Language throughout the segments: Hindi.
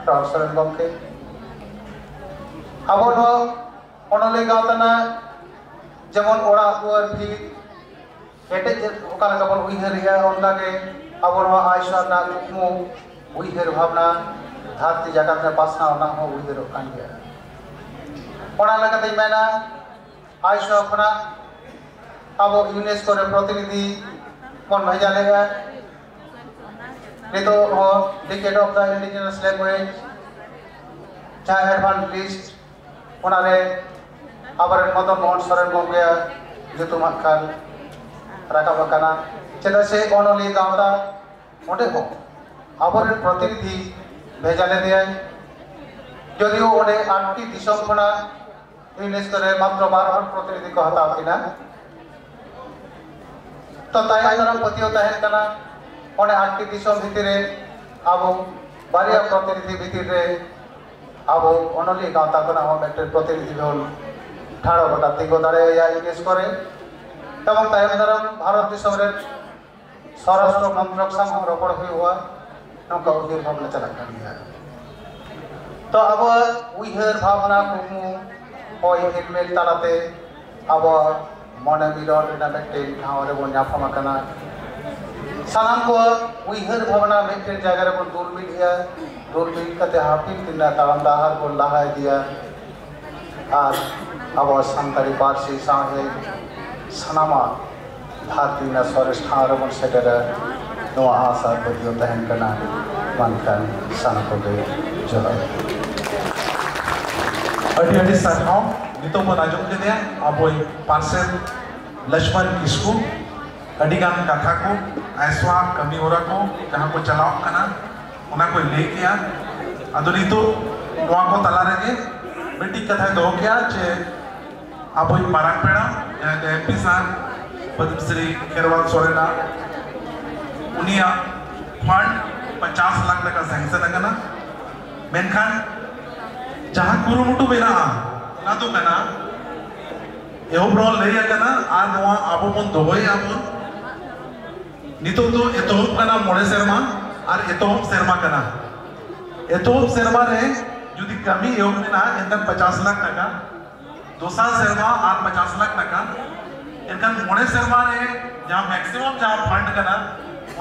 ᱨᱟᱣ ᱥᱚᱨᱮᱱ ᱜᱚᱢᱠᱮ ᱟᱵᱚ ᱱᱚᱣᱟ ᱚᱱᱚᱞᱤᱭᱟᱹ ᱜᱟᱶᱛᱟ যেমন ওড়াগ দুয়ার ভিত এটে ওকা লেখা বন উইহারিয়া অনকাগে আবো নওয়া আয়সা না কুকমু উইহার ভাবনা ধারতি জায়গা তে বাসনা না হো উইহার কান গিয়া ওনা লেখাতে মেনা আয়সা খনা আবো ইউনেস্কো রে প্রতিনিধি কোন ভেজা লেগা নিতো হো decade of the indigenous language যা অ্যাডভান্স লিস্ট ওনারে আবার মদন মোহন সরেন গমকে যুতুমাত খান রাখাব কানা চেদা সে অনলিয়া গাঁওতা ওঁডে হো আবার প্রতিনিধি ভেজালে দেয় যদিও ওঁডে 8টি দিশম খনা ইউনেস্কো রে মাত্র 12 জন প্রতিনিধি কো হাতাও কিনা তো তাই আমরা পতিও তাহেন কানা ওঁডে 8টি দিশম ভিতরে আবো বারিয়া প্রতিনিধি ভিতরে আবো অনলিয়া গাঁওতা কোনা হো একটা প্রতিনিধি হল ঠাড়ো গোটা তিগো দাঁড়ে ইউনেস্কো রে এবং তাইম দারাম ভারত দিশমের স্বরাষ্ট্র মন্ত্রক সাং রপড় হুয়া নৌকা উইহার ভাবনা চালাক কান গিয়া তো আবো উইহার ভাবনা কুকমু ওই হিলমেল তালাতে আবো মনে মিলন রেনা মেটেন ঠাওরে বন ᱧᱟᱯᱟᱢ ᱟᱠᱟᱱᱟ সানাম কো উইহার ভাবনা মেটেন জায়গা রে বন দুলমিল কাতে হাফিল কিনা তাওয়ান দাহার বন লাহাই দিয়া আর আবো সান্তালি পার্সি সাহে সানামা ধারতিনা সরেশ ঠাওরে বন সেটেরা নোয়া আশা পতিও তাহেন কানা মানকান সানাকোতে জয় अड़ी सारहाव नितो बन आजम केदे आबोय पार्सेल लक्ष्मण किस्कू अड़ीगान कथा को आयसवा कमी होरा को जहां को चलाव कना उना को ले किया अदो नितो नोआ को तला रेगे बेटी कथा दो किया जे आबोय मारांग पेड़ा एमपी साहब पद्मश्री केरवाल सोरेना उनिया फंड 50 लाख टका सैंक्शन कना मेनखान जहां कुरुमुटु मेना ना तो कना एहोब्रॉल ले कना आर नोआ आबो मन दोहय आबो नितो तो एतोहब कना मोड़े शर्मा और एतोहब शर्मा कना एतोहब शर्मा रे जुदी कमी एहोब ना एंदन 50 लाख टका दोसा शर्मा और 50 लाख टका एनकन मोड़े शर्मा रे जहां मैक्सिमम जहां फंड कना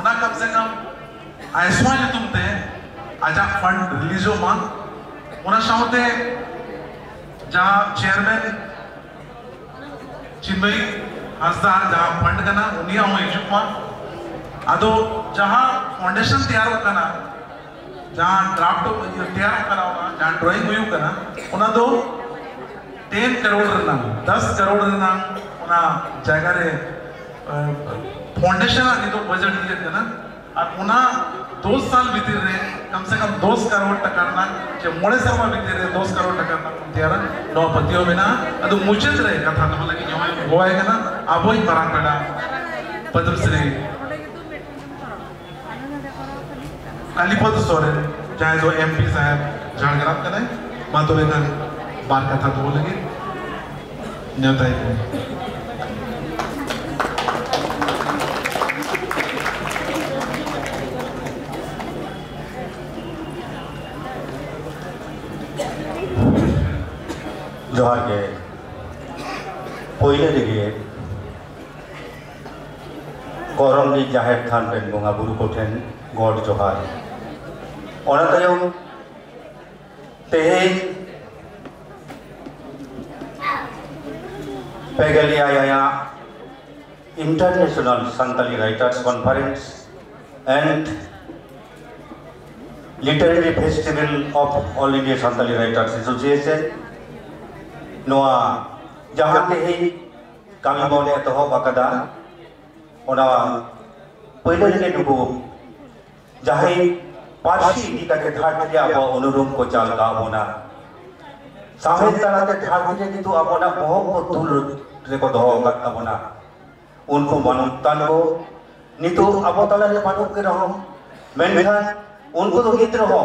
उना कम से कम आयसवा तुमते आजा फंड रिलीज हो मा उना साउते जहां चेयरमैन चिन्मय हंसदा जहां फंड कना उनिया हो इजुमा अदो जहां फाउंडेशन तैयार कना जहां ड्राफ्ट तैयार करा जहां ड्राइंग हुई कना उना दो 10 करोड़ रना 10 करोड़ रना उना जगह रे फाउंडेशन आनी तो बजट दिए कना और उना 2 साल भीतर रे कम से कम 2 करोड़ टका ना जे मोड़े शर्मा भीतर रे 2 करोड़ टका ना तैयार नो पतियो बिना अदु मुचत रे कथा तो लगी जो होय कना आबोय परांगड़ा पद्मश्री कालीपद सोरेन चाहे जो एमपी साहब झाड़ग्राम कने मातो बेगन बार कथा तो लगी न्योताई जोहार के पहले दिगे करमनी जाहेर थान रेन बंगा बुरु कोठेन गॉड जोहार ओना तायम तेहेन पेगलिया या international Santali writers conference and literary festival of all India Santali writers association नोआ जहां ते कमी बोले तो हो बकदा ओना पहले दिने दुबो जहां पार्सी निकाके धार के अब अनुरूप को चाल का होना साहेब तलाते धार के किंतु अपना बहुत को तुल रे को दो गत बना उनको मानवतान को नितो अब तला रे मानव के रहो मेनखान उनको तो मित्र हो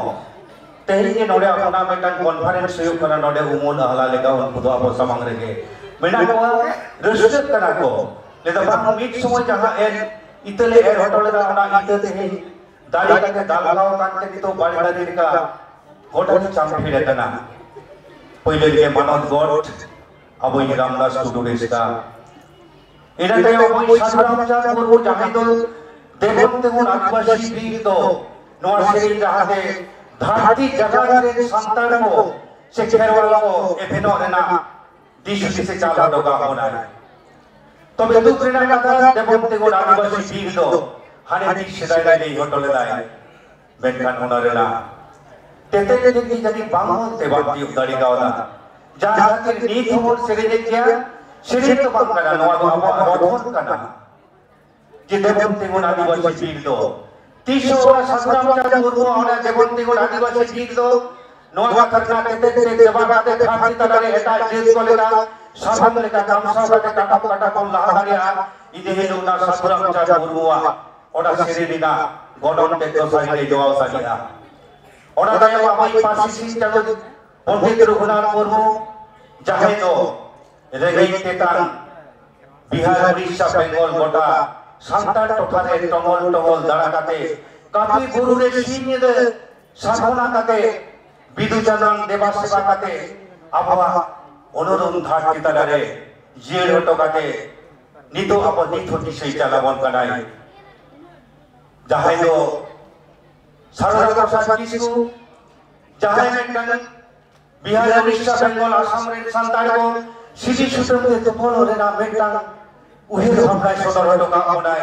तेहरी नोडे अपना मेटन कॉन्फ्रेंस हुई कना नोडे उमोन अहला लेगा उनको तो अब समंग रेगे मेना को रजिस्टर कना को लेदा बांग मिट समय जहां एन इतले एर होटल रा ओना इते ते दाड़ी का दाल लाव काटे की तो बाड़ी दाड़ी का गोटा चांपिर कना पहले के मानव गॉड अब रामदास टुडू रेस्का इना ते अब साधुरामचंद्र मुर्मू जहां दो देवतेगुण आदिवासी बीर दो नोआ सेरी जहाते धरती जगह रे संतान को से खेरवाला को एफेनो रेना दिस से चाला दोगा होना है तो बेदुक रेना कथा देवतेगुण आदिवासी बीर दो हाने दिस सेदाय ले होटले दाय बेनखान होना रेना तेते तेते जदी बांगो ते बाती उदारी गावना जहां के नीत होल सेरे किया सेरे तो बांग कना नोआ दो अब रोधन कना जे देवतेगुण आदिवासी बीर दो 30 वाला साधुरामचंद्र मुर्मू और देवतेगुण आदिवासी बीर दो नोआ करना तेते तेते देवागाते खाती तलारे हेटा जेल को लेगा साधन लेका कामसा का काटा को लहारिया इदे हेलुना साधुरामचंद्र मुर्मुआ ओडा सेरे दिना गडन ते तो साइले जवाब सालिया ओडा दाया बाई पासी चलो पंडित रघुनाथ मुर्मू जहां दो रेगई तेतान बिहार उड़ीसा बेंगल गोटा सांतार टोठारे टंगल टंगल दाड़ा काते काफी गुरु रे सीने दे साधना काते विदु चंदन देवा सेवा काते आबवा अनुरुम घाट की तलारे जेल हटो काते नितो अब निथो दिसै चालावन कनाय जहां दो सारदा प्रसाद किसु जहां में बिहार उड़ीसा बेंगल आसाम रे संतान को सिटी सुतम दे तोलो रे ना मेटा उहेर हमराय सदर हटो का ओनाय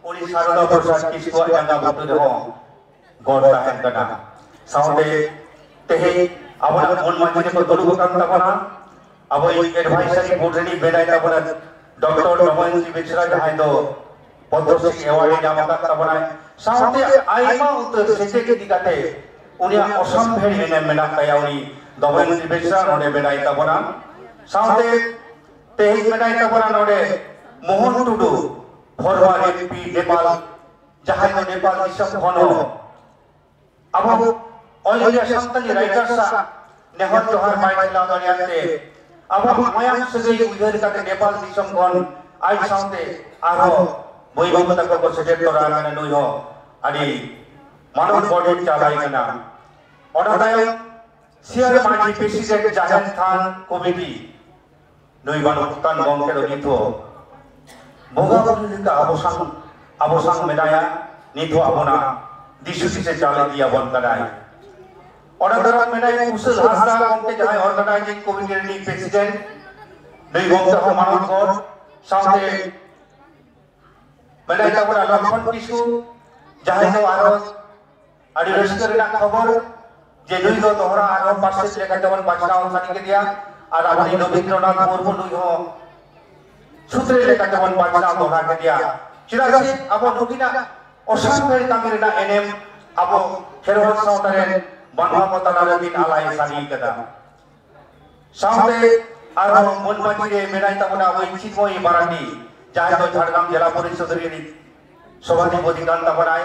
ओरी सारदा प्रसाद किसु आंगा बुतु हो गॉड ताहेन कना साउंडे तेहे आबना मन माने को दुरु कांता बना अब एडवाइजरी बोर्ड रेडी बेनाय ताबना डॉक्टर नमनजी बेचरा जहां दो पद्मश्री अवार्ड नाम का बनाय साउंडे आइमा उतर सेचे के दिगाते उनिया असम भेड़ी ने मेना काया उनी दमनजी बेचरा नोडे बेनाय ताबना साउंडे तेहे बेनाय ताबना नोडे मोहन टुडू फॉरवर्ड एमपी नेपाल जहां को नेपाल दिसम खनो अब ऑल इंडिया संतली राइटर्स सा नेहर जोहर माइला दरियाते अब मायाम सगई उधर का नेपाल दिसम खन आज साउंडे आरो बोई बाबू तक को सेटेट तो राना नुई हो आदि मानव बॉडी चालाई कना ओडा दाय सियर माजी प्रेसिडेंट जाहन खान कमिटी नुई बानु पुतान गंके रनिथो बोगा बुलिका अबोसांग मेदाया निथो अबोना दिसुसी से चाले दिया बन कराय ओडा दरा मेदाय कुशल हासदा गंके जहां ऑर्गेनाइजिंग कमिटी रे प्रेसिडेंट नुई गंके हो मानव गॉड साथे मेदाय ताबरा लखन किसु जहां दो आरो आदि रजिस्टर ना खबर जे नुई दो दोहरा आरो पार्सेल लेका जवन बाचनाव सानी के दिया और आदि रविंद्रनाथ मुर्मू नुई हो सूत्रे लेका जवन बाचनाव दोहरा के दिया चिरा से अब नुकिना ओसान मेरी तामिरना एनएम अब खेरवाल साउंडरे बनवा मतला दिन आलाई सानी कदा साउंडे आरो मनमाजी रे मेनाय ताबना वई चितमई बारानी जहां दो झारग्राम जिला परिषद रे सभापति कांता बनाय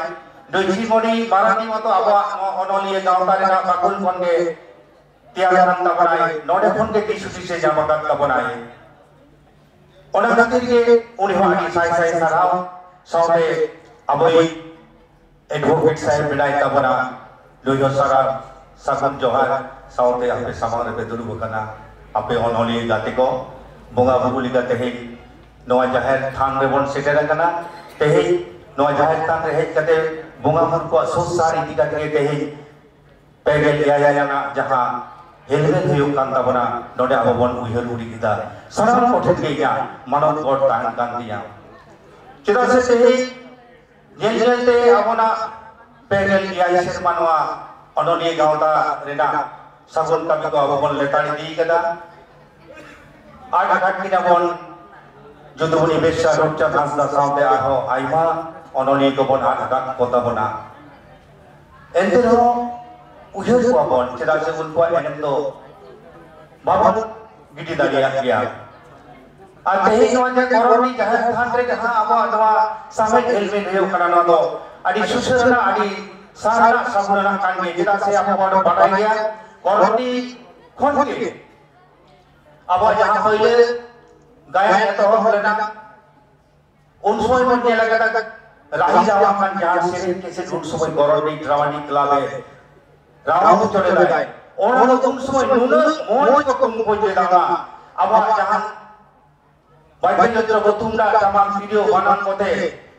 दुई मणि बारानी मतो अब अनलिए गांवता रे ना बाकुल खनगे त्याग कांता बनाय नोडे खनगे किसुसी से जामा कांता बनाय ओना खातिर के उनी हाडी साई साई सराव साउंडे अबई एडवोकेट साहेब बिनाय ताबना लोयो सारा सागम जोहार साउंडे आपे सामान पे दुरु बकना आपे अनलिए गाते को बोंगा बुरु लिगाते हे नोआ जाहेर थान रे बन सेटेर कना तेहे नोआ जाहेर थान रे हेज कते बोंगा मन को सोसार इति कते तेहे पेगेल या ना जहां हेलमेट हुयो कांता बना नोडे अब बन उहर उडी किदा सनाम कोठे गेया मानव गॉड तान कांतिया चिदा से तेहे जेल ते अबना पेगेल या शर्मानवा अनोनी गावता रेना सगुन कमी को अब बन लेतानी दी कदा आठ घाट किना बन जुदुनी बेशा रोचा हासदा साउंडे आहो आइमा अनोनी को बन आठ घाट कोता बना एंतेरो उहर को बन चिदा से उनको एनम तो बाबा गिटी दालिया गया आते ही नोजे कोरोनी जहां थान रे जहां अब अदवा सामे हेलमेट हेउ कनानो दो आदि सुसरना आदि सारा सबरना कांगे चिदा से आप बड़ बढ़ाई गया कोरोनी खोन के अब जहां पहले गाय तो होलेना उन समय में ये लगा राही जावा खान जहां से कैसे उन समय कोरोनी ड्रामाटिक क्लब है रावा को चले दाय ओना दो उन समय नुना मोज को कम को दे दाना अब जहां बाइक यंत्र को तुमरा तमाम वीडियो बनान कोते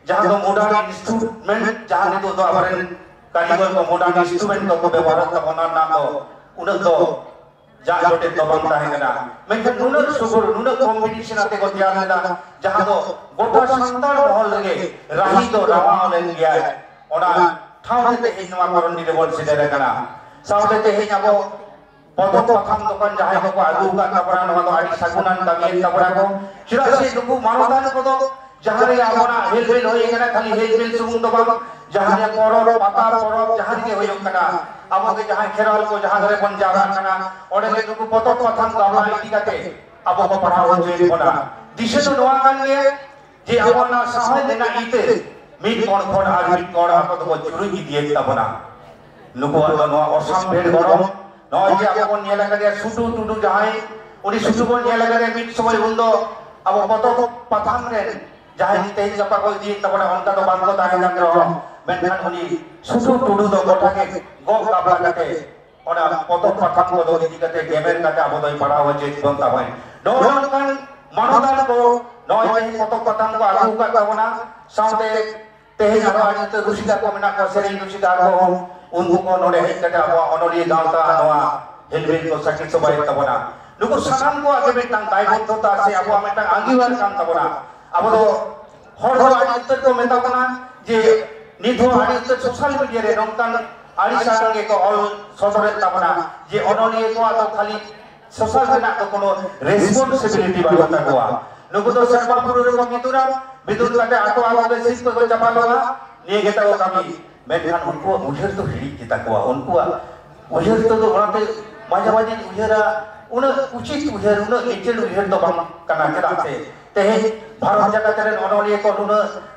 जहां दो मॉडर्न इंस्ट्रूमेंट जहां ने दो आबरेन कारीगर को मॉडर्न इंस्ट्रूमेंट को व्यवहार का बना ना दो उन दो जा जोटे तो बनता है ना मैं नुना सुगर नुना कॉम्बिनेशन आते को तैयार लेना जहां दो गोटा संतान महल लगे राही तो रावा लेन गया है ओना ठाव ते हे नवा करन नि बोल से दे कना साउते ते हे जाबो पदक पथम दुकान जहां को आगु का कपड़ा नवा तो आडी सगुनान कमी कपड़ा को चिरा से दुकु मानदान को तो जहां रे आबोना हेलमेट होय कना खाली हेलमेट सुमुंग तो बाबा जहां रे परब पाता परब जहां के होय कना अब के जहां खेराल को जहां रे बन जावा कना ओडे के दुकु पदक पथम गावा इति काते अब को पढ़ाओ जे कोना दिशे तो नवा कान गे जे आबोना सहाय देना इते मिट कोण कोण आर मिट कोण आपो तो चुरुई की दिए तबना नुको नवा ओसाम भेड़ गरम नय जे आपन नेला करे सुटू टुडू जहां उनी सुटू को नेला करे मिट समय उन्दो अब पदक पथम रे जहां ते जपा को दी तबना उनका तो बांधो ताहे जान रो मेनखान उनी सुटू टुडू दो गोठा के गो काबला काटे ओना पदक पथम को दो इति काटे गेमेर काटे अब दई पढ़ाओ जे बनता भाई दोन कान मानदान को नय जे पदक पथम को आगु का तबना साउते तेहे आरो आनी तो रुसिका को मेना को सेरेन रुसिका को उनको को नोडे हेज कटे अब अनोली गांवता नवा हेलमेट को सकिन सबाय तबना नुको सानाम को आगे बेटांग दायबद्धता से अब मेटांग आंगीवार काम तबना अब तो हर हर आनी उत्तर को मेता कना जे निधो आनी उत्तर सोशल मीडिया रे नोंकान आड़ी सारंगे को ऑल सदरे तबना जे अनोली को तो खाली सोशल मीडिया तो कोनो रेस्पोंसिबिलिटी बाटा कोआ नुको तो सर्वा पुरु रे को मितुरा बिदुर काटे आटो आगे सिस को चपा लगा निये गेता को कमी मेनखान उनको उजर तो हिड़ी kita को उनको उजर तो बनाते माजे माजे उजरा उन उचित उजर उन इचल उजर तो बम कना के राते ते भारत जगत रे अनोलिए को उन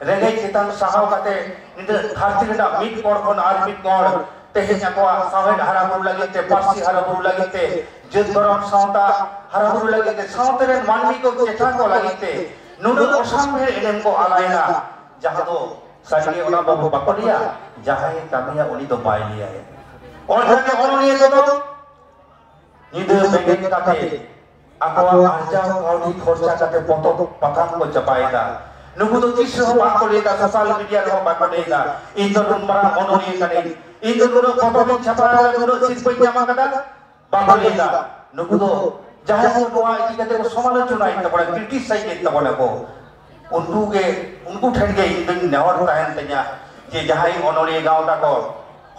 रेगे चितन सहाव काते निद धारती रे मिट कोण कोण आर मिट कोण ते को सावेड हरा बुरु लगते पासी हरा बुरु लगते जित गरम सावता हरा बुरु लगते सावते रे मानवी को चेता को लगते नुन ओसाम में एनेम को आलायना जहां तो सारी ओना बाबू बकलिया जहां कमिया उनी तो पाई लिया है और जाके ओनलिए को तो निदे बेगेन काते akwa arja kaudi khorcha kate poto patham ko chapaida nugu to tis ho ba ko leda social media ro ba ko leda indo numara onoli kane indo nuno poto ni chapara nuno sit ko jama kada ba ko leda nugu to jaha ko noa iti kate ko samalocona ita bada criticize ita bada ko unku ठहर गए इंदन नेवर ताहन तnya जे जहाई onoli गांव ता को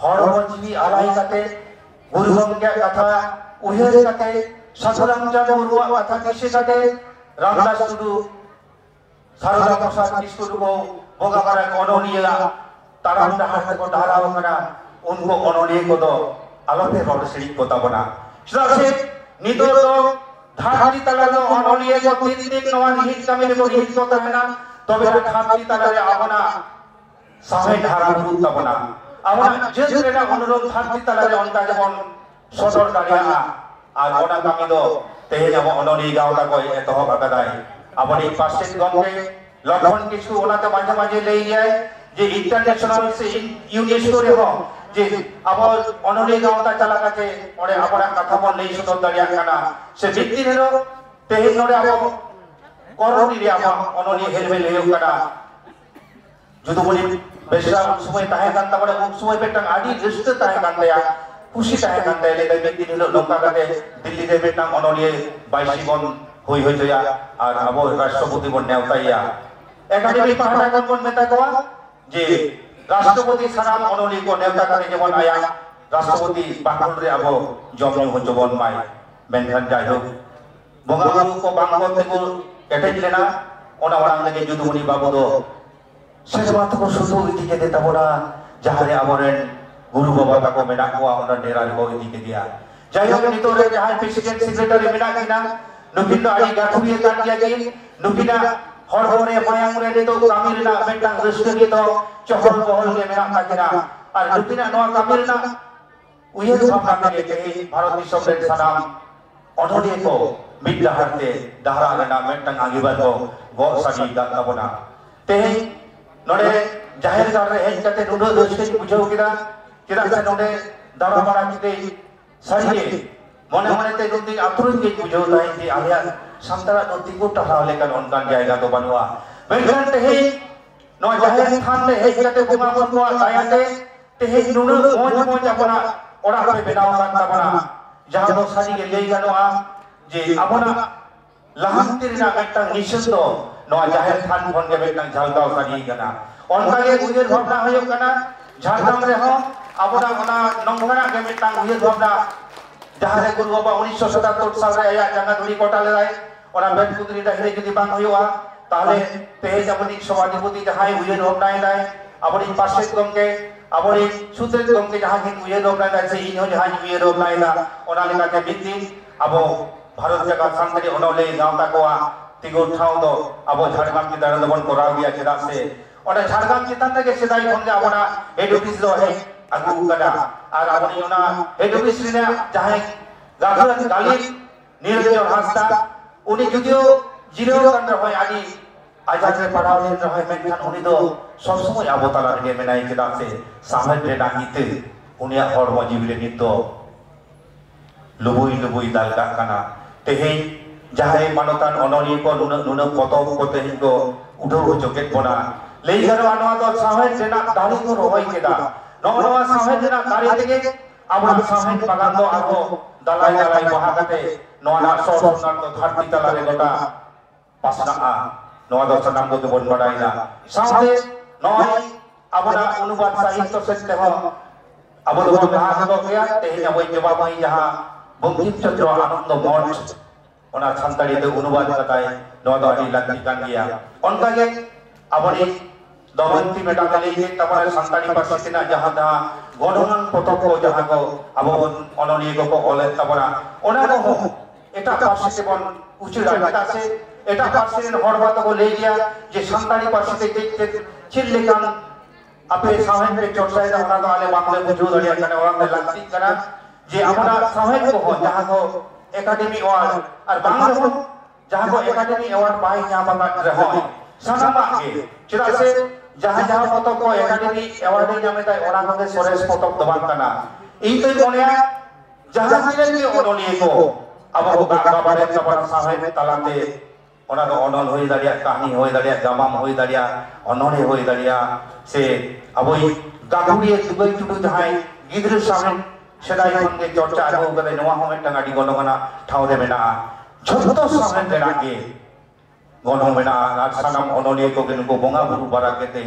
हर जीवी आलाई कते गुरुगम के कथा उहेर कते ससुराम जन मुरुआ कथा किसे कते रामदास टुडू सारदा प्रसाद किशोर को बोगा बारा onoli ताराम डाहार को डाराव कना उनको onoli को दो आलोते रोड सिड़ी को तबना से नितो तो धारती तला दो onoli को तीन नवा हिट कमे को हिट को तबना तबे धारती तला रे आबना साहे धारा गुरु तबना आबना जेस रेना अनुरोध धारती तला रे उनका जबन सदर दारिया আর ওনা কামি দো তেহে যাব অনলি গাওটা কই এত হবে কাদাই আপনি পার্সেন্ট গমকে লক্ষণ কিছু ওনাতে মাঝে মাঝে লই যায় যে ইন্টারন্যাশনাল সে ইউনেস্কো রে হ যে আবার অনলি গাওটা চালা কাছে ওরে আপনা কথা বল লই সদর দারিয়া কানা সে ব্যক্তি হেলো তেহে নরে আব করনি রে আব অনলি হেলবে লইও কানা যদি বলি বেশরা সময় তাহে কান্তা বড় সময় বেটা আদি দৃষ্ট তাহে কান্তা खुशी ताहे कांते ले दे दिन लो लोका काते दिल्ली दे बेटा अनोलिए 22 बन होई होई तया और अब राष्ट्रपति बन नेवताया एकाडेमी पाहटा कोन मेता कोआ जे राष्ट्रपति सनाम अनोली को नेवता करे जेमन आया राष्ट्रपति बांगल रे अब जमनु हो जबन माय मेनखान जायो बंगा गुरु को बांगल ते को एटेज लेना ओना वांग लगे जुदुमणि बाबू दो सेजमात को सुसु इति के देता बोला जहारे अमरेन गुरु बाबा ताको मेना को ओना डेरा को इति के दिया जायो नितो रे जहां प्रेसिडेंट सेक्रेटरी मेना किना नुकिन तो आडी गाथुरी कान दिया कि नुकिना हर हरे मायांग रे नितो कामिरना बेटा रस्के के तो चहल पहल के मेना काकिना और नुकिना नवा कामिरना उये भावना के के भारत दिसम रे सनाम अनोली को मिड दहारते दहरा रेना मेटंग आगीबार को गो साडी गाता बना ते नोडे जाहिर कर रे हेज कते नुडो दोस्ते बुझाव किदा किदा से नोडे दारा बड़ा किते सारी मने मने ते नुती आतुरन के बुझो ताई जे आलिया संतरा नुती को टहाव लेकर उनका जायगा तो बनवा मेनखान ते नो जाहेर थान ले हेज कते बुंगा बन को आयाते ते नुनु मोज मोज अपना ओड़ा पे बनाव कान ताबना जहां दो सारी के लई गानोआ जे अपना लाहांति रिना मिदटां निशन दो नो जाहेर थान खन के मिदटां झालगाव सारी गाना उनका के उयेर भावना होयो काना झारग्राम रे हो अपना ओना नंगना के मिदटां उयेर भावना जहां रे गुरु बाबा 1977 साल रे आया जंगा धुरी कोटा ले राय ओना बेटकुदरी डाहरे जदि बांग होयोआ ताहले तेज अपनी सभापति जहां उयेर भावना दाय अपनी पार्षद गमके अपनी सुतेज गमके जहां के उयेर भावना दाय से इनो जहां उयेर भावना दा ओना लेका के बिदिन अबो भारत जगत सानतारी ओनले गावता कोआ तिगो ठाव दो अबो झारग्राम की दारा दबन कोराव गया चेदा से ओना झारग्राम चितान तक सेदाई खन के अपना हेड ऑफिस दो है आगु कदा और अपनी ओना हेड ऑफिस रे जहां गागरन गाली नीरजन हासदा उनी जुदियो जिरो कन रहोय आदि आजाद रे पढ़ाव लेन रहोय मेनखान उनी दो सब समय आबो तला रे मेनाय चेदा से सामज रे नाहिते उनिया हड़मो जीव रे नित दो लुबुई लुबुई दालका काना तेहे जहाय मानतान अनोनी को नुन पतब को तेहे को उठो जोकेट बना लेई गरवा नवा दो सामज रेना दारी को रोहय केदा नवा सामज रेना दारी तेगे आबो सामज बागान दो आबो दालाई दालाई बहा कते नवा सो सुनार तो धरती तला रे गोटा पासना आ नवा दो सनाम को बन बडाइना साथे नय आबोना अनुवाद साहित्य से हो आबो दो कहा को गया तेहे आबो जवाब ही जहां बंकिम चंद्र आनंद मठ ओना संताड़ी ते अनुवाद कताय नवा दो आदि लागती कान गया उनका के आबोनी दमंती मेटा ले के तमारे संताड़ी पार्षद जहां दा गणन पतक को जहां को आबो अननी को ओले तबरा ओना को एटा पार्षद बन उचिरा एटा से एटा पार्षद हड़वा तो ले गया जे संताड़ी पार्षद के चिल्ले कान अपे साहेब पे चोटसाय दा ओना तो आले बांगले बुझो दड़िया कने ओना में लागती करा जे अपना साहेब को हो जहां को एकेडमी अवार्ड और बांगले हो जहां को एकेडमी अवार्ड पाई ᱧᱟᱢ आकाद रहो सनामा के चिरा से जहां जहां पतक को एकेडमी अवार्ड ᱧᱟᱢ ताय ओना को सोरेस पतक दबान कना इन तो मोनिया जहां तिरे के ओनलिए को अब गागा बारे तबन साहेब तलाते ओना दो ओनल होई दाड़िया कहानी होई दाड़िया गामाम होई दाड़िया ओनले होई दाड़िया से अबोई गागुरिए दुबई टुडू जहां गिद्र साहेब सेदाई खन के चर्चा आगो कदे नवा हो मेटा गाडी गनगना ठाव रे मेना झोतो साहेब रेना के गनो मेना आज सनम ओनलिए को को बोंगा बुरु बारा के ते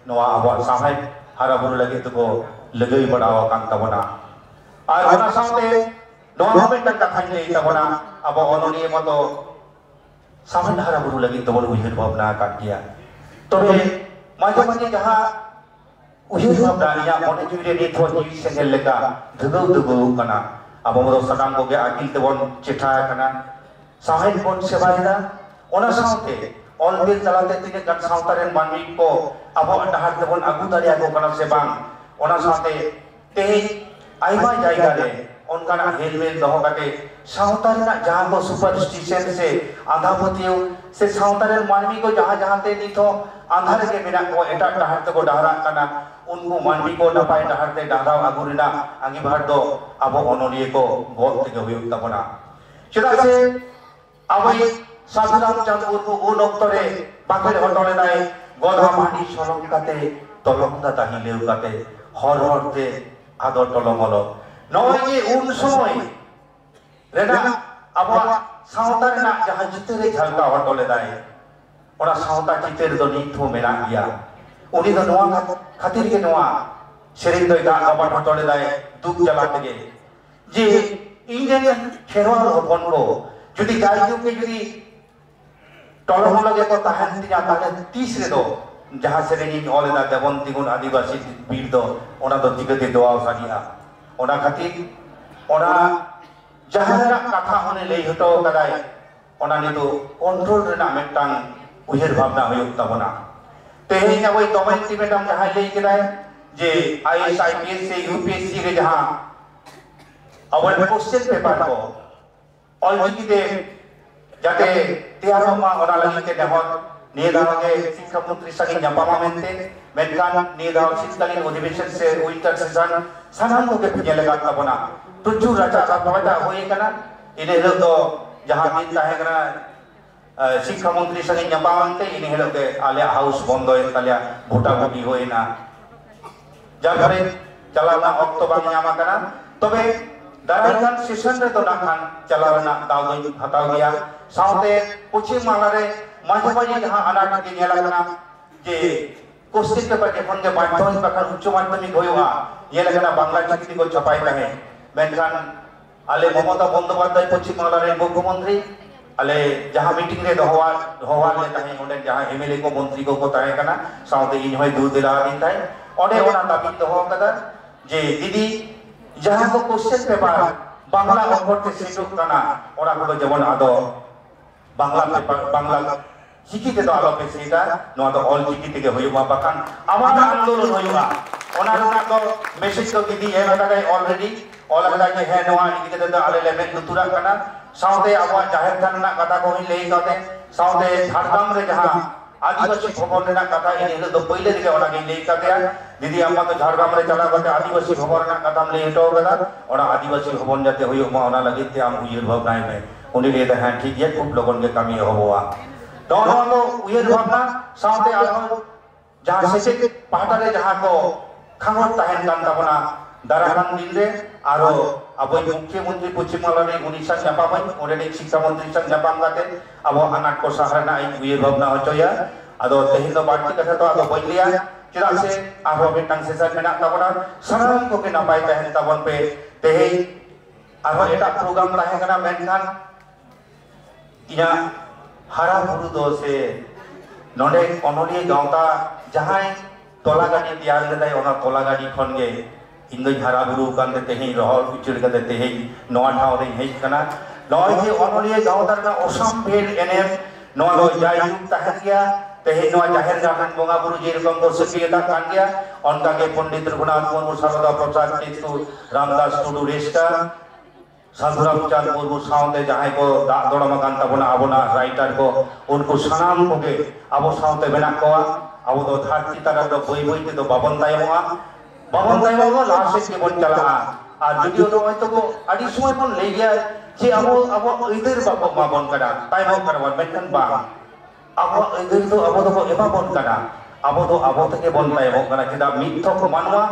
नवा अब साहेब हारा बुरु लगे तो को लगई बडावा कान तबना और ओना साथे नवा मेटा कथा ले तबना अब ओनलिए मतो साहेब हारा बुरु लगे तो बोल उहिर भावना काट गया तबे माजे माजे जहां उहिर भावना या मने जुरे निथो जीव सेंगेल लेका धगौ धगौ कना अब मरो सदाम को के आकिल तेबन चिठा कना साहेब बन सेवायदा ओना साथे ऑलबिल चलाते तिने गन सावतारेन मानवी को अब डहार तेबन आगु दारिया को कना से बांग ओना साथे ते आइमा जायगा रे उनका हेलमेल दहो काटे सावतारेना जहां को सुपरस्टिशन से आधापतियो से सावतारेन मानवी को जहां जहां ते निथो आधार के बिना को एटा डहार ते को डहारा कना उनको मानवी को नपाय डहार ते डहारा आगुरिना आगी भार दो अब ओनलिए को गोत ते हुयो तबना चिदा से अबई साधुराम चंद्र मुर्मू उन अक्तरे बाकेर हटले नाय गधा मानी सलम काते तलमदा ताही लेउ काते हर हरते आदर तलमल नय जे उन समय रेना अब सावता रेना जहां जितेरे झलका हटले नाय ओना सावता चितेर दो निथो मेना गया उनी दो नवा खातिर के नवा सेरिन दो गा गाबा हटले नाय दुख जलाते गे जे इंडियन खेरवाल हपन को जुदी गायु के जुदी टलम लगे को ताहन तिया ताले 30 रे दो जहां सेरेनी ओलेदा देवन तिगुन आदिवासी बीर दो ओना दो तिगते दोआ सानिया ओना खातिर ओना जहां रा कथा होने ले हटो कदाय ओना नि तो कंट्रोल रेना मेटांग उहिर भावना होय तबना तेहे या वही दमयंती मैडम जहां ले केदाय जे आईएएस आईपीएस से यूपीएससी रे जहां अवल क्वेश्चन पेपर को ऑलरेडी दे जाते तैयार मा ओना लगी के नेहत निये दाव के शिक्षा मंत्री संगे ᱧᱟᱯᱟᱢᱟ mente मेनखान निये दाव शीतकालीन अधिवेशन से विंटर सेशन सानाम को के पिने लगा ताबना तुजु राजा राजा होय कना इने हिलो दो जहां दिन ताहे कना शिक्षा मंत्री संगे ᱧᱟᱯᱟᱢᱟ mente इने हिलो के आले हाउस बंद होय तालिया भोटा भोटी होयना जाफरे चलाना अक्तो बांग ᱧᱟᱢᱟ कना तबे दारायकान सेशन रे तो नाखान चलाना दाव दो हताव गया साउते पश्चिम बांग्ला रे माझे माझे जहां अनाट के नेला जे क्वेश्चन पेपर जखन के माध्यमिक बखान उच्च माध्यमिक होयोगा नेला बांग्ला चिठी को छपाई तहे मेनखान आले ममता बंदोपाध्याय पश्चिम बांग्ला रे मुख्यमंत्री आले जहां मीटिंग रे दोहवा ले तहे ओंडे जहां एमएलए को मंत्री को तहे कना साउते इन होय दूर दिला दिन ताई ओंडे ओना दाबी दोहो कदा जे दीदी जहां को क्वेश्चन पेपर बांग्ला अक्षर ते सेटुक कना ओना को जेमन आदो बांग्ला पेपर बांग्ला चिकी ते दो आलो पे सेटा नो दो ऑल चिकी ते के होयुमा बाखान आमार आंदोलन होयुमा ओना रना को मैसेज को दीदी ए लगा ऑलरेडी ऑल लगा के है नोआ इके ते आले लेमेन दुतुरा कना साउते आवा जाहिर थाना कथा को ही लेई काते साउते झारग्राम रे जहां आदिवासी भवन रेना कथा इन दो पहिले दिके ओना के लेई काते दीदी अम्मा तो झारग्राम रे चला गते आदिवासी भवन रेना कथा ले हटो कदा ओना आदिवासी भवन जाते होयुमा ओना लगी ते आम उयर भावनाय में उनी ले दा ठीक है खूब लोगन के कमी होबोआ दोनों तो उयर भावना साउते आलो जहां से पाटा रे जहां को खांगत तहन कान ताबना दाराखान दिन रे आरो अबो मुख्यमंत्री पश्चिम बांग्ला रे उनिसा ᱧᱟᱯᱟᱢ ओरे शिक्षा मंत्री संग ᱧᱟᱯᱟᱢ काते अबो अनाट को सहारना उयर भावना होचोया आदो तेहिन दो बाटी कथा तो आदो बइलिया चेदा से आरो बेटांग सेसन मेना ताबना सानाम को के नापाय तहन ताबन पे तेहि आरो एटा प्रोग्राम ताहे कना मेनखान इया हरा बुरु दो से नोडे अनोलिया गावता जहां तोला गाड़ी तैयार लेदाय ओना तोला गाड़ी खन गे इंदो हरा बुरु कान तेहि रहल उचिर कते तेहि नोआ ठाव रे हेज कना नोय जे अनोलिया गावता ना ओसम भेल एनएम नो लो जायुक ताहन गया तेहि नोआ जाहिर गामन बोंगा बुरु जे रकम दो सकियता कान गया अनका के पंडित रघुनाथ मुर्मू सारदा प्रसाद टिटू रामदास टुडू रेस्टा साधुराम चांद मुर्मू साउते जहां को दा दोड़मा कान ताबना आबोना राइटर को उनको सनाम को के आबो साउते बेना कोआ आबो दो धरती तारा दो बई बई ते दो बाबन तायमोआ लास्ट के बन चला आ जुदियो दो होयतो को आदि समय बन ले गया जे आबो इधर बाबो मा बन कदा तायमो करवन मेनखान बा आबो इधर तो आबो दो एबा बन कदा आबो तके बन तायमो कना चेदा मिथ्या को मानवा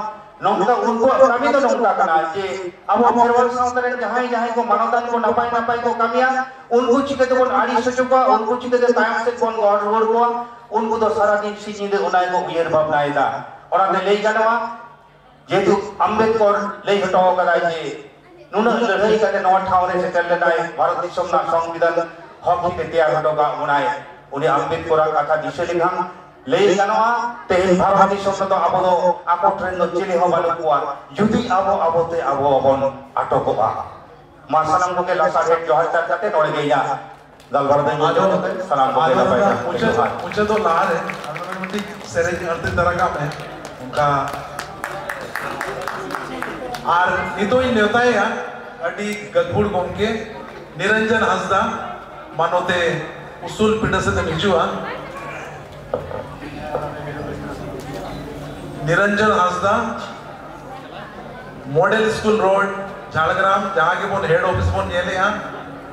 नोंका उनको कमी तो नोंका कना जे आबो फेरवाल साउतरे जहां को मानवदान को नापाय को कमिया उनको चिके तो बन आड़ी सचुका उनको चिके तो तायम से कोन गॉड रोड को उनको तो सारा दिन सिजिंदे उनाय को उयर भावनायदा ओरा ने लेई गानवा जेतु अंबेडकर ले हटो कदा जे नुना लड़ाई कते नौ ठाव रे सेटल लेनाय भारत दिसम ना संविधान हक के तैयार हटो का उनाय उनी अंबेडकर कथा दिसे लिखां ले गानवा ते भारत दिसम तो आबो दो आको ट्रेन दो चिली हो बानु कुआ जुदी आबो ते आबो बन अटकोआ मासनम को के लासा हेड जोहर करते नोड़े गईया गलबर दे सलाम को देना पाएगा मुझे तो ला है ऑटोमेटिक सेरे की अर्थ तरह का है उनका और नितो इन नेताए या अडी गदबुड़ गोंके निरंजन हंसदा मानोते उसूल पिंड से निचुआ Niranjan Hansda model school road Jhargram जहां के बोन हेड ऑफिस बोन ये ले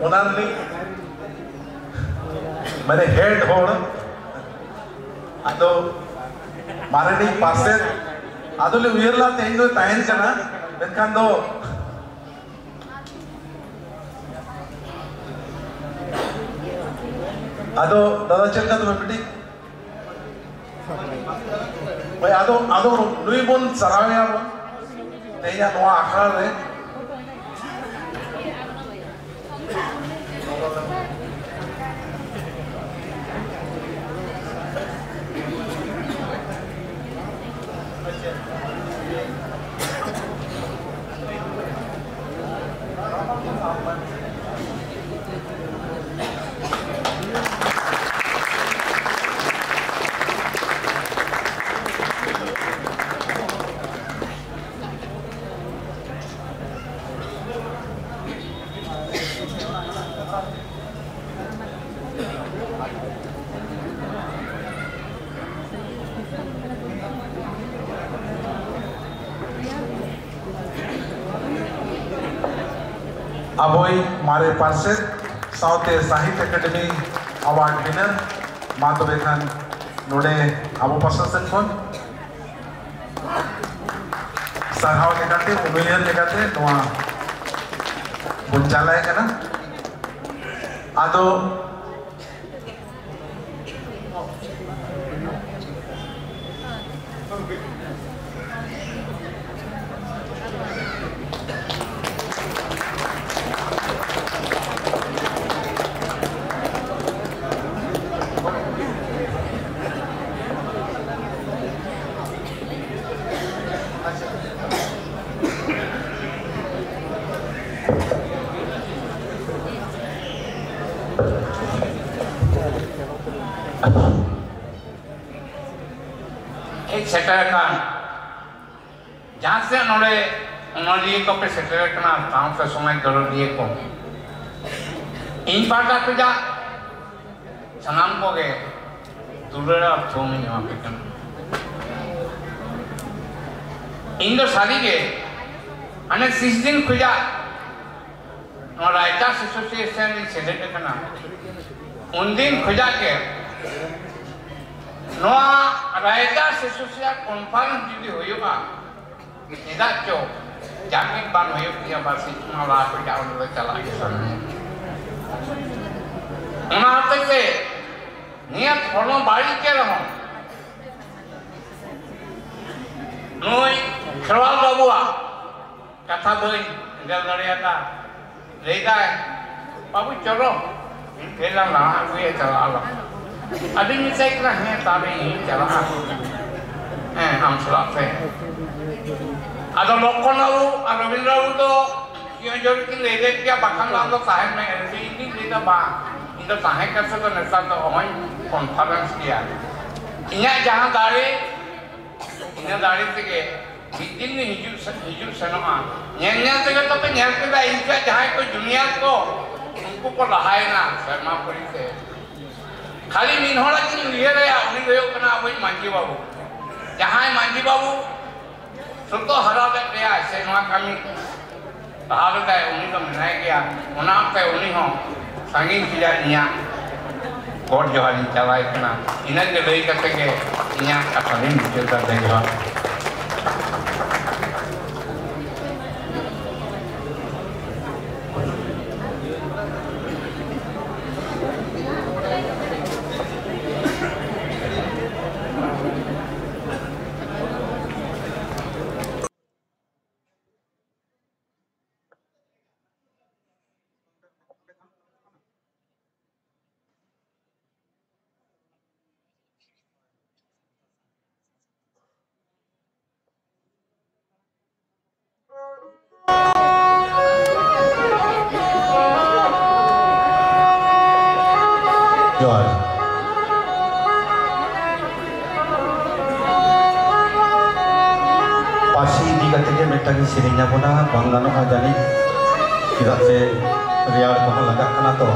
उनारनी मैंने हेड होड़ अदो मारनी पासे अदोले उयरला तेंदो तायन कना मेनखान दो अदो दादा चलका तो बेटी भाई अदो नुई बोन सरावया बोन तेया नोआ आखरा रे अबोई मारे पार्षद साउते साहित्य अकादमी अवार्ड विनर मा तबे खान नोडे आबो प्रशासन खन सरहाव लेकाते उमेलियन लेकाते नोआ बुंचालाय कना आदो सेटर kan जहाँ से उन्होंने उन्होंने को पे सेटर करना काम से समय करो लिए को इन बार का तो जा सनाम को गए दूसरा अब छो में यहाँ पे करना इन दो सारी के अने 6 दिन खुजा और राइटर्स एसोसिएशन सेटर करना उन दिन खुजा के नोआ राइटर्स एसोसिएशन कॉन्फ्रेंस जुदी होयोगा निदा चो जामिन बान होयो किया बासी माला को जाओ ले चला के सामने उना तक से नियत फॉलो बाड़ी के रहो नोई खरवाल बाबुआ कथा बोई गल दरियाता लेदा बाबू चलो खेला ला हुए चला ला अभी मिसाई करा है ताबे चला हम सलाते ada lokon lalu ada benda itu yang jadi kita lihat dia bahkan lalu sahih mengerti ini kita bah itu sahih kerja tu nesta tu orang conference dia ini jangan dari tiga bikin ni hidup senama nyanyi tiga tapi nyanyi kita ini jangan itu dunia ko उनको को लहाय ना शर्मा पड़ी थे खाली मिनहोला की लिए रहे अपनी गयो कना वही मांझी बाबू जहाँ मांझी बाबू सुतो हरा ले गया ऐसे नवा कमी बाहर गए उन्हीं को मनाया गया उन्हां पे उन्हीं हो संगीत किया निया कोट जोहारी चलाए कना इन्हें के ले करते के निया का संगीत चलता देगा tadi sirinya pun bangga nak jadi tidak se real pun lagak kena to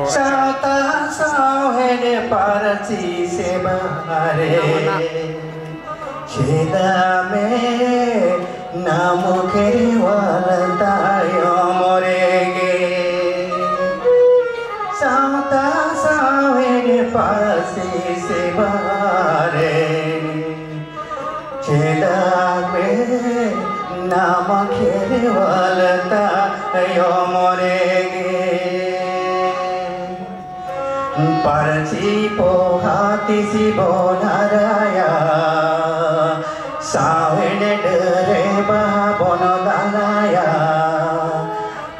Sata sauhene parci sebare Chedame namu keri walatayo morege Sata sauhene parci sebare Chedame namu keri walatayo morege Parci pohati si bonaraya Sawene dere babono dalaya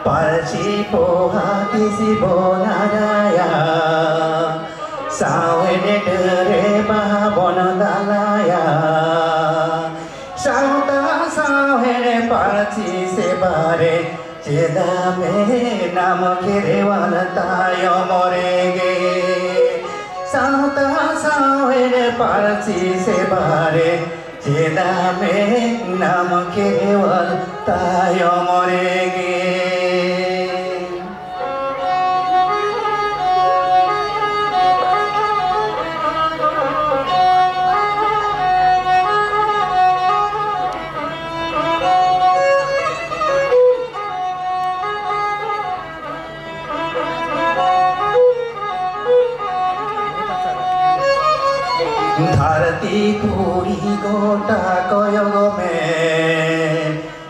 Parci pohati si bonaraya Sawene dere babono dalaya Sauta sawene parci sebare Chedame nam kere walatayo morege Sauta sauhene parci sebare Chedame nam kere walatayo morege Dharati puri gota koyogome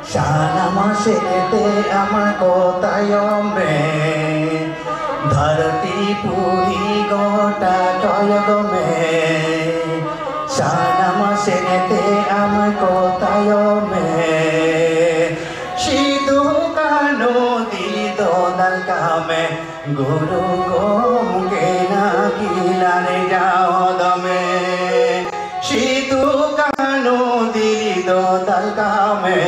Shanama serete amako tayombe Dharati puri gota koyogome Shanama serete amako tayombe Shidu kano dito dalkame Guru gomke na kilare jao dame Shidu kano dito dalkame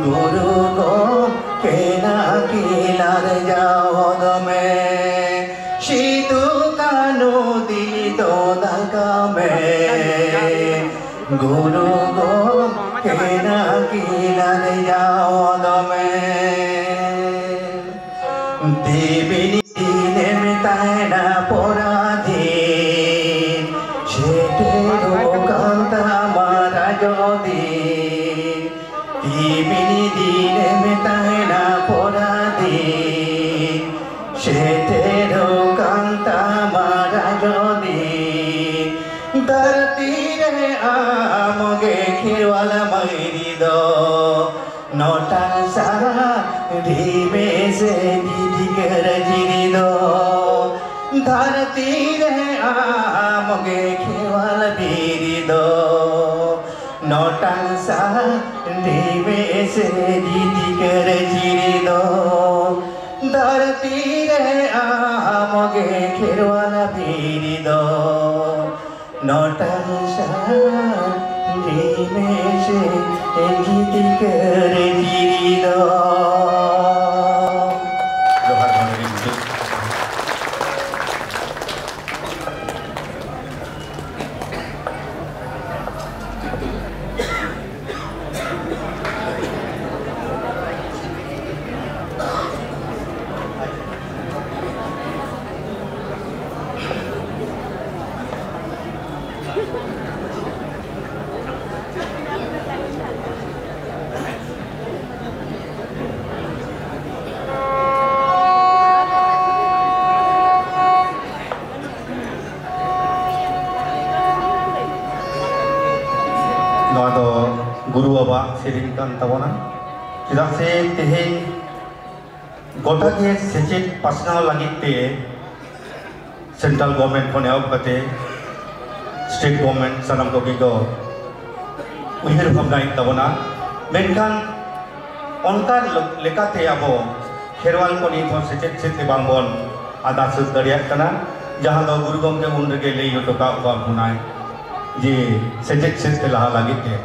Guru gomke na kilare jao dame Shidu kano dito dalkame Guru gomke na kilare jao dame Devini nemitana poradhin Shete lokanta marajodhin Devini nemitana poradhin Shete lokanta marajodhin Dharati re amoge khirwala mairido Nota sara dhime se didi kar jirido Dharati re amoge khewal birido Nota sara dhime se didi kar jirido Dharati re amoge khewal birido Nota sara dhime se didi kar jirido Guru Baba sering kan tabona tidak se tehen gota ke secet pasnal lagi te central government phone out kate state government sanam ko gigo uihir bhabna tabona menkan onkar lekate abo kherwal ko ni thon secet secet bangbon ada sud dariya kana jahan do guru gomke un rege lei otoka ba bunai je secet secet laha lagi te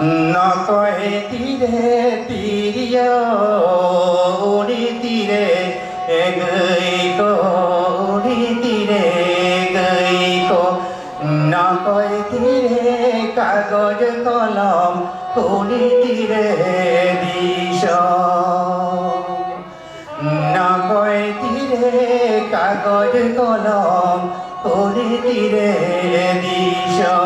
Na koe tire tiriyo uri tire gai ko uri tire gai ko Na koe tire kagoj kolam uri tire disho Na koe tire kagoj kolam uri tire disho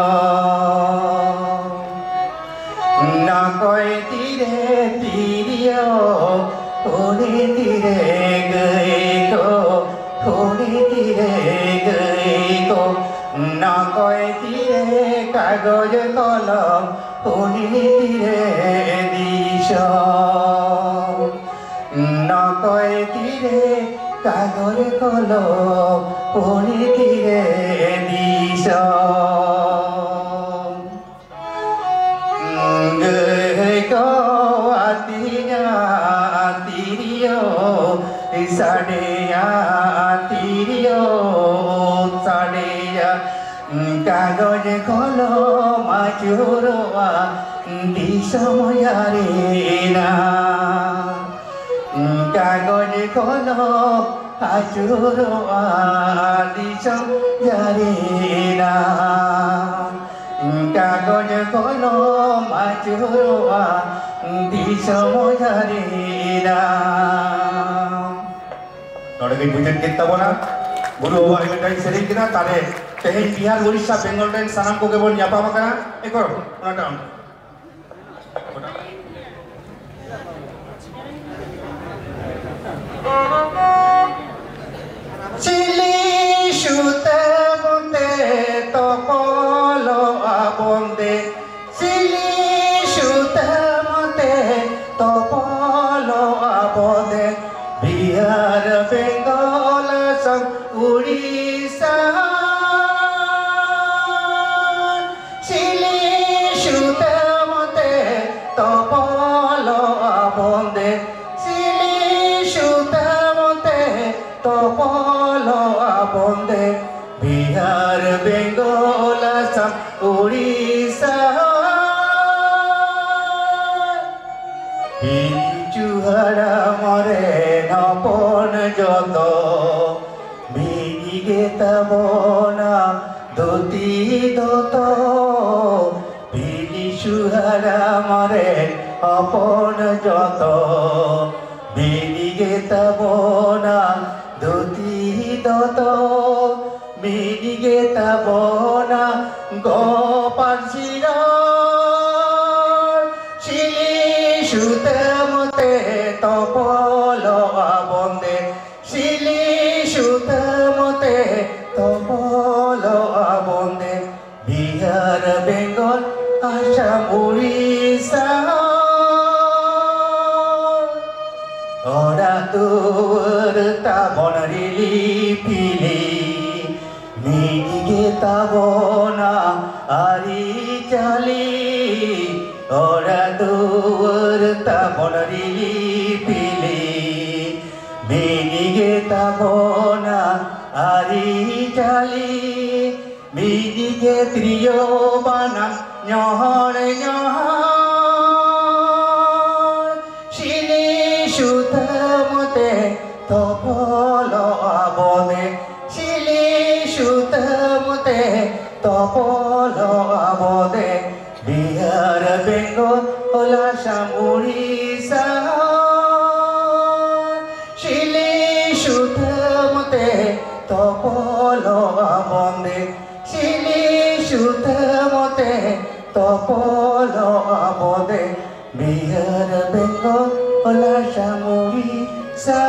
Na koe tire tiriyo uri tire gai ko uri tire gai ko Na koe tire kagoj kolam uri tire disho Na koe tire kagoj kolam uri tire disho Ko atiya atiriyo sadeya atiriyo sadeya kagoj kolo machuroa disamoyare na kagoj kolo machuroa disamoyare na Kagoj kolo machuroa disamoyare na Node ke bujen kita bona guru baba emetai sering kina tare tehen Bihar Odisha Bengal ren sanam ko kebon nyapa makana ekor ona down Chili topolo abonde Bihar Bengal Assam Odisha Pichuhara more napon joto Bigi tabona doti doto Pichuhara more apon joto Bigi tabona doti doto Bigi tabona Gopal Shutamute topolo abonde Sili Shutamute topolo abonde Bihar Bengal Assam Odisha Ora tur tabon rili pili Nige tabona ari chali Ora tur tabon rili pili Nige tabona ari chali Nige trio bana nyohor nyohor Shili shutamute topolo abone Shili shutamute topolo abone Bihar Bengal Assam Odisha Shili shutamute topolo abone Shili shutamute topolo abone Bihar Bengal Assam Odisha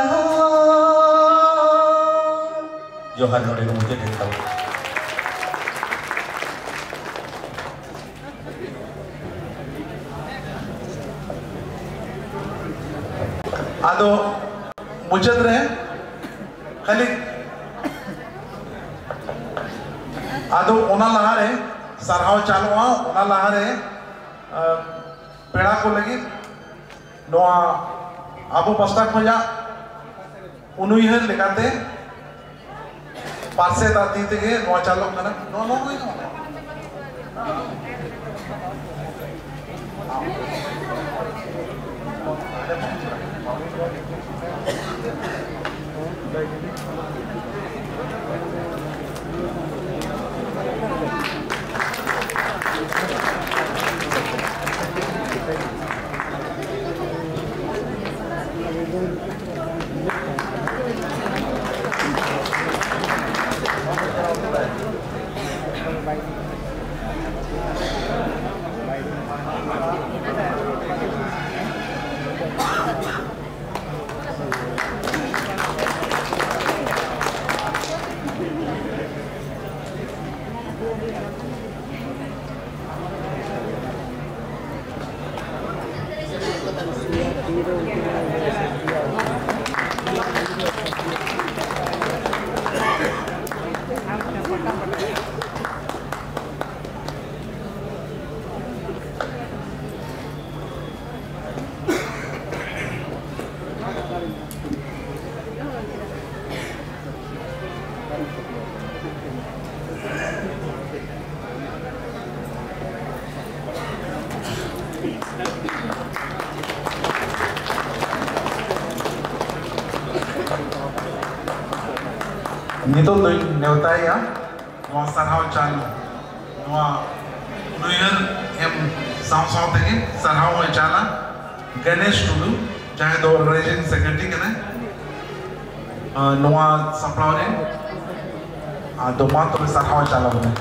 Johan nore mujhe dekha Ado mujad re khali ado ona lahare sarhaw chalwa ona lahare peda ko lagi noa abu pasta khoja unuihar lekate parse dati tege noa chalok kana no Nito doy neutaya noa sarhaw chan noa unuihar em saw tege sarhaw hoy chala Ganesh Tudu jahe do organizing secretary kana noa saplawre do ma to sarhaw chala bone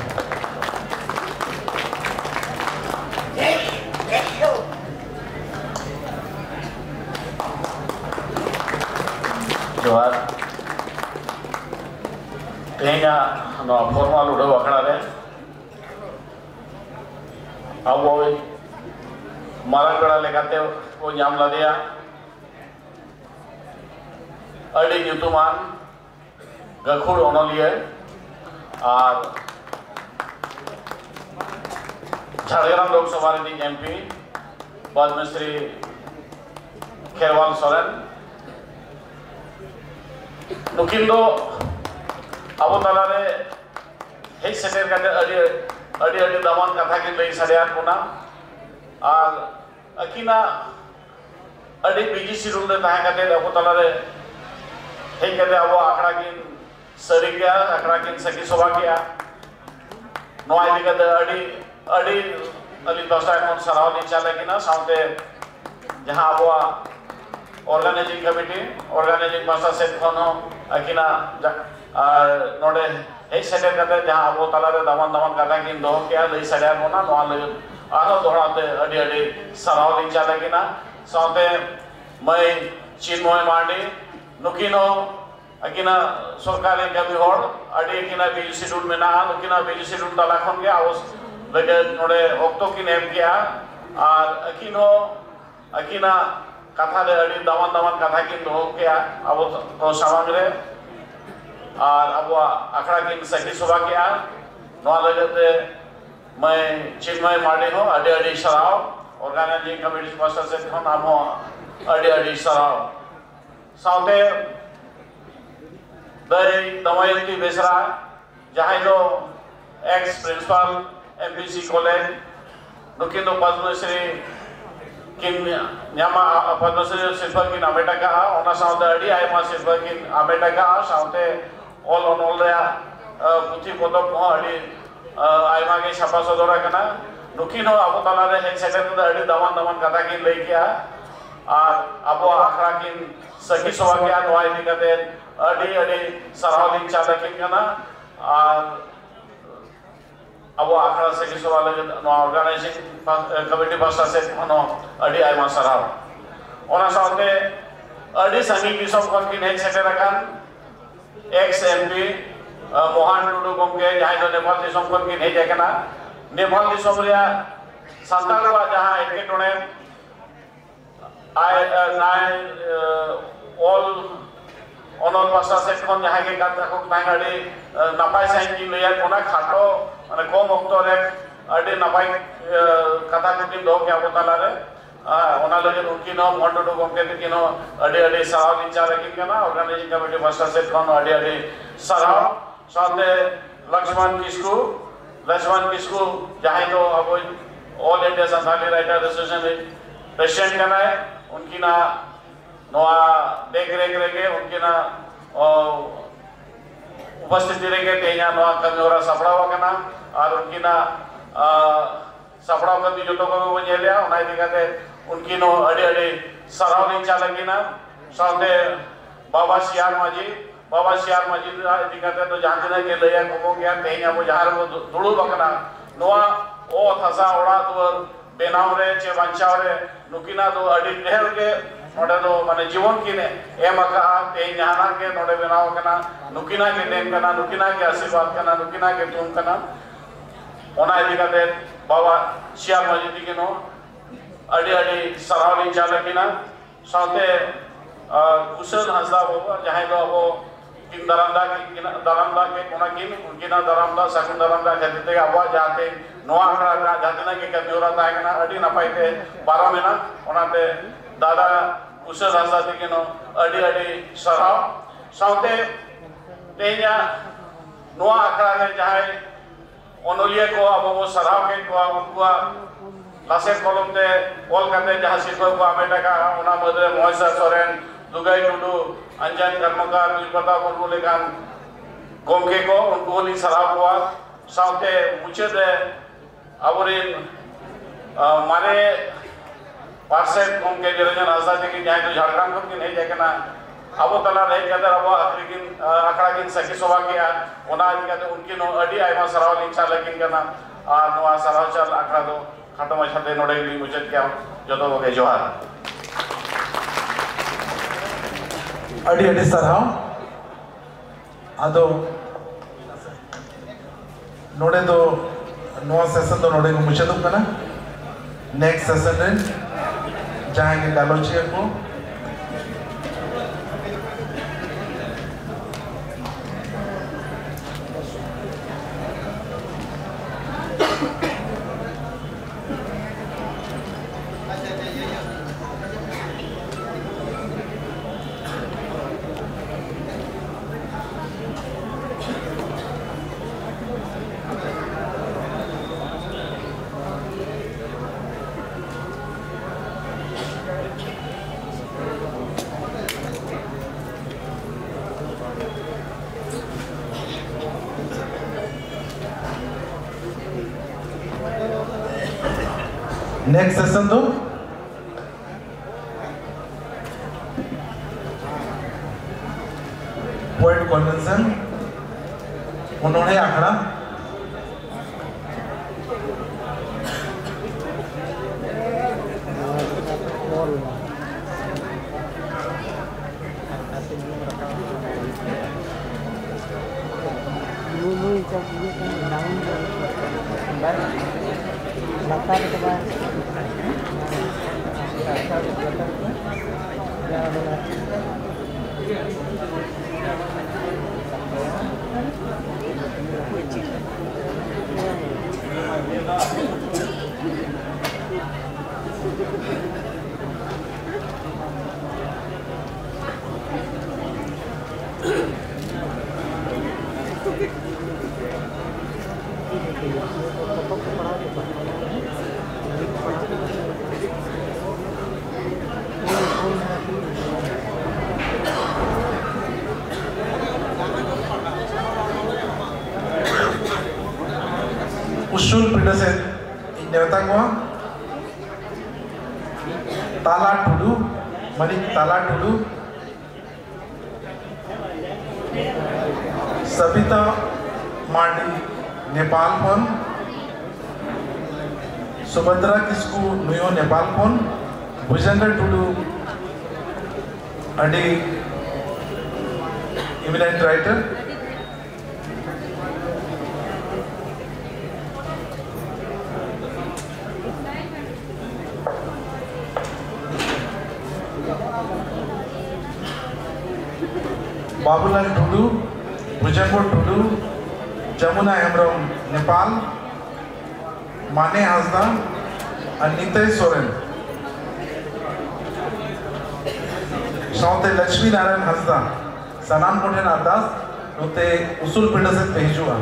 Johar Kenya no formal udah wakana deh. Awoy marang beda lekate ko nyam ladea. Adi nyutuman gakhur onoliye R Jhargram Lok Sabha reading MP Padmashri Kherwal সরেন नुकिन दो abo talare hei seter kate adi daman katha kin lei sadean puna ar akina adi busy schedule de tahan kate abo talare hei kate abo akra kin sari gya akra kin saki soba gya no idea kate adi dosta kon sarao ni chale kina saute jaha abo organizing committee organizing master set kono akina नोडे हे सेटर कते जहां अबो तलारे दमन कथा किन दो क्या लई सडा मोना नोआ लई आरो दोड़ाते अडी सराव दिन चाले किना साथे मई चिन्मय मार्डी नुकिनो अकिना सरकारी कमी होड़ अडी किना बिजी शेड्यूल मेना नुकिना बिजी शेड्यूल तला खन के आवस लगे नोडे ऑक्टो किन एम किया और अकिना कथा दे अडी दमन कथा किन दो क्या अबो तो सामग्रे और अब अखड़ा की सखी सुबह किया नवा लगते मैं चिन्मय मार्डी हो अडी सराव ऑर्गेनाइजिंग कमिटी मास्टर से खन हम अडी सराव साउते दमयंती बेसरा जहां दो एक्स प्रिंसिपल एमपीसी कॉलेज नुकिन पद्मश्री किन न्यामा पद्मश्री शिल्प किन आमेटका ओना साउते अडी आयमा शिल्प किन आमेटका साउते ऑल ऑन ऑल रे पुथि पदक हो अडी आयमा के छापा सदरा कना नुकिनो अबो तला रे हेड सेटर द अडी दमन कथा किन लई किया और अबो आखरा किन सखी सवा किया नोय दिकते अडी सराव दिन चाले किन कना और अबो आखरा सखी सवा लगे नो ऑर्गेनाइजिंग कमिटी पास्टा से खनो अडी आयमा सराव ओना साउते अडी संगी बिसम कोन किन हेड सेटर कान एक्स एमपी मोहन टुडू गमके जहां दो नेपाल दिसम कोन किन हेज एकना नेपाल दिसम रिया संताल वा जहां एके टोने आई नाइन ऑल ऑनर पासा से कोन जहां के कथा को तांगाडी नपाय साइन की लया कोना खाटो माने कम वक्त रे अडी नपाय कथा को किन दो क्या बताला रे ओना लगे उनकिनो मोटो गमके किनो अडी सराव दिन चाले किन कना ऑर्गेनाइजिंग कमिटी मास्टर से कोन अडी सराव साथे लक्ष्मण किस्कू जहां तो अब all India Santhali writer association president कना है उनकी ना नोआ देख रेख रहे उनकी ना उपस्थिति रहे तेया नोआ कमियोरा सपड़ाव कना और उनकी ना सपड़ाव कभी जो तो को जेलिया उनाई दिखाते उनकी नो अडी सराव दिन चाले किना साथे बाबा सियार माजी दिखाते तो जानते के लया को गया तेया वो जहार वो दुड़ू बकना नोआ ओ थसा ओड़ा तो बेनाव रे चे बंचाव रे नुकिना तो अडी ढेर के नोडे तो माने जीवन किने एमका ते जहाना के नोडे बेनाव कना नुकिना के देन कना नुकिना के आशीर्वाद कना नुकिना के तुम कना ओना दिखाते बाबा सियार माजी दिकेनो अडी सराव दिन चाले किना साथे कुशल हंसदा बाबा जहां दो वो किन दरामदा के कोना किन उनकिना दरामदा सकुन दरामदा जते आवा जाते नोआ खड़ा जाते ना के कमियोरा तायना अडी नपाइते 12 महीना ओनाते दादा कुशल हंसदा दिकेनो अडी सराव साथे तेया नोआ खड़ा के जहां ओनोलिया को अब वो सराव के को उनका लासे कलम ते ऑल करते जहां सिको को आमेटा का ओना मदरे मोइसा सोरेन दुगाई टुडू अंजन कर्मकार निर्पता को लेकान गोमके को उनको ली सराव हुआ साथे मुझे दे अबरिन मारे पार्सेट गोमके जरजन आजादी की जाय तो झारखंड को की नहीं जाकना अबो तला रहे कदर अबो अखड़ा किन सखी सोवा किया ओना दिखाते उनकी नो अडी आयमा सराव लिन चाले किन कना आ नोआ सराव चल अखड़ा दो खाटो मछते नोडे ली मुझे क्या जो तो के जोहार अडी सराव आदो नोडे दो नोआ सेशन दो नोडे को मुझे तो कना नेक्स्ट सेशन रे जहां के गालोचिया को नेक्स्ट सेशन दो पोएट कन्वेंशन उन्होंने आखड़ा usul pindaset inyata ko tala tudu manik tala tudu sabita mandi Nepal pon subhadra kisku nuyo Nepal pon bhujendra tudu adi eminent writer Babulal Tudu भुजंगो Tudu Jamuna Hembrom Nepal माने हासदा और नितय सोरेन साउते लक्ष्मी नारायण हासदा सनाम कोठेन अरदास नोते उसूल पिंड से हिजुआ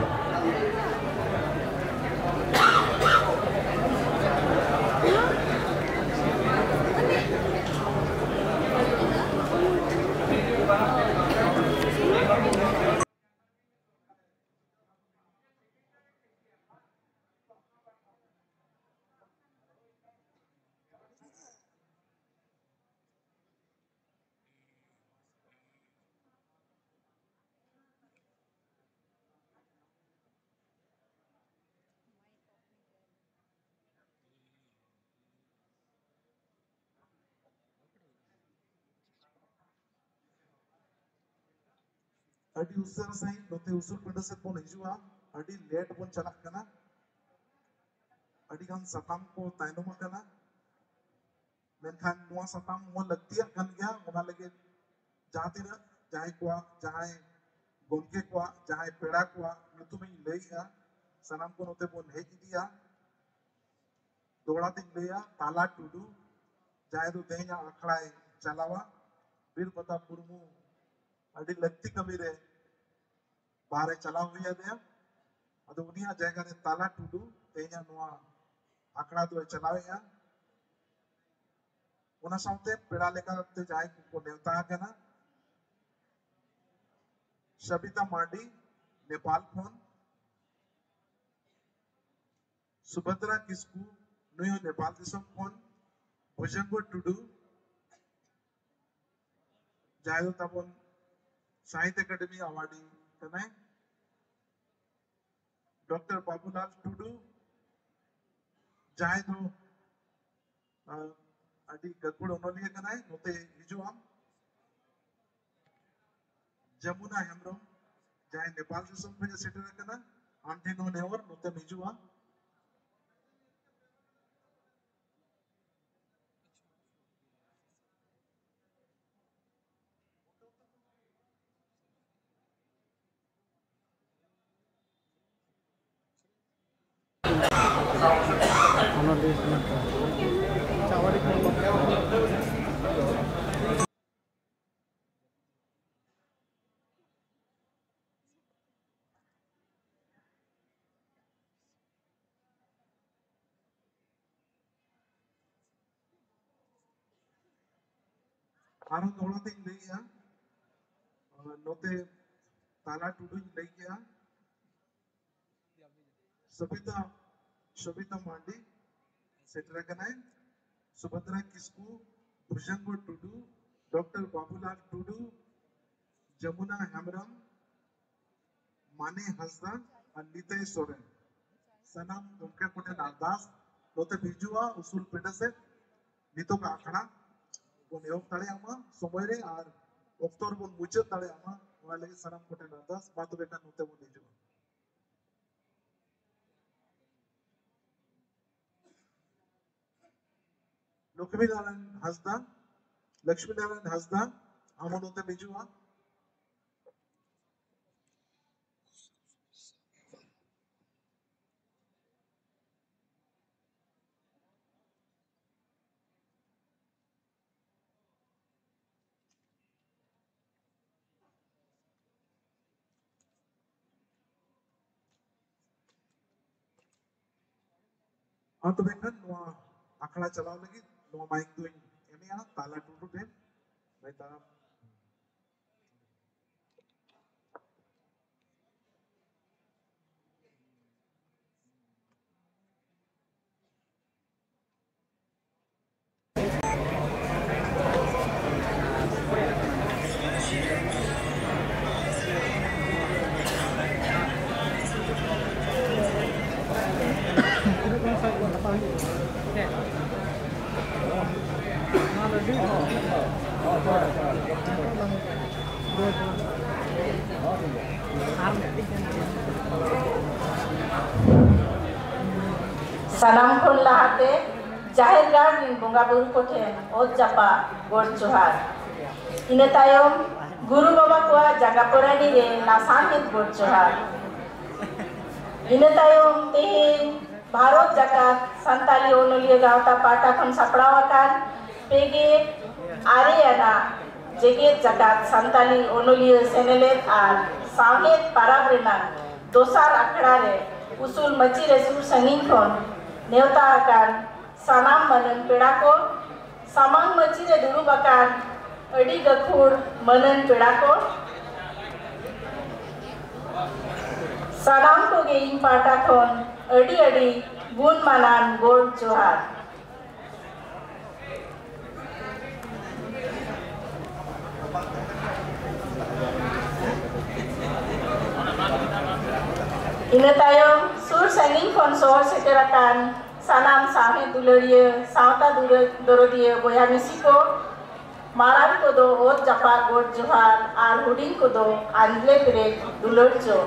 अड़ी उसर सही नोते उसूल पिंड से पन हिजुआ अड़ी लेट पन चला कना अड़ी गान सताम को ताइनोम कना मेनखान नुआ सताम मो लगतिया कन गया ओना लगे जातिर जाय को जाय गोनके को जाय पेड़ा को नुतुम लईया सनाम को नोते पन हेज दिया दोड़ा दिन लेया ताला टुडू जाय दो देኛ अखड़ाए चलावा बीर प्रताप मुर्मू अड़ी लगती कमी रे बारे चला हुई है अद उनिया जगह रे ताला टुडू तेኛ नुआ आकड़ा दो चलावेया उना साउते पेड़ा लेकर ते जाय को नेवता कना सबिता मांडी नेपाल फोन सुभद्रा किस्कू नुयो नेपाल दिसम फोन भुजंगो टुडू जायदो तबन साहित्य अकादमी अवार्डी कनाय डॉक्टर बाबूलाल टुडू जायदो अडी गगुड़ ओनोलिया कनाय नोते हिजुआम जमुना हेम्ब्रम जाय नेपाल दिसम पे सेटर कना आंटे नो नेवर नोते हिजुआ आरो दोड़ा दिन लईया नोते ताला टुडू लईया सबिता सबिता मांडी सेटराकनाय सुभद्रा किस्कू भुजंग टुडू डॉक्टर बाबूलाल टुडू जमुना हेम्ब्रम माने हंसदा और नितय सोरेन सनाम गमके कोठे अरदास नोते भिजुआ उसूल पेड़ से नितो का आखड़ा बन एहब दाड़ेयामा समय रे और अक्तर बन मुचाद दाड़ेयामा ओना लगे सनाम कोठे अरदास मा तबे का नोते बन हिजुआ लक्ष्मी नारायण हंसदा आमो नोते भिजुआ तो बेकन आखड़ा चलाव लगी माइक तो एमे ताला टुडू टेन भाई तारा सनाम खन लहाते जाहिर गाड़ बोंगा बुरु को ठेन ओत जापा गोड़ जोहार इने तायम गुरु बाबा को जागा परानी रे नासानित गोड़ जोहार इने तायम तेहेन भारत जाकात संताली ओनोलिया गावता पाटा खन सापड़ावाकान पेगे आरेयाना जेगेत जाकात संताली ओनोलिया सेनेलेत आर सावनेत पाराब रेना दोसार आखड़ा रे उसूल मची रे सुर संगीन खन नेवता आकार सनाम मनन पेड़ा को सामांग मची रे दुरुब आकार अड़ी गखुर मनन पेड़ा को सनाम को गे इन पाटा खन अड़ी अड़ी गुण मानान गोड़ जोहार इन तायम सुर संगीन खन सोहर सेटराकान सानाम साहे दुलड़िया सावता दरदिया बोया मिसी को मारान को दो ओत जापा गोड़ जोहार आर हुडिंग को दो आंदले पेरे दुलड़ जो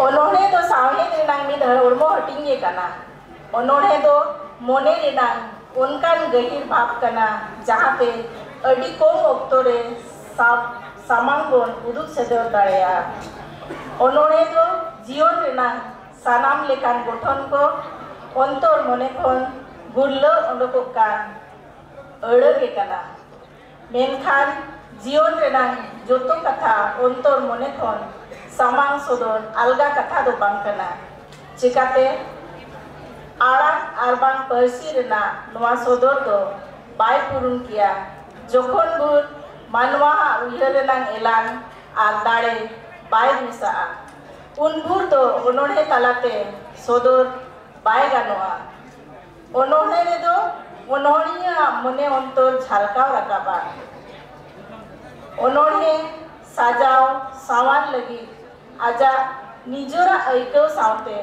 ओनोड़े दो सावने रेनांग मिद हड़मो हटिंगे कना ओनोड़े दो मोने रेनांग उनकान गहिर भाव कना जहाँ पे अड़ी कोम ओक्तो रे सामांग बोन उदुक सेदर दाड़ेया ओनोड़े दो जीवन रेनांग सानाम लेकान गठन को अंतर मने खन गुल्लो ओंडोको कान अड़गे कना मेनखान जीवन रेनांग जोतो कथा अंतर मने खन सामांग सोदर अलगा कथा दो बांग कना चिकाते आड़ांग आरबांग पर्सी रेना नवा सोदर दो बाय पुरुन किया जोखन बुर मानवा उयहर रेनांग एलांग आर दाड़े बाय मिसा उनभुर दो ओनोड़े तालाते सोदर बाय गानोआ ओनोड़े रे दो ओनोड़िया मने अंतर झालकाव राकाबा ओनोड़े साजाव सावान लगी आजा निजोरा ऐकव सावते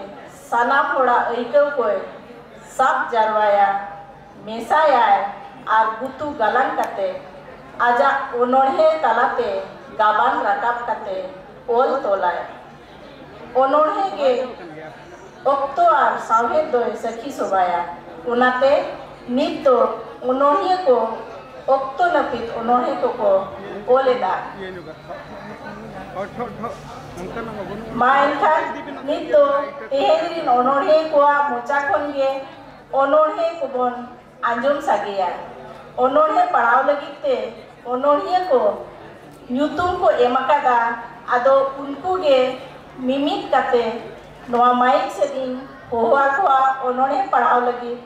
सानाम होड़ा ऐकव कोय साप जारवाया मेसाया आर गुतु गालान काते आजा ओनोड़े तालाते gaban rakap kate ol tolay ononhe ge okto ar sawhed doy sakhi sobaya unate nit do ononhe ko okto napit ononhe ko oleda mainkan nit do tehedrin ononhe ko mocha khon ge ononhe ko bon anjom sageya ononhe parhaw lagit te ononhe ko nyutum ko emakada ado unku ge mimit kate noa maik sedin howa ko ononhe parhaw lagit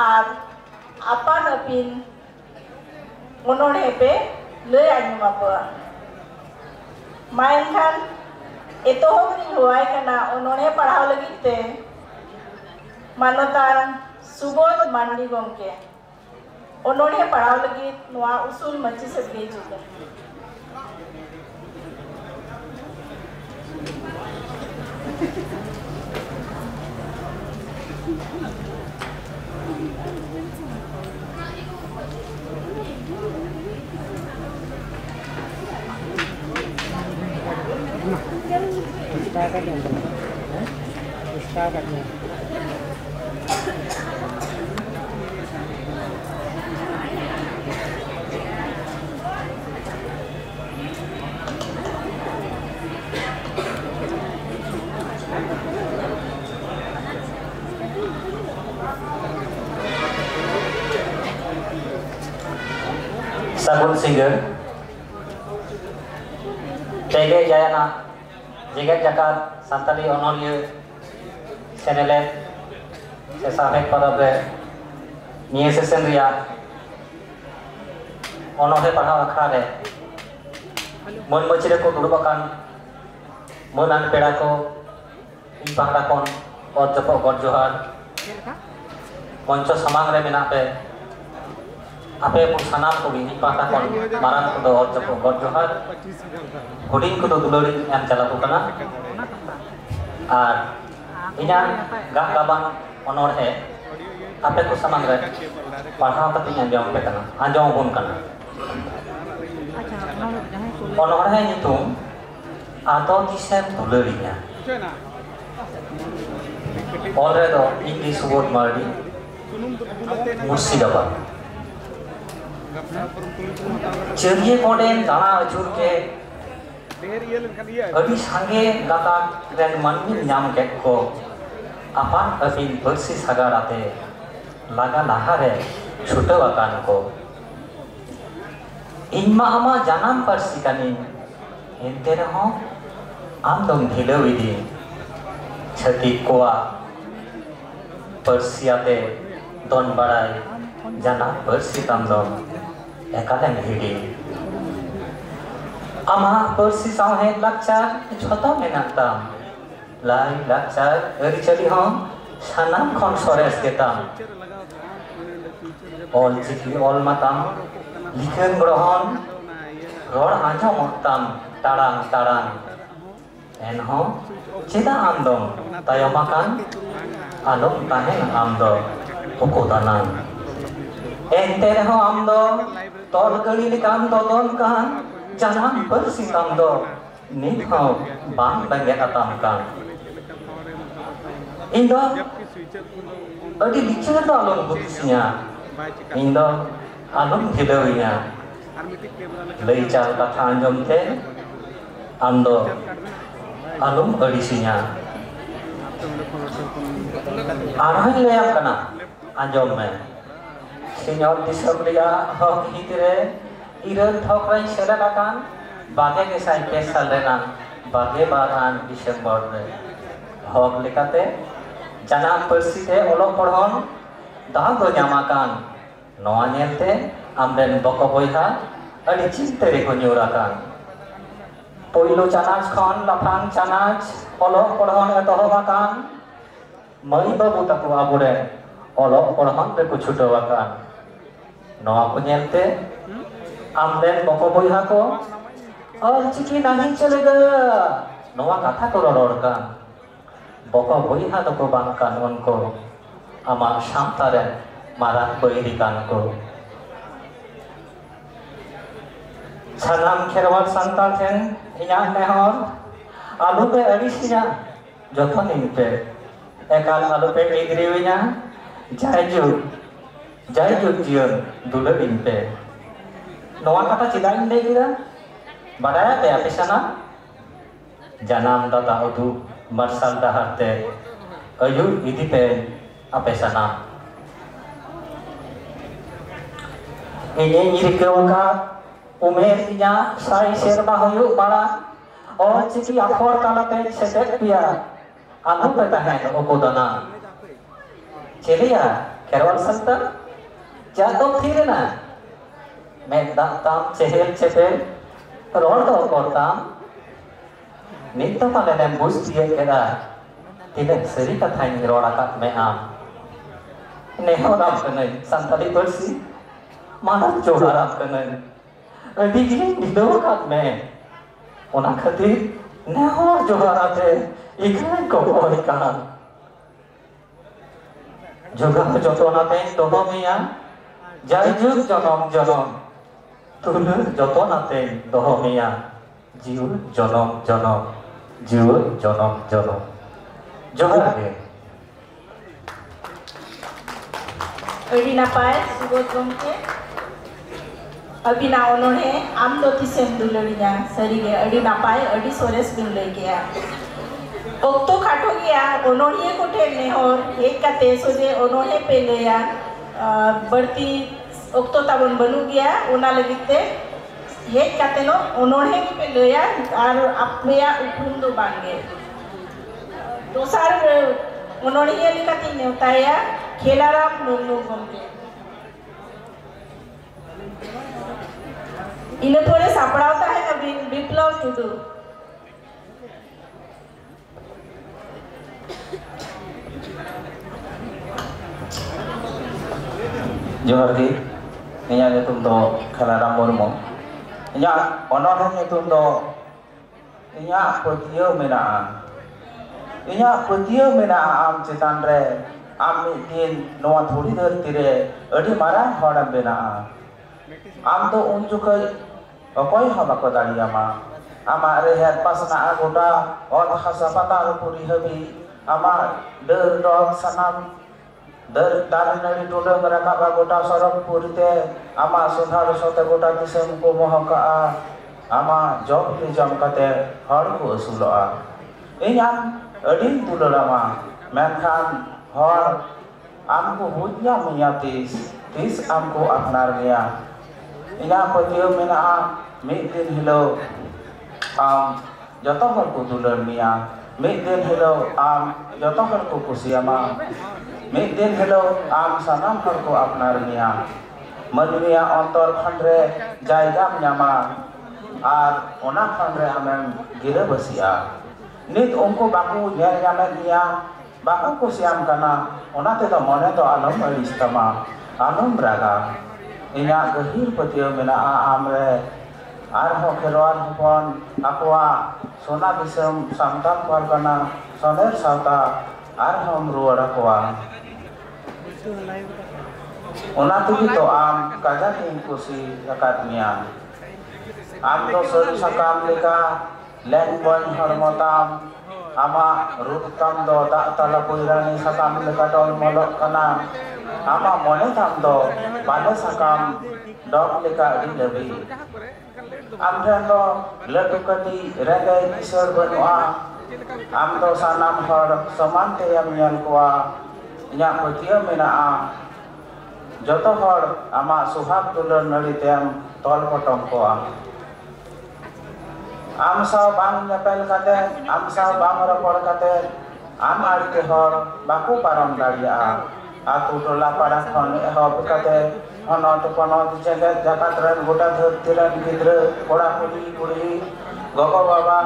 ar apan apin ononhe pe lay anyuma ko mainkan etohok ni hoai kana ononhe parhaw lagit te manotan subodh mandi gomke ononhe parhaw lagit noa usul machi se bejuke Sagun singer Tege Jayana Jeget Jakat Santali Onolye Senelet Sesahek Parabe Niye Sesen Ria Onolhe Parhaw Akhare Mon Mochire ko dudubakan Monan peda ko Impahra kon Ot Jopok God Johar Moncho samang re menak pe ape pun sanam ko gi pata kon maran ko do Ot Jopok God Johar huding ko do dulori em chala ko kana ar inya gak gaban onolhe ape ko samang re parhaw kati anjom pe kana anjom bun kana onolhe nyutum ado disem dulorinya Alredo English word Mardi Murshidabad Cheriye Koden Dana Achur ke Adi sange lata ren manmi nyam ket ko apan apin bersi sagarate laga lahare chutawakan ko inma ama janam parsi kanin ente reho amdom dhilawidi Chati koa persiate don barai jana persi tamdom ekalen hidi ama persi sawhe lakchar jhoto menatam lai lakchar eri chali hom sanam khon sores getam ol chiki ol matam likhen grohon ror anjom tarang tarang enho Cita amdom tayomakan alom tahen amdo pukudanan ente reho amdo tol gali likan tolon kan janam bersih amdo niho bang banget atam kan indo adi bicara do alom putusnya indo alom hidawinya leical kata anjom te amdo alum edisinya arah leyak kana anjom me sinyor disabria hok hitire iran thokrai selakakan bage ke sai pesal renan bage baran December re hok lekate janam persite olok porhon dah do nyamakan noa nyelte amren boko boyha adi cinte re ko nyurakan Poilo chanaj khon laphang chanaj olok porhon etohobakan mai babu taku abure olok porhon re ko chutowakan noa ko nyelte amren boko boyha ko ol chiki nahi chalega noa katha ko rororkan boko boyha to ko bangkan onko ama santaren marang boirikan ko sanam kherwal santal ten inya nehor alu pe arisinya joton inte ekal alu pe igriwinya jaju jion dulu inte noa kata cidain deh kita badaya pe ape sana janam data udu marsal daharte ayu idi pe ape sana ini nyiri kewaka umernya sai serba hoyu bala और चिकी अखोर काला पे सेटेट पिया आलू पे ताहें ओकोदना चलिया केरल संता जातो फिरे ना मैं दाताम चेहल चेपेल रोड दो कोताम नित्तो पाले ने बुस दिए केदा तिले सरी कथाई रोड़ा काट में आम नेहो राम कने संताली बरसी मानव जोड़ा राम कने अभी गिरी निदो काट में ona khati nehor joharate ikran ko oikan juga jotonate dohomiya jajug jonom jonom tulur jotonate dohomiya jiu jonom jonom jiu jonom jonom johar Adi napai subod gomke अभी ना उन्होंने आम दो किस्म दुलड़िया सरी के अड़ी नापाय अड़ी सोरेस बिन ले गया ओक्तो खाटो गया उन्होंने कोटे ने और एक का तेसो जे उन्होंने पे लिया बढ़ती ओक्तो ताबन बनू गया उन्हें लगते एक का तेनो उन्होंने पे लिया और अपने या उपरुम दो बांगे दोसार उन्होंने ये लिखा थी न्योताया खेलाराम लोग बंगे इन्हें पूरे सापड़ाता है कभी विप्लव टुडू जोहर गी इन्या तुम दो खेलाराम मुर्मू इन्या ओनोर है तुम दो इन्या पतियो मेना आम चितान रे आम दिन नोआ थोड़ी देर तिरे अड़ी मारा होड़ा बेना आम तो उन जुके अकोय हबाको दाड़ियामा आमा रेहेर पासना गोटा और हासा पाता पुरी हबी आमा डर डग सनाम डर दारी नड़ी टोडंग रकाबा गोटा सरक पुरीते आमा सुधार सोते गोटा दिसम को मोहका आमा जॉब ले जम कते हर को असुलोआ इन्याम अड़ी तुलरामा मेनखान हर आमको हुज्ञा मिया तीस आमको अपनार मिया इना पतियो मेना मिद दिन हिलो आम जतो हर को दुलर मिया मिद दिन हिलो आम जतो हर को कुसियामा मिद दिन हिलो आम सानाम हर को अपनार मिया मनमिया अंतर खंडरे जायगा ᱧᱟᱢᱟ आर ओना खंडरे आमेम गिरे बसिया नित उनको बाकू ñel ñamet मिया बाकू कुसियाम काना ओनाते तो मने तो आलम अरिस्तमा आलम रागा इना गहिर पतियो मेना आमरे आर हो खेलवान हपन आकुआ सोना दिसम सामताम पारगाना सोनेर सावता आर हम रुवाड़ा कोआ ओना तुगी तो आम काजा हिं कुसी अकाद मिया आम तो सरी सकाम लेका लेन बन हरमताम आमा रूपताम दो दा तला पुइरानी सकाम लेका टोल मलक कना आमा मने ताम दो बाले सकाम डॉग लेका अडी लबी आम ठेन दो लटु कटी रेगे किशोर बनुआ आम दो सानाम हर समान तेयम ᱧᱮᱞ कोआ इना पतियो मेना जतो हर आमा सुहाग दुलर नड़ी तेम तोल पटम कोआ आम साव बांग नेपेल काते आम साव बांग रपड़ काते आम आड़ते हर बाकू पारम दाड़िया आतु टोला पाड़ा खन एहब काते हनत पनत जेगेत जाकात रन गोटा धरती रन गिद्र कोड़ा कुड़ी कुड़ी गगो बाबा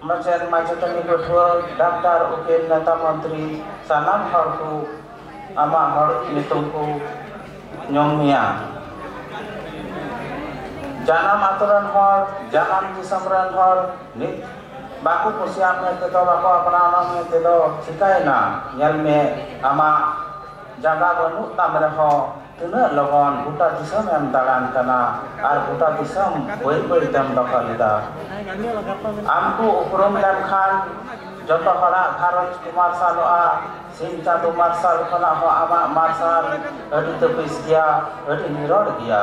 मचेन माचेतनी पठुआ डाक्टर उकिल नेता मंत्री सानाम हर को आमा हर नितुम को ñomiya janam aturan hor janam disamran hor nit baku kusiam me tedo bako apna me tedo sikaina nyal me ama jaga banu tamre ho tina logon buta disam em dalan kana ar buta disam boi tem dokalida amku ukrom lem khan joto hora gharonj kumarsal a sincha tu marsal khana ho ama marsal adi tepis dia adi nirod dia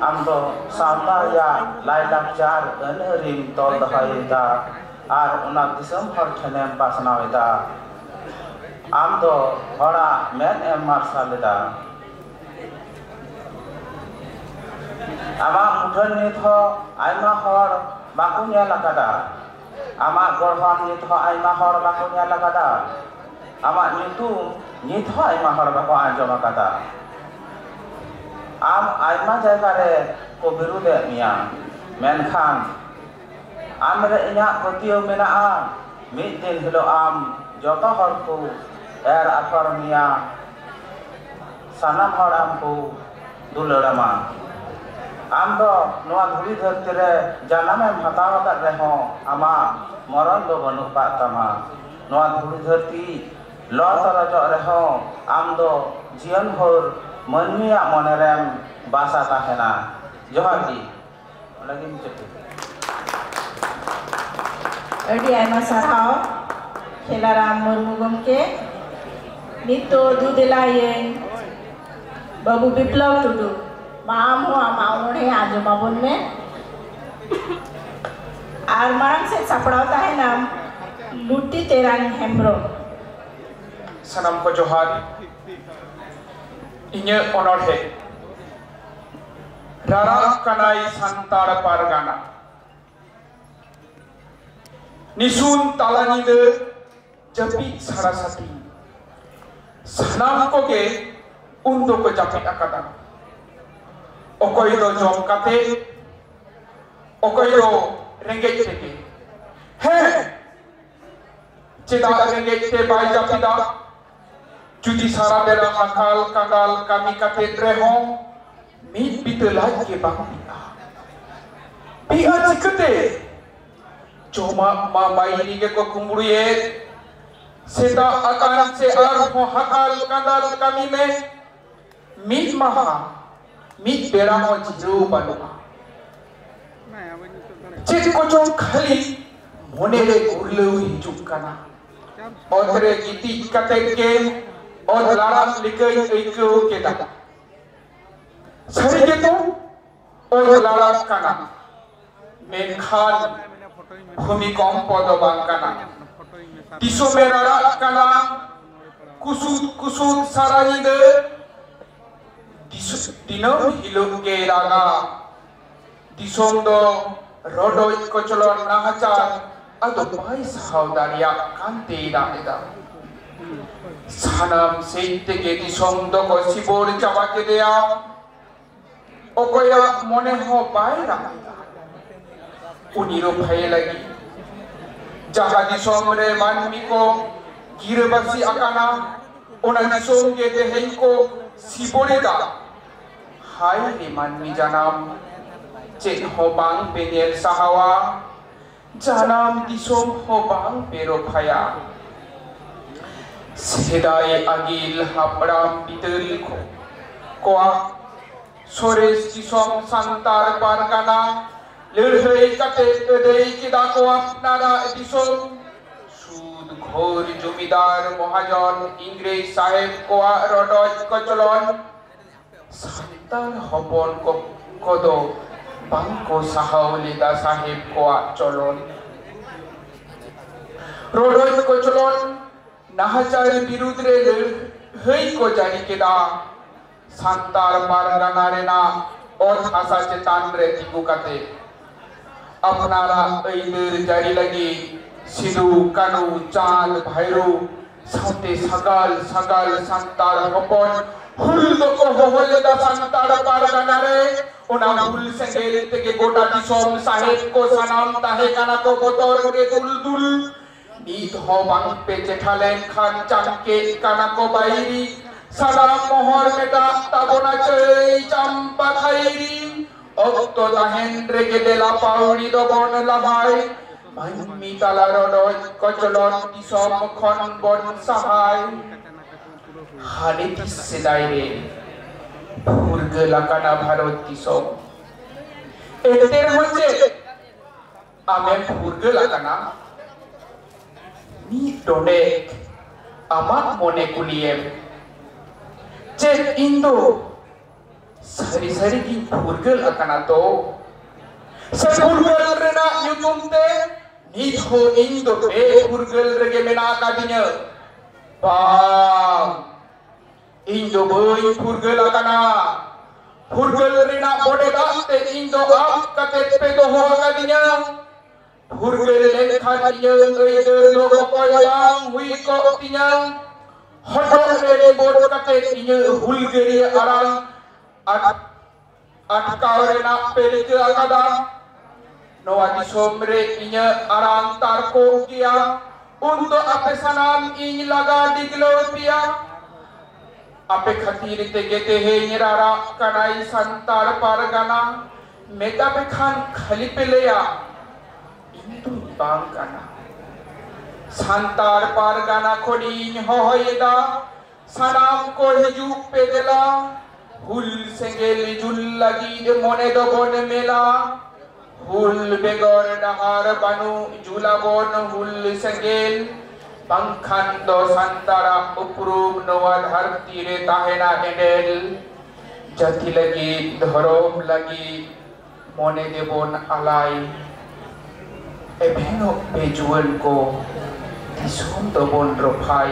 amdo samta ya lai lakchar rim tol dahaida ar una disam hor thenem pasna hoida amdo hora men em marsalida ama mudhan nit ho aima hor baku nyala kada ama gorhon nit ho aima hor baku nyala kada ama nitu nit ho aima hor baku anjom kada am aima jaga re ko birude mia menkhan amre inya patio menaa mid din hilo am joto hor ko afar mia sanam hor amku dulorama amdo noa dhuri dharti re janam em hataw akat reho ama moron do banuk pa tama noa dhuri dharti lo tarajo reho amdo jian hor manmiya monerem basa tahena johar di lagi mucet adi aima sarhaw Khelaram Murmu gomke nito dudelayen Babu Biplaw Tudu maam ho ama onhe ajomabon me ar marang se sapdaw tahenam luti terang hembro sanam ko johar inya onorhe rara kanai santar pargana nisun talani de japi sarasati sanam ko ke undo ko japi akada okoy do jom kate okoy do rengej teke he cheda rengej te bai japida judi sara bera akal kangal kami kate treho mit bitulai ke bangpia pia chikate joma ma bairi ke ko kumbuye seta akan se ar ho hakal kangal kami me mit maha mit bera ho jiru banua chit ko jong khali monere urlu hijuk kana otre giti kate ke और लारा लिखई एक के दा सही के तो और लारा काना मेनखान भूमिकंप दबान काना तिसो मेरा काना कुसुत सारानी दे दिनो हिलो के रागा दिसों दो रोडो को चलो नाहचार अदो भाई सावधानिया कांते दानेदा sanam seite ke disom do ko sibor jawa ke dia okoya mone ho baira uniro bhai lagi jaha disom re manmi ko girebasi akana ona disom ke dehin ko sibore da hai re manmi janam chet ho bang benel sahawa janam disom ho bang pero phaya sedai agil hapram bitul koa sores disom santar pargana lerhei kate edei kida ko apnara disom sud ghor jomidar mohajon ingrej saheb koa rodoj kocholon santar hopon ko kodo bangko sahaulida saheb koa cholon rodoj kocholon नाहचार बिरुद्रे हई को जारी केदा सांतार पारगाना रेना और आशा चेतान रे तिगु काते अपनारा ऐदर जारी लगी सिदु कानु चांद भैरू साथे सगाल सगाल सांतार हपन हुल दो को होले दा सांतार पारगाना रे ओना हुल संगेल तेगे गोटा दिसोम साहेब को सनाम ताहे काना को बोतर के दुल नीत हो बंग पे चेठालेन खान चंके काना को बाईरी सदा मोहर मेटा ताबोना चई चंपा खाईरी ओक्तो दाहेंद्रे के देला पाउड़ी दो बन लहाई मनमी ताला रोडो कचलोन दिसोम खन बन सहाय हानिति सेदाई रे Purgelakana Bharat Disom. Enter hoche ame purgelakana ni donek amak mone kuliem. Cek Indo sari-sari ki purgelakana to sepurgel rena nyutum te nitho Indo be purgel rege mena kadinya. Bang Indo boy purgelakana Purgel rina bodega te Indo am kate pe do ho kadinya Purgel len khadinya eider do koyang hui ko tinya hodok re bod kate tinya hulgeri arang at kaurena pelike akada noa disomre inya arang tarko kia untuk ape sanam in laga diglo pia ape khatir te gete he nirara kanai santar pargana meta pe khan khali peleya intu bang kana santar pargana khodi hoyeda sanam ko heju pedela hul sengel jul lagi de mone do bon mela hul begor dahar banu julabon hul sengel Pangkhan do santara uprum noa dharti re tahena endel jati lagi dharom lagi mone debon alai ebeno pejuan ko disom do bon rophai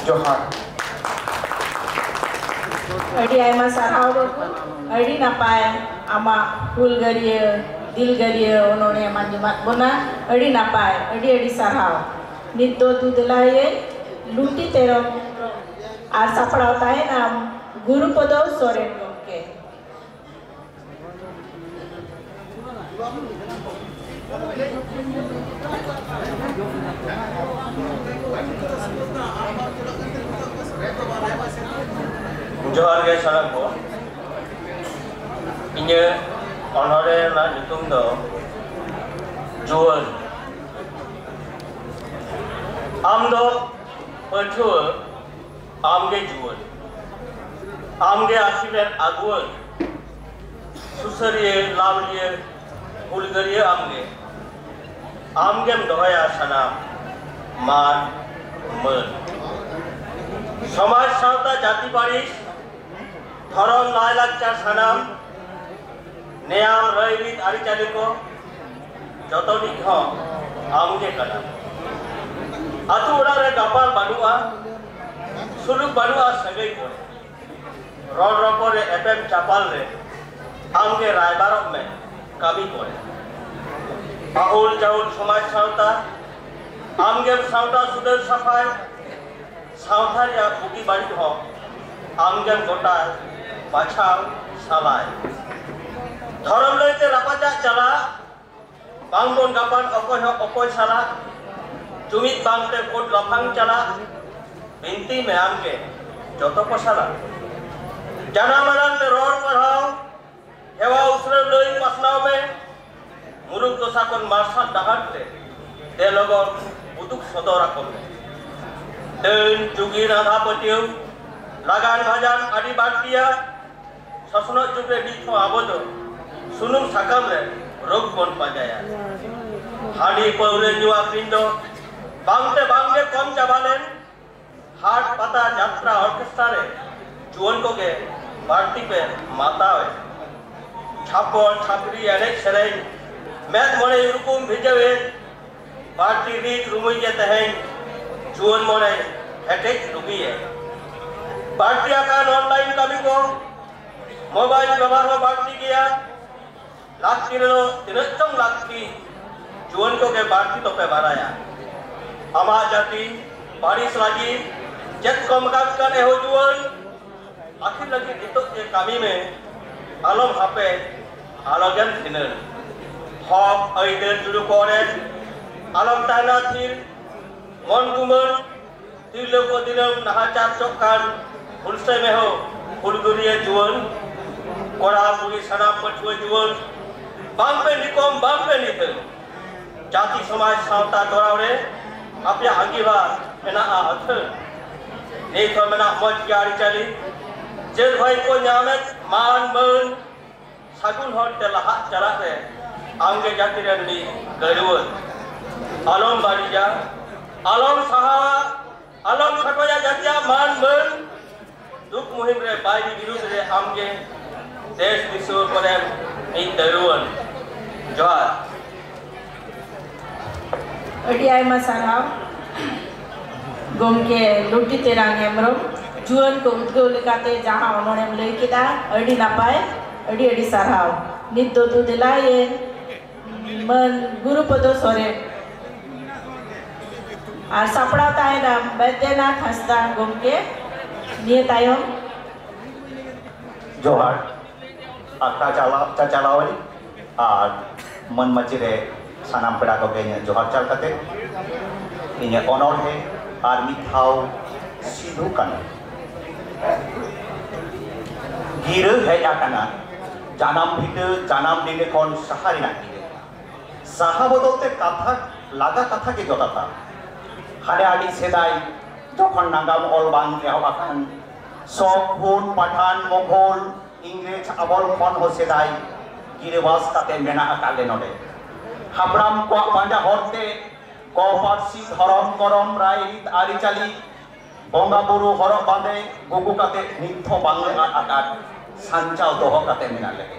johar adi ayma sarhau babu adi napai ama hulgariya dilgariya onone manjumat bona adi napai adi sarhau nitdo dudlaye luti terom ar saprao tahena gurupodo soren gomke Johar ge salam ko inya honore na nyutum do Juan am do pathua amge Juan amge asiler aguan susariye lavliye hulgariye amgem dohaya sanam man man समाज सावता जाति पारिस धरम लायलाचार सानाम नेयाम रईरित आरिचाली को जतोनिक हो आमगे कना आतु ओड़ा रे गापाल बानुआ सुलुक बानुआ सगई को रोड रोको रे एफएम चापाल रे आमगे रायबारम में कमी करे आउल जाउल समाज सावता आमगे सावता सुदर सफाई सावधान या बुगी बाड़ी हो आमगम गोटा बाछाव सालाय धर्म लयते रापाजा चला बांगबन गापान अकोय साला जुमित बांगते कोट लफांग चला बिनती में आमके जतो को साला जाना मानन ते रोड पढ़ाओ हेवा उसरे लई पसनाव में मुरुक दोसा कोन मारसा डाहते ते लोगो उदुक सदरा को dan jugi radha patium lagan bhajan adi baktiya sasno juge ditho abodo sunum sakam re rog bon pajaya hadi paure nyua pindo bangte bangge kom chabalen hat pata jatra orchestra re juan ko ge party pe mata hoy chapol chapri anek sereng met mone urukum bhijawe party rit rumui je teheng Juan मोने हैटेक रुकी है पार्टी आकार ऑनलाइन कमी को मोबाइल व्यवहार में बांटी किया लाखी रो तिरचम लाखी जुअन को के बांटी तो पे माराया अमा जाति बारिश लगी जत कम का ने हो जुअन आखिर लगी इतो के कमी में आलम हापे आलोगन थिनर हॉक आइडर जुडु कोरे आलम ताना थिर मन गुमन तिरलो को दिनम नाहाचार चौकान हुलसे में हो हुलगुरिया जुवन कोड़ा पुरी सना पटुआ जुवन बांपे निकोम बांपे निथे जाति समाज सावता दोरावरे आपया आगीवा एना आ हथ ni ko menak mod jari cali jer hoi ko nyamet man men sagun hot telahat cara te angge jati dan di garuan alom barija alom saha alom katoya jatia man men duk muhim re bai di biru re amge desh disur kodem in daruan johar adi aima sarau gomke luti terang hemrom juan ko udgau lekate jaha onorem lei kida adi napai adi sarau nit do delayen man guru podo sore ar sapra taina Baidyanath Hasda gomke niye tayom johar akta chalawani ar man machire sanam peda ko ge johar chal kate inya honor he ar mithau sidhu kan gira hej akana janam bhite janam dine kon sahari na saha bodolte katha laga katha ke jotata hare adi sedai jokhon nagam ol bang ehob akan sok hun pathan moghol ingrej abol khon ho sedai girewaz kate mena akale node hapram ko panja horte ko parsi dharam korom rai ari chali bonga buru horok bande gugu kate nitho bangle akar sanchao doho kate mena lege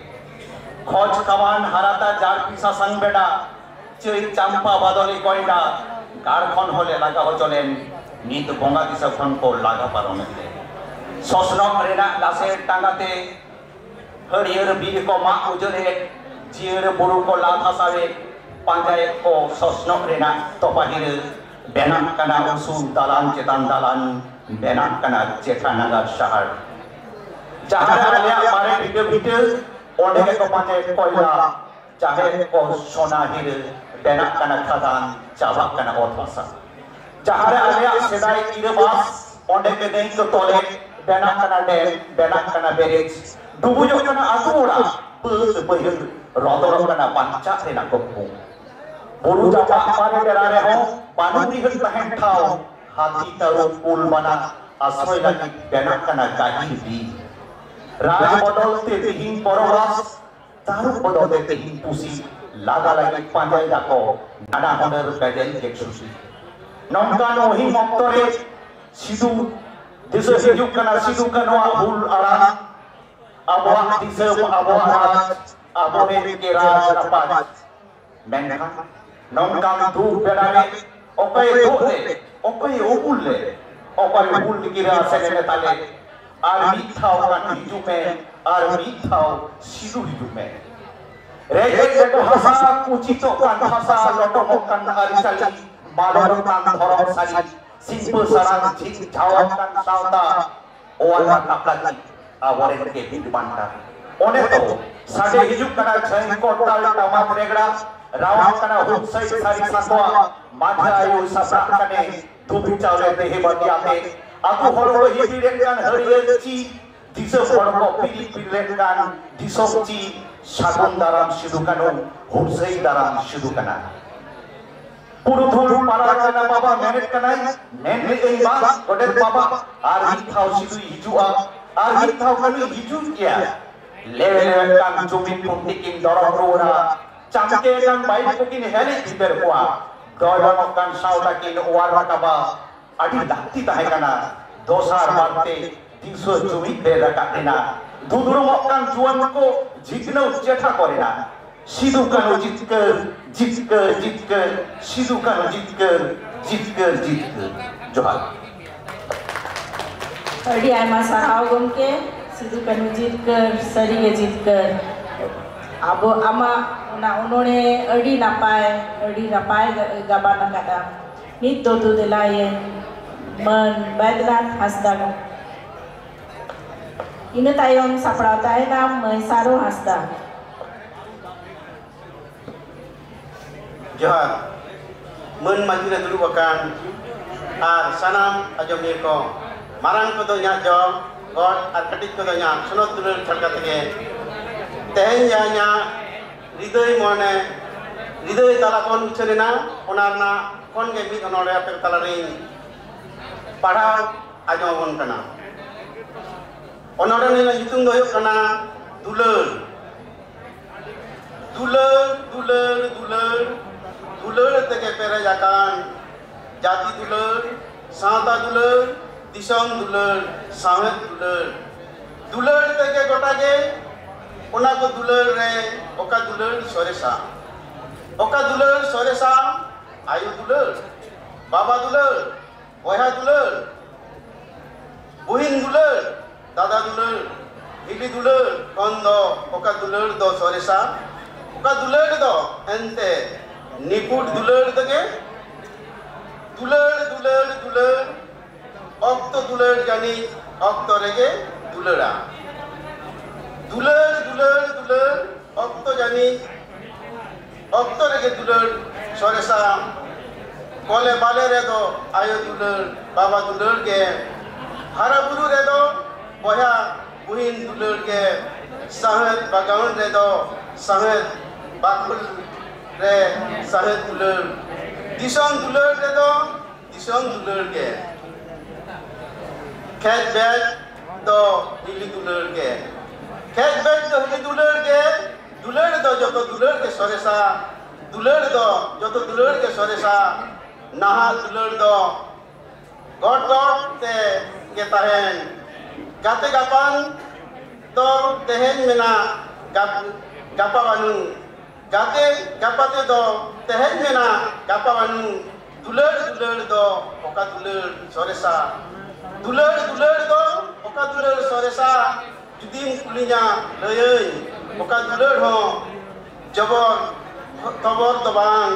khoj kawan harata jar pisa sang beda chei champa badoli koida garkhon hole laga hocholen nit bonga disa khon ko laga paromete sosnok rena lase tangate harier bir ko ma ujore jier buru ko latha sare panjai ko sosnok rena topahir benak kana usul dalan cetan dalan benak kana cetanagar shahar jahar alia mare video onde ko panjai koila jahe ko sonahir benak kana khadan jawab kana othasa jahare alia sedai irebas onde ke nei ko tole benak kana dam benak kana berej dubujo kana atura put bayur rodor kana panca rena koppu buru jaba mare derare ho panudi hen tahen thau hati taru pul mana asoi lagi benak kana gahi bi raj bodol te tihin porolas taru bodol te tihin pusi laga lagi panjai dako nana honor gajen keksusi nongkano hi moktore sidu desa hijuk kana sidu kanwa hul arang abwa desa abwa raj abone ke raj rapat menha nongkang du bedare okai dole okai ulle okai ul dikira senene tale ar mithau kan hijume ar mithau sidu hijume Rejek ko hasa kucito kan hasa lotomok kan arisali balor kan thorom sari simple sarang jing jawab kan sauta oala kaplaki awore ke bidbanta one to sade hijuk kana jai kotal tamat regda rawan kana hutsai sari satwa madha ayu sabra kane dubi chawle dehe badiate aku horo hibiren kan hariye chi disa porko pili pilen kan disokci sagun daram sidukanu hutsai daram sidukana Purudhul paragana baba menet kanai menle ei ba kodet baba ar mithau sidu hijua ar mithau kami hiju kia lele kan jumi puntikin dorong rura chamke kan bai pukin heli diber kwa dorong kan saudakin warna kaba adi dakti tahe kana dosar barte 300 jumi beda katina dudurumok kan juan ko jigna jetha kore na sidu kanu jitkar sidu kanu jitkar johar adi aima sarau gomke sidu kanu jitkar sari jitkar abo ama na unone adi napai gabana kada nit do delayen man Baidyanath Hasda ina tayong saprau tay nam Saro Hasda Johar mun majina dulu akan ar sanam ajom ko marang ko do nya jom god ar katik ko do nya sunot dulu chadka tege tehnya nya hridoy mone hridoy tala kon uchelena onarna kon ge mi onore ape tala ring padha ajomon kana onoran ni nyutung do kana duleul duleul duleul duleul duleul tege perejakan jati duleul sawta duleul disom duleul samet duleul duleul tege gotage ona ko duleul re oka duleul soresa oka duleul soresa ayu duleul baba duleul boya duleul buhin duleul dada duleul hili duleul kondo oka duleul do soresa oka duleul do ente niput duleul tege duleul duleul duleul okto duleul jani okto rege duleura duleul duleul duleul okto jani okto rege duleul soresa kole bale redo ayo duleul baba duleul ge hara buru redo boya buhin duleul ge sahet bagaun redo sahet bakul re sahet duleul disom duleul redo disom duleul ge ket bed do hili duleul ge ket bed do hili duleul ge duleul do joto duleul ge soresa duleul do joto duleul ge soresa naha duleul do god god te ge tahen gate gapan to tehen mena gapa banu gate gapate do tehen mena gapa banu duleul duleul do oka duleul soresa duleul duleul do oka duleul soresa judim kulinya leuy oka duleul ho jabor tobor do bang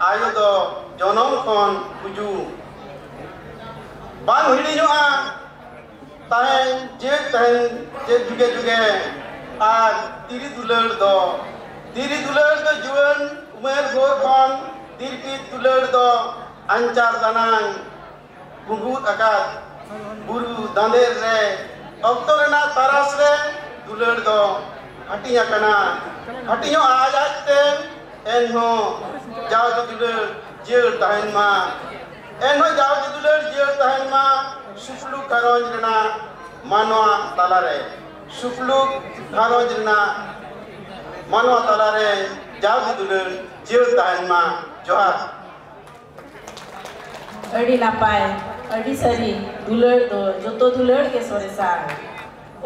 ayo do jonom kon kuju bang hidinya tahen je juge juge ar tiri duleul do juan umer gor kon dirki duleul do ancar danang bungut akat buru dander re okto rena taras re duleul do hatinya kana hatinya ajate enho jaw duleul jeul tahen ma enho jaw duleul jeul tahen ma sufluk karoj rena manwa talare sufluk karoj rena manwa talare jaw duleul jeul tahen ma johar adi napai adi sari duleul do joto duleul ge soresa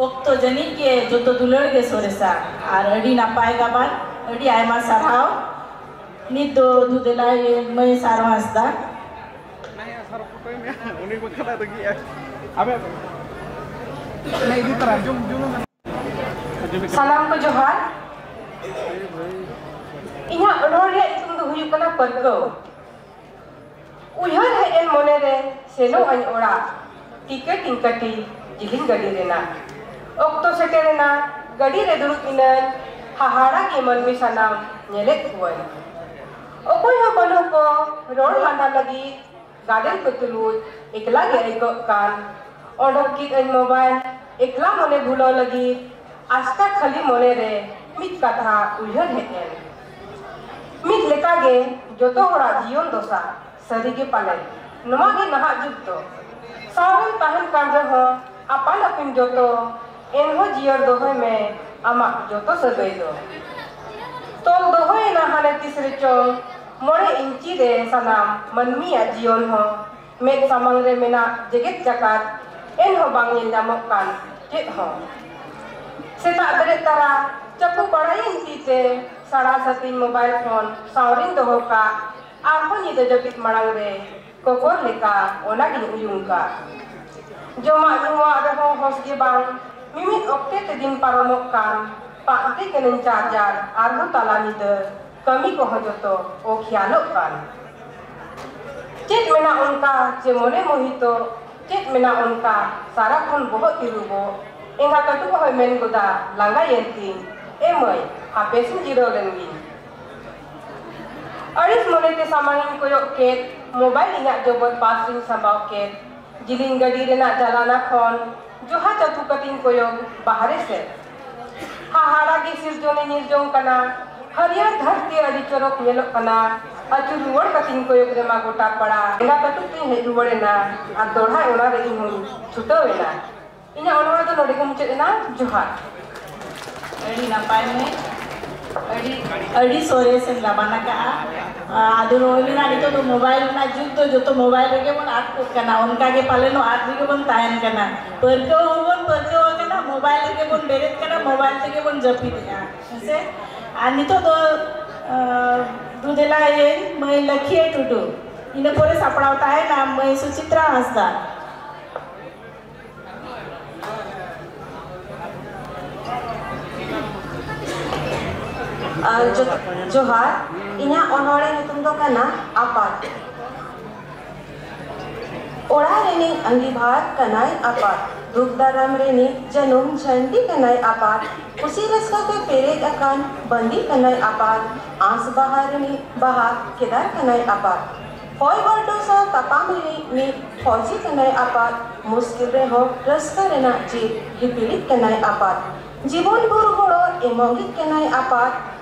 okto jani ke joto duleul ge soresa ar adi napai gaban adi aima sarhaw nit do dudelai mai sarwa hasda salam ko johar inya onor re itum do huyuk kana pargo uyhar he en mone re seno an ora tiket inkati jilin gadi rena okto seterena gadi re duruk inan hahara ke manmi sanam nyelek kuan okoy ha balo ko ror landa lagi gaden petulut ekla ge aiko kan order kit en mobile ekla mone bhulo lagi asta khali mone re mit katha uyhar he en mit leka ge joto hora jion dosa sari ge pale noma ge naha jug do sawen tahan kan reho apan apin joto enho jior dohoy me ama joto sagai do tol dohoy na hane tisre chong more inci re sanam manmi a jion ho med samang re mena jeget jakat enho bang nyel nyamok kan chet ho seta beret tara chapu padain tite sara satin mobile phone saurin doho ka arho ni do japit marang re kokor leka ona gi uyung ka joma nuwa reho hos ge bang mimit okte te din paromok kan pakte kenen charger arho talani de kami ko joto o khialok kan chet mena unka je mone mohito chet mena unka sara khon boho tirubo enga katu ko men goda langa yentin emoi hapesin jiro lengi aris mone te samangin koyok ket mobile inya jobot pasring sabau ket jilin gadi rena jalana khon joha chatu katin koyok bahare se hahara gi sirjone nirjong kana हरियर धरती अड़ी चोरक मेलक कना acu ruwar kating koyok rema gota pada enggak katuk tin he ruwar na ar dorha ona re in chuto ena inya onwa do nodi kum chena johar adi napai me adi sore sen labana ka adu roi na dito to mobile na jug to joto mobile rege mon at ko kana onka ge paleno at rege bon tayan kana perko kana mobile rege bon beret kana mobile tege bon japi ya se ani to do dudela ye mai lakhiye tutu ina pore sapdawta hai na mai Suchitra Hasda जोहार इना ओनोड़े नितुम दो कना आपात ओड़ा रेनी अंगीभार कनाई आपात दुखदाराम रेनी जनुम झंडी कनाई आपात उसी रस्का के पेरे अकान बंदी कनाई आपात आंस बहार रेनी बहार केदार कनाई आपात होय वर्डो सा तपाम रेनी मी फौजी कनाई आपात मुश्किल रे हो रस्का रेना जीत हिपिलित कनाई आपात जीवन बुरु गोड़ो एमोंगित कनाई आपात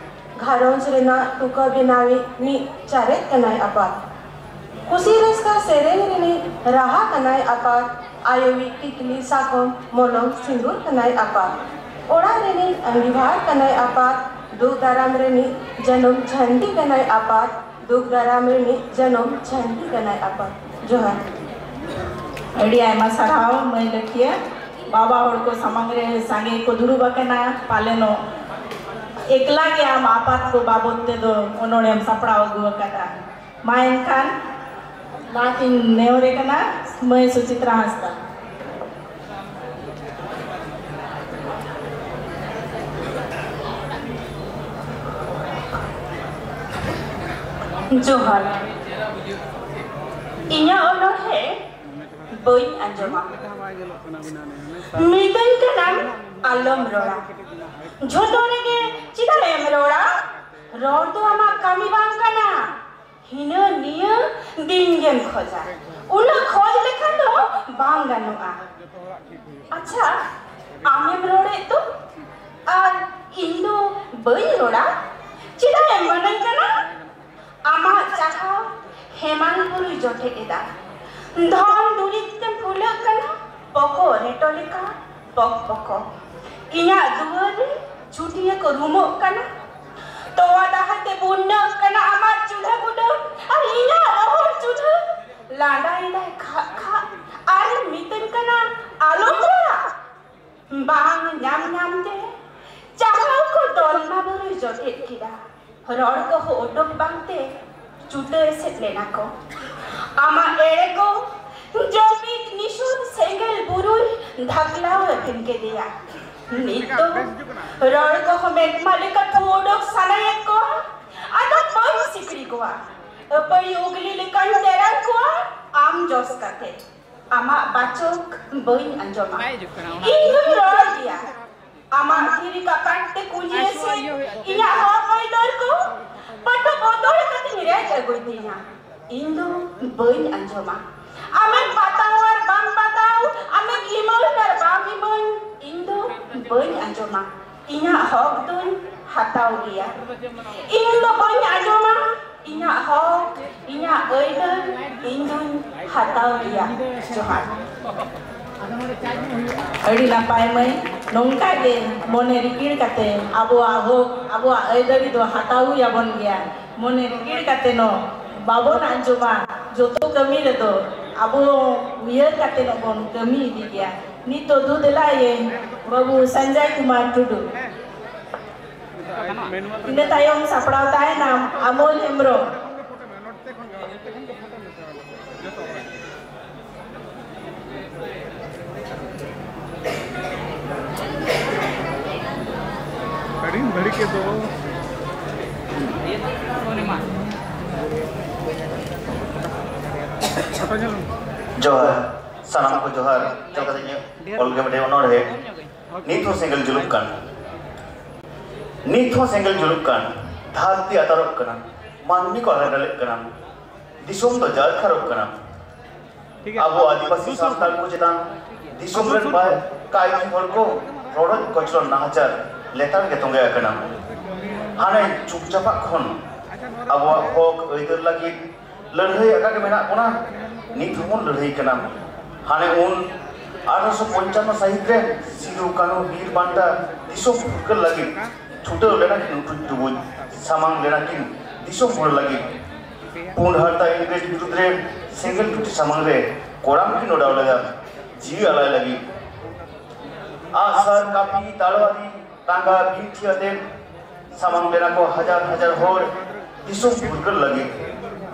घारोंज रेना तुका बिनावी मी चारे कनाई आपात खुशी रस्का सेरेंग रेनी राहा कनाई आपात आयोवी टिकली साकोम मोलों सिंदूर कनाई आपात ओड़ा रेनी अंगीभार कनाई आपात दुख दाराम रेनी जन्म झंडी कनाई आपात दुख दाराम रेनी जन्म झंडी कनाई आपात जोहार adi ayma sarhaw mai lakhiya baba hor ko samang re sange ko duru bakana paleno ekla ge am apat ko babot te do onone am sapdaw gu kata main khan latin neore kana mai Suchitra Hasda जोहार इnya onor he boy anjoma midan kanan alom rola jhodore ge chida em rola ror do ama kami bang kana hina niya din gem khoja una khoj lekhan do bang ganoa acha amem rode to ar indo boy rola chida em banan kana ama chaha हेमानपुरी Jote एदा धान दुरिते फुला कना पको रेटोलिका पक पको इया दुवरे छुटिया को रूमो कना तोवा दाहते बुन्ना कना आमा चूल्हा गुडो अरे इया रहर चूल्हा लांडा इदा खा खा अरे मितन कना आलो मोरा बांग न्याम न्याम दे चाहा को दोलमा बुरी जोटे किदा रोड को हो ओटक बांगते चुटे सेट लेना को आमा एड़े को जबीक निशुद सेंगल बुरुई धकलाव के दिया नितो रोड को हमें मालिक थोड़ो सनाय को आधा बम सिकरी को अपनी उगली लिकन तेरन को आम जोस करते आमा बच्चों बोइन अंजमा इन्हें रोड दिया आमा धीरे का काटते कुंजे से इन्हें हॉल डर को पटो बोतल कति निरे जगोइतिना इंदो बोइन अंजमा आमे बताओ और बाम बताओ आमे इमोल कर बाम इमोल इंदो बोइन अंजमा इना हक दुन हटाओ गया इंदो बोइन अंजमा इना हक इना ओइदर इंदो हटाओ गया जोहार adi napai mai nongka ge mone rikir kate abua hok abua aidari do hatau yabon gya mone rikir kate no babon anjuma joto kami re do abu uyer kate no bon kami di gya ni to du dela ye babu Sanjay Kumar Tudu ine tayong sapdaw tayo nam Amol Hemro घड़ी के दो जोहार सनाम को जोहार जो कतnya olga mede onor he nitho single julukkan dharti atarok kana manni ko hagalek kana disum to jar kharok kana abo adipasi santal ko chetan disum ren bai kai hor ko rodot kochron nahachar letar ke tonge kana hane chupchapa khon abuak hok aidar lagi lelhai akan menak puna nit humon lelhai kena hane un 1855 sahit re Sidu Kanu Bir Banta disom phurkal lagi thuta lena kin tubuj samang lena kin disom phur lagi pun harta Inggris birud re single tuti samang re koram kin odaw lega ji alai lagi asar kapi talwari tangga binti ate samang lena ko hajar hor disom phurkal lagi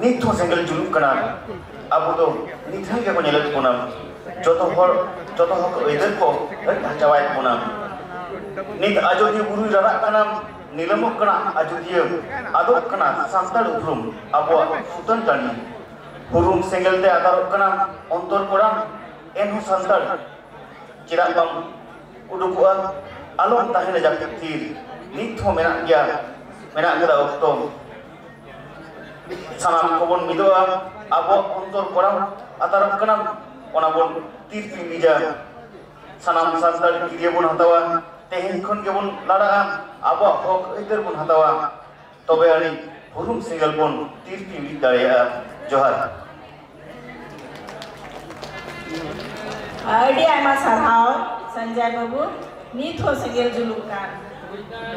nit ho single juluk kana abu do nit hai ke ko nyelat punam joto hor aidar ko hajawai punam nit Ajodiya buru rarak kana nilamuk kana Ajodiya adok kana santal uprum abuak sutan tani hurum single te adarok kana ontor koram enhu santal kirak bang udukuan alon tahina jakit tir nit ho menak gya menak kada okto sanam kobon midoa abuak ontor koram adarok kana onabon tir pilija sanam santal kiriya bon hatawa tehen khon gebon ladaga abo hok aidar bon hatawa tobe ani hurum single bon tir pilij darea johar adi ama sarhau Sanjay Babu nit ho single julukan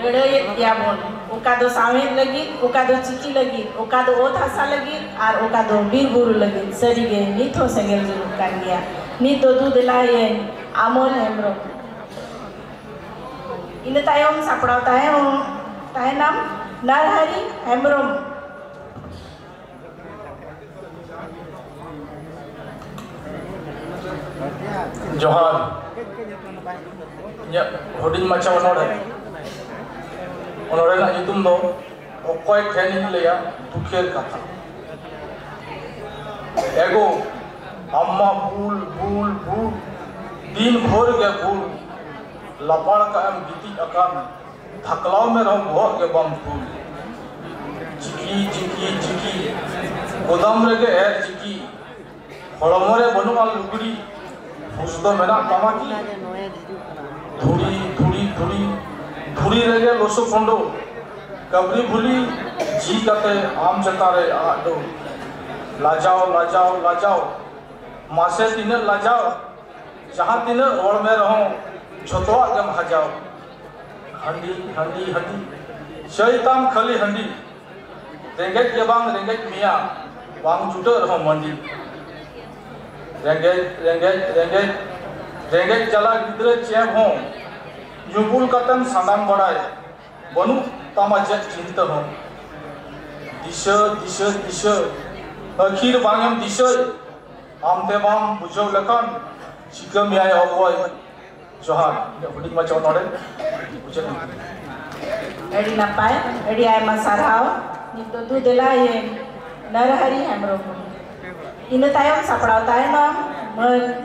ladaiyet ya bon oka do sawet lagi oka do chiki lagi oka do ot hasa lagi ar oka do bir buru lagi sarige nit ho single julukan dia nit do du delayen Amol Hemrom ina tayong sapraw tayo nam Narhari Hemrom Johar nya hoding macha onore na nyutum do okoy training leya dukher katha ego amma bul दिन भर के फूल लपड़ का एम गीति अकान थकलाव में रहो बहुत के बम फूल चिकी गोदाम रे के एर चिकी हड़मरे बनुआ लुगड़ी फुसदो मेरा तमाकी धुरी रे के लोसो फंडो कबरी भूली जी कते आम चतारे आडो लाजाओ मासे तीन लाजाओ जहाँ तीन रोड में रहो छोटवा गम हजाओ हंडी शैताम खली हंडी रेंगेट के बांग रेंगेट मिया बांग जुटे रहो मंडी रेंगेट चला गिद्रे चेम हो युबुल कतन संदाम बड़ाए बनु तमा जट चिंत हो दिश अखीर बांगम दिश आमते बाम बुझो Lakhan Sikam ya okoy Johar hudik macha onore bujan adi napai adi ay masarhau nito du delayen Narhari Hemrom ina tayong sapraw tayo nam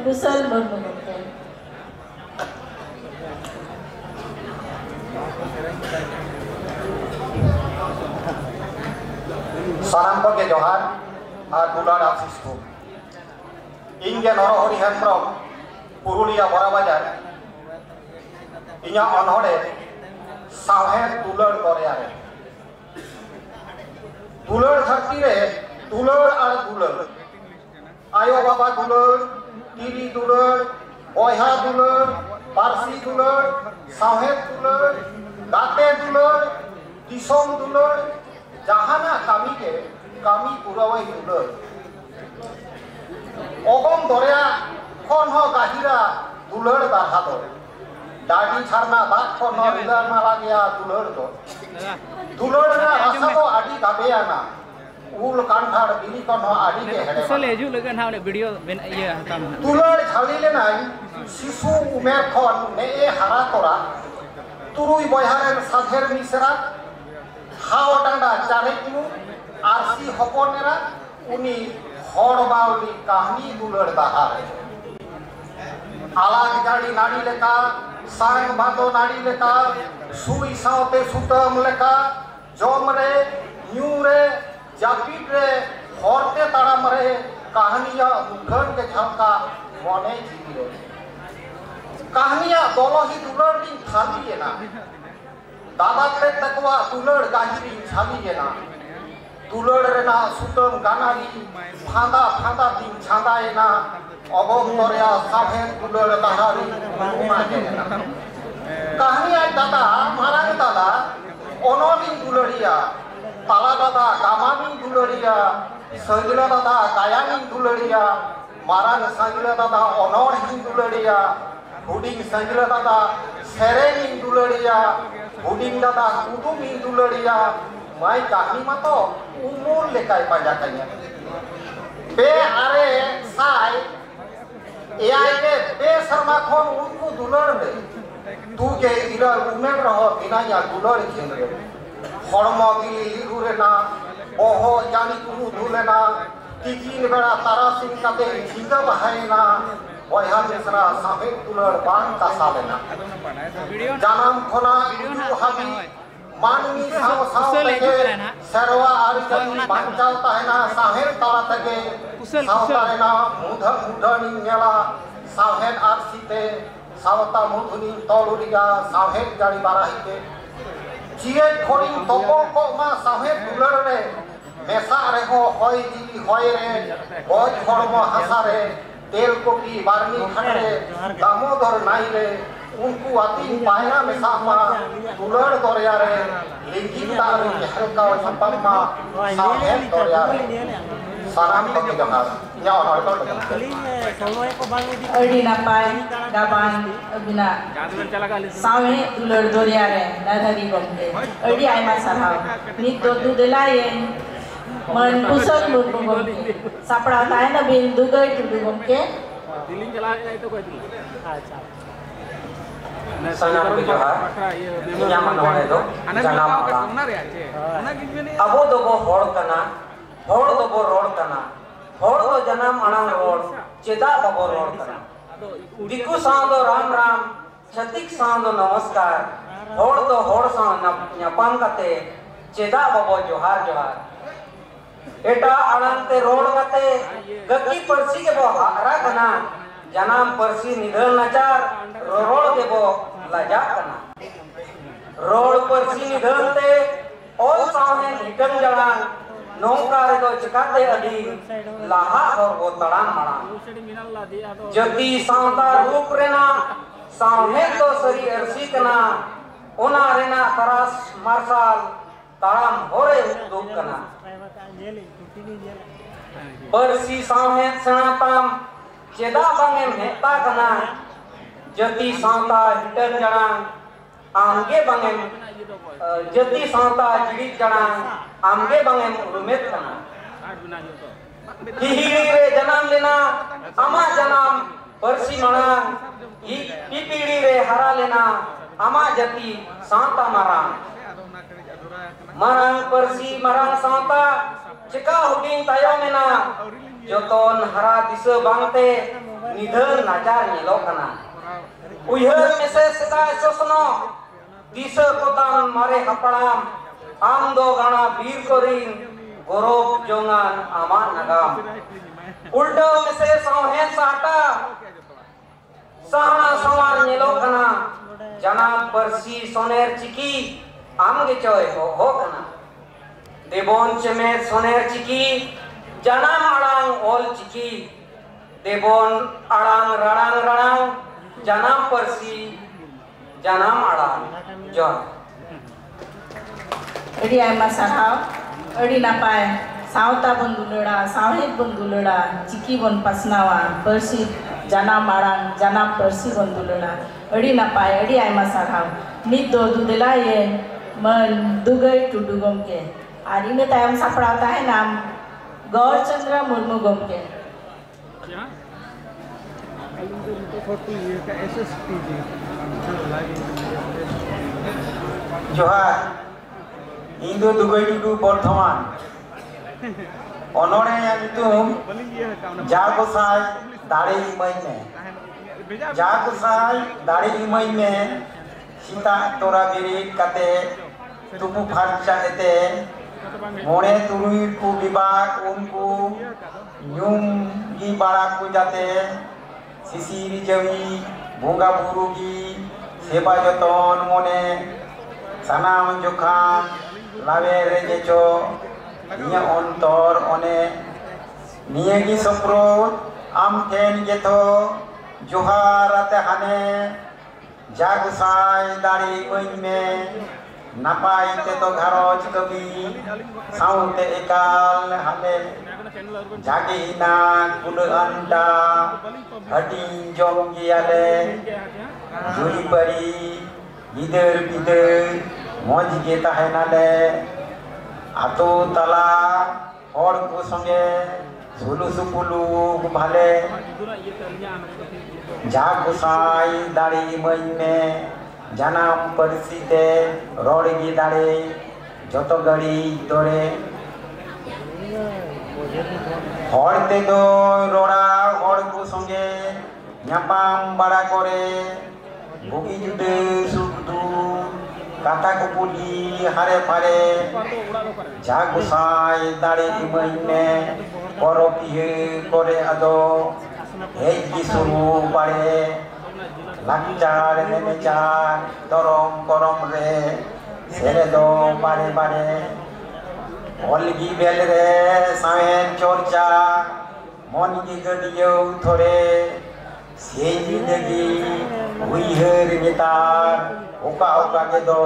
kusal magmumukon sanam ko ke Johar ar dular asis ko inge Narhari Hemrom Purulia Borabajar inya onhore sawhet dular koreare dular dharti re dular ar dular ayo baba dular tiri dular boyha dular parsi dular sawhet dular gate dular disom dular jahana kami ke kami purawai dular ogom dorea kon ho gahira dular darhado dadi charna dak kon ho ilar malagia dular do dular na rasa ko adi gabeana ul kanthar bini kon ho adi ke hede sole eju legan ha ne video ben iya tam dular chalile nai sisu umer kon ne e hara tora turui boyharen sadher misra hao danda charekinu arsi hoponera uni hor bauli kahni dular dahar alag gadi nadi leka sang bado nadi leka sui saute sutam leka jomre nyure japit re horte taram re kahaniya mughan ke jhamka mone jibire kahaniya dolohi dular din thali na dada te takwa dular gahiri thali na दुलड़ Raina सुतम गानारी फांदा फांदा दिन छांदाएना अगम तोरिया साभे दुलड़ दाहारी उमाजेना कहानी आज दादा मारांग दादा ओनोली दुलड़िया ताला दादा गामानी दुलड़िया संगला दादा गायानी दुलड़िया मारांग संगला दादा ओनोरही दुलड़िया हुडिंग संगला दादा सेरेनी दुलड़िया हुडिंग दादा कुदुमी दुलड़िया माई कहानी मा तो उमूल लेकाय पाजाकाया बे आरे साय एआई के बे शर्मा खन उनको दुलड़ रे तू के इरा उमेर रहो बिना या दुलड़ खेल रे हड़मो गिली लिगु रे ना ओहो जानी कुनु दुलेना तिकिन बेड़ा तारासिंग काते झिंगा बहायना बयहा मिसरा साहे दुलड़ बांग कासालेना जानम खोना इदु हाबी मानवी साव साव तके सरवा आरिचली बांचाव ताहेना साहेब ताला तके साव ताहेना मुधा मुधानी नेला साहेब आरसीते सावता मुधुनी तोलुरिया साहेब गाड़ी बाराहिते जिए खोरी तोको को मा साहेब दुलड़ रे मेसा रे हो होय जीवी होय रे गज हड़मो हासा रे तेल कोपी बारनी खड़े दामोदर नाई रे उनको आती पायना में सामा दुलड़ तोरिया रे लिंगिन तार हरका संपम्मा साहेब तोरिया रे साराम पति जहां या और तो अड़ी नापाय गाबान अबिना सावे दुलड़ तोरिया रे दादारी गमके अड़ी आयमा साहाव नित तो दुदलाये मन कुशल मुर्मु गमके सापड़ा ताय न बिन दुगई टुडु गमके दिल्ली चला तो कोई अच्छा sanam ke johar nyaman nore do janam abo do bo hor kana hor do bo rod kana hor do janam anang rod cheda babo rod kana diku saw do ram ram chatik saw do namaskar hor do hor saw nyapam kate cheda babo johar johar eta anang te rod kate gaki parsi ke bo hara kana janam parsi nidhal nachar road के बो लजा करना रोड पर सी निधनते और सामने निकल जड़ा नौकार तो चकाते अधी लाहा और वो तड़ान मड़ा जति सांता रूप रेना सामने तो सरी अर्सी कना ओना रेना तरास मार्शल तड़ाम होरे दुख कना पर सी सामने सनातम चेदा बंगे मेहता कना जति सांता हिटन जड़ांग आमगे बंगे जति सांता जिड़ी जड़ांग आमगे बंगे रुमेत कना हिहिरी रे जन्म लेना अमा जन्म परसी मना पीपीड़ी रे हरा लेना अमा जति सांता मरांग मरांग परसी मरांग सांता चिका हुडिंग तायो मेना जोतोन हरा दिस बांगते निधन नाचार नीलो कना उयहर में से सदाय सोसनो दिस कोतान मारे हपड़ाम आम दो गाना वीर कोरिन गौरव जोंगान आमा नगाम उल्टो में से सोहेन साटा सहना सवार नेलो कना जना परसी सोनेर चिकी आमगे चोय हो कना देबोन चमे सोनेर चिकी जना आड़ांग ओल चिकी देबोन आड़ांग रणांग रणांग janam persi janam alam jor अड़ी आयमा साहाव अड़ी नापाय सावता बन दुलड़ा साहेब बन दुलड़ा चिकी बन पसनावा परसी जाना मारांग जाना परसी बन दुलड़ा अड़ी नापाय अड़ी आयमा साहाव नित दो दुदला ये मन दुगई टुडु गमके आरी में तायम सापड़ाता है नाम गौरचंद्र मुर्मू गमके जोहार इंदो दुगई टुडु बर्धमान ओनोरे नितुम जागोसाय दाड़े इमई में जागोसाय दाड़े इमई में सीता तोरा बिरिट काते तुपु फारचा एते मोने तुरुई को विभाग उनको न्यूम की बाड़ा को जाते सिसिरी जवी भोंगा बुरु की सेवा जतन मोने सनाम जोखान लावे रेजेचो Nya ontor one niyagi soprot am ten geto johar ate hane jagusai dari oime napai te to gharoj kabi saute ekal hane jagi na kulu anda hadi jom giale juri pari gider moj ge tahenale ato tala hor ko sange sulu supulu bhale jagusai dari oime janam parsite rod gi dare joto gari dore hor te do rora hor ko sange nyapam bara kore bugi jude sukdu kata ko puli hare pare jagusai dare imaine koropihe kore ado hei ki suru pare lakcar nemecar dorong korom re sere do bare bare olgi bel re saen chorcha mon ki gadiyo thore sei jindagi uihar mitar oka oka ke do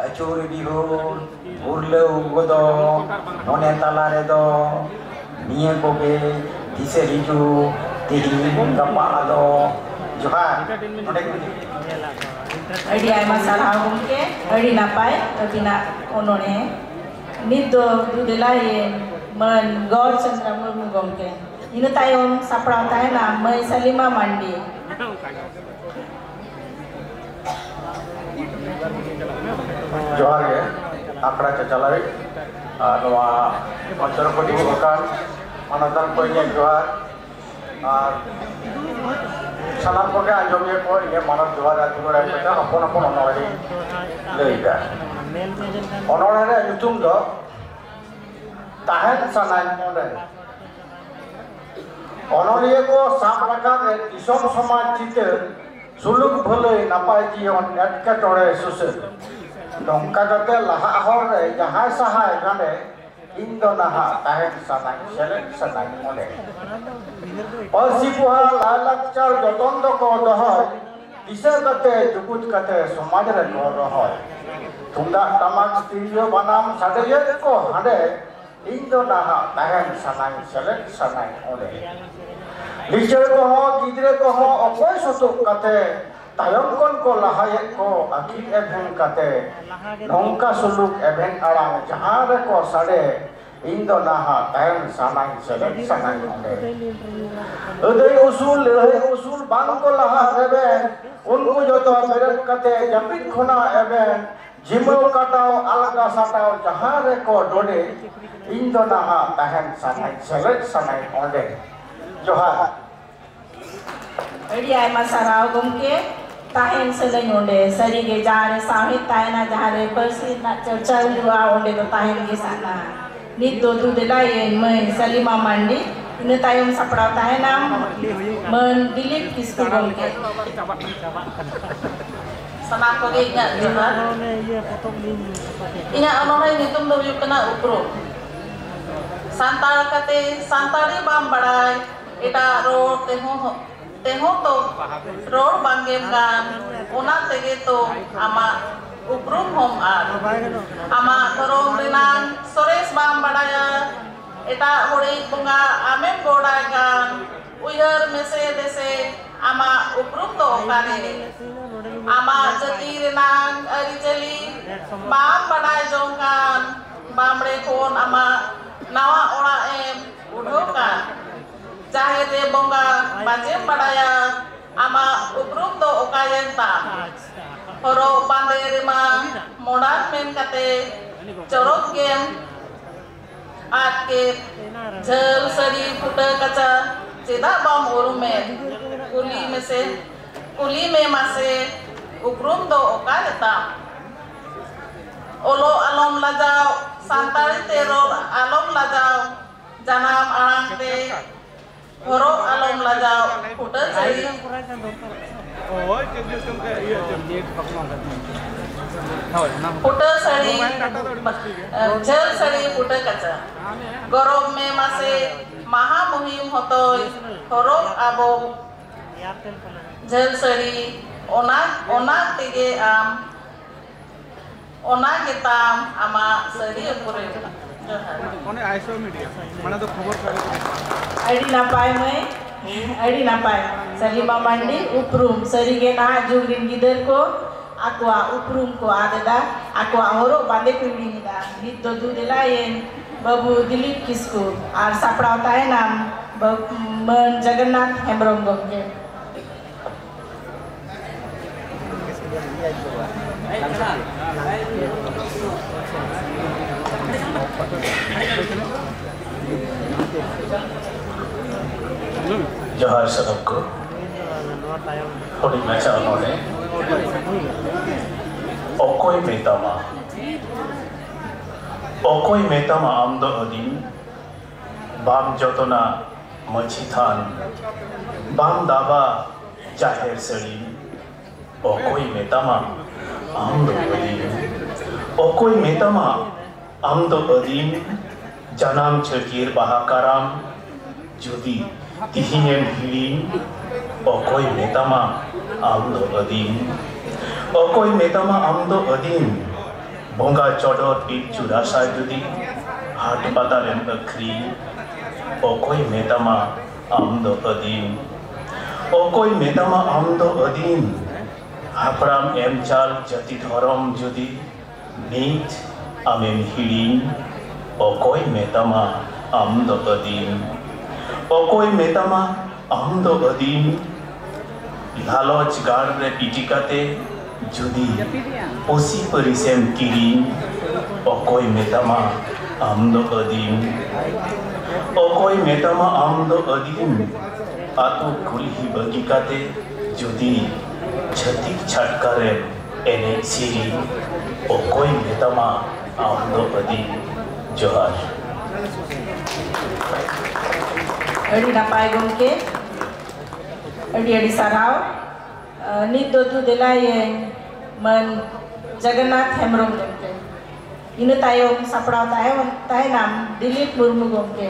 achur bihur urlau godo mone talare do niye kobe dise hiju tihin gapa ado Johar, Adi ayma sarhau gomke, adi napai, abina onone, nit do dudelayen man Gaur Chandra Murmu gomke. Inu tayom saprau tayna Mai Salima Mandi. Johar ya, akra cacalai, noa acara pendidikan, manatan poinnya Johar. Salam ko ga ajomye ko ye manat johar atugora peta apon onore leiga onore re yutum do tahen sanai mone onore ko sab rakar re disom samaj chite suluk bholoi napai jion etka tore suse dongka kate laha hor re jahai sahai gane indo naha tahen sanai selek sanai mone Pasipuha lalakchar joton do ko dohoy disa kate jukut kate samaj re ko rohoy tundak tamak stereo banam sadeye ko hade indo naha tahen sanai selek sanai ode licher ko ho gidre ko ho okoy sotok kate tayom kon ko lahayek ko akhi eben kate nongka suluk eben arang jahan re ko sade Indo naha tahen sanai selek sanai ode Udai usul bang ko laha eben unku joto beret kate japit khona eben jimau katao alga satao jahan re ko dode Indo naha tahen sanai selek sanai ode Johar Adi ayma sarhau gomke, tahen selek onde sari ge jare sahit tayna jahare persi na cerca jua onde do tahen ge sana nit do dudelayen Mai Salima Mandi inu tayom saprau tahenam man Dilip Kisku gomke sama ko ge nya Johar ina onore nitum do yukna upro santal kate santali bam badai eta road teho to road bangem gan ona tege to ama uprum hom ar ama korong rinan sores bam badaya eta hori bunga amen bodai gan uihar mese dese ama uprum to kare ama jati rinan ari jeli bam badai jongkan bamre kon ama nawa ora em udhokan jahe de bonga bajem badaya ama uprum to okayenta horo bande rima modan men kate chorok gem atke jal sari puta kaca ceda bam urume kuli me mase uprum to okayenta olo alom lajao santari tero alom lajao janam arang te horo alom lajao puta cari put सड़ी झल सड़ी पुट कचा गरम में मासे महामुहिम होतोय हरफ आबो झल सड़ी ओना तेगे आम ओना गेताम आमा सड़ी पुरे ओने आइसो मीडिया माने तो खबर अड़ी नापाय में अड़ी नापाय सलीमा मंडी उपरूम सरी गे ना जुगरिन गिदर को akwa उपरूम को आदेदा akwa हरो बांधे पीड़ी निदा नित दो दूधेला ये बाबू दिलीप किसको आर सापड़ा होता है नाम मन जगन्नाथ हेम्ब्रम गोके जोहार सबको थोड़ी मैच उन्होंने ओकोई मेतामा आमदो अदीन बाम जोतना मछी थान बाम दाबा जाहिर सड़ी ओकोई मेतामा आमदो अदीन जनाम छकीर बाहाकाराम जुदी तिहिनेम हिड़ीन ओकोई मेतामा आमदो अदीन बोंगा चौडर पीठ चुरासा जुदी हाट पातारेम अखरी ओकोई मेतामा आमदो अदीन हापड़ाम एम चाल जति धरम जुदी नीच आमेम हिड़ीन ओकोई मेतामा आमदो अदीन लालच गाड़ रे पिटिकाते जुदी ओसी परिसेम किरीन ओकोई मेतामा आमदो अदीन आतु कुल्ही बगिकाते जुदी छतिक छटकारे एने सिरी ओकोई मेतामा आमदो अदीन जोहार अड़ी नापाय गोमके अड़ी साराव नित दो दूधेला ये मन जगन्नाथ हेम्ब्रम गोमके इन तायम सापड़ाव ताय नाम दिलीप मुर्मू गोमके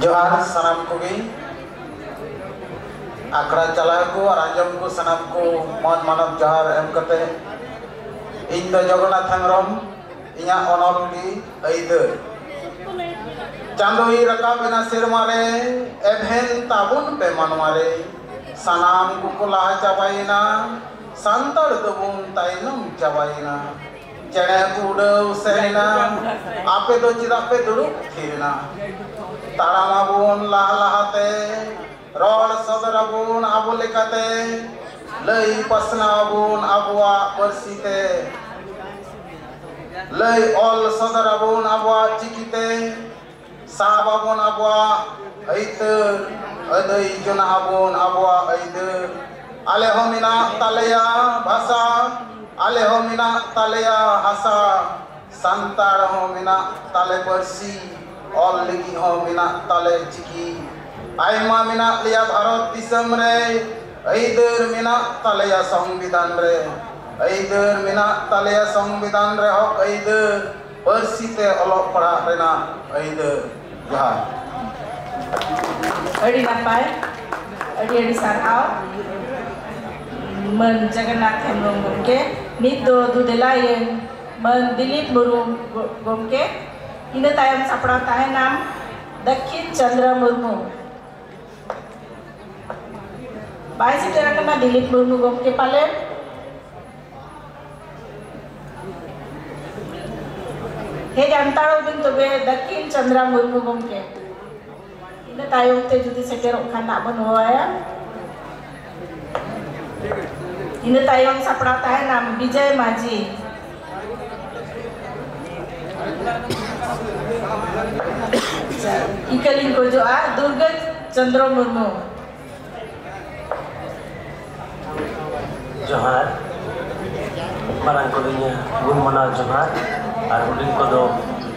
जोहार सनाम को भी आखड़ा चला को और आंजम को सनाम को मन मानव जोहार एम करते इन दो जगन्नाथ हेम्ब्रम इया ओनोली ऐदर चांदोई रकाबेना सेरमारे एभेन ताबुन पे मनमारे सनाम को लाहा चाबाइना संतर दबुन ताइनम चाबाइना चेणे कुडव सेना आपे दो चिदा पे दुरुप थिरना तारामाबुन लाहा लाहाते रोड सदराबुन आबु लेकाते लई पसनाबुन आबुआ परसीते लई ऑल सदराबुन आबुआ चिकिते साबाबुन आबुआ ऐतर अदई जुनाबुन आबुआ ऐतर आले हो मिना तालेया भाषा आले हो मिना तालेया हासा संतार हो मिना ताले परसी ऑल लिगी हो मिना ताले चिकी आयमा मिना लिया भारत दिसम रे ऐदर मिना तालेया संविधान रे ऐदर मिना तालेया संविधान रे हक ऐदर परसीते अलग पढ़ा रेना ऐदर जोहार अड़ी नापाय अड़ी साराव मन जगन्नाथ हेम्ब्रम गोमके नित दो दूधेला ये मन दिलीप मुर्मू गोमके इन तायम सापड़ा ताहे नाम दक्षिण चंद्र मुर्मू बाय सिटेरा कना दिलीप मुर्मू गोमके पाले हे जानताड़ो बिन तबे दक्षिण चंद्र मुर्मू गोमके इन तायम ते जुदी सेटेरो खाना बनवाया इन तायम सापड़ा ताहे नाम विजय माझी इकलिन को जो आ दुर्गा चंद्र मुर्मू जोहार मारांग को दुनिया गुण मना जोहार और हुडिंग को दो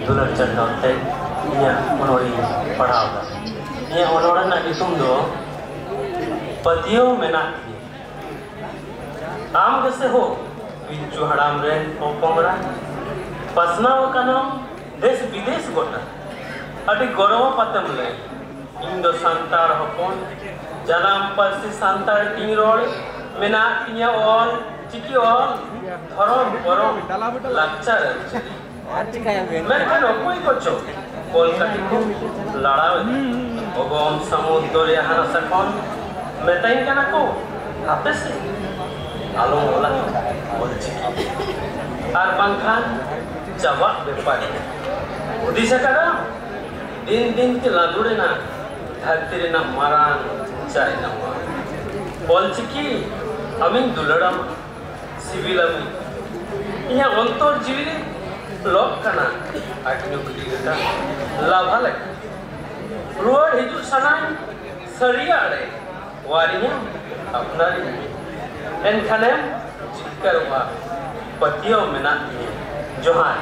दुलर चंदन ते इया मनोरी पढ़ाव इया ओनोरा ना इतुम दो पतियों में ना थी आम कैसे हो पिंचू हड़ाम रे पोपोंगरा पसना वकानो देश विदेश गोटा अभी गौरव पतम ले इंदो सांतार हपन जनाम पासी सांतार टिंग रोड मेना इन्या ऑल चिकी ऑल धर्म परम लाचार मैं खान कोई कोचो कोलकाता को लड़ावे ओगोम समुद्र रे हाना सकन मेताइन kana को आपे से आलो मोला बोल चिकी आर बंखान जवाब बेपारी उदिशा करा दिन दिन के लादुड़े ना धरती रे ना मारान चाय ना बोल चिकी अमिन दुलड़म सिविल अमी यहाँ अंतर जीवी लोक कना आखिनो कुदिगता लाभा लग रुआर हिजु सनाई सरिया रे वारिया अपना एनखानेम जिक्कर हुआ पतियों में ना जोहान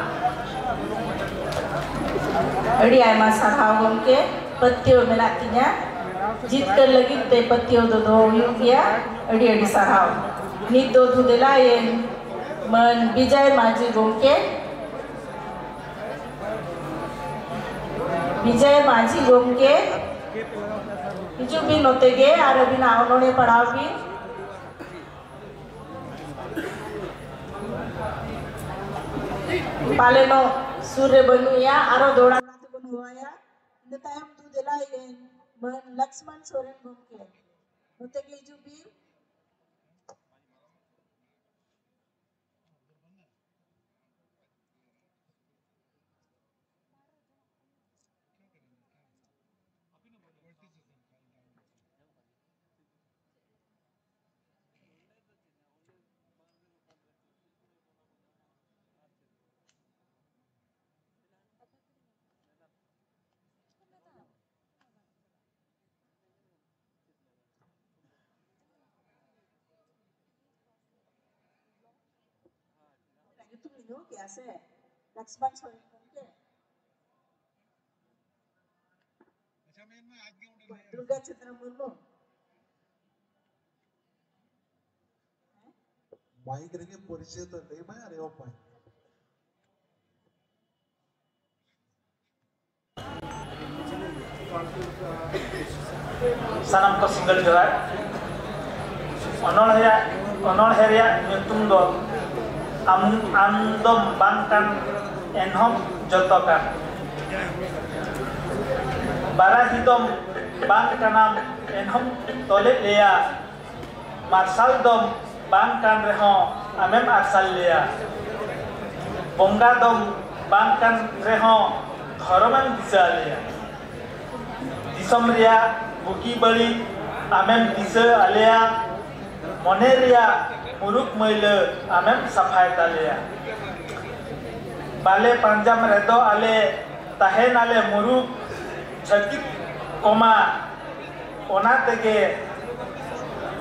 अड़ी आयमा साराव गमके पतियों में नातिnya जितकर लगी ते पतियों दो गया अड़ी साराव नित दो दुदेला ये मन विजय माझी गमके विजय माझी गमके हिजु भी नोते गे आर अभी ना उन्होंने पढ़ाओ भी पालेनो सूर्य बनुया आरो दौड़ा नाते बनुया इंद टाइम तू देला ये मन लक्ष्मण सोरेन गमके नोते गे हिजु भी क्या से लक्ष्मण सोरेन गमके दुर्गा चित्र मुर्मू बाइक रे परिचय तो ले मैं अरे ओप सानाम को सिंगल जोहार अनोलहेरिया नुतुम दो आमदम बांकान एनहम जतकान बाराहिदम बांकानाम एनहम तोले लेया मार्शल दम बांकान रेहो आमेम आर्शल लेया बोंगा दम बांकान रेहो धर्मन दिशा लेया दिसम रिया बुकी बड़ी आमेम दिशा आलेया मने रिया मुरुक मैल आमेम सफाई तालेया बाले पंजाम रेदो आले ताहेन आले मुरुक छतिक कोमा ओना तेगे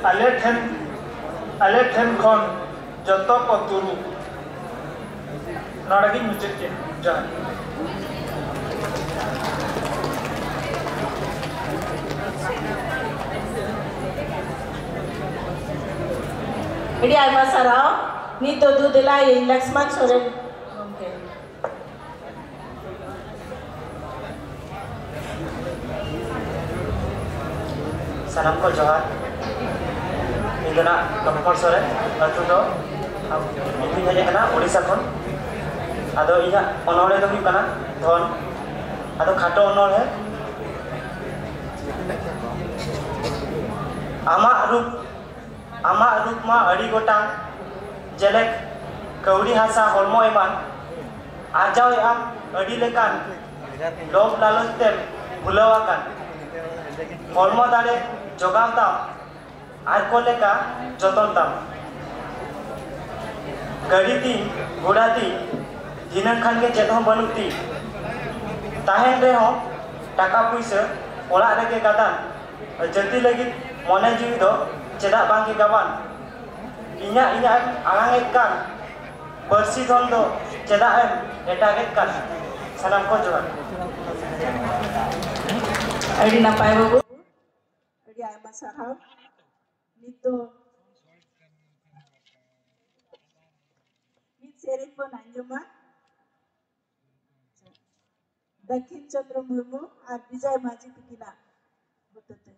आले ठेन खन जतो को तुरु नड़गी मुचेत के जहां अड़ी आयमा साराव नी तो दुदेला ये लक्ष्मण सोरेन गमके सानाम को जोहार इंदना कमफर सोरेन अतु दो इतनी हेजे कना ओडिसा खन आदो इया अनोले दो हुई कना धन आदो खाटो अनोले आमा रूप मा अड़ी गोटा जेलेक कौड़ी हासा हरमो एमान आजाव आम अड़ी लेकान लोभ लालच तेम भुलवाकान हरमो दाड़े जोगाव ताम आर को लेका जतन ताम गाड़ी ती घोड़ा ती दिनन खान के चेत हों बनुती ताहेन रे हों टाका पुइसा ओला रे के गादान जति लगी मने जीवी दो चेदा बांग के गावान इन्या आलांग एक कान पर्सी धन दो चेदा एम एटाग एक कान सानाम को जोहार अड़ी नापाय बाबू अड़ी Aima साराव Nito Mid sering pun anjuma Dakin Chandra Murmu আর বিজয় মাঝি পিকিনা হতেতে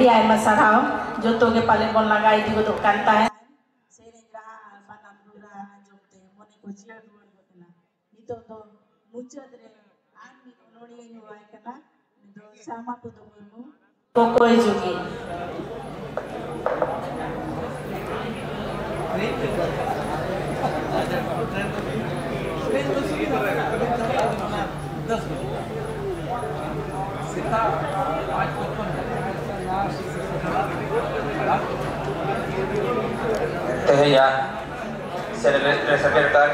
ᱟᱹᱰᱤ ᱟᱭᱢᱟ ᱥᱟᱨᱦᱟᱣ ᱡᱚᱛᱚ ᱜᱮ ᱯᱟᱞᱮ ᱵᱚᱱ ᱞᱟᱜᱟ ᱤᱫᱤ ᱜᱚᱫᱚᱜ ᱠᱟᱱ ᱛᱟᱦᱮᱸᱫ ᱥᱮᱨᱮᱧ ᱨᱟᱦᱟ ᱟᱨ ᱵᱟᱱᱟᱢ ᱨᱩ ᱨᱟᱦᱟ ᱟᱸᱡᱚᱢᱛᱮ ᱢᱚᱱᱮ ᱠᱚ ᱡᱤᱭᱟᱹᱲ ᱨᱩᱣᱟᱹᱲ ᱜᱚᱫ ᱮᱱᱟ ᱱᱤᱛᱚᱜ ᱫᱚ ᱢᱩᱪᱟᱹᱫ ᱨᱮ ᱟᱨ ᱢᱤᱫ ᱚᱱᱚᱬᱦᱮᱧ ᱦᱚᱦᱚᱣᱟᱭ ᱠᱟᱱᱟ ᱩᱱᱤ ᱫᱚ ᱥᱟᱢᱟ ᱴᱩᱰᱩ ᱢᱩᱨᱢᱩ ᱯᱚᱠᱚᱭ ᱡᱩᱜᱤ Tehnya Secretary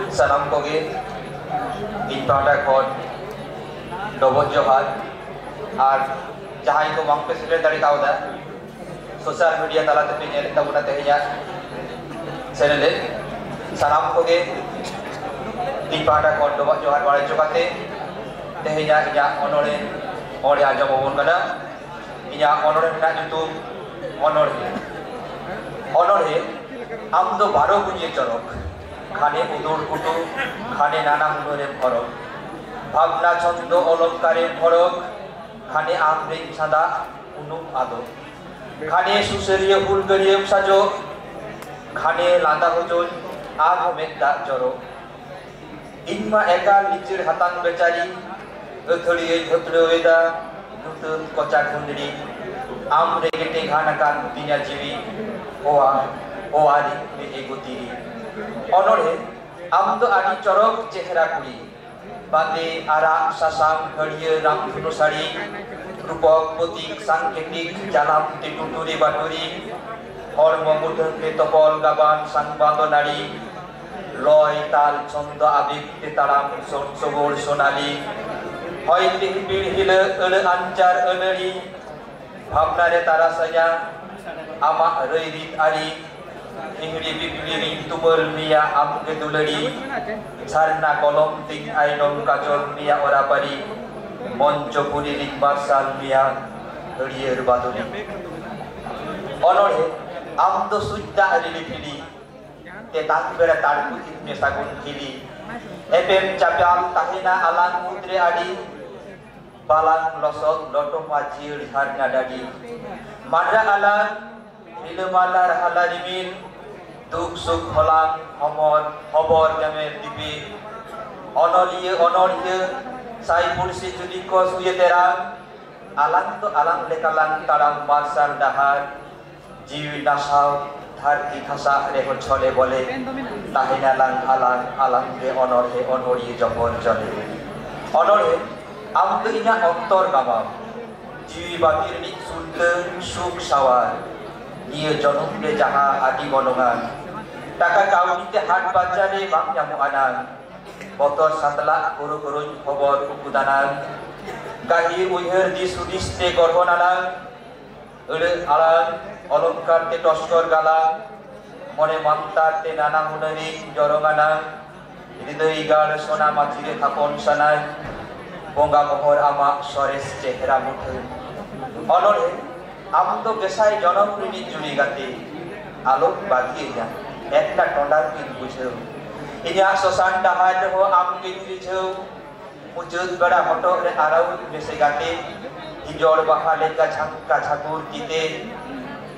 Salam koge in pahata khon dobot johar ar jahan ko bang Secretary kauda social media tala te nyel tabuna tehnya Senele salam koge in pahata khon dobot johar bale jokate tehnya inya onore ore aja bobon kana inya onore na YouTube onore am do 12 গুণিয়ে Charak খানে উদর কুটু খানে নানা হুনরের ফরক ভাবনা ছন্দ অলঙ্কারের ফরক খানে আমরিক সাদা উনুপ আদো খানে সুসরিয়ে ফুলগরিয়ে সাজো খানে লাদা হজল আর মেদা জড়ো ইনমা একা নিচের হাতান বেচারি গথড়িয়ে ধত্রওয়েদা নতুন কচা খুন্ডড়ি আমরে গেটে ঘানাকান দিনা জীবী ওয়ারি এগোতিরি অনরে আমদো আদি চরক চেহারা কুড়ি বাদে আরা সাসাং হরিয়ে রামধনু শাড়ি রূপক প্রতীক সাংকেতিক জানাম টেটুটুরি বাটুরি হর্ম মুঠে তপল গাবান সাংবাদ নারী লয় তাল ছন্দ আবেগ তারাম সবর সোনালি হয়তে পিড়হিল এল আঞ্চার অনরি ভাবনারে তারা সাজা আমা রৈরিত আরি হিংরি বিপিরি তুমল মিয়া আমকে দুলড়ি ঝারনা কলম তিন আইনম কাজল মিয়া ওরাপারি মঞ্চপুরি রিক মার্শাল মিয়া হরিয়ের বাদুলি অনরে আমদো সুইতা রিলি ফিলি তে তাক বেড়া তাড়কু ইতনে সাগুন খিলি এপেম চাপাম তাহিনা আলান মুদ্রে আড়ি balang losok lotong wajir harga dadi madra alan nilemalar halarimin duk suk holang hobor gamer dibi onoliye sai pursi judi ko suye terang alang to alang lekalang tarang marsal dahar jiwi nasau dharti khasa rehon chole bole tahina lang alang de onoriye jopon chole onore আমদো ইনা অন্তর গামাম জিবি বাতির নি সুন্দর সুখ সাওয়ার নিয়ে জনমরে যাহা আদি গণগান টাকা কাউনিতে হাট বাজারে বাম জামু আনান বতর সাতলা গরু গরুন খবর উকুদানান গাহির উইহের দি সুদিস্তে গর্ভনানান এড়ে আলান অলঙ্কারতে টস্কর গালা মনে মন্তারতে নানা হুনরি জরগানান হৃদয় গাড় সোনা মাছিরে থাপন সানায় বঙ্গা মোহর আমা সরেশ চেহারা মুঠে অনরে আমদো গেসাই জনপ্রিণী জুড়ি গাতে আলোক বাগিয়ে যা একটা টন্ডার কিন বুঝেও ইয়া শ্মশান ডাহার হো আমকিন বুঝেও মুচুদ বেড়া হটক রে আরাউ বেসে গাতে হিজর বাহা লেকা ঝাঁকা ঝাঁকুর দিতে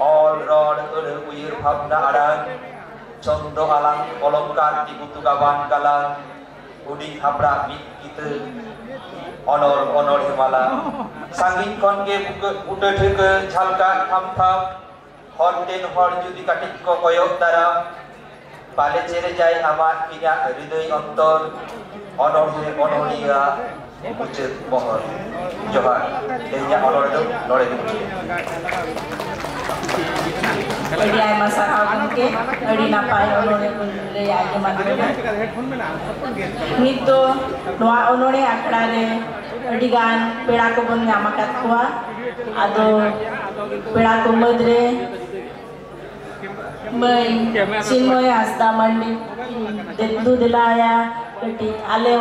অল রড ওরে উইর ভাবনা আড়ান ছন্দ আলাং অলঙ্কার দিগুতু গাবান গালাং উডি হাবড়া মিট কিতে অনর হিমালা সাঙ্গিন কনগে উটে ঠেকে ঝালকা থাম থাম হর টেন হর যদি কাটিক কয়ক দ্বারা পালে ছেড়ে যায় আমার কিনা হৃদয় অন্তর অনরিয়া উচ্চের মহর জোহার tehnya অনর নড়ে দিচ্ছে Adi ayma sarhau gomke adi napai onore lay ajeman nito noa onore akra re adi gan peda ko bon nyama kat kuwa ado peda ko madre mai sinmoy asta mandi dendu dilaya kati ale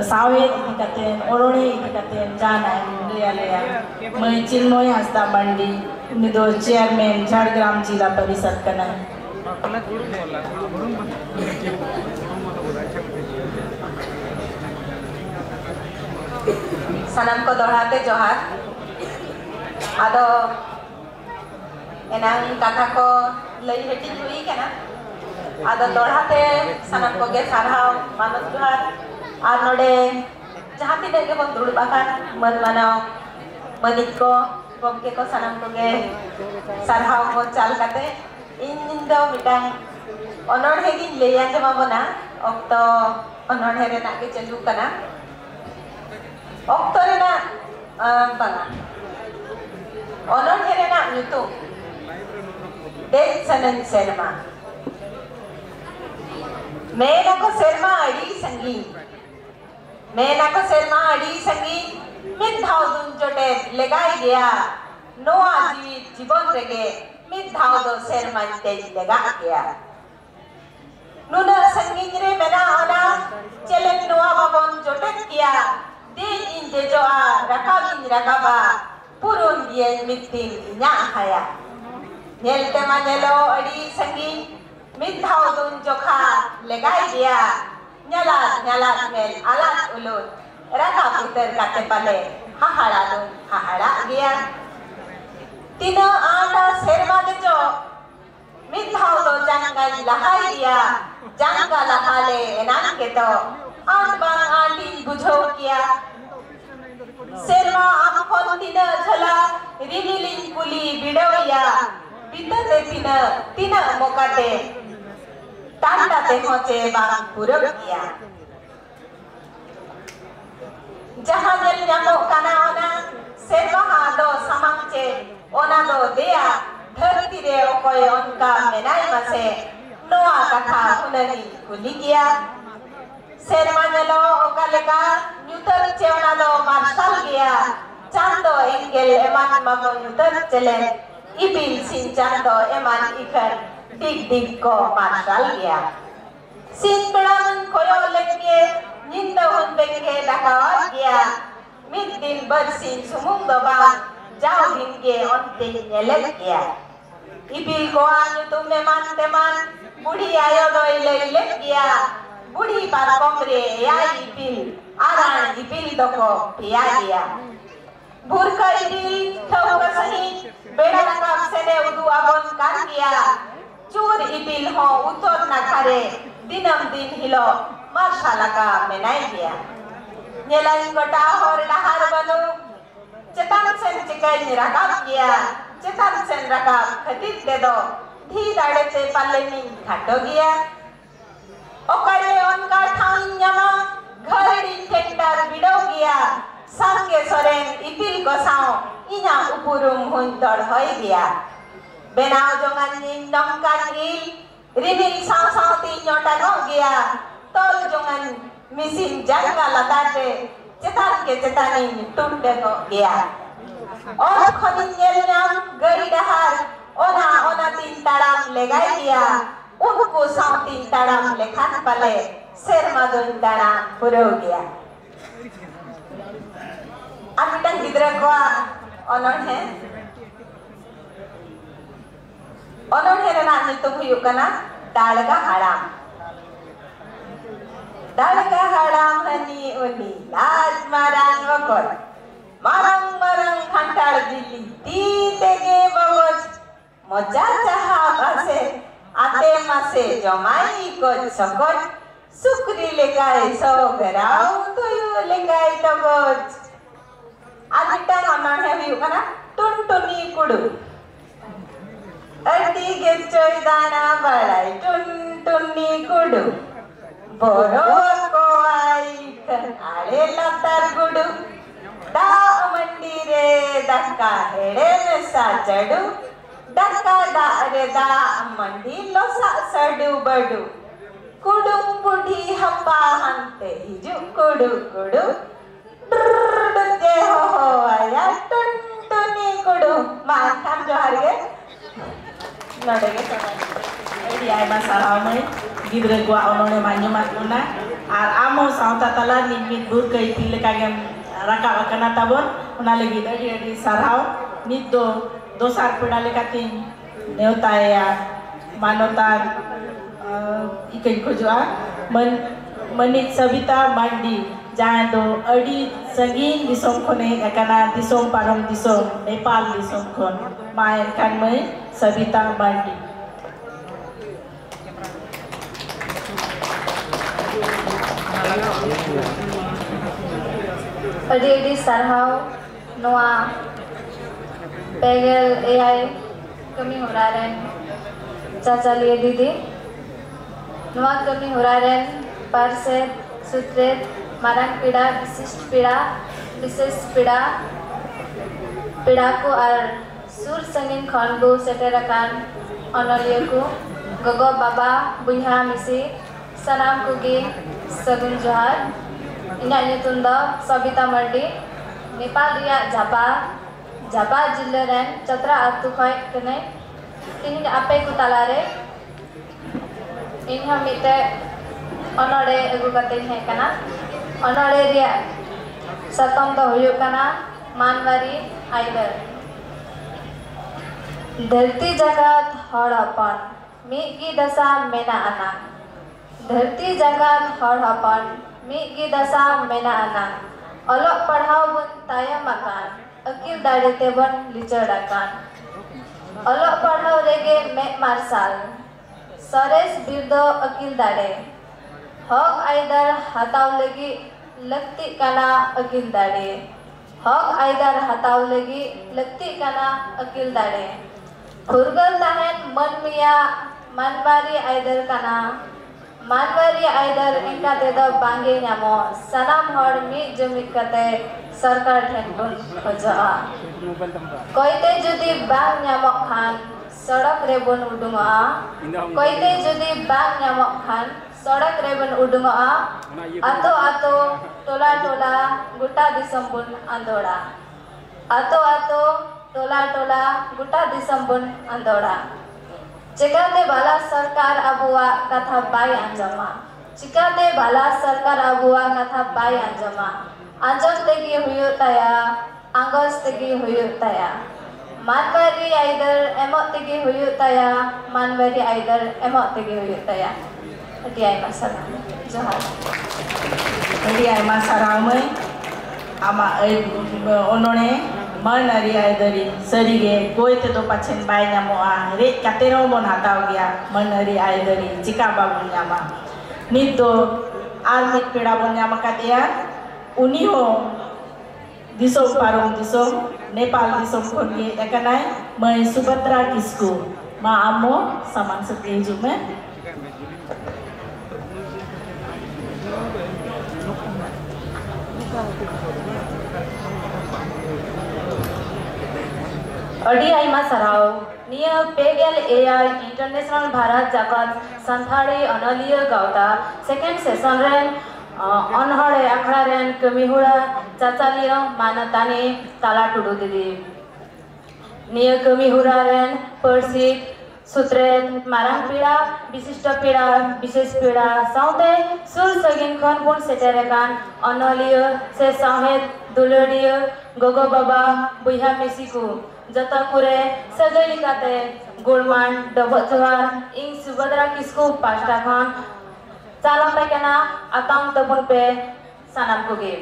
sawe dikaten orone dikaten jana leya mai chinmoy hasta mandi ini do chairman Jhargram Jila Parishad kana sanam ko dohate johar ado enang kata ko lay heti hui kana ado dohate sanam ko ge sarhau manut johar ar node jahan tidak ge bon durud akan man manau manit ko gomke ko sanam ko ge sarhau ko chal kate indo mitang onor hegin leya jama bona okto onor herena ge chalu kana okto rena banga onor herena nyutu dej sanan serma mena ko serma adi sangi mena ko serma adi sangi min dhau dun jote legai gaya noa jibon rege min dhau do serma te lega gaya nuna sangin re mena ona chelen noa babon jote kiya din in dejoa rakabin rakaba purun bien mitin nya haya nelte manelo adi sangi min dhau dun jokha legai gaya nyala mel alat ulut raka puter kate pale hahara gaya tina ada serma dejo min dhau do jangal lahai gaya jangga lahale enan keto ant bang andi bujho kiya serma amkhon tina jhala rinilin puli bidoya bitate tina mokate tanda te hoche bang purab kiya jahan jel nyamok kana ona serma ha do samang che ona do dea dharti re okoy onka menai mase noa katha hunani kuli kiya serma jelo okaleka nyutar che ona do marsal kiya chando engel eman mamo nyutar chelen ipil sin chando eman ikhan dig ko marsal kiya sin belaman koyo lenge ninda hun benge dakawat kiya mid din bersin sumung do bang jauh din ke onte nyelek kiya ibil ko anu tu meman teman budi ayo do ile kiya budi par komre ya ibil aran ibil doko piya kiya burka ibil thau ka sahi beda rakam sene udu abon kan kiya chur ibil ho utor na khare dinam din hilo marsalaka menai kiya nyelan gota hor lahar banu cetan sen cikai rakam kiya cetan sen rakam khatit de do thi dade te paleni khato kiya okare onka thang nyama ghari thektar bido kiya sange soren ipil ko sao inya upurum huntor hoi kiya benau jongan ning dongkan il ribil sao ti nyota no kiya tol jongan misin jangga latate cetan ke cetanin tunde ko kiya और खनिन nyam gari dahar ona tin taram legai kiya unko sao tin taram lekhan pale serma don dana puro kiya amitang gidra ko onon he rena nitum huyuk kana dalga haram hani uni laj marang okor marang khantar dili ti tege bogoj moja jaha base ate mase jomai ko sokot sukri lekai sogarau tuyu lekai togoj adita onon he huyuk kana tuntuni kudu adi gechoy dana balai tuntuni kudu boro ko ai kan ale latar gudu da mandire dakka hede mesa chadu dakka da re da mandi losa sadu badu kudum budi happa hante hiju kudu je ho aya tuntuni kudu ma tham johar ge nadege edi ay masalah mai gidre gua onone manyemat luna ar amo sauta tala nimit bur kai pil kagem raka akana tabon ona lagi edi sarhau nit do dosar pedale katin neuta ya manotan ikai ko joa menit sabita mandi jahai do adi sagin disom khone akana disom parom disom Nepal disom khon main kan mai Sabita Mardi. Adi sarhau noa pegel AI kami huraren Chacha liye didi noa kami huraren parset sutret marang pida bises pida ko ar sur sangin khonbu seterakan onoliaku gogo baba buiha misi sanam kugi sagun johar inyak nyutum do Sabita Mardi Nepal riyak Japa jilla ren Chatra atu khoi kene tini ape ku talare inha mite onore agu kate he kana onore riyak satam do huyuk kana Manwari Aider धरती जगत हड़पन मिगी दशा मेना आना धरती जगत हड़पन मिगी दशा मेना आना अलग पढ़ाव बन तायम आकान अकिल दाड़े ते बन लिचड़ आकान अलग पढ़ाव रेगे में मार्शल सरेस बिरदो अकिल दाड़े हक आइदर हताव लगी लगती काना अकिल दाड़े हक आइदर हताव लगी लगती काना अकिल दाड़े खुरगल ताहेन मन मिया Manwari Aider kana Manwari Aider inka te do bange nyamo sanam hor mi jumit kate sarkar then bun khoja koite jodi bang nyamok khan sadak re bun udunga koite jodi bang nyamok khan sadak re bun udunga ato tola guta disam bun andoda ato tola guta disam bun andoda Cikate bala sarkar abuwa katha bai anjama Cikate bala sarkar abuwa katha bai anjama Anjam tegi huyuk taya Angos tegi huyuk taya Manwari Aider emok tegi huyuk taya Manwari Aider emok tegi huyuk taya Adi ay masalah Johar Adi ay masalah mai ama onone Manwari Aideri serige koite to pachen bai nyamoa re katero mon hataw gya Manwari Aideri chika babun nyama nito armit peda bon nyama katia uni ho disom parom disom Nepal disom khon ge ekanai mai Subhadra Kisku ma amo saman setie jume Adi aima sarau niya pegel AI International Bharat Jagat Santhali Onoliya Gauta second session ren onhore akhara ren kamihura chachaliya manatani tala tudu didi niya kamihura ren persit sutret marang pida bisishta pida bises pida saute sur sagin khon pun seterakan onoliya se sahet duladiya gogo baba buiha misiku Jata kure sagai kate Gurman Dobot Johar ing Subhadra Kisku pasta khan chala paikana akam tabun pe sanam kuge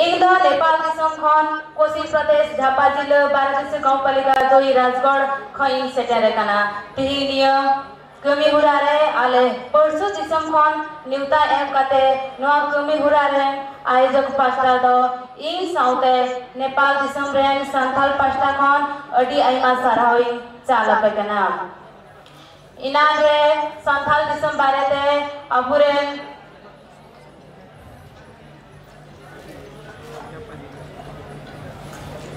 ing do Nepal disom khon Kosi Pradesh Jhapa jilla Bharat gaon palika doi Rajgarh khain setere kana tihiniya kami hurare ale porsu disom khon niuta em kate noa kami hurare ayojok pasta do ing saute Nepal disom ren santhal pasta khon adi aima sarhawi chala paikana inare santhal disom barete aburen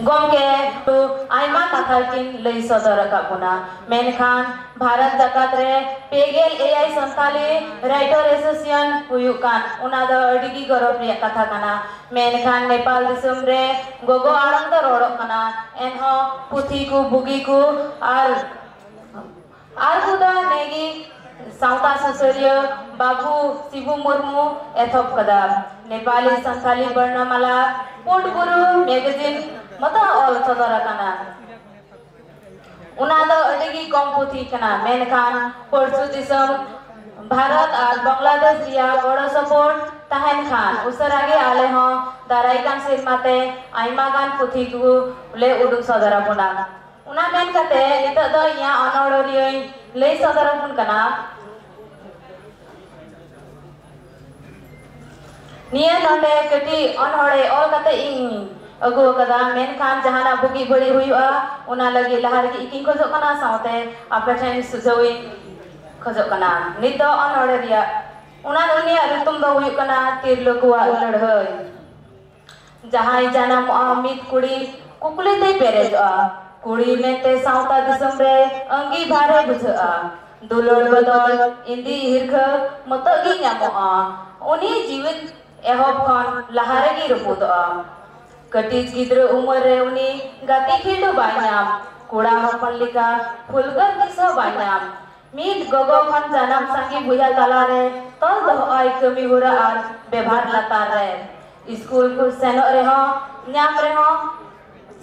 gomke tu aima kathalkin lei sodor kapuna menkhan Bharat Jagat re pegel AI Santhali Writer Association huyukan una do adigi gorob re katha kana menkhan Nepal disum re gogo arang do rodok kana enho puthi ku bugi ku ar kuda negi sauta sasuriya babu Sibu Murmu ethop kada Nepali Santhali Barnamala Putguru magazine mata all sodora kana una do adigi komputhi kana menkhan porsu disam Bharat ar Bangladesh riya godo support tahan khan usara ge ale ho darai kan sirmate aima gan puthi ku le uduk sodara puna una men kate nito do ya onorolioi lei sodara pun kana niya nonde kati onhore ol kate ing agu kada men khan jahana bugi bari huyua una lagi lahar gi iking khojok kana saute ape thain sujawi khojok kana nito onhore dia una dunia rutum do huyuk kana tirlo kuwa ladhai jahai janam amit kudi kukuli te pereja kudi mete sauta disam re angi bhare bujha dulor badol indi hirkha matagi nyamoa uni jivit ehob khon lahare gi rupuda katis gidra umar re uni gati khilu bainam kuda hopon lika fulgar disa bainam mid gogo khon janam sangi buya talare tol do ai kami hura ar bebhar latar re school ku seno re ho nyam re ho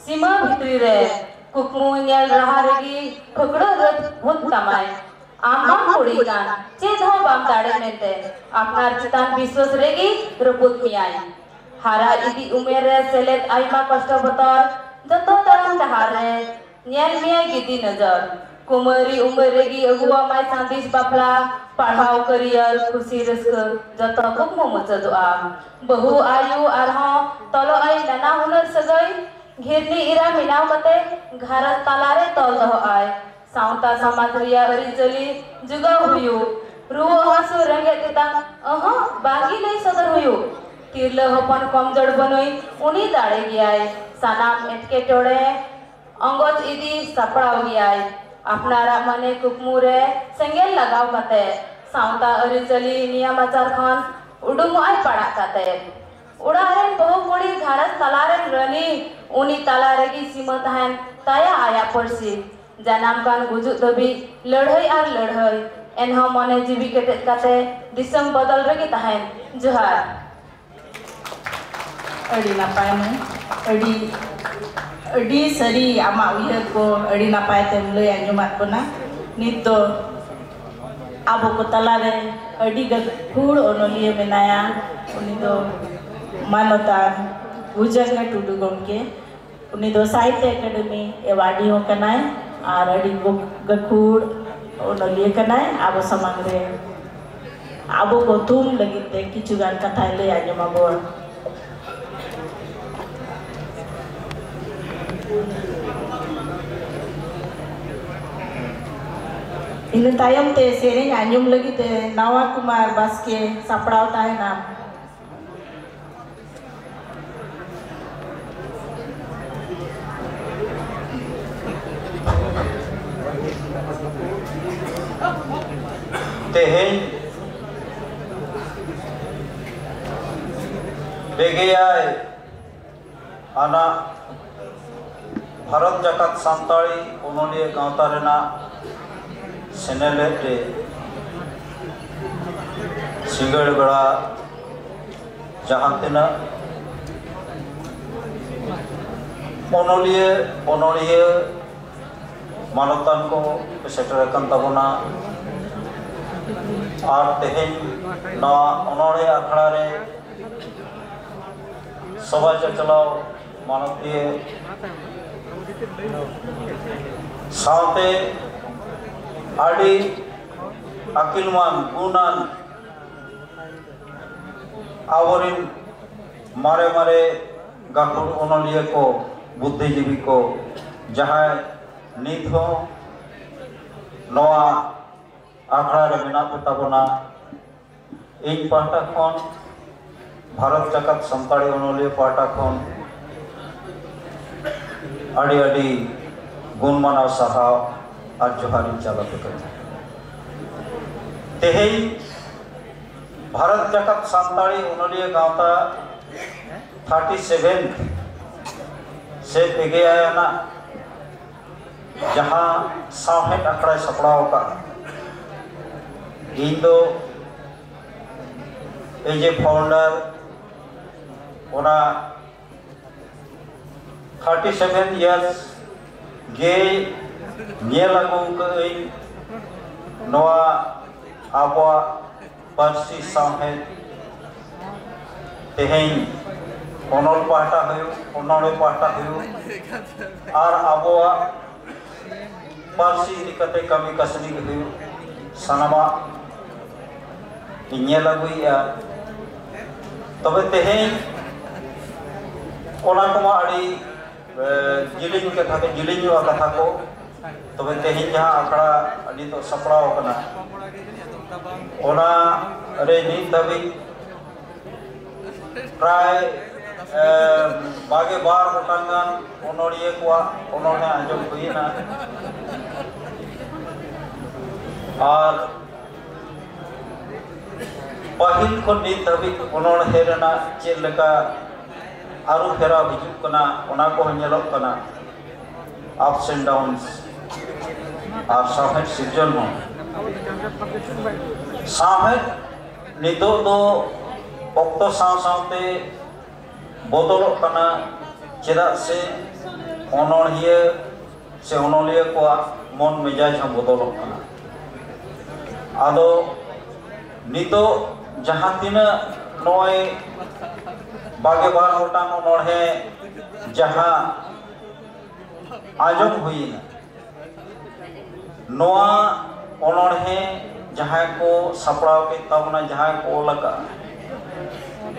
sima bhitri re kukmu nyal raha regi phokdo rat hut tamai amam kudi kan ched ho bam dade mente apnar chitan biswas regi ruput miyai hara idi umer re selet aima kosto botor joto taram dahar re nyal miyai gidi nazar kumari umar regi aguwa mai sandis bapla padhau career khushi raska joto kukmu muchadoa bahu ayu arho tolo ai nana hunar sagai घिरनी इरा मिलाव कते घरत तालारे तल दह आय साउता समाज रिया अरिजली जुगा हुयु रुओ हासु रंगे तेता बागी नहीं सदर हुयु तिरल हपन कमजोर बनोई उनी दाड़े गियाय सानाम एटके टोड़े अंगज इदी सपड़ाव गियाय अपनारा मने कुकमु रे सेंगेल लगाव कते साउता अरिजली नियमाचार खन उडुम आय पड़ा कते उड़ारेन बहु बड़ी घारस तलारेन रनी उनी तलारेगी सीमा तहन तया आया परसी जानम कान गुजुक दबी लड़हई आर लड़हई एनहो मने जीवी केटेट काते दिसम बदल रेगी तहन जोहार अड़ी नापाय में अड़ी सरी आमा उयहर को अड़ी नापाय तेम लई आंजमात बना नित दो आबो को तलारे अड़ी गखुड़ ओनोलिए मेनाया उनी दो मानवतान भुजंग टुडू गमके उनी दो साहित्य एकेडमी एवार्डी हो कनाय आर अड़ी गखुड़ ओनलिए कनाय आबो समांग रे आबो को तुम लगिते किछु गान कथा ले आजमाबो इन तायम ते सेरेंग आंजुम लगिते नवा कुमार बास्के सपड़ाव ताहे नाम तेहें बेगेयाय आना भारत जाकत सान्ताड़ी ओनोलिया गाँवता रेना सेनेलेट रे सिंगड़ बेड़ा जहाँ तिना ओनोलिया मानवतान को सेटर कन तबना और तेहें नवा ओनोड़े अखड़ा रे सभा चलाओ मानवीय साथे आड़ी अकिलमान गुणान आवरिन मारे मारे गाखुड़ ओनोलिया को बुद्धिजीवी को जहाँ नित हो नवा आखड़ा रे मेना ताबना इन पाहटा खन भारत जाकत सान्ताड़ी ओनोलिया पाहटा खन आड़ी आड़ी गुणमानाव साहाव और जोहारी चालते करते तेहें भारत जाकत सान्ताड़ी ओनोलिया गाँवता 37 से पेगे आया ना जहाँ साहेब अखड़ा सपड़ाव का इन दो एजे फाउंडर ओना 37 years गे लागू नवा आबवा पार्सी साहेब तेहें onol pahta hayu onol pahta hayu ar aboa parsi dikate kami kasni hayu sanama inyela guia tobe tehein ona koma adi jiling katha ke jiling wa katha ko tobe tehein jaha akra adi to saprao kana ona re nit dabi pray बागे बार गोटांगान ओनोड़िए कोआ ओनोड़े आंजम हुईना और पहिल को नित धाबिज ओनोड़े रेना चेद लेका आरु फेरा हिजुग कना ओना को नेलोग कना अप्स एंड डाउन्स और साहेब सिर्जन हो साहेब नितो दो ऑक्टो सावते बदलोग कना चेदा से ओनोड़िए से ओनोलिया को मन मेजाज हम बदलोग कना आदो नितो जहाँ तीना नोए बागे बार होटांग ओनोड़े जहाँ आजम हुई नोआ ओनोड़े जहाँ को सपड़ाव के तबना जहाँ को लगा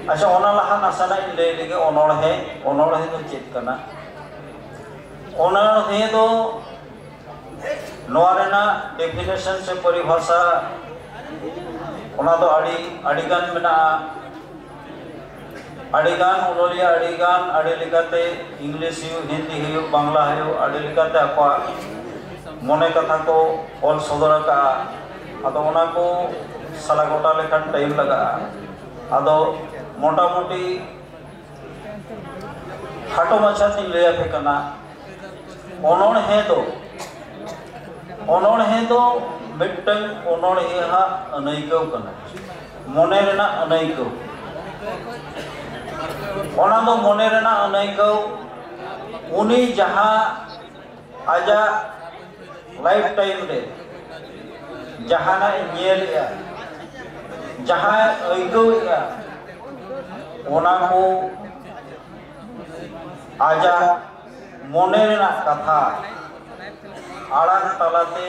अच्छा ओना लहा नासाना ले लेगे ओनोड़े तो चेक करना ओनोड़े तो नोआरेना डेफिनेशन से परिभाषा ओना तो अड़ीगान मेना अड़ीगान ओनोलिया अड़ीगान अड़ी लिकाते इंग्लिश हयु हिंदी हयु बांग्ला हयु अड़ी लिकाते आपा मने कथा को ऑल सदर का आदो ओना को साला गोटा लेखन टाइम लगा आदो मोटा मोटी हाटो माछा तीन ले आते कना ओनोड़े तो मिट्टन ओनोड़े हा अनैकव कना मोने रेना अनैकव ओना दो मोने रेना अनैकव उनी जहाँ आजा लाइफ टाइम रे जहाँ ना नेलिया जहाँ अइकवया ओना को आजा मोने रेना कथा आड़ान तलाते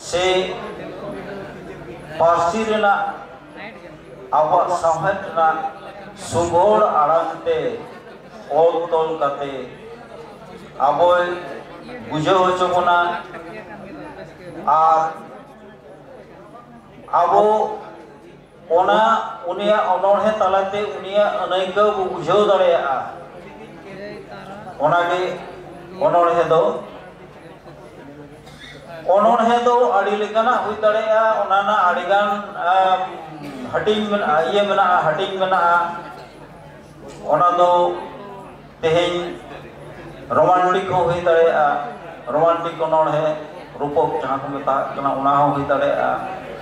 से पार्सी रेना आवा साहेब रेना सुगोड़ आड़ानते ओल तोल कते आबोय बुझो होचोबना आर आबो ओना उनिया ओनोड़े तलाते उनिया अनैक बुझाव दाड़ेया ओनागे ओनोड़े दो अड़ी लेकाना हुई दाड़ेया ओनाना अड़ीगान हटिंग ये मेना हटिंग मेना ओना दो तेहें रोमांटिक हो हुई दाड़ेया रोमांटिक ओनोड़े रूपक जहाँ को मेता कना ओना हो हुई दाड़ेया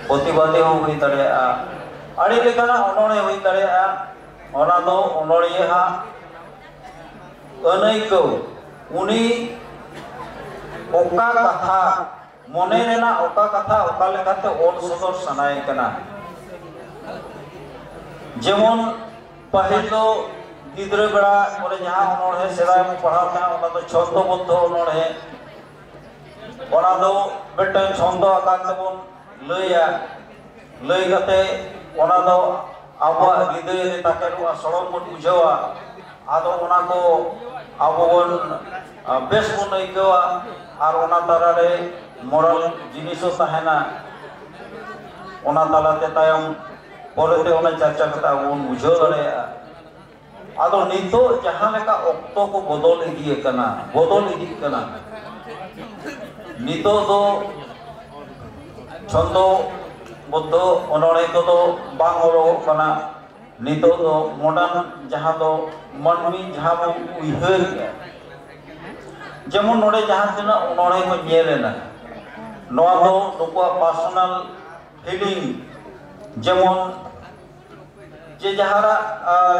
प्रतिवादी हो हुई दाड़ेया अड़ी लेकाना ओनोड़े हुई दाड़ेया ओना दो ओनोड़िए हा अनैको उनी ओका कथा मोने रेना ओका कथा ओका लेकाते ओल सदर सनाय कना जेमन पहिल दो गिद्रे बेड़ा करे जहाँ ओनोड़े सेदाय में पढ़ाव था ओना दो छंदोबद्ध ओनोड़े ओना दो बेटन छंदो आकार तेबन लैया लई कते ओना दो आबो हृदय रे ताकेरुआ सड़म बन बुझावा आदो ओना को आबो बन बेस बन अइकवा आर ओना तारा रे मोरल जिनिसो ताहेना ओना तालाते तायम पोरेते ओना चर्चा कता बन बुझाव दाड़ेया आदो नितो जहाँ लेका ऑक्टो को बदल इदी कना नितो दो छंदो बद्ध ओनोड़े को दो बांग ओरोगोग कना नितो दो मॉडर्न जहाँ दो मनमी जहाँ बो उइहर जेमन नोड़े जहाँ तिना ओनोड़े को नेलेना नोआ दो नुकुआ पर्सनल फीलिंग जेमन जे जहारा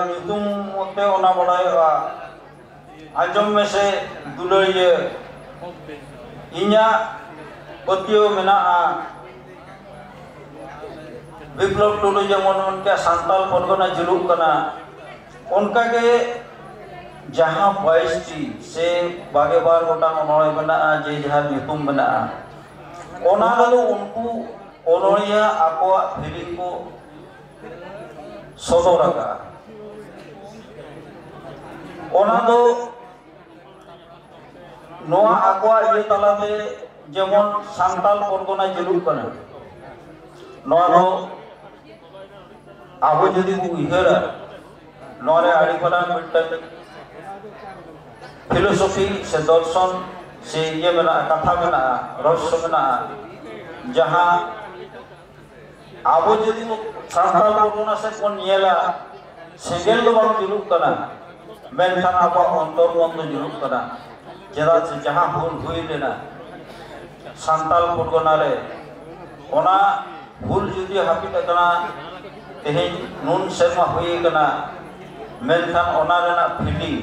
नुतुम मते ओना बड़ायोआ आंजम में से दुलैये इन्या पतियो मेना विप्लव टुडू जेमन उनके सांताल परगना जुलूक कना उनका के जहाँ 22 से 22 गोटांग ओनोड़े बना जे जहाँ ᱧᱩᱛᱩᱢ बना ओना दो उनको ओनोड़िया आकोआ फीलिंग को सदर का ओना दो नोआ आकोआ ये तलाते जेमन सांताल परगना जुलूक कना नोआ दो आबो जदि उइहरा नोरे आड़ी पड़ा मिटन फिलोसफी से दर्शन से ये मेरा कथा मेना रहस्य मेना जहाँ आबो जदि सांताल परगना से कोन येला सेंगेल दो बांग जुलूक कना मेनखान आबो अंतर मन दो जुलूक कना जेदा से जहाँ भूल हुई लेना सांताल परगना रे ओना भूल जदि हापित कना तेहें नून सेमा हुई कना मेनखान ओना रेना फीलिंग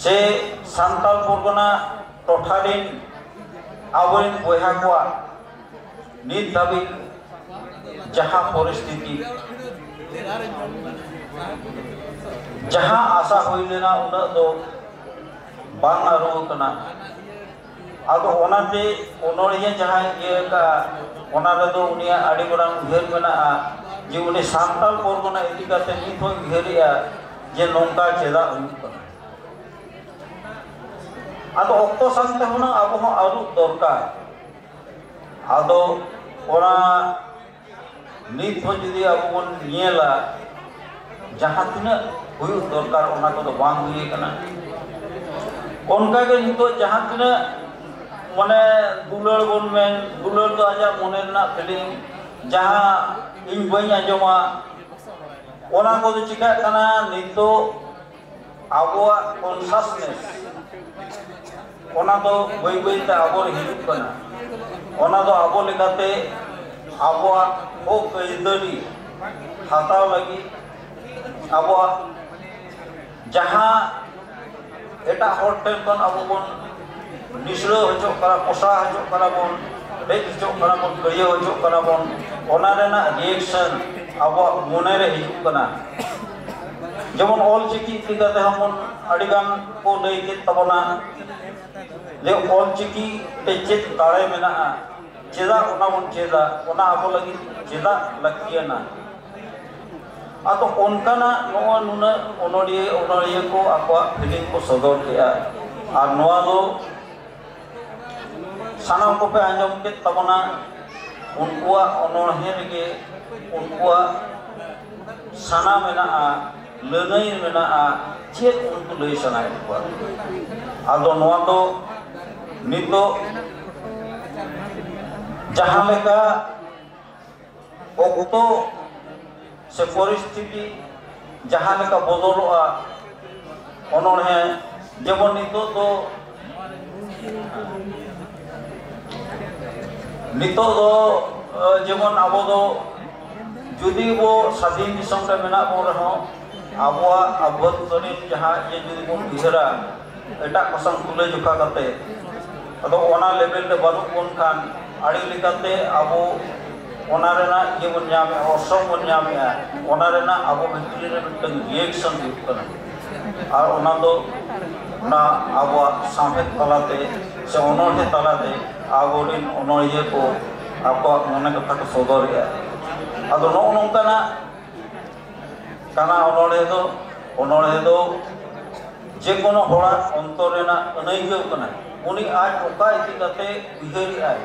से सांताल परगना टोठारिन आबोरिन बयहा कोआ नित दाबी जहाँ परिस्थिति जहाँ आशा हुई लेना उना दो बांग आरो कना आदो ओनाते ओनोड़िया जहाँ ये का ओना रे दो उनिया आड़ी बड़ा उहेर मेना जे उनी सांताल परगना इदी काते नित होय उहेरिया जे नोंका चेदा हुयुग कना आदो ऑक्टो सांते होना आबो हो आरु दरकार आदो ओना नित हो जदि आबो बन नियला जहाँ तिना हुयुग दरकार ओना को दो बांग हुई कना उनका के नितो जहाँ तिना माने दुलड़ बन में दुलड़ तो आजा मने ना फीलिंग जहाँ इन बई आजमा ओना को दो चिका कना नितो आबोआ कॉन्शियसनेस ओना दो बई बई ते आबो हिजुक कना ओना दो आबो लेकाते आबोआ ओ कइदरी हाताव लगी आबोआ जहाँ एटा होटल कन आबो बन निसरो हजो करा पोसा हजो करा बन रेक हजो करा बन करियो हजो करा बन ओना रेना रिएक्शन आबो मने रे हिजुक कना जेमन ऑल चिकी इकाते हमन अडिगान को लई के तबना ले ऑल चिकी ते चेत दाड़े मेना चेदा ओना बन चेदा ओना आबो लगी चेदा लकियाना आतो ओनकाना नोआ नुना ओनोड़िया को आको फीलिंग को सदर किया और नोआ दो सानाम को पे आंजम के तबना उनकुआ ओनोड़िया के उनकुआ साना मेना लनई मेना चेत उनको लई सनाय को आदो नोआ दो नितो जहाँ लेका ओक्तो से परिस्थिति जहाँ लेका बदलोआ ओनोड़े जेमन नितो दो जेमन आबो दो जुदी वो स्वाधीन दिसम रे मेना बो रहो आबोआ अभ्यंतरीण जहाँ ये जुदी बन उइहरा एटा कसम तुले जुका करते अदो ओना लेवल रे बनु कोन खान आड़ी लिकाते आबो ओना रेना ये बन जामे असम बन जामे ओना रेना आबो भितरी रे मिटन रिएक्शन हुयुग कना और ओना दो ना आबो साहेब तलाते से ओनोड़े तलाते आबोरिन ओनोड़िया को आबो मने कथा को सदर आदो नो नोंकाना काना ओनोड़े दो जे कोनो होड़ा अंतर रेना अनैगो कना उनी आज ओका इति कते उइहरि आय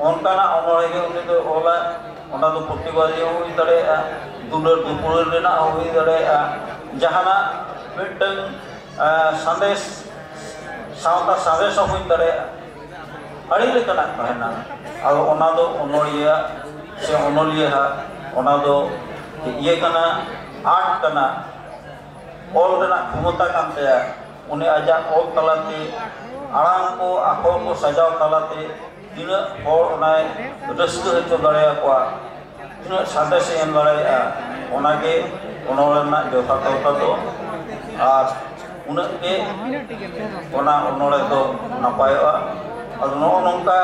ओनकाना ओनोड़े गे उनी दो ओला ओना दो प्रतिवादी हुई दड़े दुलर दुपुर रेना हुई दड़े जहाना मिटन संदेश सावता संदेश हुई दड़े अड़ी लेकना कहना और ओना दो ओनोड़िया से ओनोलिया ओना दो ये कना आर्ट कना ऑल रेना क्षमता कानते उन्हें आजा ऑल तलाते आड़ांग को आखर को सजाव तलाते तीन और उन्हें रस्क हचो दड़े को तीन सादे से एम दड़े उन्हें उन्होंने जोता तोता तो आज उन्हें के उन्हें दो नपायोa और नो नोंका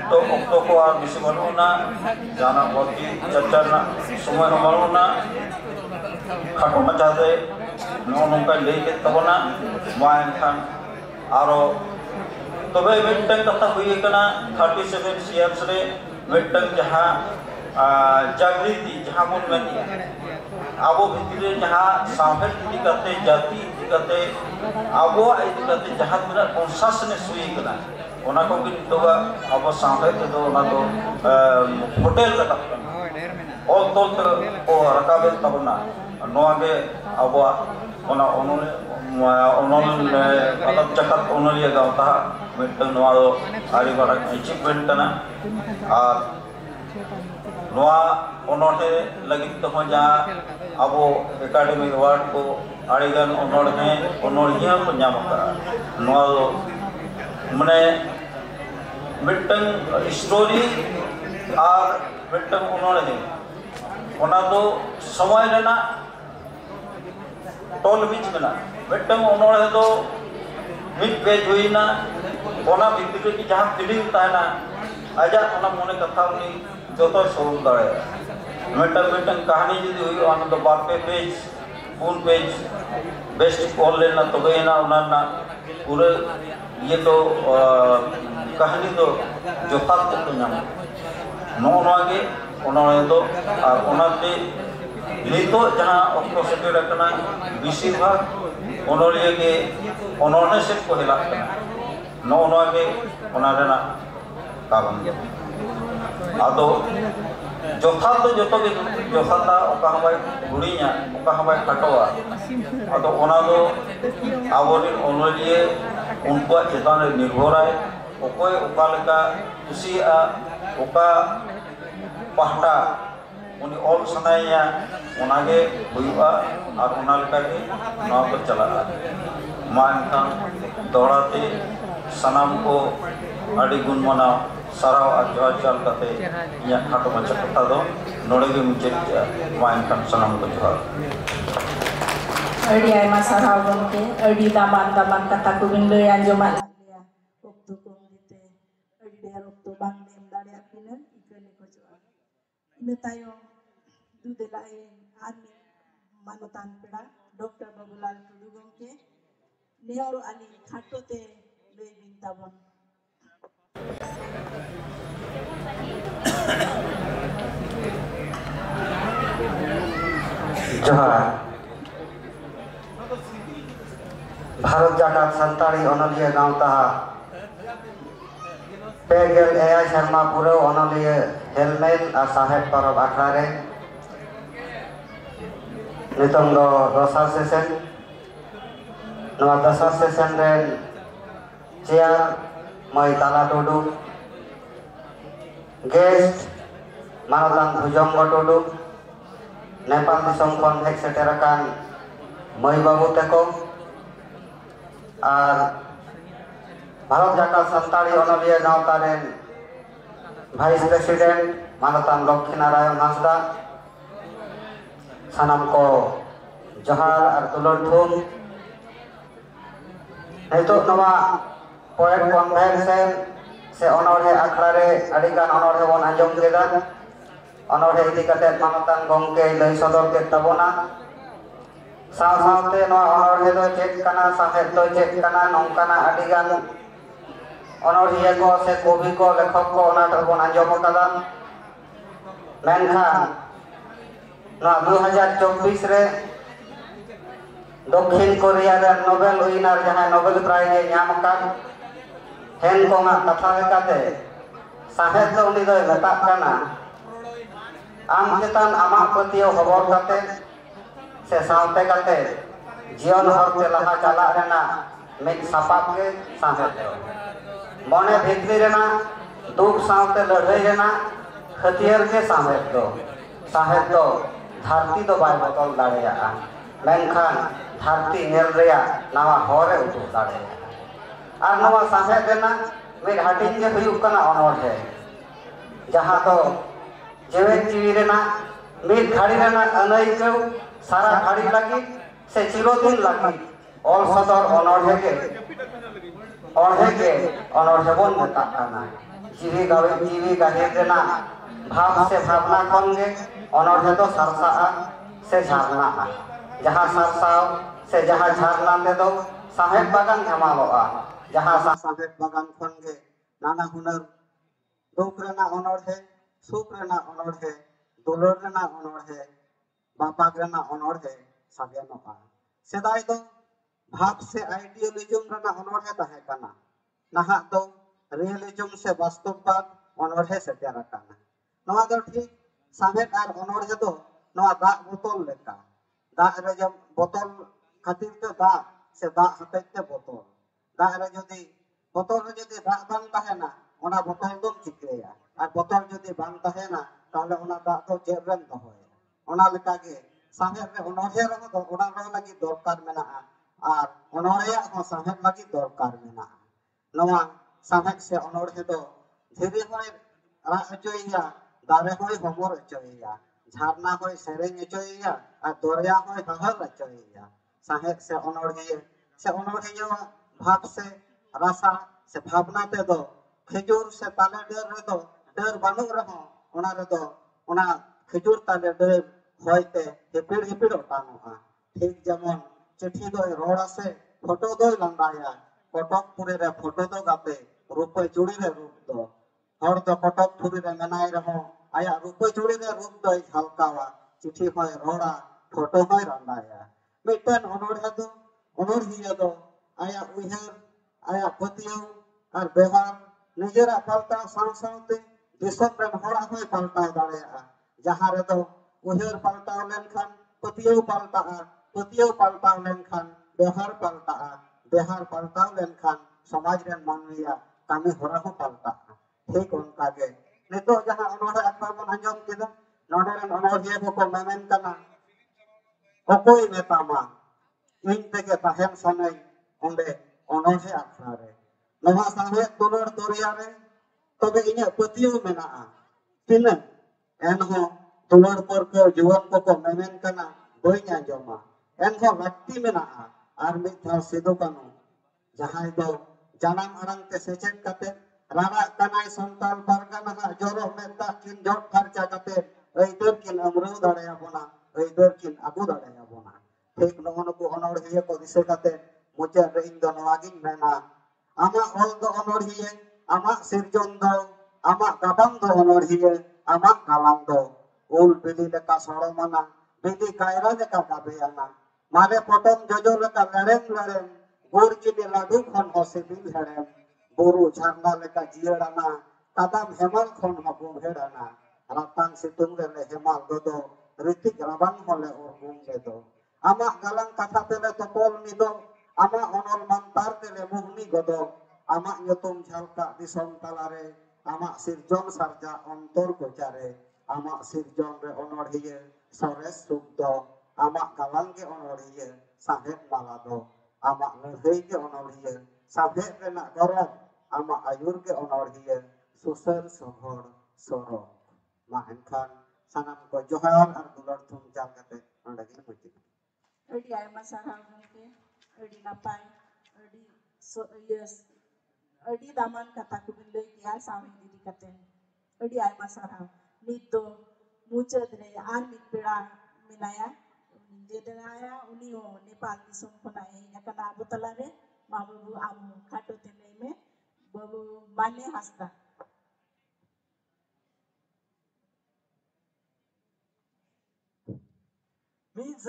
तो okto ko ar bisi banuna jana bagi chachana समय banuna khato machate nongka lei ke tabona main khan aro tobe mittang kata hui kana 37 CMs re mittang jaha जागृति जहाँ बन मनी आबो भितरे जहाँ साफे इदी करते जाति इदी करते आबो इदी करते जहाँ तिना कॉन्शस ने सुई कना ओना को कि तोगा आबो साफे ते दो ओना तो होटल का ऑल तोल ओ रकाबे तबना नोआगे आबो ओना ओनल मतलब जकत ओनलिया गावता मिटन नोआ आरी बड़ा अचीवमेंट कना और नोआ ओनोटे लगी तो जा अब एकेडमी अवार्ड को आड़ीगन ओनोड़े ओनोड़िया को नाम नोआ मने मिटन स्टोरी और मिटन ओनोड़े ओना तो समय लेना टोल बीच में ना मिटन ओनोड़े तो मिट पेज हुई ना ओना भितर की जहाँ फीलिंग ताना आजा ओना मोने कथा उनी जो तो सोल दाड़े मिटन कहानी जुदी हुई आना तो बार पे पेज पून पेज बेस्ट कॉल लेना तो गए ना उन्ना पूरे ये तो कहानी तो जो खास तो नाम नो नोगे उन्होंने तो उन्होंने नितो जहाँ ऑक्टो सेटे रखना बिसिर भाग उन्होंने से को हिला नो नोगे उन्होंने ना कारण आदो जोथा तो जोतो के जोथा ओका हमाय गुड़ीया ओका हमाय खटवा आदो ओना दो आवरी ओनलिए उनको चेतन निर्भर है ओकोय ओका लेका कुसिया ओका पहटा उनी ऑल सनाया ओनागे हुआ और ओना लेका के नवा को चला मान खान दौड़ाते सनाम को अड़ी गुण मनाओ साराव आज चाल करते या खाटो मचा कथा दो नोड़े के मुझे माइन खान सनाम को जोहार अड़ी आयमा साराव गमके अड़ी दामान कथा को बिन लय आंजमा लिया ओक्तो को दिते अड़ी देर ओक्तो बांग नेम दाड़े आपिना इकने को जोहार इन तायो दुदेलाए आर्मी मानतान पेड़ा डॉक्टर बाबूलाल टुडू गमके नेहरू आली खाटोते लय बिन ताबन जोहार भारत जाकात संताड़ी अनलिया गाँवता पेगल एआई शर्मा पुरो अनलिया हेलमेट और साहेब परब आखड़ा रे नितंग दो दसार सेशन नवा दसार सेशन रे चेयर मई ताला टुडू गेस्ट मानतान भुजंग टुडू नेपाल दिसम खन हेक सेटेरकान मई बाबू तको और भारत जाकात संताड़ी अनलिया गाँवता रेन भाइस प्रेसिडेंट मानतान लक्ष्मी नारायण हांसदा सानाम को जोहार और दुलर थुम नितो नवा पोएट कन्वेंशन से अनोढ़े आखड़ा रे अड़ीगान अनोढ़े बन आंजम केदा अनोढ़े इदी कते मानतान गंके लय सदर के तबना साव सावते नवा अनोढ़े दो चेक कना साहेब दो चेक कना नौकाना अड़ीगान अनोढ़िया को से कवि को लेखक को अनाट बन आंजम कदा मेनखान ना 2024 रे दक्षिण कोरिया रे नोबेल विनर जहां नोबेल प्राइज नाम का हेन को कथा लेकाते साहेब तो उनी दो मेता कना आम चेतन आमा पतियो खबर काते से सावते काते जीवन हरते लहा चला रेना मिक सापाप के साहेब मने भितरी रेना दुख सावते लड़ाई रेना खतियर के साहेब दो धरती तो बाय बदल दाड़ेया मेनखान धरती नेल रेया नवा हरे उदू दाड़ेया और नवा साहेब देना मिद हाटिंग के हुयुक कना अनोढ़े जहाँ तो जेवे जीवी रेना मिद घाड़ी रेना अनैको सारा घाड़ी लगी से चिरोदिन लगी ऑल सदर अनोढ़े के अनोढ़े बन मेता जीवी गाहिर रेना भाव से भावना खन गे अनोढ़े दो सरसा से झरना जहाँ सरसाव से जहाँ झरना ते दो साहेब बागान हेमालोआ जहाँ साहेब बागान खन गे नाना हुनर दुख रेना अनोढ़े सुख रेना अनोढ़े दुलर रेना अनोढ़े बापाग रेना अनोढ़े साबियानोआ सेदाय दो भाव से आइडियोलिज्म रेना अनोढ़े ताहे काना नाहा दो रियलिज्म से वास्तववाद अनोढ़े सेटेर आकाना नवा दो ठीक साहेब आर अनोढ़े दो नवा दाग बोतल लेका दाग रे जब बोतल खातिर ते दाग से दाग हतेज ते बोतल दाग रे जदी बोतल रे जदी दाग बांग ताहेना ओना बोतल दो चिकेया आर बोतल जदी बांग ताहेना ताहले ओना दाग तो जेबरेन दोहोया ओना लेका गे साहेब रे अनोढ़े रे दो ओना रो लागि दरकार मेनाआ आर अनोढ़े हो साहेब लागि दरकार मेनाआ नवा साहेब से अनोढ़े दो धीरे होय राग अचोइया दारे होय हमर अचोइया झरना होय सेरेंग अचोइया आर दरिया होय हहल अचोइया साहेब से अनोढ़े भाव से रसा से भावना ते दो खजूर से ताले डेर रे दो डेर बानु रहो ओना रे दो ओना खजूर ताले डेर होयते हिपिड़ ओटानोआ ठीक जेमन चिट्ठी दो रोड़ा से फोटो दो लंदाया कटकपुरी रे फोटो दो गाते रूपे चूड़ी रे रूप दो हर दो कटकपुरी रे मेनाय रहो आया रूपे चूड़ी रे रूप दो झलकावा चिट्ठी होय रोड़ा फोटो होय लंदाया मिटन अनोढ़िया दो आया उहर आया पतियो आर व्यवहार निजेरा पाल्टा सावसावते दिसम रेन होड़ा होय पाल्टा दाड़ेया जहां रे दो उहर पाल्टा लेनखान पतियो पाल्टा लेनखान व्यवहार पाल्टा लेनखान समाज रेन मानविया कामी होरा हो पाल्टा ठीक उनका गे नितो जहां अनोढ़े अखबार बन अंजम केदा नोडे रेन अनोढ़िया को मेमेन कना अकोई नेतामा इन तेगे ताहेन सनई ओंडे अनोढ़े अखबार रे नवा साहे दुलर दरिया रे तबे इने पतियो मेनाआ तिना एनहो दुलर पर को जीवन को मेमेन कना बई आंजमा एनहो लक्ति मेनाआ आर मिद धाव सिदो कानो जहां दो जानम अरंग ते सेचेत कते राणा कनाय संताल परगना जोरो मेता किन जोट खर्चा कते एइदर किन अमरु दाड़या बोना एइदर किन आगु दाड़या बोना ठीक नगन को अनोढ़िया को दिसे कते मुचा रे इन दो नवागिन मेना आमा ऑल दो अनोढ़िया आमा सिरजन दो आमा गाबांग दो अनोढ़िया आमा गालांग दो उल बिली लेका सड़मना बिली कायरा लेका गाबेयाना मारे पटम जोजो लेका लड़ेम गुड़ चिनी लाडू खन हो सिबिल हेड़ेम बुरु झरना लेका जियड़ाना कदम हेमल खन हो गुहेड़ाना रातांग सितुंग रे हेमाल दो ऋतिक राबांग होले और गुंगे दो आमा गालांग कथा तेले तोपल निदो आमा अनल मंतार तेले मुहनी गदो आमा यतुम झलका दिसम तालारे आमा सिरजन सारजा अंतर गोचारे आमा सिरजन रे अनोढ़िया सरेस सुख दो आमा गालांग के अनोढ़िया साहेब माला दो आमा लड़ाई के अनोढ़िया साहेब रेना गरम आमा आयुर के अनोढ़िया सुसर सोहर सोरो मा एनखान सानाम को जोहार आर दुलर थुम जाल कते नोडे गिन मुचि अड़ी आयमा साराव गंके अड़ी नापाय अड़ी दामान कथा को बिन लई किया सामी दीदी कते अड़ी आयमा साराव नित दो मुचद रे आर मित पेड़ा मिनाया जेदनाया उनियो नेपाल दिसम खनाय एकना बोतला रे माबू आम खाटो तेले में बाबू माने हस्ता मीज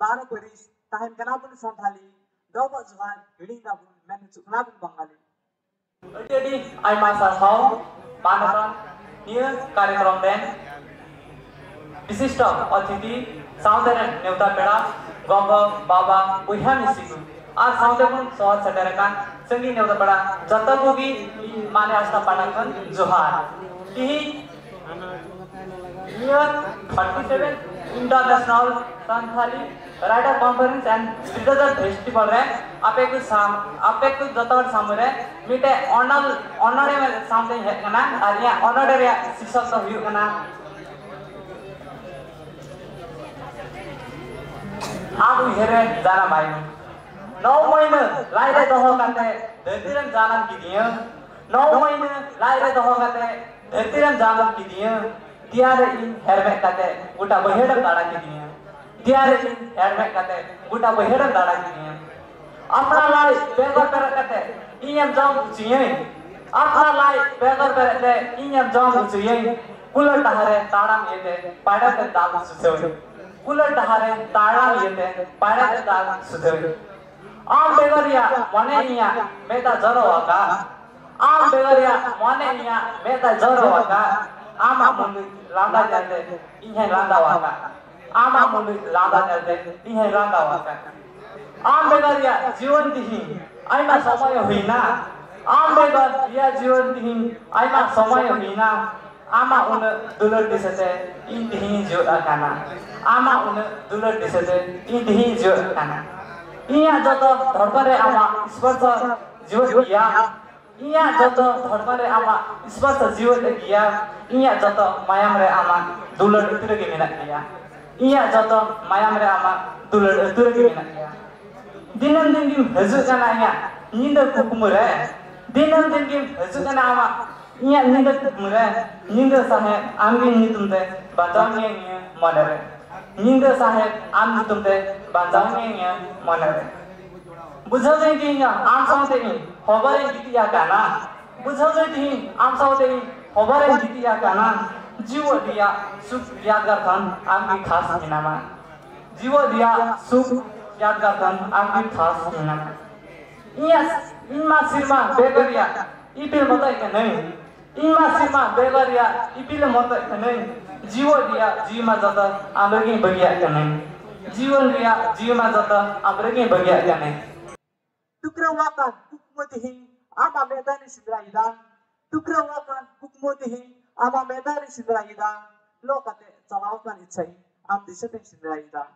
12 बरिस ताहन कनाबुन संथाली दब जुहान हिडिंग दाबुन मेन चुकनाबुन बंगाली अडी आइमा साहाव पानरन निय कार्यक्रम देन विशिष्ट अतिथि साउंदर्य नेवता पेड़ा गंग बाबा उहा मिसिगु आज साउंदर्य सहज सटेरकान संगी नेवता पेड़ा जतबुगी माने आस्था पानाकन जोहार ती near 37 international Santhali writer conference and citizen festival रे आपे को जतवर सामरे मिटे ऑनरे में सामने है कना आरिया ऑनरे शीर्षक तो हुई कना आप हेरे जाना भाई 9 महीने लाइरे दोहो काते धरतीरन जालन की दिया 9 महीने लाइरे दो कते धरती रन जागम की दिया दियारे इन हेरमेट कते गोटा बहेड़म दाड़ा की दिया दियारे इन हेरमेट कते गोटा बहेड़म दाड़ा की दिया अपना लाई बेगर पर कते इयम जाम उचिये अपना लाई बेगर पर कते इयम जाम उचिये कुलर टहरे ताड़ाम येते पाड़ा के दाल सुसवे कुलर टहरे ताड़ाम येते पाड़ा के दाल सुसवे आम बेगरिया मनेनिया मेता जरो वाका आम बेगरिया मनेनिया मेता जरो वाका आमा मुंडी लांदा जाते इन्हें लांदा वाका आमा मुंडी लांदा जाते इन्हें लांदा वाका आम बेगरिया जीवन दिही आइमा समय हुईना आम बेगर या जीवन दिही आइमा समय हुईना आमा उन दुलर दिसते इन दिही जो अकाना आमा उन दुलर दिसते इन दिही जो अकाना इया जत धड़कने आमा स्पर्श जीवन किया इया जत धड़कने आमा स्पर्श जीवन किया इया जत मायाम रे आमा दुलर उतरे के मेना किया इया जत मायाम रे आमा दुलर उतरे के मेना किया दिनम दिन की हजू kana इया नींद कुकुमरे दिनम दिन की हजू kana आमा इया नींद कुकुमरे नींद साहे आमगे नितुमते बाजांगे मनरे नींद साहे आम नितुमते बाजांगे मनरे बुझावे कि आम साउते खबरे गीतिया काना बुझावे कि आम साउते खबरे गीतिया काना जीव दिया सुख यादगार थन आमगी खास हिनामा जीव दिया सुख यादगार थन आमगी खास हिनामा इया इनमा सिरमा बेगरिया इपिल मत के नहीं इनमा सिरमा बेगरिया इपिल मत के नहीं जीव दिया जीवमा जत आमगी बगिया के नहीं जीवन दिया जीवमा जत आमगी बगिया के नहीं tukrawakan kukmutihin ama medani sidraidan tukrawakan kukmutihin ama medani sidraidan lokate chalawkan ichai am disate sidraidan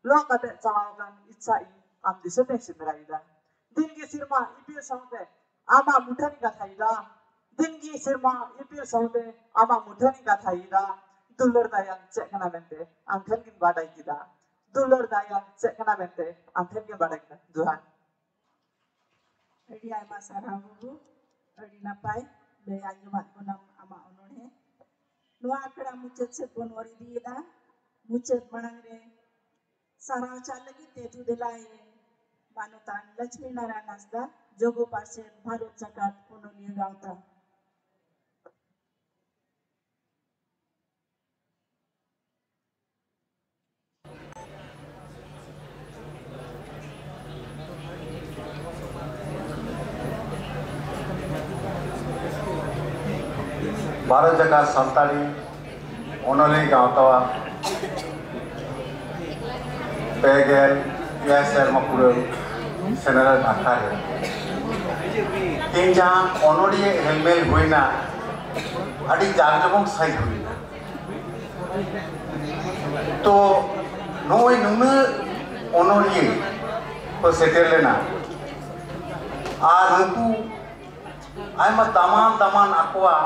lokate chalawkan ichai am disate sidraidan dingi sirma ipil saute ama muthani kathaida dingi sirma ipil saute ama muthani kathaida dulur dayang cekna mente am thenkin badai kida dulur dayang cekna mente am thenkin badai kida Tuhan Adi ayma sarang bubu, adi napai, be anjumat kunam ama onone. Noa akra mucet sepon ori diida, mucet manangre. Sarang chalagi tetu delai manutan Lakshmi Narayana Nasda, Jogo Parsen Bharat Jagat Punoni Gauta. Bharat जगत संताली ओनली गाँवता पेगेल यासर मकुर सेनरल आकार तीन जहाँ ओनोडिये हेलमेल हुईना अड़ी जागजमों साइड हुईना तो नोई नुने ओनोडिये को सेटेल लेना आर नुकु आयमा दामान अकुआ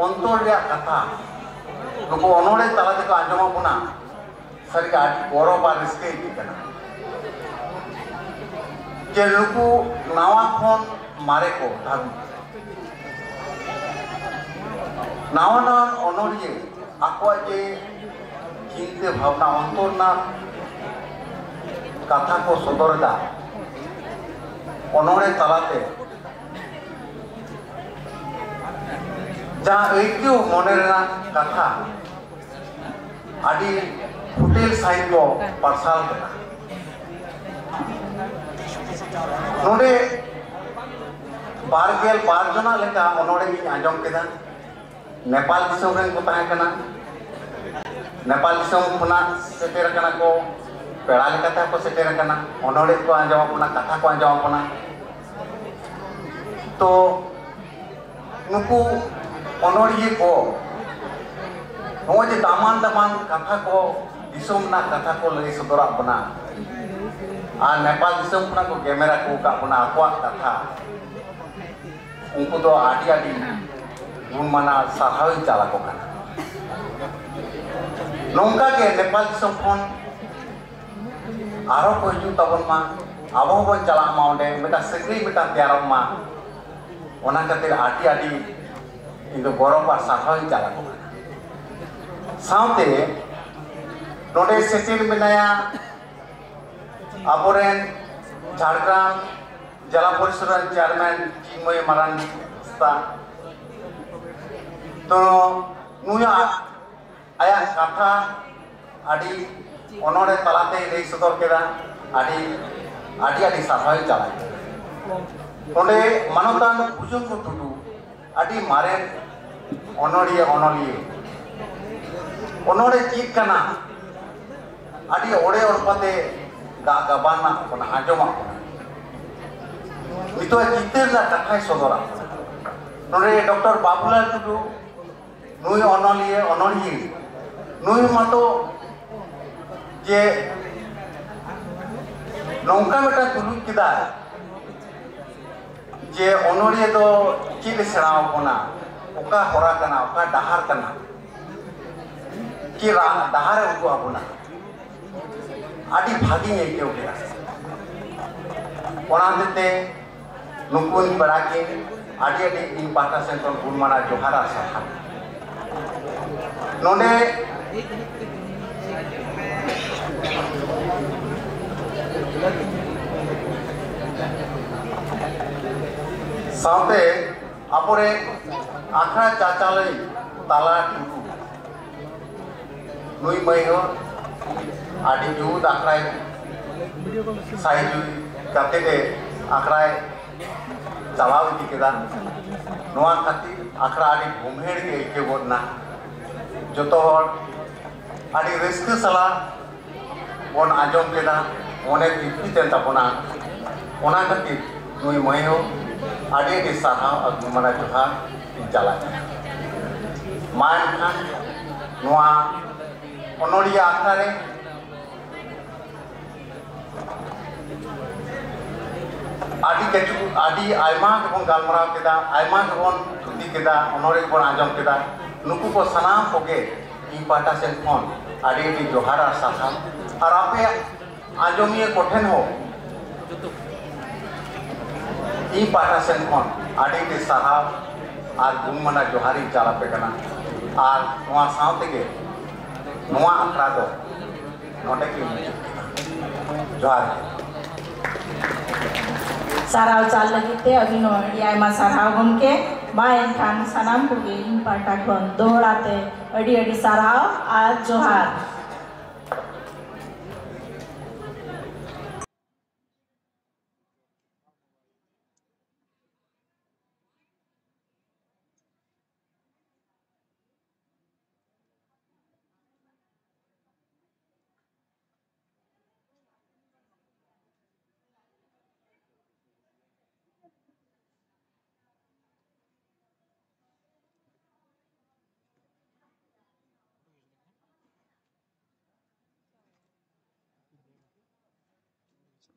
अंतर कथा नुकु अनोड़े तलाते को आंजमा बुना सरी आदि गौरव और रिस्के कितना जे नुकु नावा खोन मारे को धागु नावा अनोड़िये आको जे चिंते भावना अंतर ना कथा को सदरदा अनोड़े तलाते जहाँ ऐक्यू मनेरना कथा आदि फुटेल साइड को पार्सल करना नोडे बारगेल बारजना लेका अनोड़े की आंजम केदा नेपाल दिसोम रेन को ताहे कना नेपाल दिसोम खुना सेटेर कना को पेड़ा लेकाते को सेटेर कना अनोड़े को आंजम अपना कथा को आंजम अपना तो नुकु अनोड़िये को नोजे दामान कथा को दिसोम ना कथा को लगे सदरा बना आ नेपाल दिसोम खुना को कैमरा को का बना आकवा कथा उनको तो आदि आदि गुण माना साहावी चाला को कना नौका के नेपाल दिसोम खुन आरो को हिजू तबन मा आबो बन चला मा ओंडे मेटा सेक्री मेटा त्यारम मा ona katir adi indo gorong par sathoi jala ko saute node setil menaya aboren Jhargram Jala Porisadan Chairman Chinmoy Maranta to nuya aya katha adi onore talate lei sodor keda adi sathoi jalai onde manotan Bujung Tudu adi maren onoriye onore chit kana adi ore orpate gabana kona ajoma itu chitir la kathai sodora nore Dr. Babulal Tudu nui onoriye nui mato je nongka beta tuluk kida je onoriye do chit serao kona oka hora kana oka dahar kana ki dahare udu abuna adi bhagi ei keu kira ona dete nukun beraki adi in pahta senton gulmana johara saha nonde saute apore akhra chachalai tala tudu nui maiho adi jud akrai sai kate de akrai chalao idi keda noa khati akra adi bumher ge ke bodna joto hor adi reska sala bon ajom keda one dipti ten tapona ona khati nui maiho adi saha agmana joha jala man khan noa onoriya akhare adi aima gebon galmarao keda aima gebon thuti keda onore gebon ajom keda nuku ko sanam koge in pata sen khon adi johara saha ar ape ajomiye kothen ho in pata sen khon adi saha ar gumana johari jala pe kana ar noa saute ge noa akra do node ki johar sarau chal lagi te abino ya ma sarau gomke main kan sanam pugi impata kon dohorate adi sarau ar johar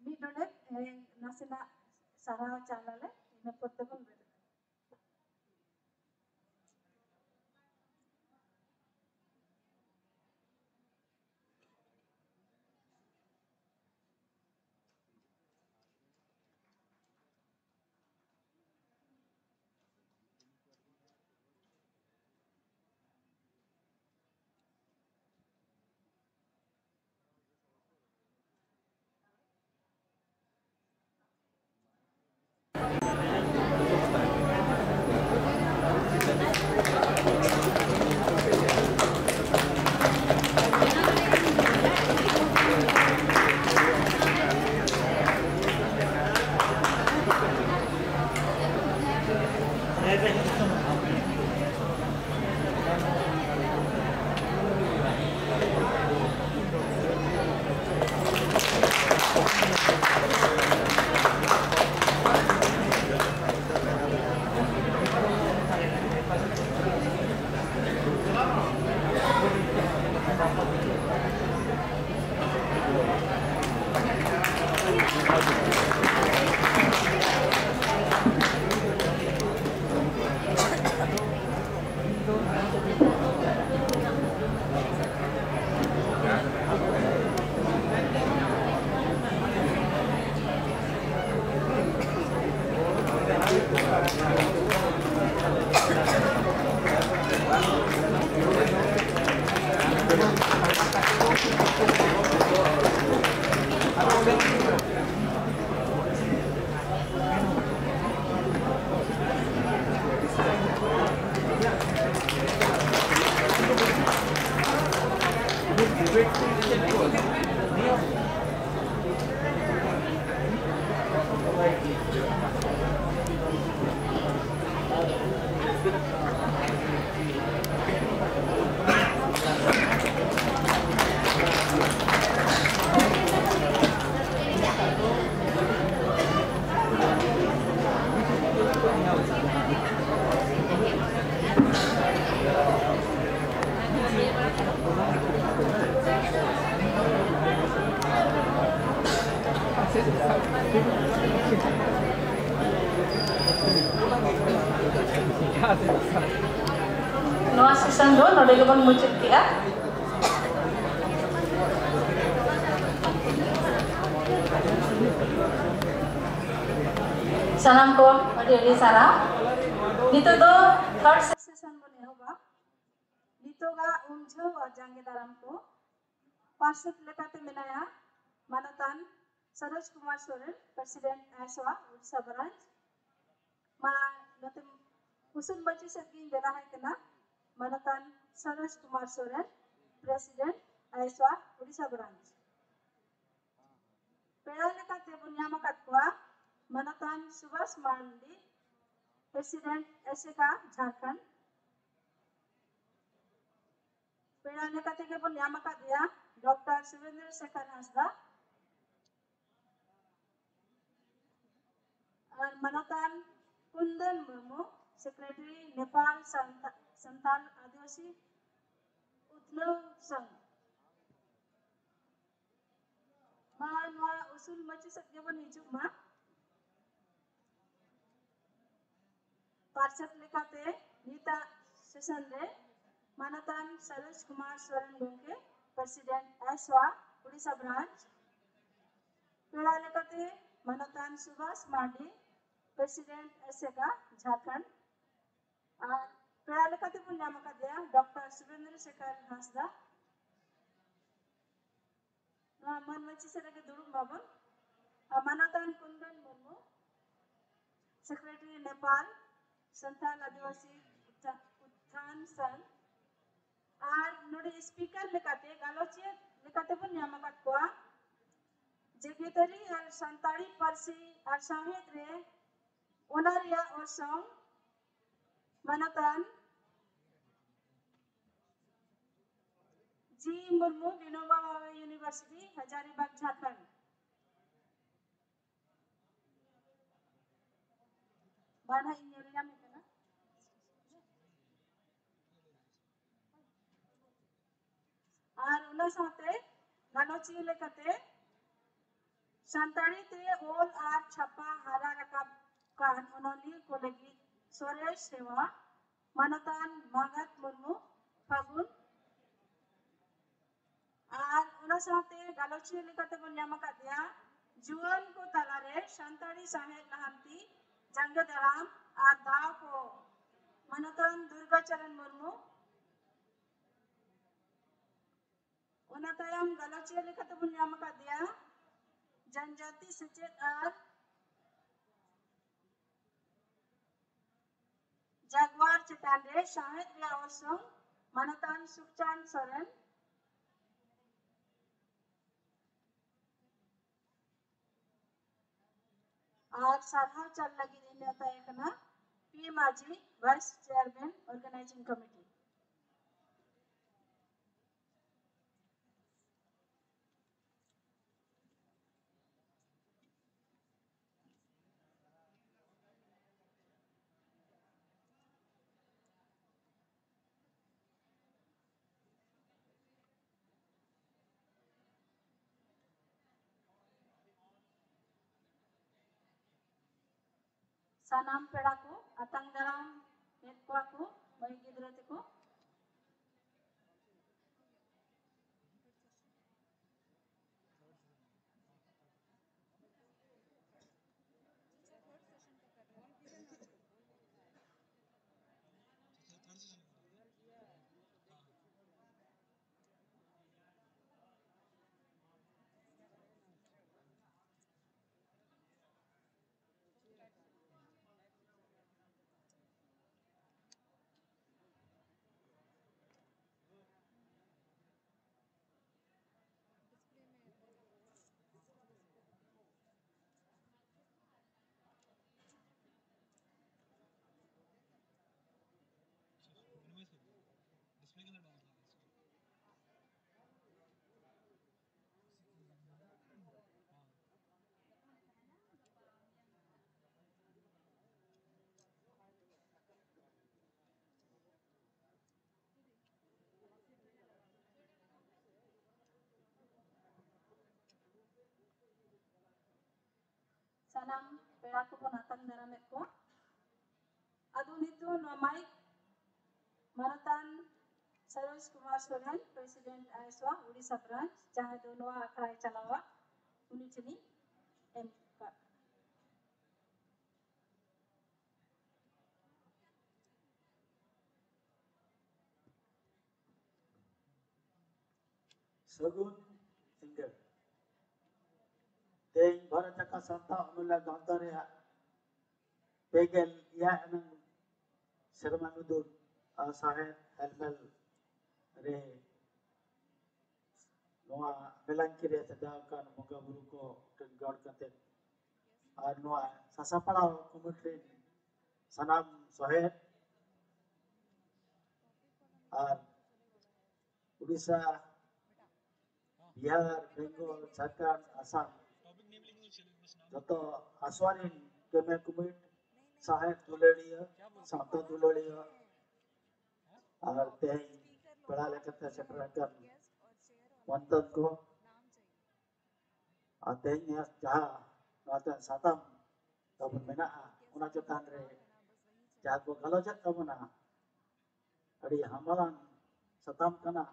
Midone nasina sarau chalale ina portable Noah season do node ke bon muncul kia. Salam ko adi sarah. Nito do third session bon ehoba. Nito ga umjho jange daram ko. Parshad lekate menaya manatan Saroj Kumar Soren, President ASWA, Odisha branch. Ma note usul bachi setgin bela hai kana manatan Saroj Kumar Soren, President ASWA, Odisha branch. Pera lekate bunyama katwa manatan Subhas Mandi, President SK Jharkhand. Pera lekate ke bunyama katya Dr. Subhendra Shekhar Hasda. Manatan Kundan Murmu, Secretary Nepal Santal Adivasi Utnav Sangh. Manwa usul machi sakyaban hijuk ma. Parshad lekate Nita session re Manatan Saroj Kumar Soren Gongke, President ASWA, Odisha branch. Pera lekate Manatan Subhas Mandi, President SK Jharkhand. Pera lekate pun nama kadya Dr. Subhendra Shekhar Hasda. Man machi serage duruk babon. Manatan Kundan Murmu, Secretary Nepal Santal Adivasi Uttan Sangh. Node speaker lekate galoche lekate pun nama katwa. Secretary and Santali Parsi are Sahid Re Onaria or Song Manatan G. Murmu, Vinoba University, Hazaribagh, Jharkhand. Bana Inyeria Mekana Aruna Sate Ganochi Lekate Santari te all are chapa hara rakab kan onoli kolegi Suresh Seva Manatan Magat Murmu Fagun una sate galochi lekate bon nyama kadya juan ko talare Santari Sahed Lahanti Janga Daram ar daw ko Manatan Durga Charan Murmu una tayam galochi lekate bon nyama kadya जनजाति सचेत और जागवार चितांडे शाहिद व्यावसंग मनतान सुखचांद सोरेन और साधाव चल लगी देने होता है कना पी माजी vice chairman organizing committee Sanam pedaku, atang dalam netkuaku, baik gidratiku. Sanam pera ko po natang daramet ko. Adu nito no Mike Maratan Sarosh Kumar Soren, President ASWA Odisha Branch, jahan do noa akrai chalawa uni chini MK. Sagun singer. Teng Bharat Jaka Santa Amula Gantare Pegel Ya Anang Sermanudur Sahed Helmel Re Noa Melankire Tadakan Moga Buruko Tengor Katen Noa Sasapala Kumutrin Sanam Sahed Odisha Bihar Bengal Jharkhand Assam Joto Aswarin Kemen Kumit Sahed Duladiya Santa Duladiya Teng Pera Lekata Setrakan Wantan ko Teng ya jaha Nata Satam Tabun Menaa Una Jotan Re Jaha ko Galajat Tabuna Adi Hamalan Satam Kana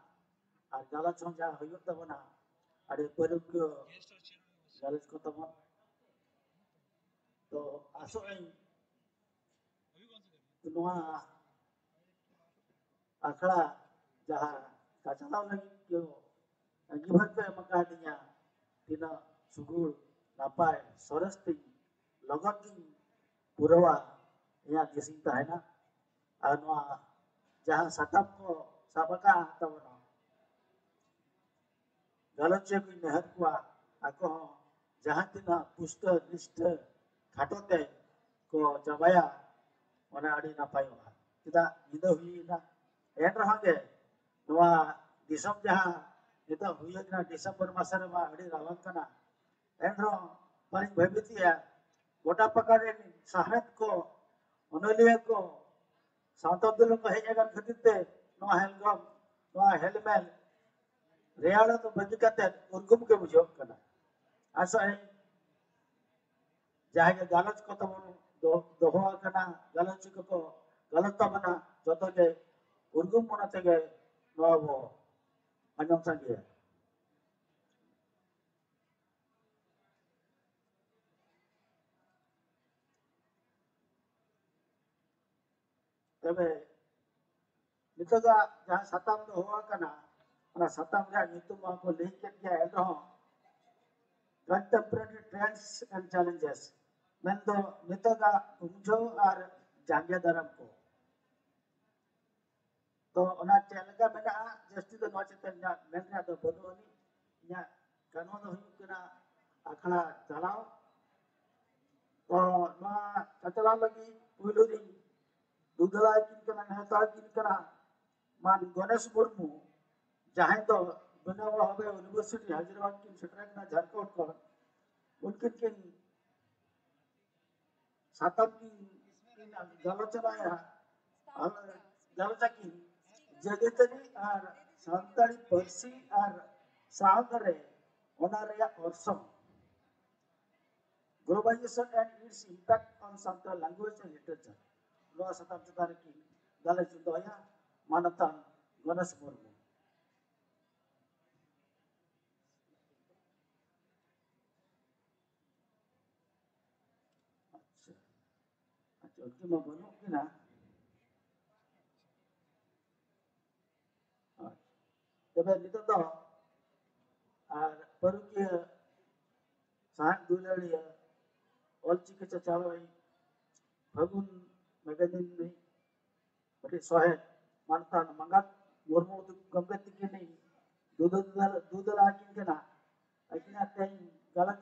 Ar Galachon Jaha Huyut Tabuna Adi Peruk Galaj ko Tabun To Asoin Noa Akala jaha Kacalaw lagi kyo Gibat ko makadinya Tina Sugul Napay Soresti Logoting Purawa Ya disinta hai na Noa jaha Satam ko Sabaka Tabuna Galajya ko nehat kuwa Ako jaha tina Pusta Nishta Khatote Ko Jabaya Ona adi napayo kita nido hui na enro hange noa disam jaha kita hui na Desember masare ma adi rawang kana enro paling bhabiti ya gota pakare sahet ko onoliya ko santadulu ko hejagan khatite noa helgam noa helmel reala to bagikate urgum ke bujok kana asa jahe galaj ko tabon dohoa kana galaj ko galaj tabana joto ge urgum mona tege noabo anjong sangi tebe nitoga jaha satam dohoa kana ana satam ga nitum ko leiket ge elro contemporary trends and challenges mendo nitoga umjo ar jangya daram ko to ona chelga mena justi do nocheten nya menra do bodoni nya kano do hukuna akhala jalao to na kachala lagi puluri dudala kin kana neta kin kana man Ganesh Murmu jahe do बनावा होबे यूनिवर्सिटी हैदराबाद की सेट्रेक ना झारखंड को उनके किन सातम की गलचना है गलचा की जगतनी और सांताली पर्सी और सागरे ओनारिया ऑर्सम globalisation and its impact on Santal language and literature लो सातम चतार की गलच दोया मानतन Ganesh Murmu Cuma banyak kena. Tapi kita tahu, perlu kia saat dulu dia, all cikgu cakap ini, bagun magazine ini, beri sohet, mantan, mangat, murmu tu komplit kini, duduk lagi kena, akhirnya teng galat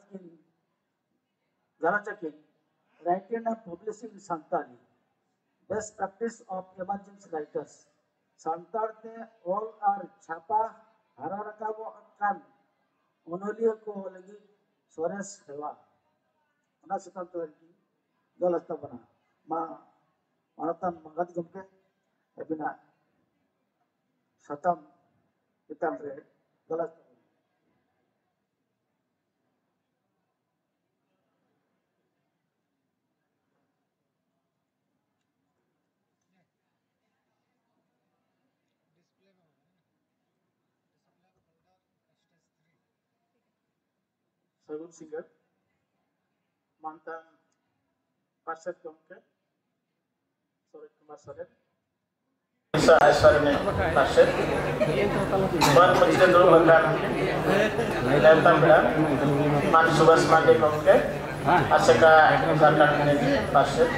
cakin. Writing and publishing in Santali. Best practice of emerging writers. santar te ol ar chapa hara rakabo kan onolia ko lagi sores hewa ona setan to lagi galas ta bana ma manatan mangat gomke ebina satam kitam re galas Sagun Singer, mantan Parsed Gomke, Soret Kumar Soret. Bisa Aiswarni Parsed, Man Presiden dulu bahkan Lempar Beran, Man Subas Mandi Gomke, Aseka Sarkan Parsed.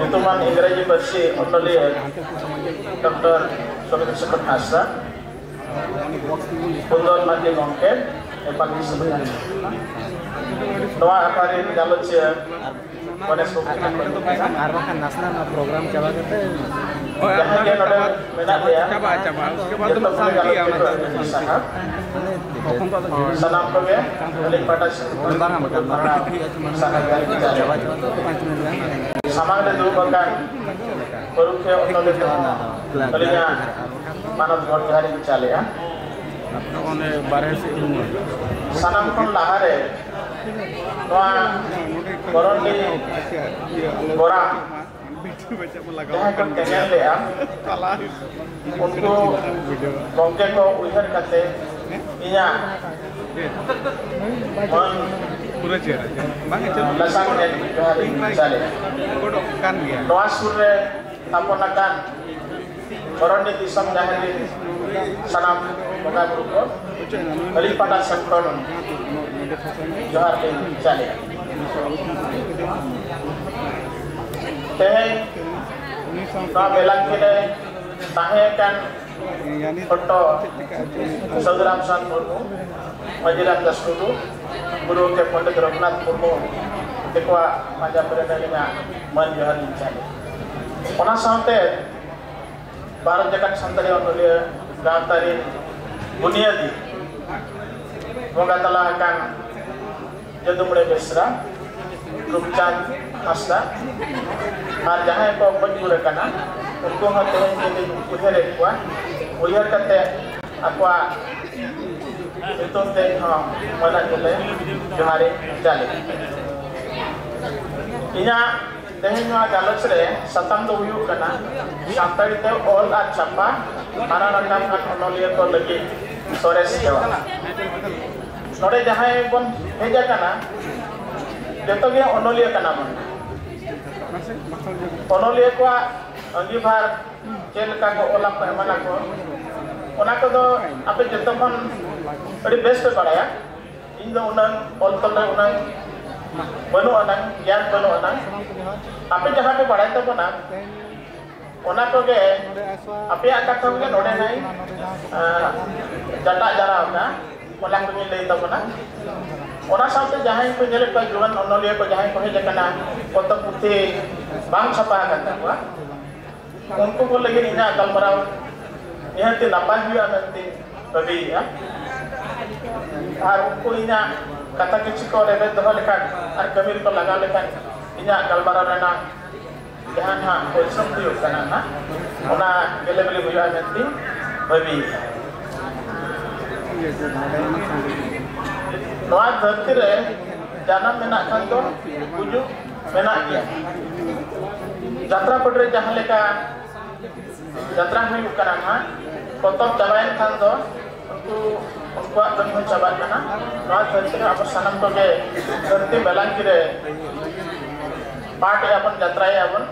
Itu man Ingraji bersih onoli Dr. Soret Sekut Asa, Pundol Mandi Gomke. Pagi sebenarnya. Doa hari kalau cia pada sebelumnya arahkan nasional program coba kita. Jangan dia ada menak ya. Coba. Kita sampai ya. Salam kepada oleh pada sama ada dulu bahkan baru ke oleh kalinya mana buat hari bicara ya. Sanam kon lahare noa koron di orang jangan kon kenyan le am unko gongke ko uihar kate inya mon pura jera lasang ne hari chale noa surre taponakan koron di disam jahari sanam Moga beruko, kali pada sektor Johar ke chale. Teh, na belang kene tahe kan foto Saudara San Murmu, Majiran Das Guru, Guru ke Pondok Raghunath Murmu, tekwa Majap Berenanya Man Johar ke chale. Ona saute Bharat Jagat Santari onolia Gantari Bunyadi Moga telah akan jatuh mulai besra Rupchan Hasta Ar jahan ko bajur kana unko hate jadi uhere kwa uyar kate akwa itu te mana kule johare jale inya tehnya galosre satam do uyu kana santari te all at chapa para rakam kan onolia ko lagi sores dewa node jahan bon heja kana joto ge onolia kana mon onolia ko angi bhar chel ka ko ola pa mana ko ona ko do ape joto kon adi best padaya indo unang ol tol unang banu anang yan banu anang ape jahan pe padai to na ona ko ge ape akat to ge node nai jata jara na ola ko ni lei to na ona saute jahan ko jele pa juan onolia ko jahan ko heja kana otak putih bang sapa kata gua unko ko lagi ina galmarau nihanti napan juga nanti babi ya ar unko ina kata kici ko lebe doh lekan ar kamil ko laga lekan ina galmarau rena jahan ha oisam tu kana na ona gele beli huya nanti babi noa dharti re janam menak kan to buju menak dia jatra padre jahan leka jatra huyu kana ha kotok jabain kan do unku bantu cabat kana noa dharti re apa sanam to ge dharti belang kire part apun jatra ya apun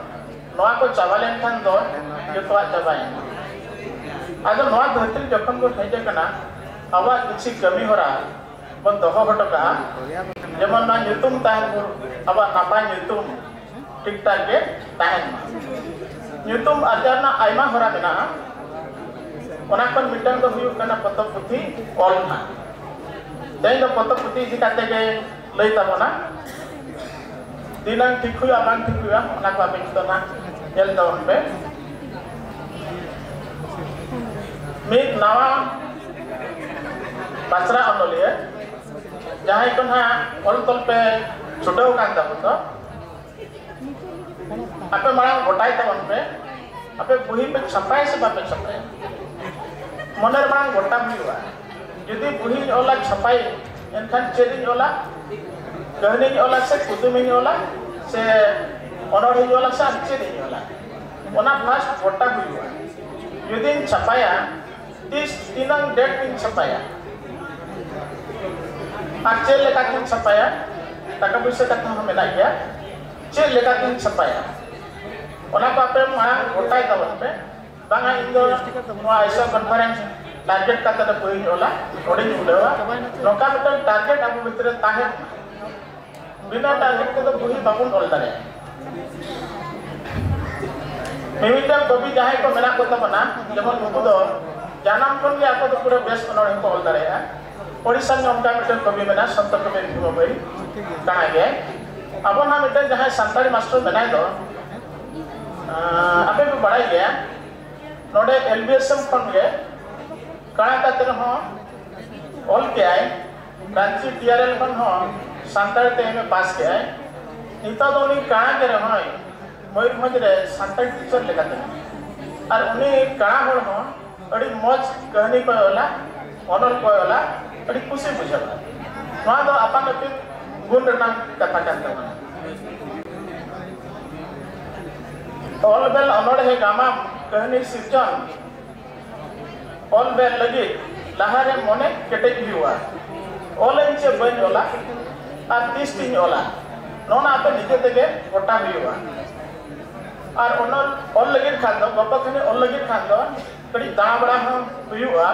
noa ko cabalen kan do joto jabain ado noa dharti jokhon ko heje kana awa kichi kami hora bon doho hotoka jemon na nyutum tahan aba napa nyutum ठीक ठाक के ताहन nyutum ajarna aima hora mena ona kon mitang do huyu kana potop puthi ol na dai do potop puthi ji kate ge lei tabona dinang tik huya man tik huya ona ko ape to na yel do be ᱢᱤᱫ ᱱᱟᱣᱟ ᱵᱟᱥᱨᱟ ᱚᱱᱚᱞᱤᱭᱟᱹ ᱡᱟᱦᱟᱸᱭ ᱠᱚ ᱱᱟᱦᱟᱜ ᱚᱞ ᱛᱚᱞ ᱯᱮ ᱪᱷᱩᱴᱟᱹᱣ ᱟᱠᱟᱱ ᱛᱟᱵᱚᱱ ᱫᱚ ᱟᱯᱮ ᱢᱟᱲᱟᱝ ᱜᱚᱴᱟᱭ ᱛᱟᱵᱚᱱ ᱯᱮ ᱟᱯᱮ ᱵᱩᱦᱤ ᱯᱮ ᱪᱷᱟᱯᱟᱭᱟ ᱥᱮ ᱵᱟᱯᱮ ᱪᱷᱟᱯᱟᱭᱟ ᱢᱚᱱᱮᱨ ᱢᱟᱲᱟᱝ ᱜᱚᱴᱟ ᱦᱩᱭᱩᱜᱼᱟ ᱡᱩᱫᱤ ᱵᱩᱦᱤᱧ ᱚᱞᱟ ᱪᱷᱟᱯᱟᱭ एनखान चेरिंग ओला कहनिंग ओला से कुदुमिंग ओला से ओनोरिंग ओला से चेरिंग ओला ओना फास्ट गोटा हुआ यदि छपाया 30 डेट में छपाया और चेल लेका किन छपाया टाका पैसा कथा हम मेना गया चेल लेका किन छपाया ओना पापे मांग गोटाई तवन पे बांगा इंदो नोआ ऐसा कॉन्फ्रेंस टारगेट कता द पोइन ओला ओडिन उलेवा नोका मिटन टारगेट अब मित्र ताहे बिना टारगेट को तो बुही बाबुन ओल दारे मेमिटा कवि जहां को मेना को तबना जेमन नुकु दो जानम कोन के आपको तो पूरा बेस्ट ओनर को ओल दारे ओडिसा में उनका मिटन कवि मेना संत कवि भीम भाई कहा गया अब ना मिटन जहां संताली मास्टर बनाई दो अबे भी बढ़ाई गया नोडे एलबीएसएम खन गए कणा कातर हो ऑल के आए रांची टीआरएल खन हो संताल ते में पास के आए निता दोनी कणा के रहय मयूरभंज रे संताल टीचर लेकाते और उनी कणा होड़ हो अड़ी मौज कहानी को होला ऑनर को होला अड़ी खुशी बुझला वा दो अपन के गुण रना कथा करते हैं ऑल बेल ऑनर है गामा कहनी सिर्जन ऑल बेल लगी लहारे मने केटेज हुआ ऑल इंचे बन ओला और 30 दिन ओला नोना पे निजे तेगे गोटा हुआ और ऑनर ऑल लगी खान दो गप्पा खने ऑल लगी खान दो कड़ी दाना बड़ा हम हुआ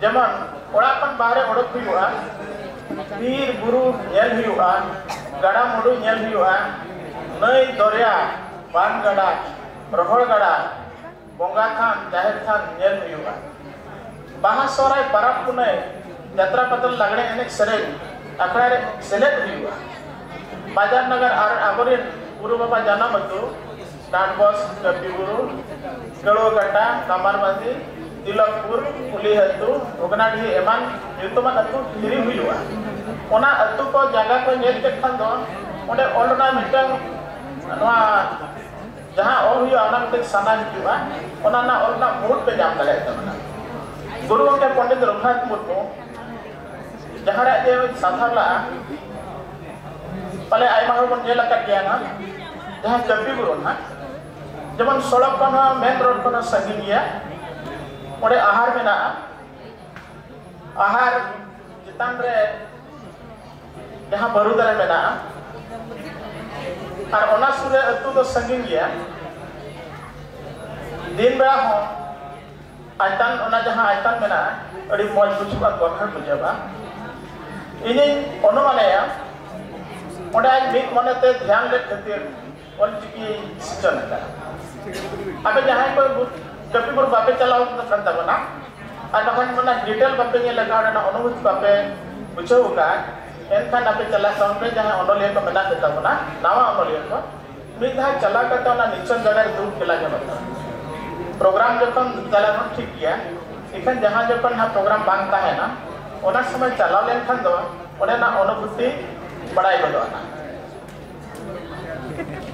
जेमन ओड़ापन बाहरे ओडक हुआ बीर बुरु नेल हुआ गाड़ा मुडु नेल हुआ नई दरिया बान गड़ा रोहड़ गड़ा बोंगा थान जाहिर थान नेल हुआ बाहा सोराय परब पुनय यात्रा पतल लगड़े एने सेरेज अखड़ा रे सेलेक्ट हुआ बाजार नगर और आगोरे गुरु बाबा जाना मतो डांडबॉस कपी गुरु गड़ो गड्डा कामारबांदी तिलकपुर पुली हतु ओगनाडी एमान युतमान अतु हिरी हुआ ओना अतु को जगह को नेल के खान दो ओडे ओलना मिटन नवा जहां ऑल हुआ ओना मिटन साना हुआ ओना ना ओलना मूड पे जाम दले तमना गुरु के पंडित रघुनाथ मुर्मू जहां रे साथाला पले आयमा हो बन जेला का गया ना जहां कपी गुरु ना जेमन सड़क को मेन रोड को सगी गया ओडे आहार में ना आहार जितान रे जहां बरुदरे में ना और ओना सुरे अतु तो सगी गया दिन बेला हो आयतन ओना जहां आयतन में ना अड़ी मौज बुझुआ गठन बुझाबा इनी अनुमानया ओडा मिक मनते ध्यान ले खातिर ऑलचिकी सिचन का अबे जहां को कपी गुरु बापे चलाओ kan tabana और नखन मना डिटेल बापे ने लगा ना अनुभूति बापे बुझो का एनखान आपे चला साउंड पे जहां ओनोलिया को मेना देता बना नावा ओनोलिया को मिधा चला करता ना निचन जगह दूर के लगे बता प्रोग्राम जखन चला न ठीक किया इखन जहां जखन हा प्रोग्राम बांगता है ना ओना समय चला लेन खान दो ओने ना अनुभूति बड़ाई बदना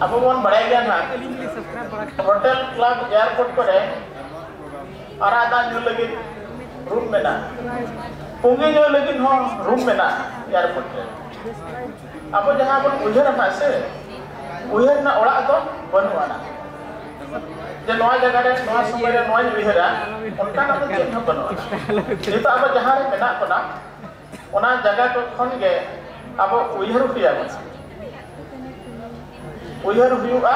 अब मन बड़ाई गया ना होटल क्लब एयरपोर्ट करे आरादा जो लगी रूम में ना पुंगी जो लगी हो रूम में ना एयरपोर्ट रे अब जहां बन उजर ना से उजर ना ओड़ा तो बनवाना जे नवा जगह रे नवा समय रे नवा उजरा उनका ना तो चेंज बनवाना ये तो अब जहां रे मेना कोना ओना जगह को खन गे अब उजर हुआ उजर हुआ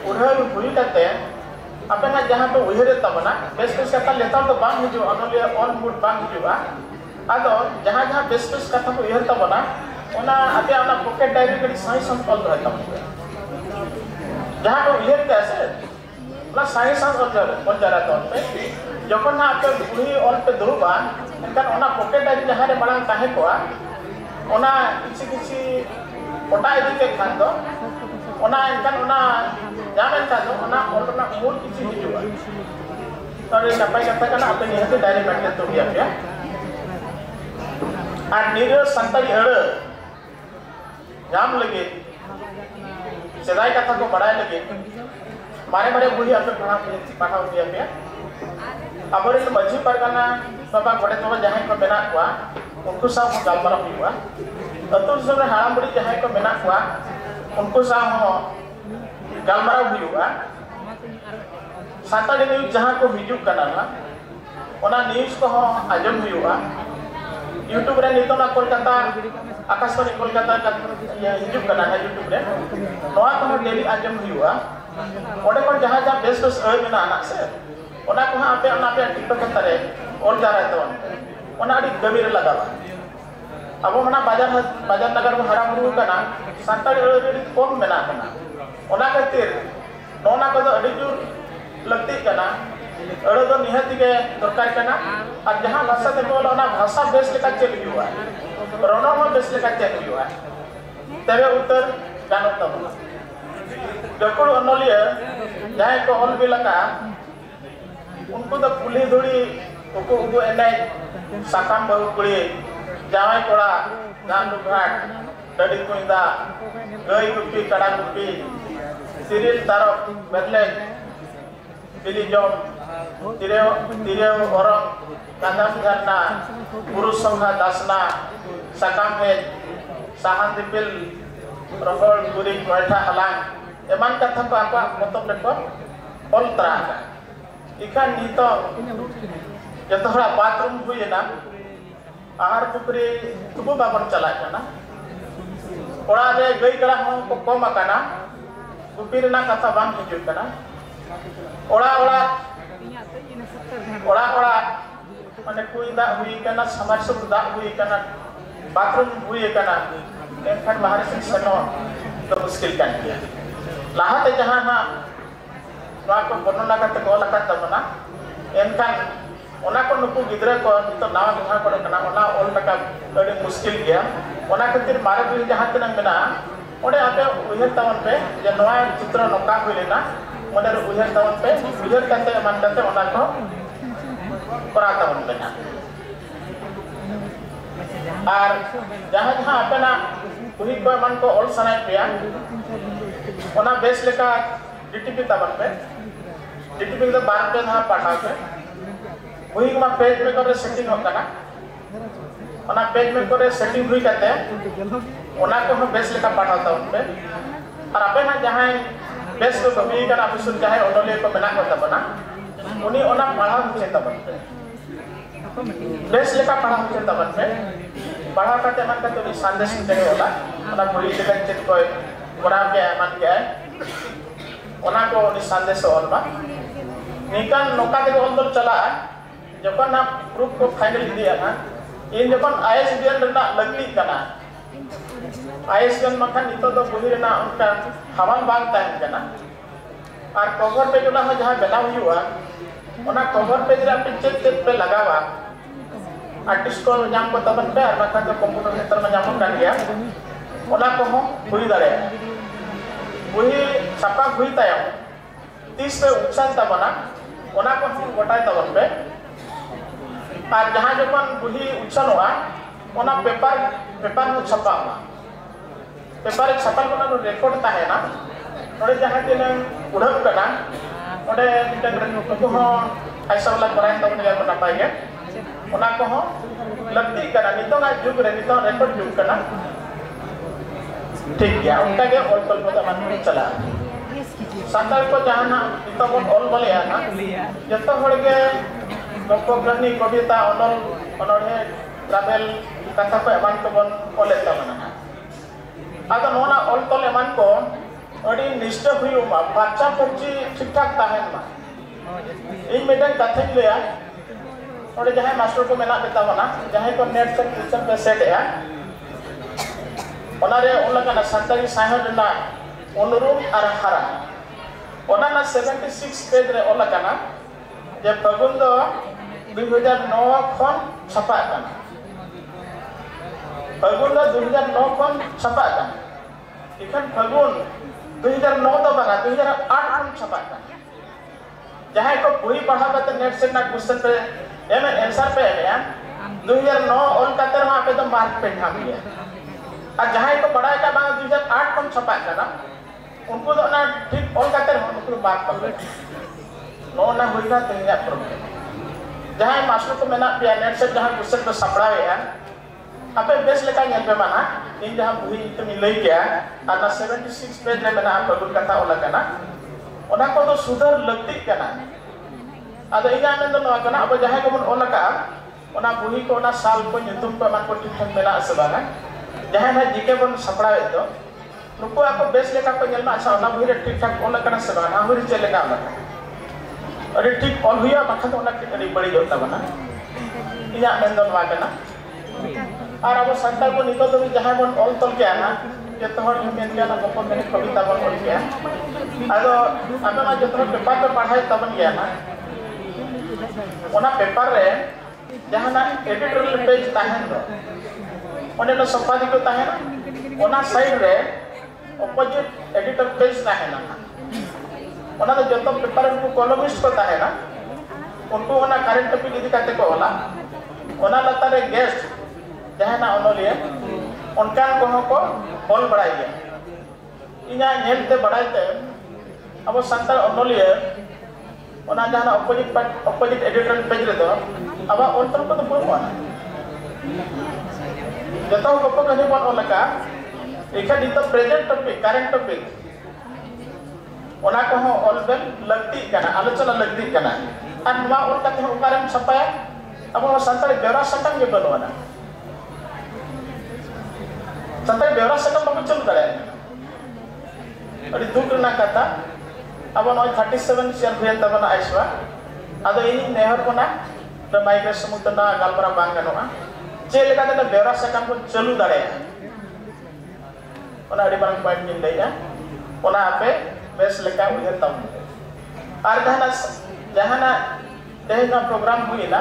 उजर हुई करते अपना जहां तो उजरे तबना बेस बेस कथा लेता तो बांग हिजु अनलिया ऑन मूड बांग हिजुआ आदो जहां जहां बेस बेस कथा को उजर तबना ओना आते अपना पॉकेट डायरी कड़ी सही संकल्प रहता जहां को उजर कैसे ना सही संकल्प और जरा तो पे जखन ना आपे बुढ़ी ऑल पे दुरुबा एनकन ओना पॉकेट डायरी जहां रे बड़ा काहे कोआ ओना किछि किछि ओटा इदि के खान दो ओना एनकन ओना जामेन का तो ओना ऑलना मूल किछि हिजुआ Nori napai kata kana apa ni hati dari magnet tu biar ya. Ar nira santari ada jam lagi. Sedai kata ko badai lagi. Mare buhi apa paham biar ya. Amore itu maji pargana bapak gode to jahe ko mena kuwa unku sa ko galmara huwa atul sobre haram budi jahe ko mena kuwa unku sa ho galmara huwa santali news jaha ko hijuk kana na ona news ko ho ajam huwa YouTube re nito na Kolkata Akashbani Kolkata ka hijuk kana na YouTube re noa ko daily ajam huwa ode ko jaha ja best mena anak se ona ko ape TikTok tare और जा रहा है तो ओना अड़ी गमीर लगा अब मना बाजार नगर में हरा मुरु कना संताल अड़ी कम मेना कना ओना खातिर नोना को अड़ी जुर लगती कना अड़ो दो निहती के दरकार कना और जहां भाषा ते बोल ओना भाषा बेस लेका चल हुआ रोनो में बेस लेका चल हुआ तबे उत्तर गानो तब गकुड़ ओनलिया जहां को ऑल भी लगा उनको तो पुली धुड़ी उनको एने साकाम बहु कुड़ी जावाई कोड़ा गांडू घाट डडी कुंदा गई गुप्पी कड़ा गुप्पी सिरिल तारक बेरले बिली जोम तिरे औरंग कांदाम झरना पुरुष संघा दासना साकाम हेज साहान दिपिल रफल गुरी कोयठा हलांग एमान कथा को आपा मतलब लेको ऑल तरह इखान नीतो जतो हड़ा बाथरूम हुई ना आहार पुकरी तुबु बाबन चला जाना ओड़ा रे गई गड़ा हो को कम आकाना गुपीर ना कथा बांग हिजुर कना ओड़ा माने कोई दा हुई कना समाज सब दा हुई कना बाथरूम हुई कना एनखान बाहर से सनो तो मुश्किल कान गया लाहाते जहां ना को वर्णना करते को लगा तबना एनखान ओना को नुकु गिदरा को तो नावा जहां को कना ओना ऑल टका अड़ी मुश्किल गया ओना खातिर मारे भी जहां तक मेना ओडे आपे उहर तवन पे जे नवा चित्र नका होइलेना ओडे उहर तवन पे उहर करते मान करते ओना को करा तवन पे और जहां जहां आपे ना उही को मन को ऑल सनाय पे ओना बेस लेका डीटीपी तवन पे डीटीपी के बार पे ना पढ़ा के वही मा पेज में करे सेटिंग होता ना ओना पेज में करे सेटिंग हुई करते ओना को हम बेस लेका पढ़ाता उन पे और आपे ना जहां बेस को कभी का आप सुन चाहे ओडोले को बना करता बना उनी ओना पढ़ा मुझे तब बेस लेका पढ़ा मुझे तब पे पढ़ा करते मन का तो संदेश देने वाला ओना बोली लेका चेक कोई बड़ा के मन के ओना को नि संदेश ऑल बा निकन नोका के ऑल तो चला जखन ना प्रूफ को फाइनल दिया ना इन जखन आईएसबीएन रना लगती कना आईएसबीएन मखन नितो तो बुही रना उनका हवान बांग ताहन कना और कवर पेज ना जहां बनाव हुआ ओना कवर पेज रे आप चेक पे लगावा आर्टिस्ट को नाम को तबन पे और मखन तो कंप्यूटर क्षेत्र में नाम कर गया ओना को हम हुई दारे बुही सपा हुई तायम 30 पे उपसान तबना ओना को हम गोटाय तबन पे और जहां जबन बुही उछन हुआ ओना पेपर में छपा हुआ पेपर छपा बना तो रिकॉर्ड ता है ना ओडे जहां दिन उड़क कना ओडे मिटन को हो ऐसा वाला कराय तो ने को नपाय के ओना को हो लगती कना नितो ना जुग रे नितो रिकॉर्ड जुग कना ठीक गया उनका के ऑल कल को मन चला संताल को जहां ना नितो बन ऑल बोले ना जतो हड़ के गप्पग्रहणी कविता अनोढ़े ट्रावेल कथा को एमान को बन ऑले तमना आदो नोना ऑल तोल एमान को अड़ी निष्ठ हुई मा बाचा पची ठीक ठाक ताहेन मा इन मेडन कथा लिया ओडे जहां मास्टर को मेना बेता बना जहां को नेट से क्वेश्चन पे सेट है ओनारे ओलगा ना संताली साहर ना अनुरूप और हरा ओना ना 76 पेज रे ओलगा ना जे फगुन दो 2009 खन छपा काना फगुन दो 2009 खन छपा काना इखन फगुन 2009 तो बना 2008 खन छपा काना जहाँ को बुही पढ़ा करते नेट से ना क्वेश्चन पे एम आंसर पे है 2009 ऑल करते वहाँ पे तो मार्क पे ठाम गया और जहाँ को पढ़ा का बांग 2008 कम छपा करना उनको तो ना ठीक ऑल करते हैं उनको मार्क पर नो ना हुई ना तो ये प्रॉब्लम जहाँ मास्टर को मैंने पिया नेट से जहाँ क्वेश्चन पे सपड़ा है apa best lekan yang memang ini dah buhi itu nilai dia ada 76 page में मैंने आप बगुल कथा ओला करना ओना को तो सुधर लगती करना ada ini आने तो नवा करना अब जहाँ को मन ओला का ओना बुही को ओना साल को nyutum पे मान को ठीक ठाक मेला sebangan जहाँ ना जिके पन सपड़ा itu नुको आपको best लेका को nyelma asa ओना बुही ठीक ठाक ओला करना sebangan हम बुही चले का ओला अरे ठीक ऑल हुआ बाकी तो ओना कितनी बड़ी होता बना ini आने तो नवा करना और अब संताल को निकल तो जहाँ बन ऑल तल के आना ये तो हर में क्या ना गप्पा में कविता बन पड़ गया अगर अब ना जो तो पेपर पे पढ़ाई तब गया ना ओना पेपर रे जहाँ ना एडिटोरियल पेज ताहन दो ओने ना संपादक को ताहन ओना साइड रे अपोजिट एडिटर पेज ताहन ना ओना तो जो तो पेपर को कॉलमिस्ट को ताहन ना उनको ओना करंट टॉपिक इदी करते को होला ओना लगता रे गेस्ट जहाँ ना ओनोलिया उनका को बोल बढ़ाई गया इन्हें नेलते बढ़ाई ते अब संताल ओनोलिया ओना जहाँ अपोजिट एडिटोरियल पेज रे तो अब उनतर को तो बोल पाना जब तक गप्पा कहीं बोल ओला का एक तो प्रेजेंट टॉपिक करंट टॉपिक ओना को हो ऑलवेल लगती करना आलोचना लगती करना और नवा उनका तो उकारम छपाया अब वो संताल बेरा सकम के बनवाना संताल बेरा सकम बाबू चल करे अरे दुख ना कथा अब नॉय 37 शेयर हुए तब ना आइसवा अदो इनी नेहर को ना तो माइग्रेशन समुद्र ना गालबरा बांग गनोआ जे लेका ते बेरा सकम को चलू दाड़े ओना अड़ी बांग पॉइंट मिल लेया ओना आपे बेस लेका उहे तब आर जहाना तेहना प्रोग्राम हुई ना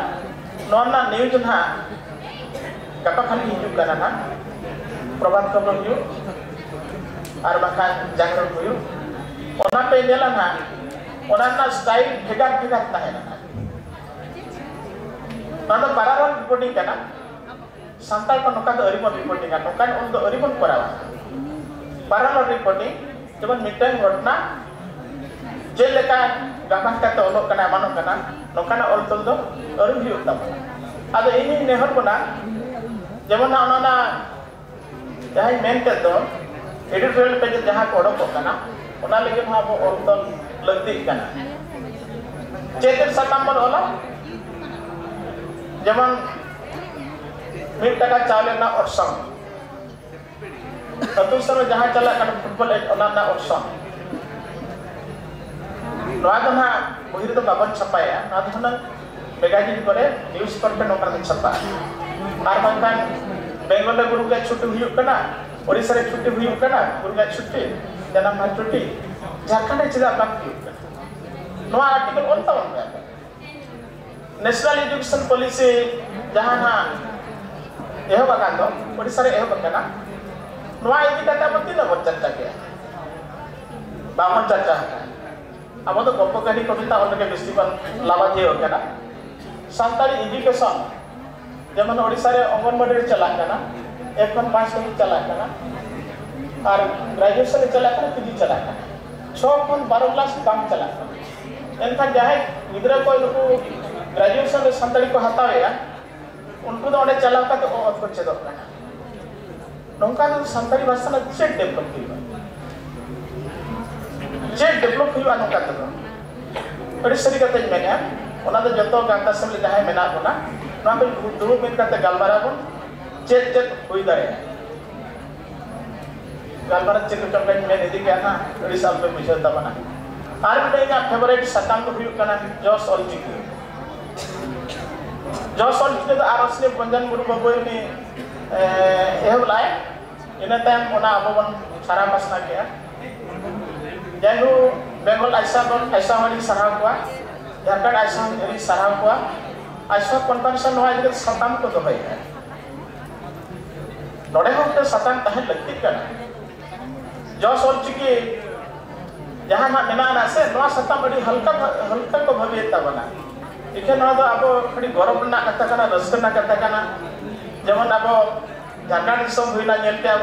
नॉन ना न्यूज ना गपा खाली हिजुक करना ना प्रभात खबर हुई और बाखान जागरण हुई ओना पे नेला ना ओना ना स्टाइल भेगार भेगार ताहे ना तो पारावन रिपोर्टिंग करना संताल को नोका तो अरिबन रिपोर्टिंग करना नोका उन तो अरिबन करावा पारावन रिपोर्टिंग जब मिटन घटना जे लेका गपा करते ओलो करना मानो करना नोका ना ओल तल दो अरि हुई तब अब इनी नेहर को ना जब ना ओना जहाँ मेन कर दो एडिटोरियल पेज जहाँ को ओडक करना ओना लेके वहाँ वो ओल तल लगती करना चेतर सकाम बन ओला जमन मिट टका चावले ना ऑप्शन तो समय जहाँ चला कर फुटबॉल ओना ना ऑप्शन नवा तो ना बहिर तो बाबन छपाया ना तो ना मैगजीन करे न्यूज़ पेपर पे नोकर में छपा और बांकान बेंगल में गुरु का छुट्टी हुई करना ओडिशा रे छुट्टी हुई करना गुरु का छुट्टी जन्म में छुट्टी झारखंड चिदा बात हुई नवा आर्टिकल ओनता होगा नेशनल एजुकेशन पॉलिसी जहाँ ना यह बकान दो ओडिशा रे यह बकाना नवा इदी कता बत्ती ना चर्चा किया बामन चर्चा है अब तो गप्पा कहानी कविता होने के दृष्टिकोण लाभार्थी हो गया ना संताली एजुकेशन जमन ओडिशा रे अंगनवाड़ी रे चला करना 1.5 कभी चला करना और ग्रेजुएशन चला करना पीजी चला करना 6.12 क्लास काम चला करना इनका जहाँ गिद्रा को इनको ग्रेजुएशन रे संताली को हतावे या उनको तो ओडे चला का तो और कुछ चेदो करना नौका तो संताली भाषा ना चेक डेवलप हुई चेक डेवलप हुई नौका तो ओडिशा री कते मेना ओना तो जतो गांता समले जहाँ मेना होना ना तो दुरुप में करते गालबारा बन चेक चेक हुई दारे गालबारा चेक चंपे में निधि क्या ना ओडिशा पे मिशन तबना आर भी ना फेवरेट सतांग को हुई करना जॉस ऑल चिकी जॉस ऑल चिकी तो आरसले पंजन गुरु बाबू ने यह बुलाए इन्हें टाइम ओना अबवन सारा मसना किया जैसे बेंगल ऐसा वाली सराह हुआ झारखंड ऐसा मेरी सराह हुआ ऐसा कॉन्फ्रेंसन हुआ जिसके सताम को दोहराई है नोड़े हम तो सताम तहन लगती करना जॉस और चिकी जहाँ ना मेना ना से नवा सताम अड़ी हल्का हल्का को भवियत ताबना इखे नवा दो अब अड़ी गौरव ना कथा कना रस्क ना कथा कना जेमन अब झारखंड दिसम हुइना नेल के अब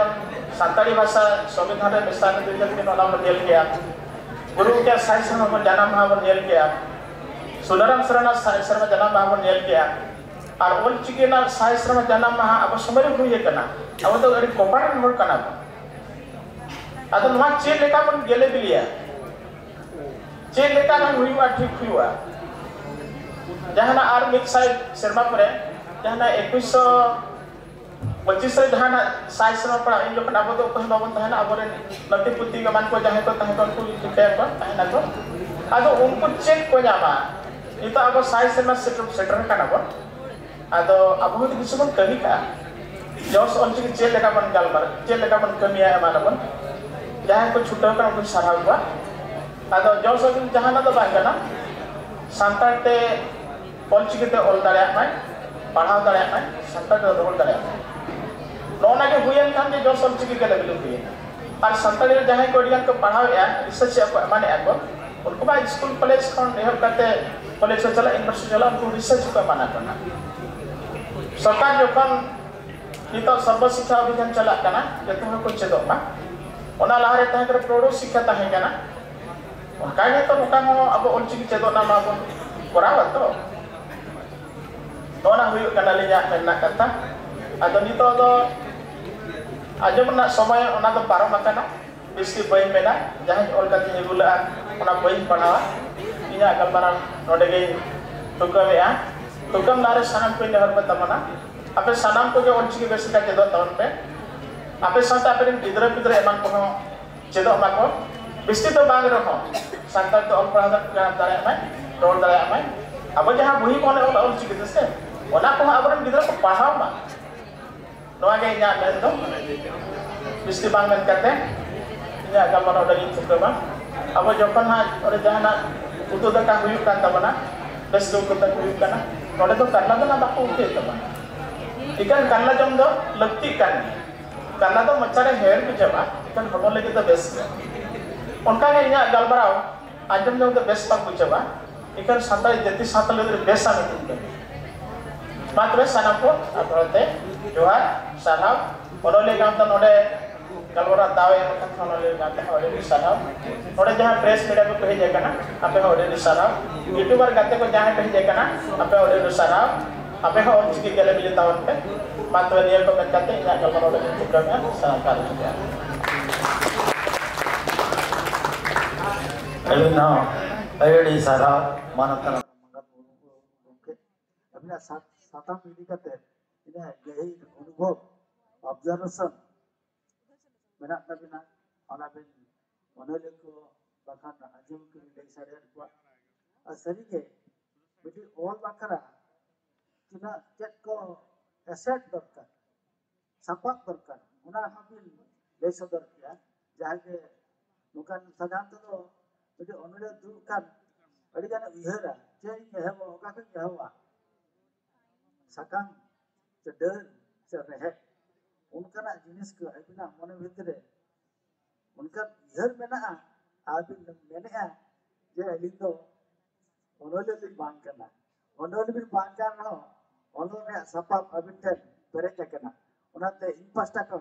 सान्ताली भाषा संविधान रे मिसान दिजन के नला मन नेल के गुरु के साई शर्मा मन जन्म माह मन नेल के सुनाराम शरणा साई शर्मा जन्म माह मन नेल के और ओल चिके ना साई शर्मा जन्म माह अब समय हुइए कना अब तो अड़ी कोपार मोर कना अदो नवा चे लेका मन गेले बिलिया चे लेका ना हुइवा ठीक हुइवा जहाना आर मिड साइड शर्मा परे जहाना 2125 रे जहाना साई शर्मा पड़ा इन लोग अब तो कहीं बाबन तहना अब रे नती पुती के मान को जहां को तहां को ठीक है को तहना को अदो उनको चेक को जामा इतो अब साई शर्मा सेटर का ना अदो अब तो किसी मन कमी का जोस ऑलची के चे लेका मन गालबार चे लेका मन कमिया एमानबन जहां को छुटा का उनको सराह हुआ अदो जोस जहां ना तो बांगना सांतार ते ऑलची के ते ऑल दाड़े आय पढ़ाव दाड़े आय सांतार ते रोल दाड़े नोना के हुयन खान जे जोस ऑलची के लेवल हुई और सांतार जहां को डिगन को पढ़ाव या रिसर्च माने आको उनको बा स्कूल कॉलेज खन नेहर करते कॉलेज से चला यूनिवर्सिटी चला उनको रिसर्च को माना करना सरकार जोखन नितो सर्व शिक्षा अभियान चला करना जतो को चेदो मा ओना लारे तह कर प्रोडो शिक्षा तहे करना उनका ने तो उनका हो अब ओलचिकी चेदो ना मा बन करावा तो नोना हुई करना ले जा मेना कथा अदो नितो दो आजम ना समय ओना तो पारम आकना बिस्की बई मेना जहां ओल का ती गुला ओना बई पढ़ावा इना गलबारा नोडे गे तुकमेया तुकम लारे सनम पे नहर पे तमना आपे सनम को के ओलचिकी बेसिका चेदो तवन पे आपे साथ आपे गिदरा पिदरा एमान को चेदो मा को बिस्ती तो बाग रहो संतान तो ऑल पढ़ा दाड़े आय रोल दाड़े आय अब जहां बही कोने ऑल चिकित से ओना को अब गिदरा को पढ़ाव मा नोआ के इना मेन दो बिस्ती बांग मेन करते इना गलबारा लगी चुकबा अब जखन हा और जहां उतु दका हुई कान तबना बेस दो को तक हुई काना नोडे तो करला तो ना बाको उठे तबा इकन करला जम दो लगती कान करला तो मचारे हेर के जबा इकन हमन लगे तो बेस उनका के इना गलबराव आजम जो तो बेस तक बुझबा इकन साताई जति सातले बेस आने तुमके मात्र सना को अतरते जोहार साहब ओनोले गाम तो नोडे गलबरा दावे कथा ओनोले गाते ओडे साहब नोडे जहां प्रेस मीडिया को कहि जाय कना आपे ओडे साहब यूट्यूबर गाते को जहां कहि जाय कना आपे ओडे साहब आपे हो चिकी गेले मिले तावन पे मात्र नियर को कहते इना गलबरा ओडे चुका में सरकार दिया अलिना अयडी सारा मानतन मंगत उनके अभिना साता पीढ़ी कते इने गही अनुभव ऑब्जर्वेशन मेना तबिना ओना बिन ओनले को बखान आजम के ले सारे को सरी के बिटी ऑल बखरा किना चेक को एसेट दरकार संपक दरकार ओना हाबिल ले सदर किया जाके मुकान सदांत तो बिटी ओनले दुकान अड़ी गाने उहरा जे हे वो का के हवा सकाम से डर से रहे उनका ना जिनिस को अबिना मन भितरे उनका इहर मेना आबिन मेने जे अली तो ओनले भी बांग करना ओनले भी बांग करना ओनले सपा अबिन थे पेरे चकना उनाते इन पास्ता को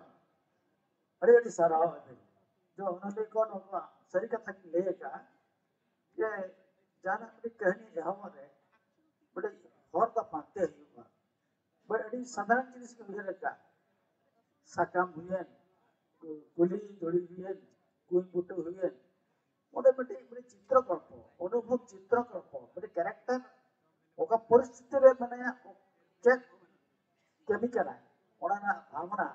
अड़ी सारा अबिन जो ओनले को नोमा सरी कथा की लेगा ये जाना अपनी कहानी हमारे बड़े और का पाते हुआ बड़ी साधारण जिनिस को उहर का साकाम हुए कुली जोड़ी हुए कुई बुट हुए ओडे बड़े चित्रकल्प अनुभव चित्रकल्प बड़े कैरेक्टर ओका परिस्थिति रे माने चेक केमी करा ओना ना भावना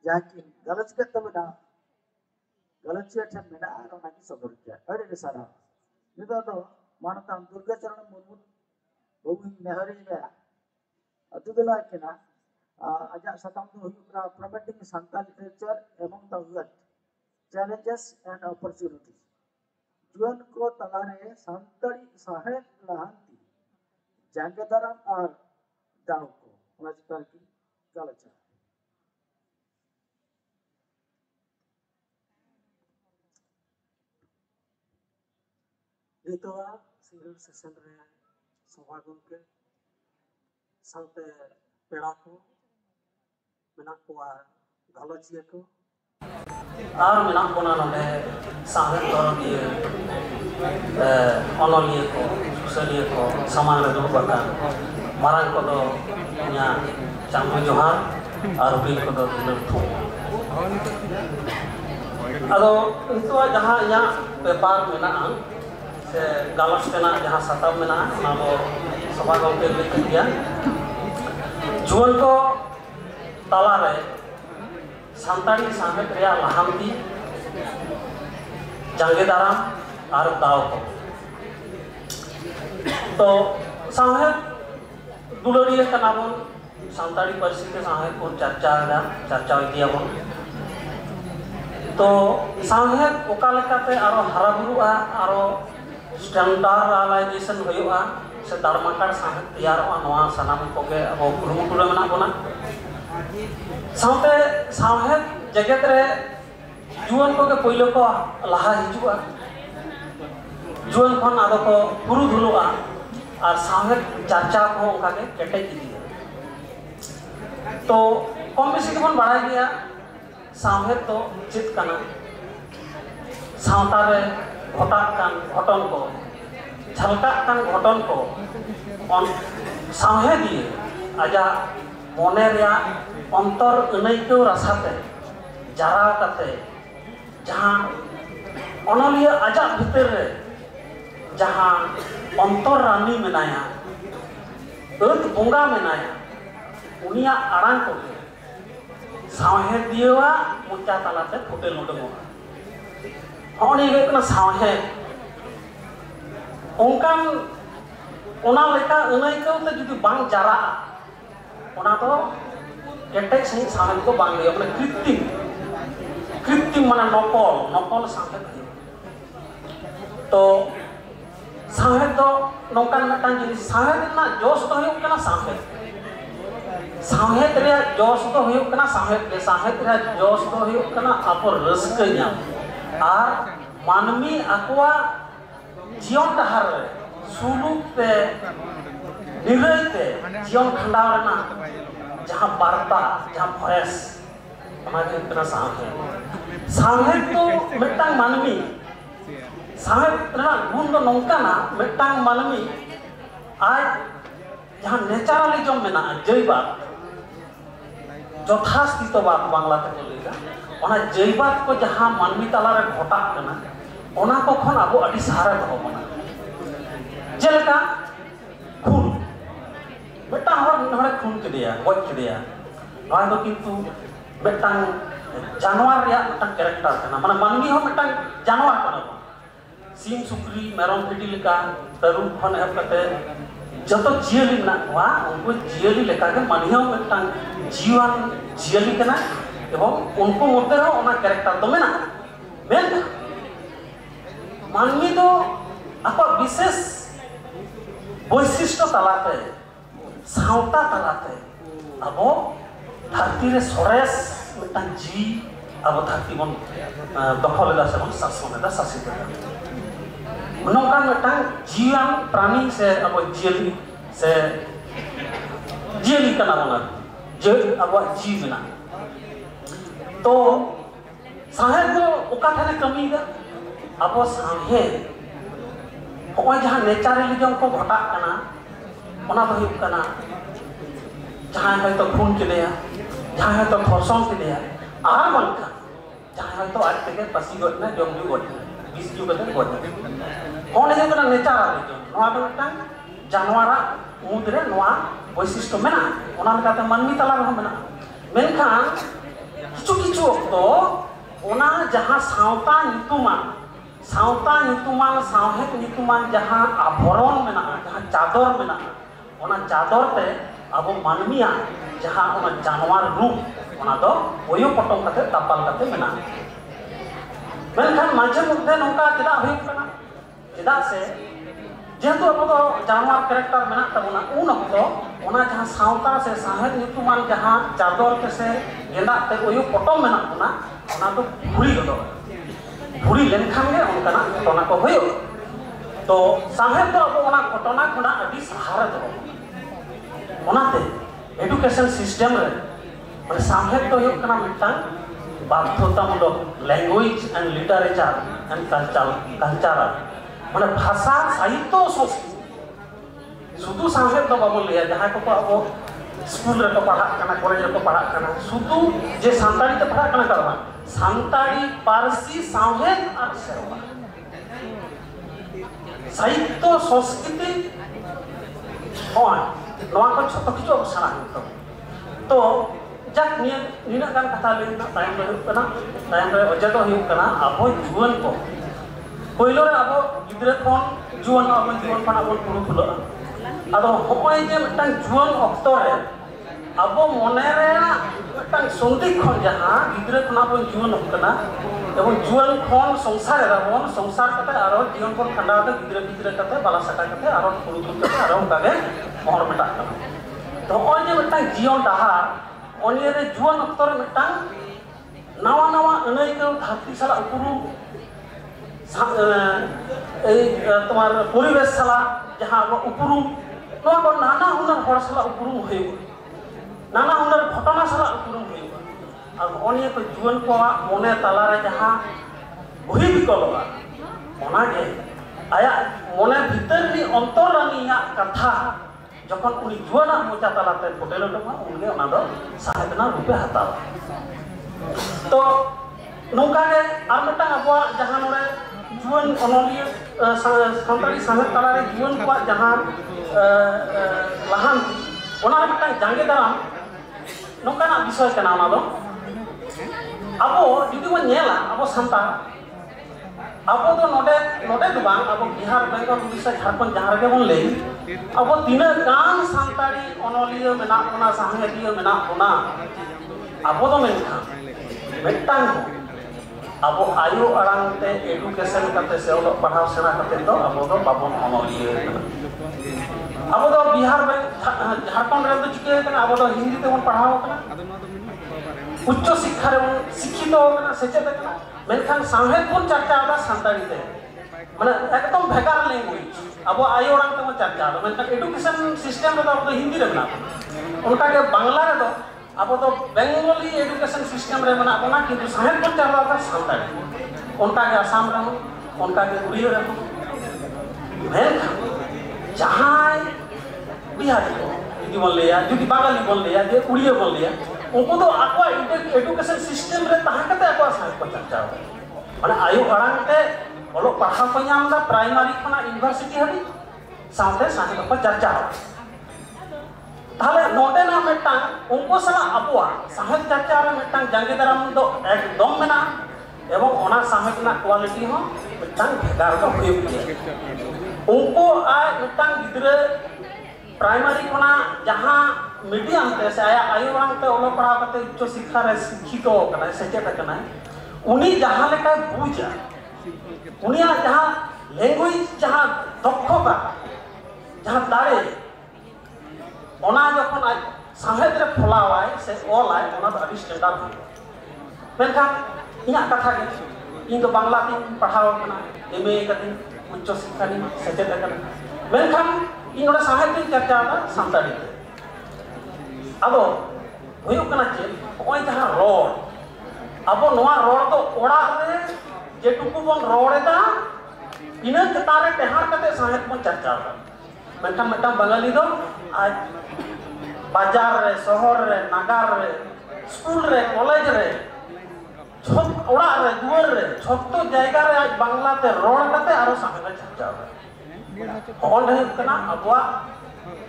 जाकी गलत के तबना गलत से ठन मेना ओना की सदर किया अरे सारा निदा तो मानता दुर्गा चरण मुर्मू बहु नेहरी गया अतुदला केना आजा सताम तो हुई प्रमोटिंग संताल लिटरेचर एवं the world challenges and opportunities Juan को तलारे संतड़ी साहेब लहांती जांगदाराम और दाव को उना चितार की गलचा nitoa single session re sabha gomke saute peda ko menak koa galochia ko ar menak kona node sahet dorodiye onoliye ko susaliye ko saman re dulu bakan marang ko do nya chambu johar ar bil ko do dilur thu ado nitoa jaha nya pepar menak se galos kena jaha satam menak na do sabha gomke likhia juan ko talare Santari samet rea lahanti jange daram ar daw ko to samet dulariya kanabon santari parsi ke samet ko charcha idiyabon to samet okalekate aro haraburu aro standardization hoyuga se darmakar samet tiyarwa noa sanam koge abo kurumutura mena bona साउते साहेब जगत रे जुवन को के पहले को लहा हिजुआ जुवन खन आदो को पुरु धुलुआ और साहेब चर्चा को उनका के केटे की तो कम बेसी के बन बढ़ाई गया साहेब तो चित कना साउता रे घटा कान घटन को झलका कान घटन को on साहेब दिए आजा मोने रे अंतर अनैक्य रासाते जराव कते जहां अनलिया आजा भितर रे जहां अंतर रानी मेनाया अत बोंगा मेनाया उनिया आड़ांग को सावहे दियवा मुचा तलाते फुटे लुडंगो हनी वेकना सावहे ओंकान ओना लेका अनैक्य ते जुदी बांग जरा ओना तो केटेक सही साहेब को बांग लिया अपने कृत्रिम माने नकल साहेब तो साहेब तो नौकान मटान जिनिस साहेब ना जोश तो हुई कना साहेब रे जोश तो हुई कना साहेब रे जोश तो हुई कना आपो रस्क न्याम आर मानवी अकवा जीवन डहार रे सुलूक ते निरय ते जीवन खंडाव रेना जहाँ वार्ता जहाँ भयस हमारे इतना साहेब तो मिट्टांग मानवी साहेब ना गुण तो नौका ना मिट्टांग मानवी आज जहाँ नेचुरलिज्म में ना जैवात यथास्थितवाद बांग्ला ते बोलेगा ओना जैवात को जहाँ मानवी तला रे घटा कना ओना को खन आबो अडी सहारा दो बना जेलका खून बेटांग हर खून के दिया गज के दिया नवा दो किंतु बेटांग जानवर रे बेटांग कैरेक्टर कना माने मानवी हो बेटांग जानवर कना सीम सुक्री मेरम फिटी लेका तरुण खन एप कते जतो जियली ना वा उनको जियली लेका के मानियो बेटांग जीवन जियली कना एवं उनको मध्य हो ओना कैरेक्टर तो मेना मेन मानवी तो आपा विशेष वैशिष्ट्य तलाते साउता तलाते अब धरती रे सोरेस मिटान जी अब धरती बन दखल दा से बन शासन दा शासित दा नौका मिटान जीवन प्राणी से अब जियली कना बना जे अब जीव ना तो साहेब को ओका थाने कमी दा अब साहेब ओय जहां नेचुरलिज्म को घटा कना ओना तो हुई कना जहां है तो खून के दिया जहां है तो धर्षण के दिया आर बनका जहां है तो आज तक पसी गट ना जंगली गट 20 जु गट गट ओने जे कना नेचुरलिज्म नोआ तो मिटा जानवर मुद्रे नोआ वैशिष्ट्य मेना ओना लेकाते मानवी तला रह मेना मेनखान किछु तो ओना जहां सावता नितुमान साहेब नितुमान जहां आभरण मेना जहां चादर मेना ओना चादर ते अब मानमिया जहां ओना जानवर रूप ओना दो ओयो पटम कते दापाल कते मेना मेनखान माझे मध्य नौका चेदा हुई कना चेदा से जेहेतु अब तो जानवर कैरेक्टर मेना तबना उन अक्तो ओना जहां सावता से साहेब नितुमान जहां चादर के से गेंदा ते ओयो पटम मेना ओना तो भूरी गदो भूरी लेनखान गे ओनकाना घटना को होयो तो साहेब तो अब ओना घटना खुना अभी सहारा दो ओनाते एजुकेशन सिस्टम रे माने साहेब तो हुक कना मिटांग बाध्यतामूलक language and literature and culture माने भाषा साहित्य संस्कृति शुद्ध साहेब तो बाबू लिया जहां को अब स्कूल रे को पढ़ा कना कॉलेज रे को पढ़ा कना शुद्ध जे सांताड़ी ते पढ़ा कना करवा सांताड़ी पारसी साहेब और सेवा साहित्य संस्कृति और नवा को छोटो किचो सना तो जब निना गान कथा लेना टाइम रे कना टाइम रे अजे तो हुक कना अब जीवन को पहिलो रे अब गिद्रे कोन जीवन अब जीवन पना बोल पुरु खुला अदो होय जे मिटन जीवन अक्तो रे अब मने रे मिटन संदिक खन जहां गिद्रे कोना बोल जीवन कना एवं जीवन खन संसार रे बोन संसार कते आरो जीवन कोन खंडा ते गिद्रे गिद्रे कते बाला सका कते आरो पुरु पुरु कते आरो कागे मोहर मेटा कना तो होय जे मिटन जीवन डहार ओनिये रे जीवन अक्तो रे मिटन नवा नवा अनय को धरती साला उपरु तुम्हार परिवेश साला जहाँ उपरूम तो नाना हुनर हर साला उपरूम हो नाना हुनर घटना साला उपरूम हो और ओनिया को जीवन को मने तला रे जहाँ वही विकलवा ओना जे आया मने भीतर नी अंतररानिया कथा जखन उनी जीवन मोचा तलाते फोटेल तो उनगे ओना दो साहेबना रूपे हताव तो नौका के आर मिटा अब जहाँ नोरे जीवन अनलिय सानताड़ी साहेब तला रे जीवन को जहाँ लहान ओना मिटा जांगे दाम नौका ना विषय कना ओना दो अब जुदी बन नेला अब सांता अब तो नोटे दो बांग अब बिहार बेंगल उड़ीसा झारखंड जहाँ रे बन ले अब तीन गान सानताड़ी अनलिय मेना कोना साहेबिय मेना कोना अब तो मेनखा मिटांग अब आयु आड़ांग ते एडुकेशन करते से ओलो पढ़ाव सेना करते तो अब तो बाबन अनलिय अब तो बिहार में झारखंड रे तो चिके कना अब तो हिंदी ते बन पढ़ाव कना उच्च शिक्षा रे शिक्षित कना सेचेत कना मेनखान साहेब बन चर्चा दा सांताड़ी ते माने एकदम भेगार लैंग्वेज अब आयु आड़ांग ते बन चर्चा दा मेनखान एडुकेशन सिस्टम रे तो अब तो हिंदी रे ना उनका के बांग्ला रे तो अब तो बेंगली एजुकेशन सिस्टम रे मना बना किंतु साहेब को चलवा था सांताड़ी उनका के आसाम रे उनका के उड़िया रे मेन जहां बिहारी यदि बोल लिया यदि बांगाली बोल लिया जे उड़िया बोल लिया उनको तो आको एजुकेशन सिस्टम रे ताहा कते आको साहेब को चर्चा माने आयु आड़ांग ते ओलो पढ़ा को नाम दा प्राइमरी खना यूनिवर्सिटी हबी साथे साहेब को चर्चा ताले नोटे ना मिटांग उनको सला अबुआ साहेब चर्चा रे मिटांग जांगे दाराम दो एकदम मेना एवं ओना साहेब ना क्वालिटी हो मिटांग भेगार को हुई उनको आ मिटांग गिद्रे प्राइमरी कोना जहां मीडियम ते से आया आयु रंग ते ओलो पढ़ा कते उच्च शिक्षा रे शिक्षित कना सेचेत कना उनी जहां लेका बुझा उनिया जहां लैंग्वेज जहां दक्षता जहां दाड़े ओना जखन आज साहेब रे फलावाय से ओलाय ओना तो अभी स्टैंडर्ड हो मेनखा इना कथा के इन तो बांग्ला तीन पढ़ाव कना एमए कते उच्च शिक्षा नि सेचेत कना मेनखा इन ओना साहेब रे चर्चा दा सांताड़ी अब हुयु कना चे ओय जहां रोड अब नोआ रोड तो ओड़ा रे जेटुकु बन रोडेदा इना चतारे तेहार कते साहेब बन चर्चा दा मेनखा मेटा बंगाली दो आज बाजार रे शहर रे नगर रे स्कूल रे कॉलेज रे छत ओड़ा रे दुआर रे छत्तो जायगा रे आज बांग्ला ते रोड कते आरो साहेब चर्चा दा ओंडे कना अबवा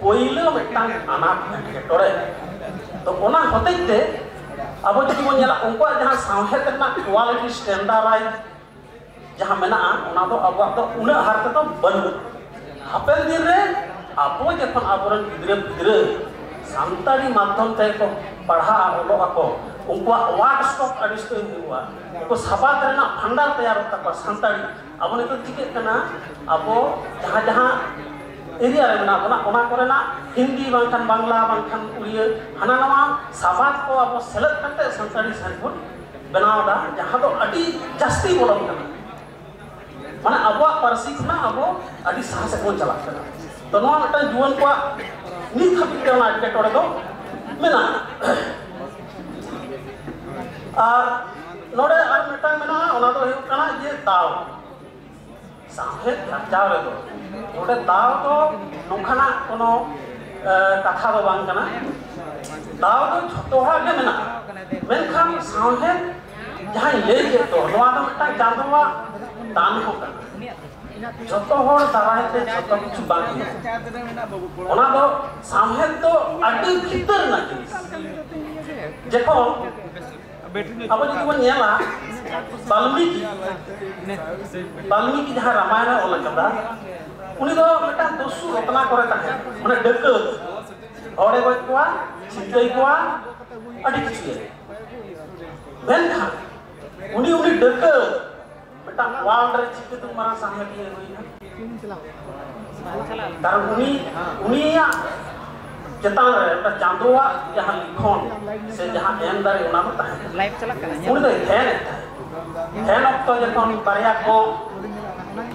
पहिलो मेटांग अनाप एटोरे तो ओना होतेते अब जदि बन नेला उनको जहां साहेब ना क्वालिटी स्टैंडर्डाइज जहां मेना ओना दो अबवा तो उना हार तो बनु हापेन दिन रे आपो जखन आबरन गिद्रे सांताड़ी माध्यम ते को पढ़ा ओलो आको उनको वार्ड स्टॉक अडिस्ट हुआ उनको सभा करना भंडार तैयार होता को सांताड़ी अब ने तो चिके कना अब जहां जहां एरिया रे मेना बना ओना करेना हिंदी बांखान बांग्ला बांखान उड़िया हाना नवा सभा को अब सेलेक्ट करते सांताड़ी साइड बनावदा जहां तो अडी जास्ती बोलम कना माने अबुआ पारसी खुना अबो अडी साह से बोल चला करना तो नोआ मिटा जुवन को नित हाबित के ना के टोड़े दो मेना नोड़े आर मिटा मेना ओना दो हुयुग कना जे दाव साहे जाव रे दो नोड़े दाव तो नोखाना कोनो कथा दो बांग कना दाव तो छोटोहा के मेना मेनखान साहे जहां ले के तो नोआ दो मिटा चांदवा दान हो कना जोतो होड़ दाराय ते जोतो किछु बांग ओना दो साहे तो अडी भीतर ना जेको अब जो बन नेला वाल्मीकि जहां रामायण ओल कदा उनी दो मिटा दसु रत्ना करे ताहे माने डक हौड़े गज कोआ चितई कोआ अडी किछु मेनखा उनी डक मिटा वाल रे चित तु मारा साहे की होइना कारण उनी चेतान रे चांदोवा जहां लिखोन से जहां एम दारे ओना तो ताहे लाइव चला कना उनी दो हेन अक्तो जखन बारिया को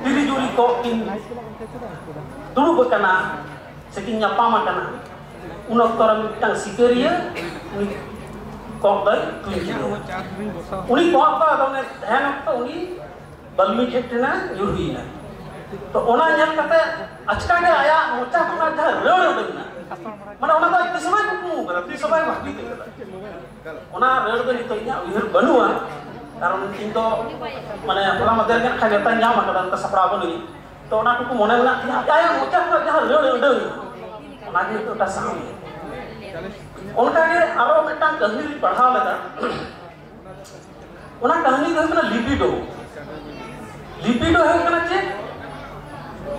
तिरिजुरी को इन दुरुब कना से कि ᱧᱟᱯᱟᱢ कना उन अक्तो रे मिटांग सिकेरिया उनी कोक दई तुई उनी कोक का दोने हेन अक्तो उनी बलमी ठेटना युरहीना तो ओना ñel कते अचका के आया मोचा कोना जहां रड़ उडना माने ओना दो तिसबाय कुकु करा तिसबाय भाबी करा ओना रड़ दो नितो इया उहर बनुआ कारण इन तो माने होला मदर के खाने ता ᱧाम कदा त सपरा बनुई तो ओना कुकु मोने ना आया मोचा को जहां रड़ उडना ओना के तो ता सामी उनका के आरो मिटा कहानी पढ़ा लगा ओना कहानी दो कना लिबिडो है कना चे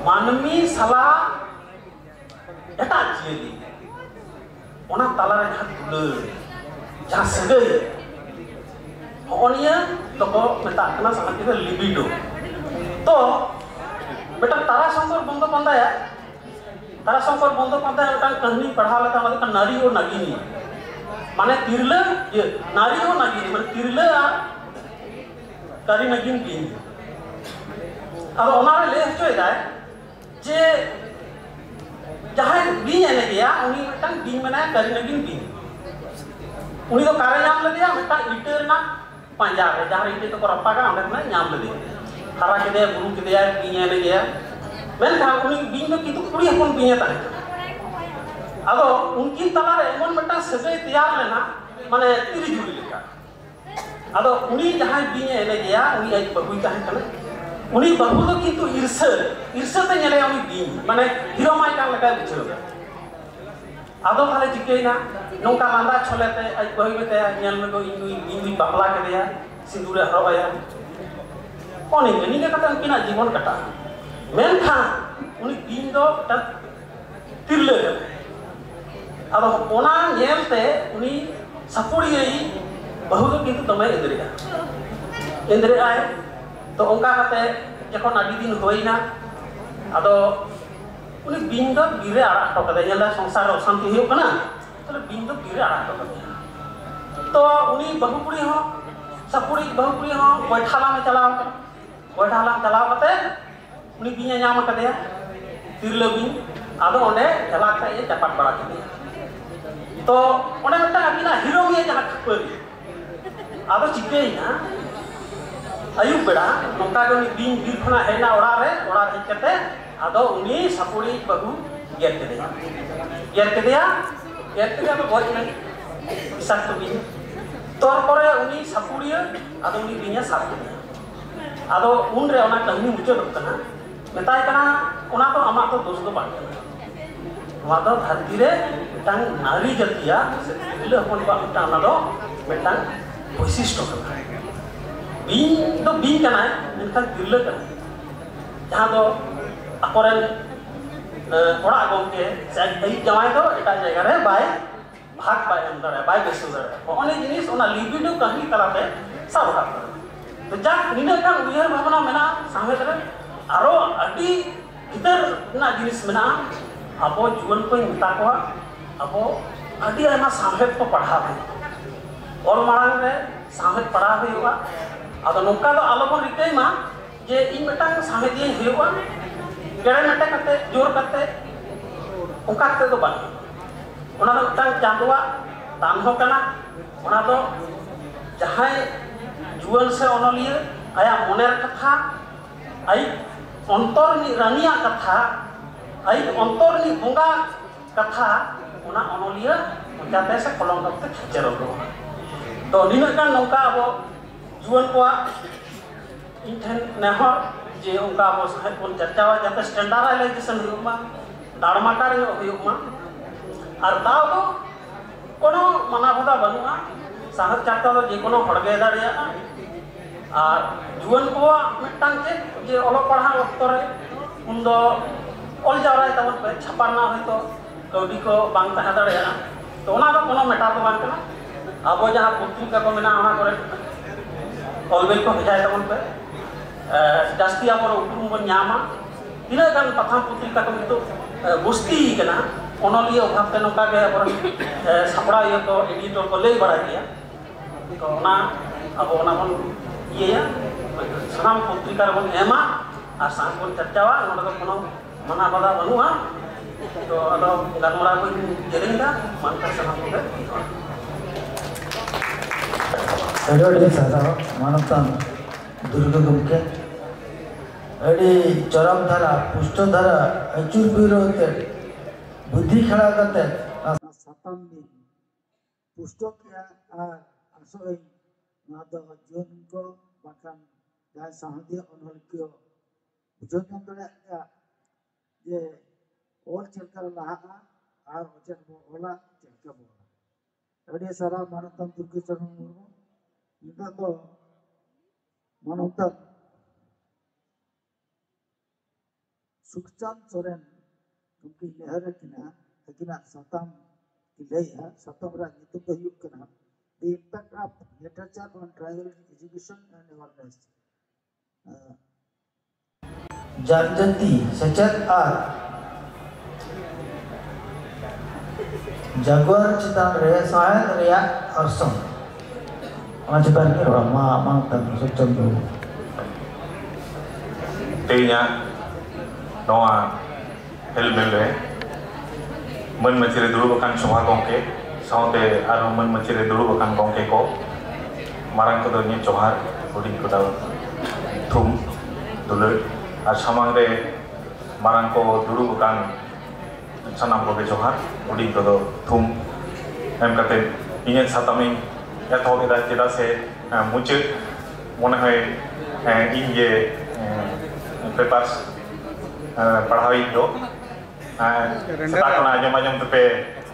मानवी सला एटा जियली ओना ताला रे जहां दुलर जहां सगई ओनिया तो को मेता कना साथी के लिबिडो तो बेटा तारा शंकर बंदोपाध्याय उनका कहानी पढ़ा लगा मतलब नारी और नागिनी माने तिरले ये नारी और नागिनी माने तिरले कारी नागिन की अब ओनारे ले हचोय दाय जे जहां बी एने गया उनी मिटन बी मना कारी नागिन बी उनी तो कारे नाम ले दिया मिटन इटर ना पंजा रे जहां इटे तो रप्पा का अंदर ना नाम ले दिया हरा के दे गुरु के दे बी एने गया मेन था उनी बी में कितु कुड़ी हपन बी एता अब उनकी तला रे एमन मिटन सगे तैयार लेना माने तिरी जुली लेका अब उनी जहां बी एने गया उनी एक बहुई कहां कने उनी बहु तो किंतु ईर्ष्या ते नेले उनी बी माने हीरो माई का लगा बुझो आदो थाले चिकेना नोका लांदा छलेते आज बहुई बेते नेल में को इनी बापला के दिया सिंदूर हरबाया ओनी गनी के कता किना जीवन कटा मेनखा उनी दिन दो ता तिरले अब ओना नेलते उनी सपुड़ी बहु तो किंतु दमे इंद्रे आए तो उनका कते जखन आदि दिन होइना आदो उनी बिन दो बिरे आड़ा तो कदे नेला संसार शांति होयो कना तो बिन दो बिरे आड़ा तो कदे तो उनी बहुपुरी हो सपुड़ी बहुपुरी हो बैठाला में चलाव कते उनी बिन नाम कदे तिरले बिन आदो ओने चला के चपाट बड़ा के तो ओने मता अबिना हीरो गे जहां खपरी आदो चिकेना आयु बेड़ा नोका के दिन बीर खना हेना ओड़ा हे कते आदो उनी सपुड़ी बहु गेर के दिया तो गज नहीं विषाक्त बिन तोर परे उनी सपुड़िया आदो उनी बिनिया साफ के आदो उन रे ओना कहानी मुचाद कना मेताय कना ओना तो आमा तो दोष दो बांग ओना तो धरती रे मिटांग नारी जातिया से तिरले हपन बा मिटांग ना दो मिटांग वैशिष्ट कना बीन तो बीन कना मेनखान तिरले कना जहां दो अकोरेन ओड़ा गोमके से आई जमाय दो एटा जगह रे बाय भाग बाय अंदर बाय बेसु दर ओने जिनिस ओना लिबिडो कहानी तलाते सब हाथ तो जा निना का उयहर भावना मेना साहेब रे आरो अडी भीतर ना जिनिस मेना अबो जीवन को मिता को अबो अडी आमा साहेब को पढ़ा है और मांग रे साहेब पढ़ा हुआ आदो नोका दो आलोबन रिकई मा जे इन मिटांग साहेदियन हुआ केड़े नटे कते जोर कते उनका कते तो बानी ओना दो मिटांग चांदुआ दान हो कना ओना दो जहां जुअन से ओनलिया आया मनेर कथा आई अंतर नि रानिया कथा आई अंतर नि बंगा कथा ओना ओनलिया जाते से कलम करते खिचरो तो निना का नौका अब जुअन को इनठन नेहर जे उनका अब साहेब बन चर्चा जाते स्टैंडर्डाइजेशन हुमा दाड़माटा रे हुमा और दाव दो कोनो मना भदा बनुआ साहब चाहता तो जे कोनो हड़गे दाड़िया और जुअन को मिटांग जे ओलो पढ़ा वक्त रे उन दो ऑल जावराय तबन पे छापाना है तो कौडी को बांग तहा दाड़िया तो ओना दो कोनो मेटा तो बांग कना अब जहां पत्रिका को मेना ओना करे ऑलवेल को भेजाय तबन पे जास्ती अब उपरुम बन नामा तीना गान प्रथम पत्रिका को तो बुस्ती कना ओनलिया अभाव ते नोका के अब सापड़ा ये तो एडिटर को ले बड़ा गया तो ओना अब ओना बन ये साम पत्रिका बन एमा और साम बन चर्चावा ओना तो कोनो मना बदा बनुआ तो अदो गनमरा को जेरिंगा मानकर साम को एडोडी सादा मानवतान दुर्ग गुमके एडी चरम धारा पुष्ट धारा अचुर बिरोते बुद्धि खड़ा करते सातम दिन पुष्ट किया आसोई ना तो जोन को बाकान या साहदिया अनहल कियो जोन अंदर ये और चलकर लहा और ओचन बोला चलकर बोला एडी सारा मानवतान दुर्ग चरण मुर्मू इनका तो मानवता सुखचांद सोरेन उनकी लहर किना सातम की लैया सातम रा नितुम तो हुक कना the impact of literature on tribal education and awareness जानजती सचेत आर जागवार चितान रे सायद रेया अरसम आज बार के मा मांगतन सचम दो तेया नोआ हेलमेल रे मन मचिरे दुरुब कान सभा गंके साउते आरो मन मचिरे दुरुब कान गंके को मारांग को नि जोहार हुडिं को दाव थुम दुलर आर सामांग रे मारांग को दुरुब कान सनाम को जोहार हुडिं को थुम एम कते इने सातामिं एतो केदा चेदा से मुचे मने है इन ये पेपर्स पढ़ाई दो सेटा जम पे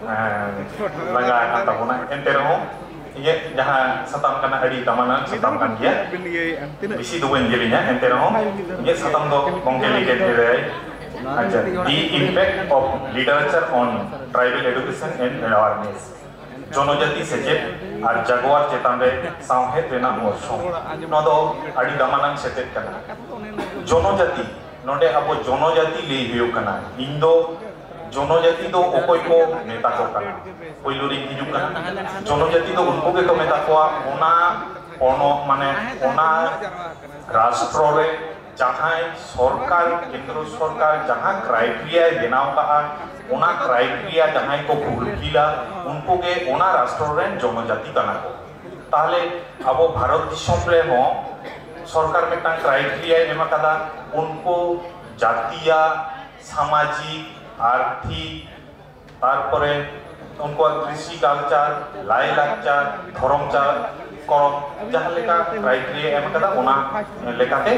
लगा आता होना एंते रहो ये जहां सतम कना अड़ी तमाना सतम कान गया बिसी दो बन जेलिnya एंते रहो ये सतम दो गंगे लिखे दे अच्छा the impact of literature on tribal education and awareness जनजाति सेचेत और जागवार चेतान रे सावहेद रेना वर्षों नदो अड़ी दमानान सेचेत कना जनजाति नोडे अब जनजाति ले हुयो कना इंदो जनजाति दो ओकोय को नेता को कना पहिलो रे हिजु कना जनजाति दो उनको के को मेता को ओना ono माने ओना राष्ट्र रे जहां सरकार केंद्र सरकार जहां क्राइटेरिया बनाव का ओना क्राइटेरिया जहां को भूलकिला उनको के ओना राष्ट्र रे जनजाति कना को ताहले अब भारत दिसम रे हो सरकार मेटा क्राइटेरिया एमा कदा उनको जातीय सामाजिक आर्थिक तारपरे उनको कृषि कल्चर लाई लाचार धर्म करम जहां लेका क्राइटेरिया एम कदा ओना लेकाते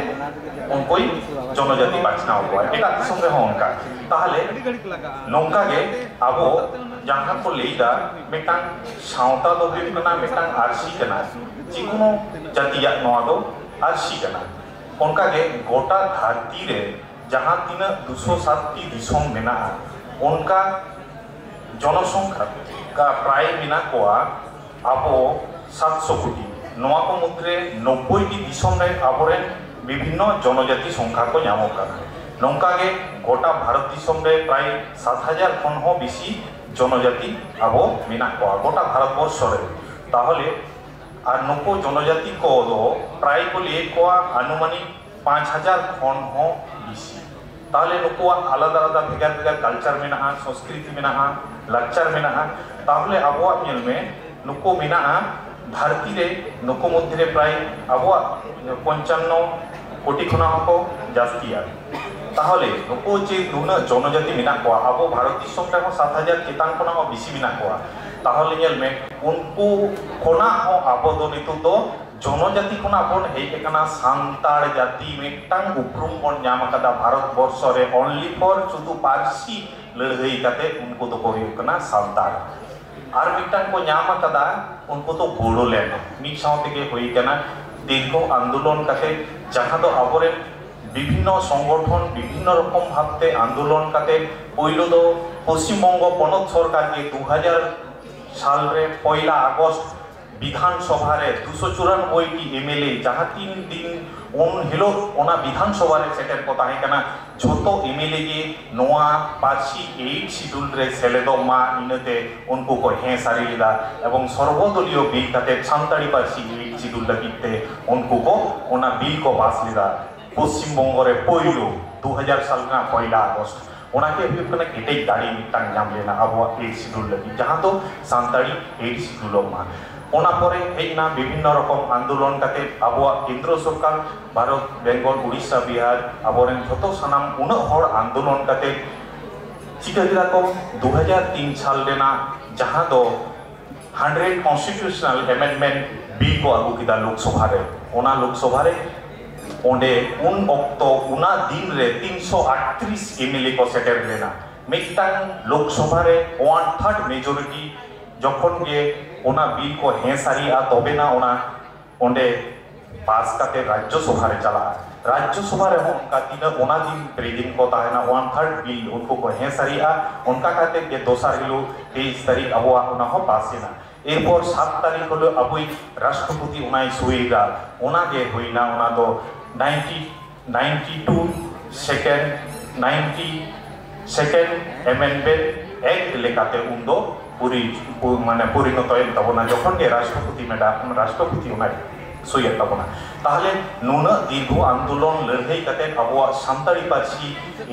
उनको जनजाति बाछना हुआ एटा दिसम रे हो उनका ताहले नोंका गे आबो जहां को लेदा मेटा सावता दो बिकना मेटा आरसी कना जिकुनो जातिया नोआ दो आरसी कना उनका के गोटा धरती रे जहां तीना 207 दिसम मेना उनका जनसंख्या का प्राय बिना कोआ आबो 700 कोटी नोआ को मुद्रे 90 टी दिसम रे आबोरे विभिन्न जनजाति संख्या को नामो कना नोंका के गोटा भारत दिसम रे प्राय 7000 खन हो बेसी जनजाति आबो बिना कोआ गोटा भारत वर्ष रे ताहले और नुको जनजाति को दो प्राय को लिए को आनुमानिक 5000 खन हो बिसी ताहले नुकुआ आलादा आलादा भेगार भेगार कल्चर मेना संस्कृति मेना लाक्चर मेना ताहले अबुआ नेल में नुको मेना धरती रे नुको मध्य रे प्राय अबुआ 55 कोटी खना को जास्तिया ताहले नुको जे नुना जनजाति मेना को अबो भारत दिसम रे 7000 चेतान खना हो बिसी मेना को ताहले नेल में उनको खना हो अबो दो नितु दो जनजाति खना बन हेकना सांताड़ जाति मेटांग उपरुम बन नाम कदा भारत वर्ष रे ओनली फॉर शुद्ध पारसी लड़ाई काते उनको तो होयकना सांताड़ आर मिटांग को नाम कदा उनको तो बोडोलैंड मिट साउते के होयकना दीर्घ आंदोलन काते जहां दो अबरे विभिन्न संगठन विभिन्न रकम भावते आंदोलन काते पहिलो दो पश्चिम बंग पनत सरकार के 2000 साल रे 1 अगस्त विधानसभा रे 294 टी एमएलए जहां 3 दिन उन हिलो ओना विधानसभा रे सेटर को ताहे कना झोतो एमएलए के नोआ पार्सी 8 शिड्यूल रे सेलेदो मा इनते उनको को हे सारी लिदा एवं सर्वदलीय बिल काते सान्ताड़ी पार्सी 8 शिड्यूल लगिते उनको को ओना बिल को पास लिदा पश्चिम बंग रे पहिलो 2000 साल ना 1 अगस्त ओना के भी कना केटे दाड़ी मिटांग नाम लेना अब 8 शिड्यूल लगी जहां तो सान्ताड़ी 8 शिड्यूल मा ओना परे हेना विभिन्न रकम आंदोलन काते आबुआ केंद्र सरकार भारत बेंगल उड़ीसा बिहार आबोरेन जतो सनाम उना हर आंदोलन काते चिकागिरा को 2003 साल लेना जहां दो 100 कॉन्स्टिट्यूशनल अमेंडमेंट बिल को आगु किदा लोकसभा रे ओना लोकसभा रे ओंडे उन ऑक्टो उना दिन रे 338 एमएलए को सेटर लेना मिटांग लोकसभा रे 1/3 मेजॉरिटी जखन के ओना बिल को हे सारिया तबे ना ओना ओंडे पास काते राज्यसभा रे चला राज्यसभा रे उनका तीन ओना दिन प्रेदिन को ताहेना 1/3 बिल उनको को हे सारिया उनका काते के दोसर हिलो 23 तारीख अबुआ ओना हो पासेना एरपर 7 तारीख हलो अबुई राष्ट्रपति ओनाई सुईगा ओना के होइना ओना दो 92 सेकेंड अमेंडमेंट एक्ट लेकाते उन्दो पूरी माने परिणत तबना जखन के राष्ट्रपति मैडम राष्ट्रपति उनाई सई तबना ताहले नुना दीर्घ आंदोलन लड़ाई काते अबुआ सान्ताड़ी पार्सी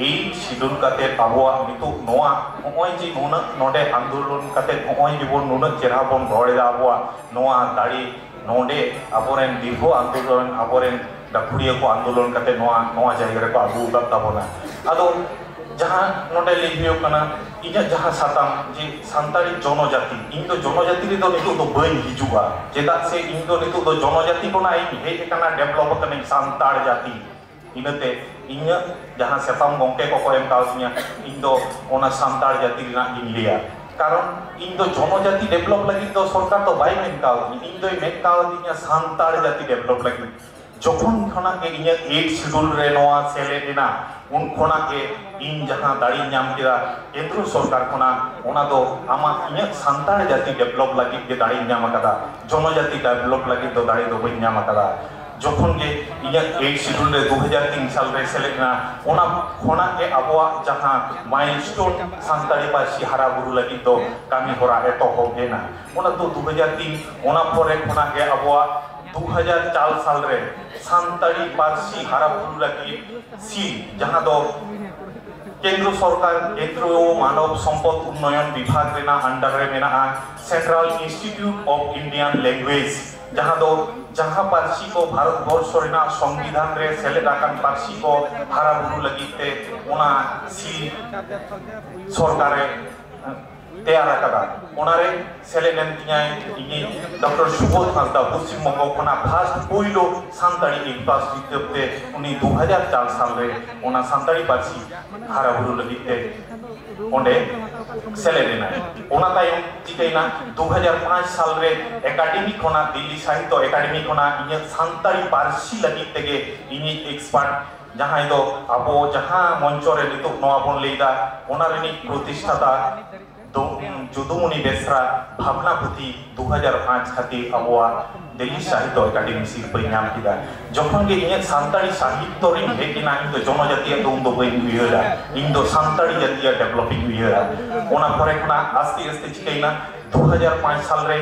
8 शिड्यूल काते अबुआ नितु नोआ होय जे नुना नोडे आंदोलन काते होय जीवन नुना चेहरा बन रोडेदा अबुआ नोआ दाड़ी नोडे अबोरेन दीर्घ आंदोलन अबोरेन डकुड़िया को आंदोलन काते नोआ जायगा रे को आगु तबना आदो जहां नोडे लिहियो कना इजा जहां साताम जे सान्ताड़ी जनजाति इन तो जनजाति रे दो नितु तो बन हिजुआ जेदा से इन तो नितु तो जनजाति को ना हे कना डेवलप कने सान्ताड़ जाति इनते इन जहां सेताम गंके को एम काउसिया इन तो ओना सान्ताड़ जाति ना इन लिया कारण इन तो जनजाति डेवलप लगी तो सरकार तो बाय मेन काउ इन तो मेन काउ दिया सान्ताड़ जाति डेवलप लगी जखन खना के इन 8 शिड्यूल रे नोआ सेले दिना उन खना के इन जहां दाड़ी नाम किरा केंद्र सरकार खना ओना दो आमा इन सान्ताड़ जाति डेवलप लगी के दाड़ी नाम कदा जनजाति डेवलप लगी तो दाड़ी दो बई नाम कदा जखन के इन 8 शिड्यूल रे 2003 साल रे सेले ना ओना खना के अबुआ जहां माइलस्टोन सान्ताड़ी पासी हारा बुरु लगी तो कामी होरा एतो हो गेना ओना तो 2003 ओना परे खना के अबुआ 2004 साल रे सान्ताड़ी पार्सी हारा बुरु लगी सी जहां दो केंद्र सरकार केंद्र मानव संपद उन्नयन विभाग रेना अंडर रे मेना central institute of Indian language जहां दो जहां पार्सी को भारत वर्ष रेना संविधान रे सेलेद आकान पार्सी को हारा बुरु लगिते ओना सी सरकार तैयार कदा ओनारे सेलेदेन तियाय इनि डॉक्टर सुबोध हांसदा पश्चिम बंग खना फास्ट पहिलो सान्ताड़ी यूनिवर्सिटी ते उनी 2004 साल रे ओना सान्ताड़ी पार्सी हारा बुरु लगिते ओंडे सेलेदेना ओना तायम चिकैना 2005 साल रे एकेडमी खना दिल्ली साहित्य एकेडमी खना इनि सान्ताड़ी पार्सी लगिते के इनि एक्सपर्ट जहां दो अबो जहां मंच रे नितु नवा बन लेदा ओना रेनी प्रतिष्ठाता जुदुमुनि बेसरा भावनापुति 2005 खातिर अबुआ दिल्ली साहित्य एकेडमी सिरपा नाम किदा जखन के इन सान्ताड़ी साहित्य रे हेकिना इन जनजाति तो उन दो बई हुइरा इन दो सान्ताड़ी जातिया डेवलपिंग हुइरा ओना परे खना आस्ते आस्ते चिकैना 2005 साल रे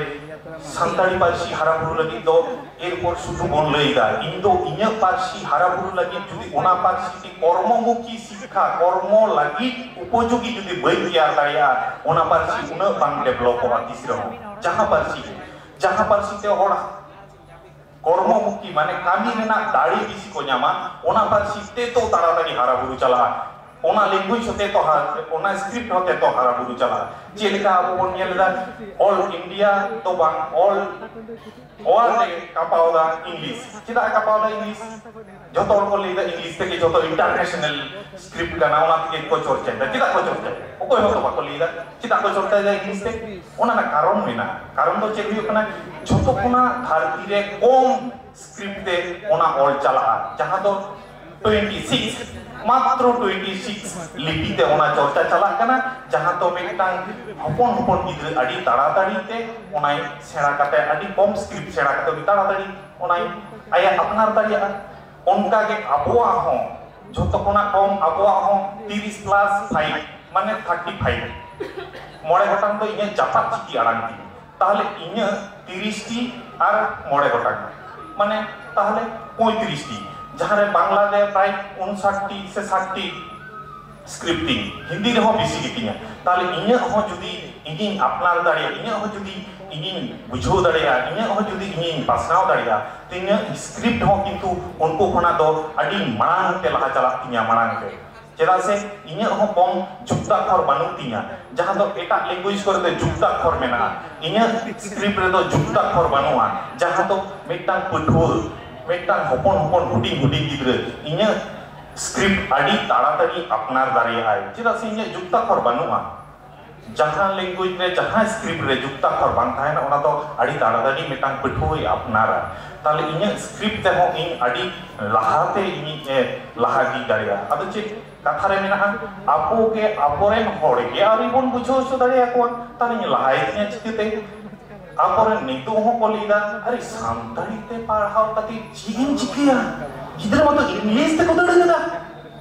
सानताड़ी पार्सी हाराबुरु लगी दो एरपर शुधु बन लैदा इन दो इन्या पार्सी हाराबुरु लगी जुदी ओना पार्सी की कर्ममुखी शिक्षा कर्म लगी उपयोगी जुदी बई तैयार दाड़िया ओना पार्सी उना बांग डेभलप होगा तीसरा जहां पार्सी ते और कर्ममुखी माने कामी रेना दाड़ी बिसी को ᱧᱟᱢᱟ ओना पार्सी ते तो ताड़ाताड़ी हाराबुरु चला ओना लैंग्वेज होते तो ओना स्क्रिप्ट होते तो हाराबुरु चला जेलेका अब बन नेलदा ऑल इंडिया तो बांग ऑल रे कापावदा इंग्लिश चिदा कापावदा इंग्लिश जतो को लेदा इंग्लिश ते जतो इंटरनेशनल स्क्रिप्ट गाना ओना ते को चर्चा चिदा को चर्चा ओको हो तो बाको लेदा चिदा को चर्चा जा इंग्लिश ते ओना ना कारण मेना कारण तो चेक हुई कना जतो कोना भारती रे कम स्क्रिप्ट ते ओना ऑल चला जहां तो 26 मात्र 26 लिपि ते ओना चर्चा चला कना जहां तो मेटांग हपन गिद्र अडी ताड़ाताड़ी ते ओनाय सेड़ा काटे अडी कम स्क्रिप्ट सेड़ा काटे ताड़ाताड़ी ओनाय आया अपनार दाड़िया उनका के अबुआ हो जतो कोना कम अबुआ हो 30 प्लस 5 माने 35 मोड़े गोटांग तो इने जापा चिकी आड़ांती ताहले इने 30 टी और मोड़े गोटांग माने ताहले 35 टी जहां रे बांग्ला दे प्राय 59 से 60 स्क्रिप्टिंग हिंदी रे हो बेसी गितिया ताले इने हो जुदी इने अपनार दाड़िया इने हो जुदी इने बुझो दाड़िया इने हो जुदी इने पासनाव दाड़िया तिने स्क्रिप्ट हो किंतु उनको खना दो अडी मांग ते लहा चला तिया मांग के चेदा से इने हो कम जुक्ताक्षर बानुतिया जहां तो एटा लैंग्वेज करते जुक्ताक्षर मेना इने स्क्रिप्ट रे तो जुक्ताक्षर बानुआ जहां तो मेटांग पठुल मेटांग हपन हुडिंग गिद्र इने स्क्रिप्ट अडी ताड़ाताड़ी अपनार दाड़िया है चेदा से इने जुक्ताक्षर बानुआ जहां लैंग्वेज रे जहां स्क्रिप्ट रे जुक्ताक्षर बांग थायना ओना तो अडी ताड़ाताड़ी मेटांग पठुई अपनारा ताले इने स्क्रिप्ट ते हो इन अडी लाहाते इने लाहागी दाड़िया अदो चे कथा रे मेना आपो के आपोरेन होड़ के आरी बन बुझो सो दाड़िया को ताले लाहाई ने चिते आपोरेन नितो हो कोलीदा अरे सानताड़ी ते पढ़ाव कति चिगिन चिकिया गिद्र मतो इंग्लिश ते को दड़दा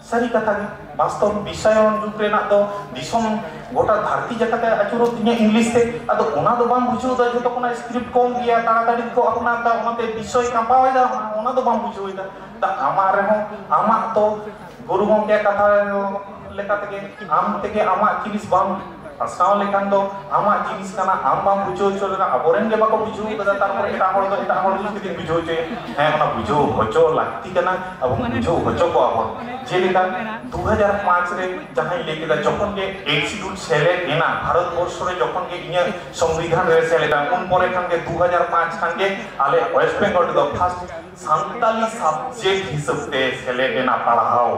सारी कथा के वास्तव विषयन जुग रेना तो दिसम गोटा धरती जकाते अचुरो तिने इंग्लिश ते अदो ओना दो बाम बुझो दा जतो कोना स्क्रिप्ट कम गया ताड़ाताड़ी को अपना ता ओनाते विषय कापावे दा ओना दो बाम बुझो दा ता आमा रे हो आमा तो गुरु हो के कथा लेकाते के आम ते के आमा जिनिस बाम पासनाव लेखान दो आमा जिनिस काना आम बाम बुझो चोलेना अबोरेन के बाको बुझो दा तारपर एटा होड़ दो एटा होड़ जुदी बुझो चे है ओना बुझो होचो लागती काना अब बुझो होचो को आबो जेलेका 2005 रे जहां लेके दा जखन के इंस्टीट्यूट सेले एना भारत वर्ष रे जखन के इने संविधान रे सेलेदा उन परे खान के 2005 खान के आले वेस्ट बंगाल दो फर्स्ट संताली सब्जेक्ट हिसाब ते सेले एना पढ़ाओ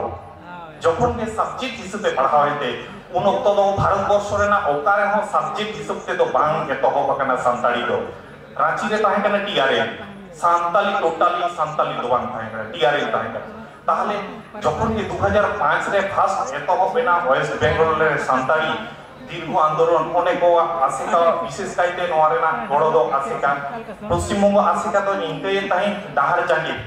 जखन के सब्जेक्ट हिसाब ते पढ़ाओ ते उन ओक्तो दो भारत वर्ष रे ना ओकारे हो सब्जेक्ट हिसाब ते तो बांग के तो हो पकना संताली दो रांची रे ताहे कना टीआरए संताली टोटली संताली दो बांग ताहे कना टीआरए ताहे कना ताहले जखन के 2005 रे फास्ट एतो हो बेना वेस्ट बेंगल रे संताली दीर्घ आंदोलन अनेको आसिका विशेष कायते नोरेना गड़ो दो आसिका पश्चिम बंग आसिका तो निते ताहे डाहार जांगे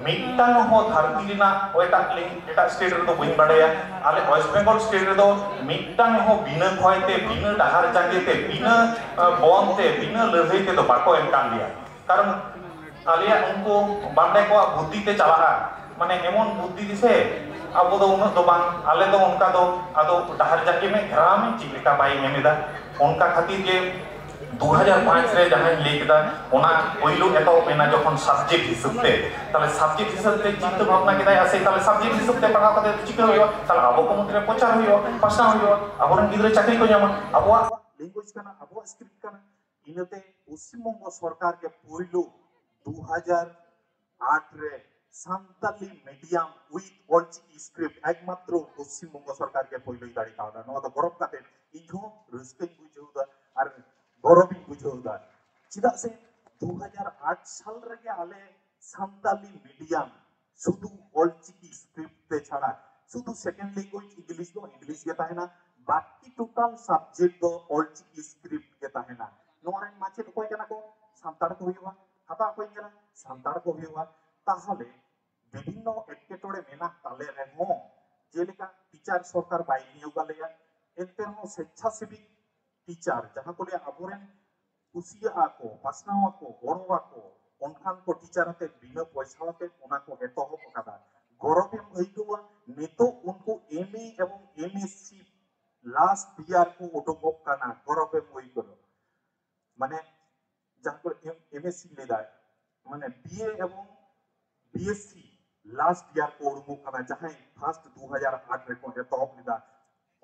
मिटांग हो धरती रिना ओटा एटा स्टेट रे तो बइन बाडया आले वेस्ट बेंगल स्टेट रे तो मिटांग हो बिना खयते बिना डाहार जांगेते बिना बॉन्ते बिना लड़ाईते तो बाको एम कान लिया कारण आलिया उनको बांडे को बुद्धि ते चला माने एमन बुद्धि दिसे अब दो उन दो बांग आले दो उनका दो आदो डाहार जाके में घरा में चिलिका बाई नेमेदा उनका खातिर जे 2005 रे जहां लेकेदा ओना पहिलो एतो पेना जखन सब्जेक्ट हिसाबते ताले सब्जेक्ट हिसाबते चिंता भावना केदाय आसे ताले सब्जेक्ट हिसाबते पढ़ा कते चिका होयो ताले आबो को मध्य प्रचार होयो पासना होयो आबोरन गिद्र चाकरी को ᱧᱟᱢᱟ आबो लैंग्वेज काना आबो स्क्रिप्ट काना इनते पश्चिम बंग सरकार के पहिलो 2008 रे सान्ताली मीडियम विथ ऑलचिकी स्क्रिप्ट एकमात्र पश्चिम बंग सरकार के पहिलो दाड़ी कावदा नो तो गरब काते इनहो रस्कई बुझौदा आर गौरवी बुझौदा चिदा से 2008 साल रे आले सान्ताली मीडियम शुद्ध ऑलचिकी स्क्रिप्ट ते छाड़ा शुद्ध सेकंड लैंग्वेज इंग्लिश दो इंग्लिश के ताहेना बाकी टोटल सब्जेक्ट दो ऑलचिकी स्क्रिप्ट के ताहेना नोरेन माचे तो कोई केना को सान्ताड़ को हुआ हाता कोई केना सान्ताड़ को हुआ ताहले विभिन्न एकेटोड़े मेना ताले रे हो जेलेका टीचर सरकार बाई नियोगा लेया एनते हो स्वेच्छासेवी टीचर जहां को ले अबोरेन कुसिया को पासनावा को गड़वा को उनखान को टीचर आते बिना पैसा आते उना को एतहब कदा गौरव अइकवा नितो उनको एमए एवं एमएससी लास्ट ईयर को उडुगोग काना गौरव अइकरो माने जहां को एमएससी लेदा माने बीए एवं बीएससी लास्ट ईयर को उडुगोग काना जहां फर्स्ट 2008 रे को एतहब लेदा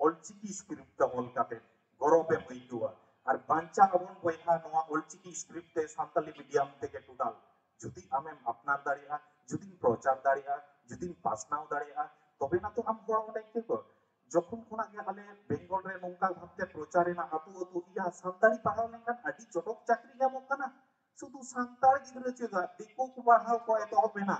ऑलचिकी स्क्रिप्ट ऑल काते गौरव अइकवा और बांचा अबन बयहा नोआ ऑलचिकी स्क्रिप्ट ते सान्ताली मीडियम ते के टोटल जुदी आमेम अपनार दाड़िया जुदी प्रचार दाड़िया जुदी पासनाव दाड़िया तबे ना तो आम हर ओंडे के जखन खुना गे आले बेंगल रे नोंका भाबते प्रचार ना आतु आतु इया सान्ताली पढ़ाव लेखान अडी चटक चाकरी ᱧᱟᱢᱚᱜ ᱠᱟᱱᱟ शुधु सान्ताल गिद्रा चेदा दिको को पढ़ाव को एतहब मेना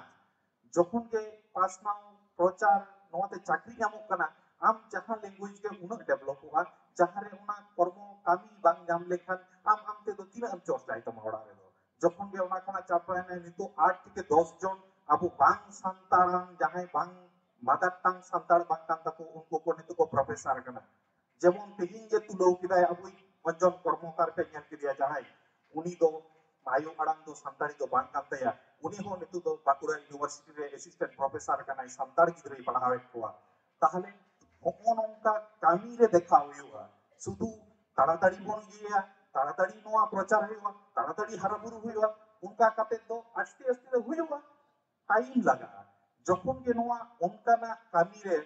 जखन गे पासनाव प्रचार नोते चाकरी ᱧᱟᱢᱚᱜ ᱠᱟᱱᱟ आम जहां लैंग्वेज के उना डेवलप हुआ जहां रे उना कर्म कामी बांग जाम लेखान आम ते दो तीन आम चर्चाय तम ओड़ा रे जखन गे उना खना चापायना नितो 8 থেকে 10 जन अबो बांग संतारान जहां बांग मदर टंग संतार बांग कान तको उनको को नितो को प्रोफेसर कना जेमन तेहिन जे तुलो किदाय अबो पंजन कर्मकार पे ᱧᱮᱞ किदिया जहां उनी दो आयो अड़ांग दो संतारी दो बांग कान तया उनी हो नितो दो बाकुड़ा यूनिवर्सिटी रे असिस्टेंट प्रोफेसर कना संतार गिद्रे पढ़ावे कोआ ताहले नोंका कामी रे देखा हुआ शुधु ताड़ाताड़ी बन गया ताड़ाताड़ी नोआ प्रचार हुआ ताड़ाताड़ी हराबुरु हुआ उनका काते तो आस्ते आस्ते हुआ टाइम लगा जखन के नोआ उनका ना कामी रे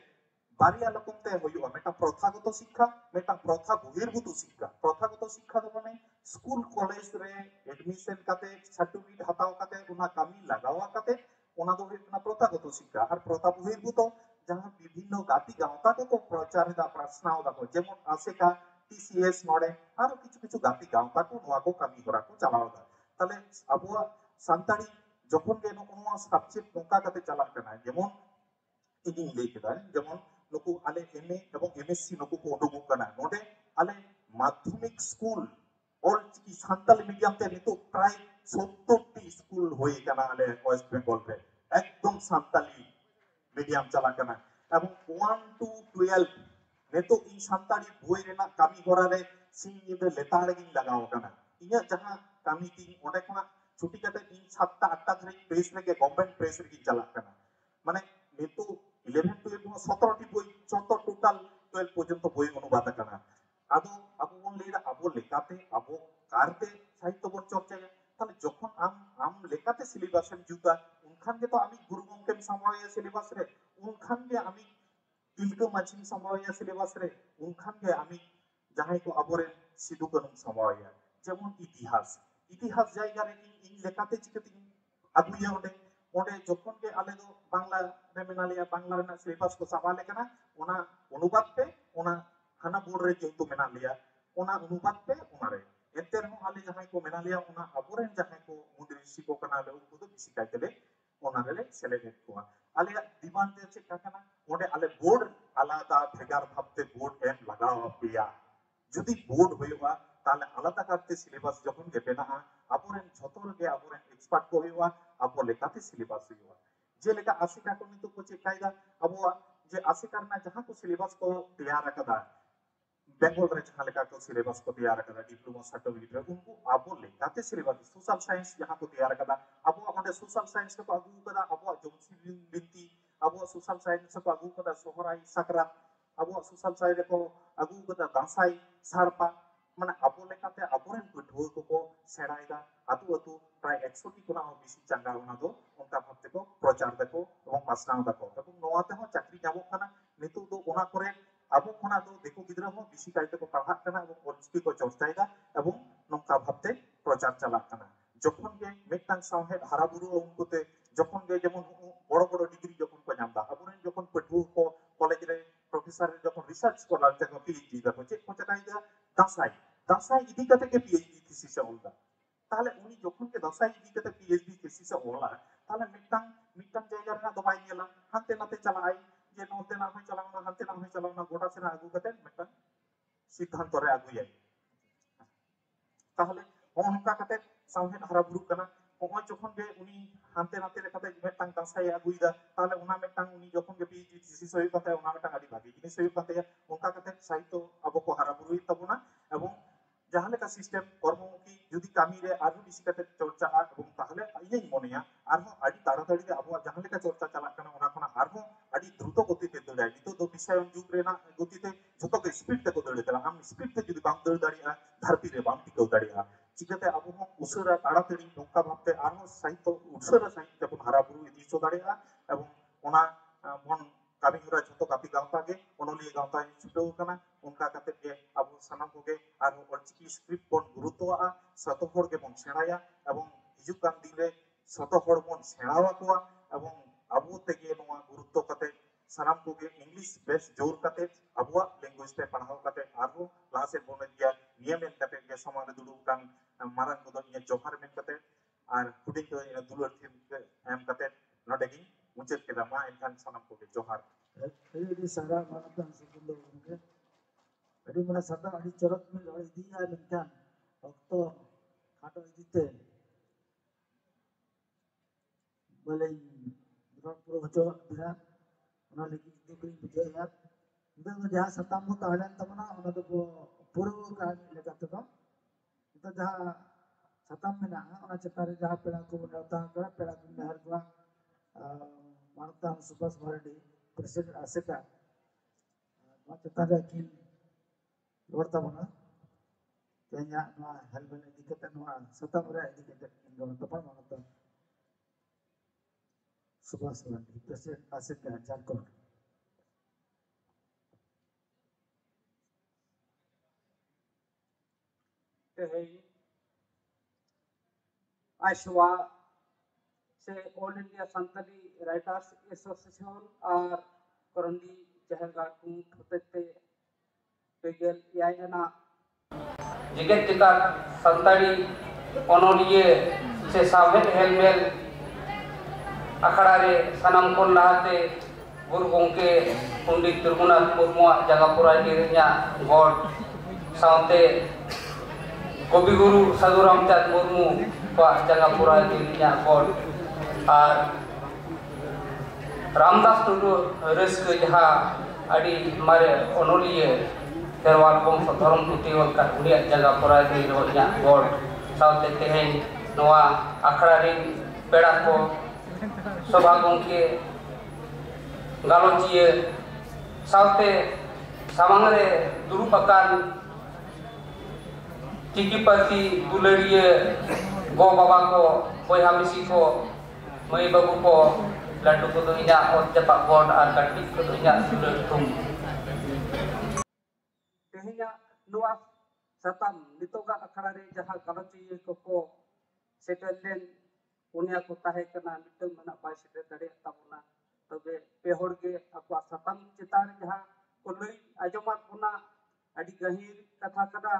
बारिया लकमते हुआ मेटा प्रथागत शिक्षा मेटा प्रथा बहिर्भूत शिक्षा तो माने स्कूल कॉलेज रे एडमिशन काते सर्टिफिकेट हताव काते उना कामी लगावा काते उना दो हुई प्रथागत शिक्षा और प्रथा बहिर्भूत जहां विभिन्न गाती गावता को प्रचार दा प्रश्नाव दा को जेमन आसेका टीसीएस नोडे आरो किछु किछु गाती गावता को नोआ को कामी होरा को चलाव दा तले अबुआ संताड़ी जखन के नोआ सब्जेक्ट नोका काते चला कना जेमन इदिन ले केदा जेमन नुकु आले एमए एवं एमएससी नुकु को उडुगु कना नोडे आले माध्यमिक स्कूल और की संताली मीडियम ते नितो प्राय 70 टी स्कूल होई कना आले वेस्ट बेंगल रे एकदम संताली मीडियम चला कना एवं 1 to 12 नेतो इन संताड़ी बोई रेना कामी होरा रे सिंह निबे लेताड़ गिन लगाव कना इया जहां कामी ती ओडे खना छुट्टी कते इन 7 8 धरे प्रेस रे के गवर्नमेंट प्रेस रे गिन चला कना माने नेतो 11 to 17 टी बोई 14 टोटल 12 पर्यंत बोई अनुवाद कना आदो अबो बन लेदा अबो लेकाते अबो कारते साहित्य बन चर्चा ताले जखन आम लेकाते सिलेबास एम जुदा उनखान के तो आमी गुरु गंके समावया सिलेबास रे उनखान के आमी तिलका माछी समावया सिलेबास रे उनखान के आमी जहां को अबोरे सिदु कनु समावया जेमन इतिहास जायगा रे इन लेकाते चिकति अगुया ओडे ओडे जखन के आले दो बांग्ला रे मेनालिया बांग्ला रे सिलेबास को सवाले कना ओना अनुवाद पे ओना हाना बोर्ड रे जेतु मेनालिया ओना अनुवाद पे ओना रे एते रहो आले जहां को मेनालिया ओना अबोरे जहां को मुद्रिसी को कना ले उनको तो बिसिकाय तले ओना रे सेलेक्ट कोआ आले डिमांड दे चेक कना ओडे आले बोर्ड आलादा भेगार भाबते बोर्ड एम लगाव पिया जदि बोर्ड होयवा ताले आलादा करते सिलेबास जखन के बेना अबोरेन झतोर के अबोरेन एक्सपर्ट को होयवा अबो लेकाते सिलेबास होयवा जे लेका आसिका को नितो को चेक कायदा अबो जे आसिका ना जहां को सिलेबास को तैयार रखदा बेंगल रे जहां लेका को सिलेबास को तैयार रखदा डिप्लोमा सर्टिफिकेट रे उनको अबो लेकाते सिलेबास सोशल साइंस जहां को तैयार रखदा अबो ओंडे सोशल साइंस को अगु कदा अबो जमसी बिनती अबो सोशल साइंस को अगु कदा सोहराई सकरात अबो सोशल साइंस को अगु कदा दासाई सारपा माने अबो लेकाते अबोरेन पठुआ को सेरायदा अतु अतु प्राय 100 टी कोना बिसी चांगा उना दो उनका भक्ति को प्रचार दको एवं पासनाव दको एवं नोआते हो चाकरी ᱧᱟᱢᱚᱜ कना नितु दो ओना करे अबो कोना दो देखो गिद्रा हो बिसी कायते को पढ़ा कना एवं ऑलचिकी को चर्चायदा एवं नोंका भक्ते प्रचार चला कना जखन के मेटांग साहे हाराबुरु उनकोते जखन के जेमन बड़ बड़ डिग्री जखन को ᱧᱟᱢदा अबोरेन जखन पठुआ को कॉलेज रे प्रोफेसर जखन रिसर्च स्कॉलर तक पीएचडी दको चेक को चकायदा दासाई इदी कते के पीएचडी थीसिस ओलदा ताले उनी जखन के दासाई इदी कते पीएचडी थीसिस ओला ताले मिटांग जायगा रे दबाई नेला हाते नाते चलाई जे नोते ना होय चलावना हाते ना होय चलावना गोटा सेना आगु कते मिटांग सिद्धांत रे आगुया ताले ओनका कते साहे हाराबुरु कना ओय जखन के उनी हाते नाते रे कते मिटांग दासाई आगुइदा ताले उना मिटांग उनी जखन के पीएचडी थीसिस होय कते उना मिटांग आदि भागी जिनिस होय कते उनका कते साहित्य अब को हाराबुरु तबना एवं जहां लेका सिस्टम कर्ममुखी जुदी कामी रे आरु बिसी कते चर्चा एवं ताहले इᱧ मनेया आरहो आदि ताड़ाताड़ी रे आबो जहां लेका चर्चा चलाक कना ओना खना आरहो आदि द्रुत गति ते दौड़ाय नितो दो विषय जुग रेना गति ते जतो के स्पीड ते को दौड़े तला आम स्पीड ते जुदी बाम दौड़ दाड़िया धरती रे बाम टिकाव दाड़िया चिकाते आबो हम उसरा ताड़ाताड़ी नोका भाबते आरहो साहित्य उसरा साहित्य बन हारा बुरु इदि चो दाड़िया एवं ओना मन कामी हरा जतो कापी गावता गे ओनोलिया गावता छुटो कना उनका कते के आबो सनाम कोगे आरहो ऑलचिकी स्क्रिप्ट बन गुरुत्वआ सतो हर के बन सेणाया एवं हिजुक कान दिन रे सतो हर बन सेणावा कोआ एवं आबो तेगे नोआ गुरुत्व कते सनाम कोगे इंग्लिश बेस जोर कते आबोआ लैंग्वेज ते पढ़ाव कते आरहो लासे बन दिया नियमेन कते के समान दुडु कान मारन को दो जोहार मेन कते आर हुडिंग को इन दुलर थीम के एम कते नोडेगी मुचेत केदा मा एनखान सनाम कोगे जोहार ᱟᱹᱰᱤ ᱥᱟᱨᱟ ᱢᱟᱱᱚᱛᱟᱱ ᱥᱩᱠᱩᱞ ᱜᱚᱢᱠᱮ ᱟᱹᱰᱤ ᱢᱟᱱᱮ ᱥᱟᱫᱟ ᱟᱹᱰᱤ ᱪᱚᱨᱚᱠ ᱵᱤᱱ ᱨᱚᱲ ᱤᱫᱤᱭᱟ ᱢᱮᱱᱠᱷᱟᱱ ᱚᱠᱛᱚ ᱠᱷᱟᱴᱚ ᱤᱫᱤᱛᱮ ᱵᱚᱞᱮ ᱨᱚᱲ ᱯᱩᱨᱟᱹ ᱦᱚᱪᱚ ᱵᱤᱱᱟ ᱚᱱᱟ ᱞᱟᱹᱜᱤᱫ ᱫᱩᱠᱤᱧ ᱵᱩᱡᱷᱟᱹᱣᱮᱫᱼᱟ ᱱᱤᱛᱚᱜ ᱫᱚ ᱡᱟᱦᱟᱸ ᱥᱟᱛᱟᱢ ᱠᱚ ᱛᱟᱦᱮᱸ ᱞᱮᱱ ᱛᱟᱵᱚᱱᱟ ᱚᱱᱟ ᱫᱚ ᱯᱩᱨᱟᱹᱣ ᱠᱟᱜ ᱞᱮᱠᱟ ᱛᱮᱫᱚ ᱱᱤᱛᱚᱜ ᱡᱟᱦᱟᱸ ᱥᱟᱛᱟᱢ ᱢᱮᱱᱟᱜᱼᱟ ᱚᱱᱟ ᱪᱮᱛᱟᱱ ᱨᱮ ᱡᱟᱦᱟᱸ ᱯᱮᱲᱟ ᱠᱚ ᱱᱮᱣᱛᱟ ᱟᱠᱟᱫᱟ ᱯᱮᱲᱟ ᱠᱚ ᱱᱮᱦᱚᱨ ᱠᱚᱣᱟ ᱢᱟᱱᱚᱛᱟᱱ ᱥᱩᱵᱷᱟᱥ ᱢᱟᱨᱰᱤ प्रेसिडेंट आसेका नोआ चेतान रे किन रोड ताबोना तेया नोआ हेलमेट इदि कते नोआ सताम रे इदि कते किन रोड ताबोना मानोता सुभाष मार्डी प्रेसिडेंट आसेका झारखंड तेहे आशवा से all India Santali writers association और करंदी जहरगाड़ कुमुट होते पेगेल यायना जिगत चिता संताली ओनोलिए से सावेद हेलमेल अखड़ा रे सनम को लाते गुरु गोंके पंडित दुर्गुनाथ मुर्मू जगापुरा गिरिया गॉड साउते कवि गुरु साधु रामचंद्र मुर्मू को जगापुरा गिरिया गॉड और रामदास टुडू रस्क जहाँ अड़ी मारे ओनोलिए तेरवाल को धर्म पुथी का उड़िया जगह पड़ा गिरिया गॉड साउते तेहेन नोआ अखड़ा रे पेड़ा को सभा गोंके गालोचिए साउते सामांग रे दुरुप अकान चिकीपति दुलरिए गो बाबा को बोया मिसी को मई बाबू को लाडू को तो इना और जपा गॉड और कटी को तो इना दुलर तुम तेहिया नोआ सताम नितोगा अखड़ा रे जहां गालोचिए को सेटलेन उनिया को ताहे कना मिटल मना बाय सेटे दड़े ताबुना तबे पेहड़ के आपा सताम चितान जहां को लई आजमा पुना अडी गहीर कथा कना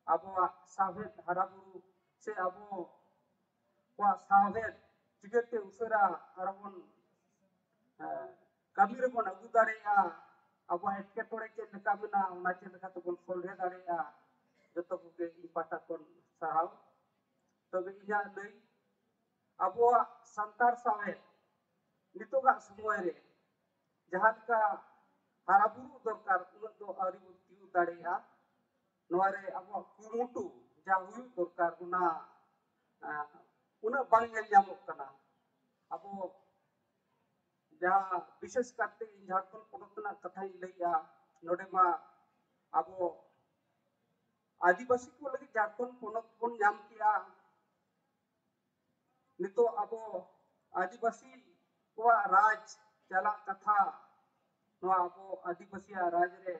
आबो सावेद हराबुरु से आबो वा सावेद जिगते उसरा अरबन कबीर बन अगु दाड़ेया आबो एटके तोड़े के लेका मेना उना के लेका तो बन सोल्हे दाड़ेया जतो को इ पाटा कोन सहाव तबे इया लई आबो संतार सावेद नितोगा समय रे जहां का हराबुरु दरकार उन दो आरी बुतिउ दाड़ेया नोआ रे आबो कुमुटु जा हुई दरकार उना बांग जामोक कना आबो जहां विशेष करते झारखंड पोनोतना कथाई लैया नोडे मा आबो आदिवासी को लगी झारखंड पोनोत कोन नाम किया नितो आबो आदिवासी को राज चला कथा नो आबो आदिवासी राज रे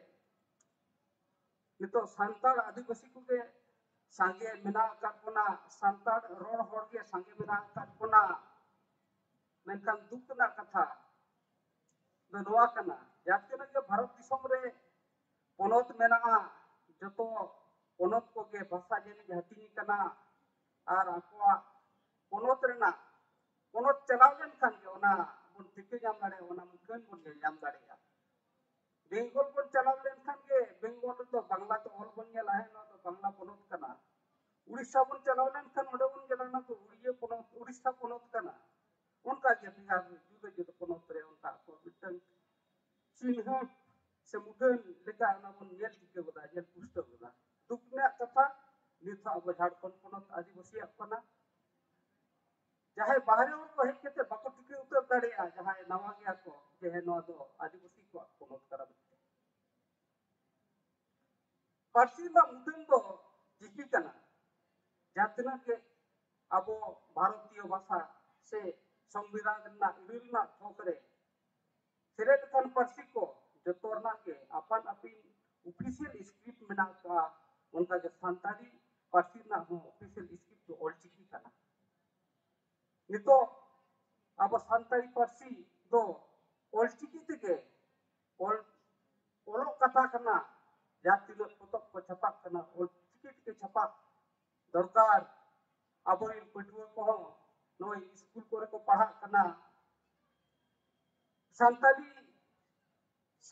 नितो संताल आदिवासी को के संगे मिना करपना संताल रोड होड़ के संगे मिना करपना मेनखान दुखना कथा दो नोआ कना जाते के भारत दिसम रे पोनोत मेना जतो पोनोत को के भाषा जेनी हटिनी कना आर आकोआ पोनोत रेना पोनोत चलाव लेन खान के ओना बुन टिके जाम दाड़े ओना मुकन बुन जाम दाड़ेया बेंगल बुन चलाव लेन खान के बेंगल तो बांग्ला तो ऑल बन गेला है ना तो बांग्ला पोनोत कना उड़ीसा बुन चलाव लेन खान ओडे बुन गेला ना तो उड़िया पोनोत उड़ीसा पोनोत कना उनका के बिहार में जुदे जुदे पोनोत रे उनका को मिटन चिन्ह से मुठन लेका ना बुन नेल टिके बदा जेल पुस्तक बदा दुखना कथा निथा अब ᱟᱵᱚ ᱡᱷᱟᱲᱠᱷᱚᱸᱰ ᱯᱚᱱᱚᱛ ᱟᱹᱫᱤᱵᱟᱹᱥᱤᱭᱟᱜ ᱠᱟᱱᱟ ᱡᱟᱦᱟᱸᱭ ᱵᱟᱦᱨᱮ ᱦᱚᱲ ᱠᱚ ᱦᱮᱡ ᱠᱟᱛᱮ ᱵᱟᱠᱚ ᱴᱤᱠᱟᱹ ᱩᱛᱟᱹᱨ ᱫᱟᱲᱮᱭᱟᱜᱼᱟ ᱡᱟᱦᱟᱸᱭ ᱱᱟᱣᱟ ᱜᱮᱭᱟ ᱠᱚ ᱡᱮ ᱱᱚᱣᱟ ᱫᱚ ᱟᱹᱫᱤᱵᱟᱹᱥᱤ ᱠᱚᱣᱟᱜ ᱯᱚᱱᱚᱛ ᱠᱟᱱᱟ ᱢᱮᱱᱛᱮ ᱯᱟᱹᱨᱥᱤ ᱨᱮᱱᱟᱜ ᱢᱩᱴᱟᱹᱱ ᱫᱚ ᱪᱤᱠᱤ ᱠᱟᱱᱟ ᱡᱟᱦᱟᱸ ᱛᱤᱱᱟᱹᱜ ᱜᱮ ᱟᱵᱚ ᱵᱷᱟᱨᱚᱛᱤᱭᱚ ᱵᱷᱟষᱟ ᱥᱮ संविधान इरना थोकरे सेलेक्ट कन पार्सी को जतोरना के अपन अपनी ऑफिशियल स्क्रिप्ट में ना का उनका जो संताली पार्सी ना हो ऑफिशियल स्क्रिप्ट तो ऑल चिकी करना नितो अब संताली पार्सी दो ऑल चिकी तके ऑल कथा करना जाति लोग पुतक को छपा करना ऑल चिकी तके छपा दरकार अब इन पटुआ को नोई स्कूल कोरे को पढ़ा करना संताली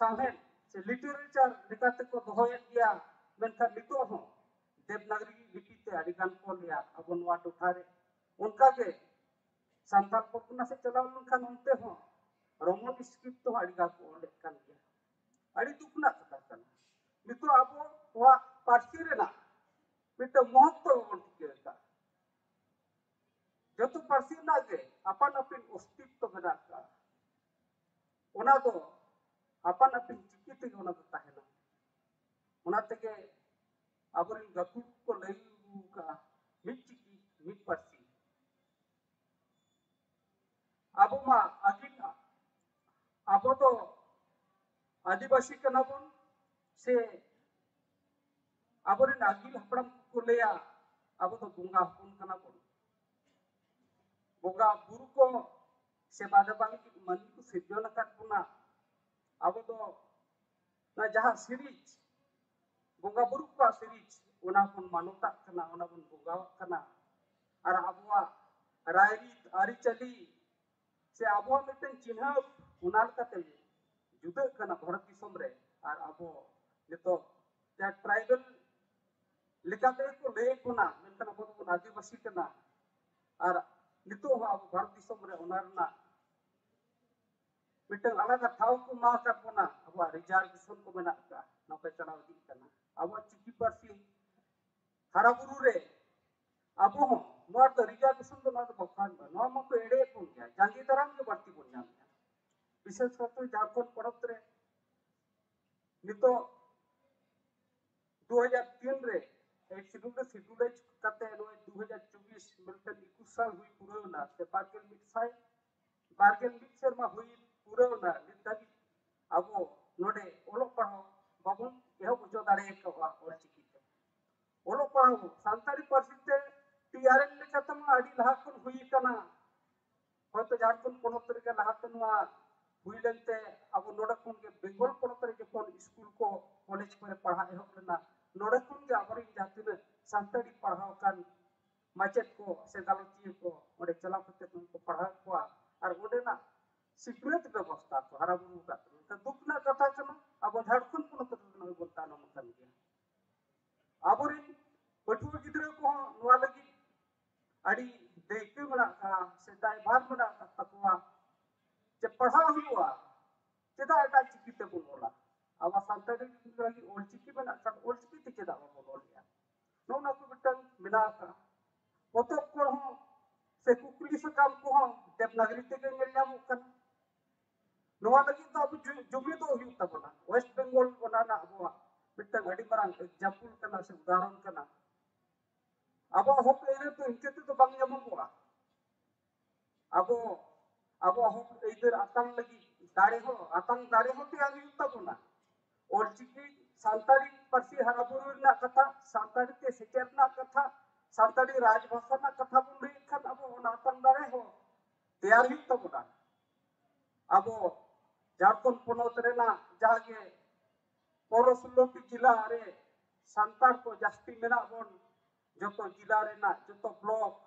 साहेब से लिटरेचर लिखाते को दोहयत गया मेनका नितो हो देवनागरी लिपि ते अडिगान को लिया अब नवा टुठारे उनका के संताल पटना से चलाव उनका नंते हो रोमन स्क्रिप्ट तो अडिगा को ले कान गया अडी दुखना कथा करना नितो अब वा पार्सी रेना मिटे महत्व बन के जो तो पार्सी ना के अपन अपन अस्तित्व बना का ओना दो अपन अपन चिकी ते ओना दो ताहेना ओना ते के अबरिन गकु को लई का मिट चिकी मिट पार्सी अब मा अगिन अब तो आदिवासी कना बन से अबरिन अगिल हपड़म को लेया अब तो बुंगा हुन कना बन बोगा बुरु को सेवा देवानी की मन को सिर्जन कर पुना अब तो ना जहाँ सीरीज बोगा बुरु का सीरीज उना पुन मानवता करना उना पुन बोगा करना और अबुआ रायरीत आरिचली से अबुआ मिटन चिन्ह उनाल कते जुदा करना भारत दिसम रे और अबो नितो या ट्राइबल लिखाते को ले पुना मिटन अबो तो आदिवासी करना और नितो अब भारत दिसम रे उनारना मिटन अलग ठाव को मा कर पुना अब रिजर्वेशन को मेना का नपे चलाव दी करना अब चिकी पार्सी हरा बुरु रे अब हो मोर तो रिजर्वेशन तो ना तो बखान नो मको एडे पुन गया जांगी तरम के बढ़ती पुन नाम विशेष करते झारखंड पड़त रे नितो 2003 रे एक शेड्यूल करते नो 2024 मिलकर 21 साल हुई पुराना से बारगेल मिट शर्मा हुई पुराना निताबी अब नोडे ओलो पढ़ो बाबुन यह बुझो दारे को और चिकिते ओलो पढ़ो संताली पार्सीते टीआरएल लेका तमा अडी लहाकन हुई कना होतो झारखंड पनोत रे लहाकनवा हुई लेते अब नोडे कोन के बेंगल पनोत रे जखन स्कूल को कॉलेज पर पढ़ा एहब लेना नोडे कोन के अबरी जातिने संताली पढ़ाव कान माचेत को से गालोची को ओडे चला कते को पढ़ा को और ओडे ना सिक्रेट व्यवस्था को हरा बुरु का तो दुखना कथा कना अब झारखंड पनोत रे बोलता न मकन गया अबरी पटुआ गिद्रा को नवा लगी अड़ी देखे मना का से दायभार मना का तकवा जे पढ़ाव हुआ चेदा एटा चिकिते बोला अब संताली लगी ओल चिकी मना का ओल चिकी ते चेदा बोलिया नोना को बिटन मिला का पोतो को हो से कुकुली से काम को हो देवनागरी ते के नेल नाम कन नोवा लगी तो अब जुमी तो हुई तबना वेस्ट बंगाल कोना ना अब बिटन अडी मरांग एग्जांपल कना से उदाहरण कना अब होप एने तो इनके तो बांग यमगवा अब होप इधर आतंग लगी दाड़े हो ते आगे तबना और चिकी संताली पार्सी हराबुरु ना कथा संताली ते सेचेर ना कथा संताली राजभाषा ना कथा बुन रे खन अब ओना आतंग दाड़े हो तैयार ही तबना अब झारखंड पनोत रे ना जागे 16 जिला रे संताल को जास्ती मेना बोन जतो जिला रे ना जतो ब्लॉक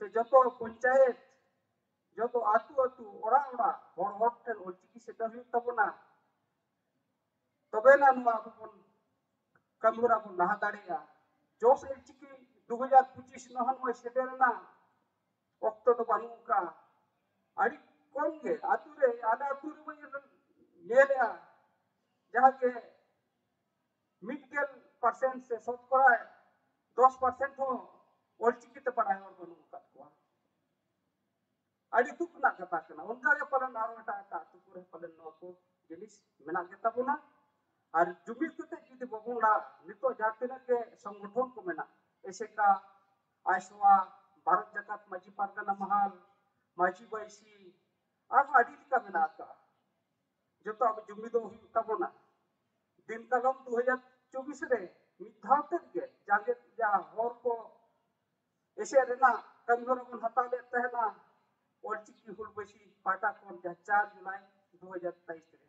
से जतो पंचायत जतो आतु ओड़ा हर ठेन ओलचिकी सेटा हुई तबना तबे ना नुआ बन कमरा बन लहा दाड़िया जोस ओलचिकी 2025 नहन में सेटेरना वक्त तो बानु का अड़ी कम गे आतु रे आदा आतु रे में नेलया जहां के 1% से 70 10% हो olchiki te padai hor banu kat ko adi duk na kata kana unka ge palan aro eta atu pure palan no ko jinis mena ge tabuna ar jumit kate judi babunga nito jatina ke संगठन ko mena eseka aiswa bharat jakat maji pargana mahal maji baisi ar adi ka mena ka joto ab jumido hui tabuna दिन कलम 2024 रे मिथाते के जागे जा हर को ऐसे रेना कमजोर बन हता ले तहना olchiki hul basi pata kon ja 4 जुलाई 2023 रे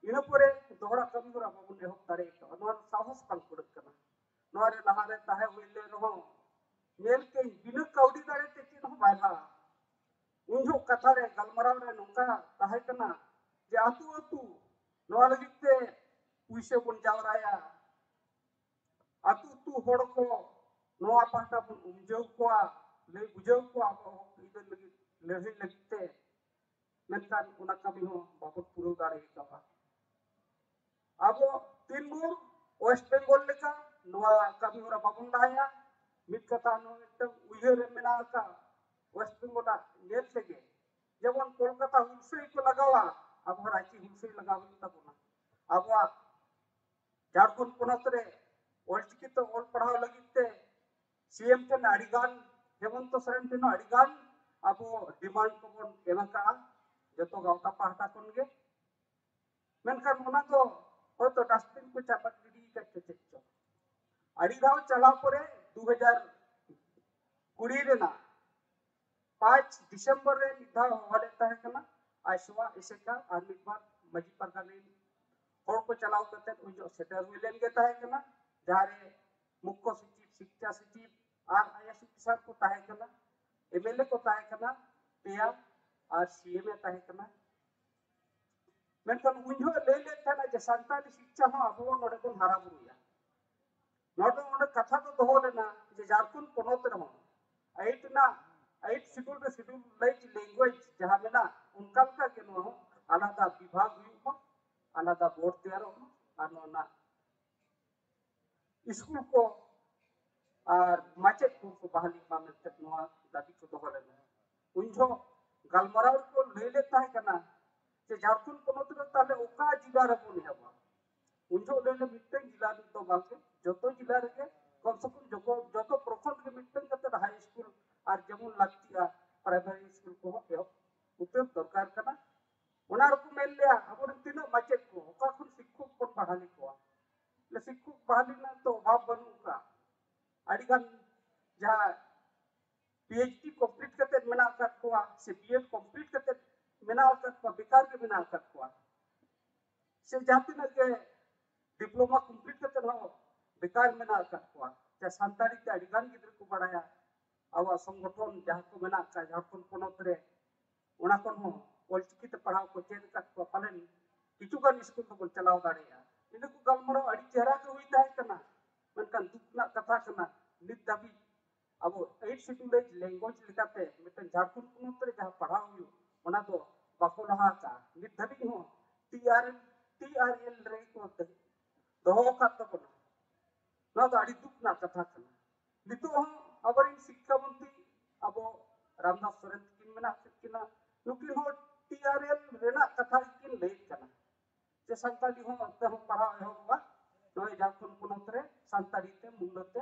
इन परे दोहरा कमजोर बाबू ने होत तारे तो अनवर साहस पन कुड़ कना नोरे लहारे ताहे होइले रहो मेल के बिना कौडी दारे ते चिन हो बाला उन्हो कथा रे गलमराव रे नुका ताहे कना जे आतु आतु नोआ लगिते पुइसे बन जावराया आतु तु होड़ को नोआ पाटा बन उमजौ को ले बुझौ को अब इदन लगी लड़ाई लगते मेनकान उना कमी हो बाबत पुरो दारे का अब 3 मूर वेस्ट बंगाल लेका नोआ कमी होरा बाबन दाया मित कथा नो एकदम उयहर मेना का वेस्ट बंगाल नेल लेगे जेमन कोलकाता हुलसई को लगावा अब रांची हुलसई लगावी तबना अब झारखंड पोनत रे olchiki तो ऑल पढ़ाव लगिते सीएम के अड़ीगान हेमंत सोरेन के अड़ीगान अब डिमांड को बन एमका जतो गावता पाहता कोन गे मेनखान ओना तो होतो डस्टबिन को चापक गिरी का चेचो अड़ी गाव चला परे 2020 रे ना 5 दिसंबर रे निधा होले ताहे कना आइसवा इसेका आर मिदबार मजी परगाने हर को चलाव करते उजो सेटर हुइलेन गे ताहे कना जारे मुख्य सचिव शिक्षा सचिव आर आईएएस अफसर को ताहे कना एमएलए को ताहे कना पेया और सीएम ए ताहे कना मेनखान उन्हो ले ले थाना जे संताली शिक्षा हो अब नोडे को हारा बुया नोडे नोडे कथा तो दोहो लेना जे झारखंड पोनत रे हो 8 शेड्यूल रे शेड्यूल लाइक लैंग्वेज जहां मेना उनका का के नो आलादा विभाग हुई आलादा बोर्ड तैयार हो आनोना स्कूल को और माचेत को बहाली मामले तक नोआ दाबी को दोहो लेना उन्हो गलमराव को ले लेता है कना जे झारखंड पोनत रे ताले ओका जिला रे बोनी हबा उन्हो ले ले मिटन जिला तो बाके जतो जिला रे के कम से कम जतो प्रखंड के मिटन कते हाई स्कूल और जेमन लागतिया प्राइमरी स्कूल को हो उत्तर दरकार कना ओना रको मेल लिया अब तीना माचेत को ओका खुन शिक्षक को बहाली को ले शिक्षक बहाली ना तो अभाव बनू का अडिगान जहां पीएचडी कंप्लीट करते मेना कत को से बीएड कंप्लीट करते मेना कत को बेकार के मेना कत को से जाति न के डिप्लोमा कंप्लीट करते हो बेकार मेना कत को जे संताड़ी के अडिगान गिद्र को बड़ाया अब संगठन जहां को मेना का झारखंड पोनत रे ओना कोन हो olchiki te पढ़ाव को चेक कत को पालन किचुगान स्कूल को चलाव दाड़िया इन को गलमरो अड़ी चेहरा के हुई ताहे कना मेनकान दुखना कथा कना नित दाबी अब 8 शेड्यूल लैंग्वेज लिखाते मिटन झारखंड पोनत रे जहां पढ़ाव हुई ओना तो बाको लहा का नित दाबी हो टीआरएल रे को दोहो कत को ना तो अड़ी दुखना कथा कना नितो हम अबरिन शिक्षा मंत्री अब रामदास सोरेन किन मेना किना नुकिन हो टीआरएल रेना कथा किन ले कना जे संताली हो ते हो पढ़ाव हो बा नोय झारखंड पोनत रे संताली ते मुंडते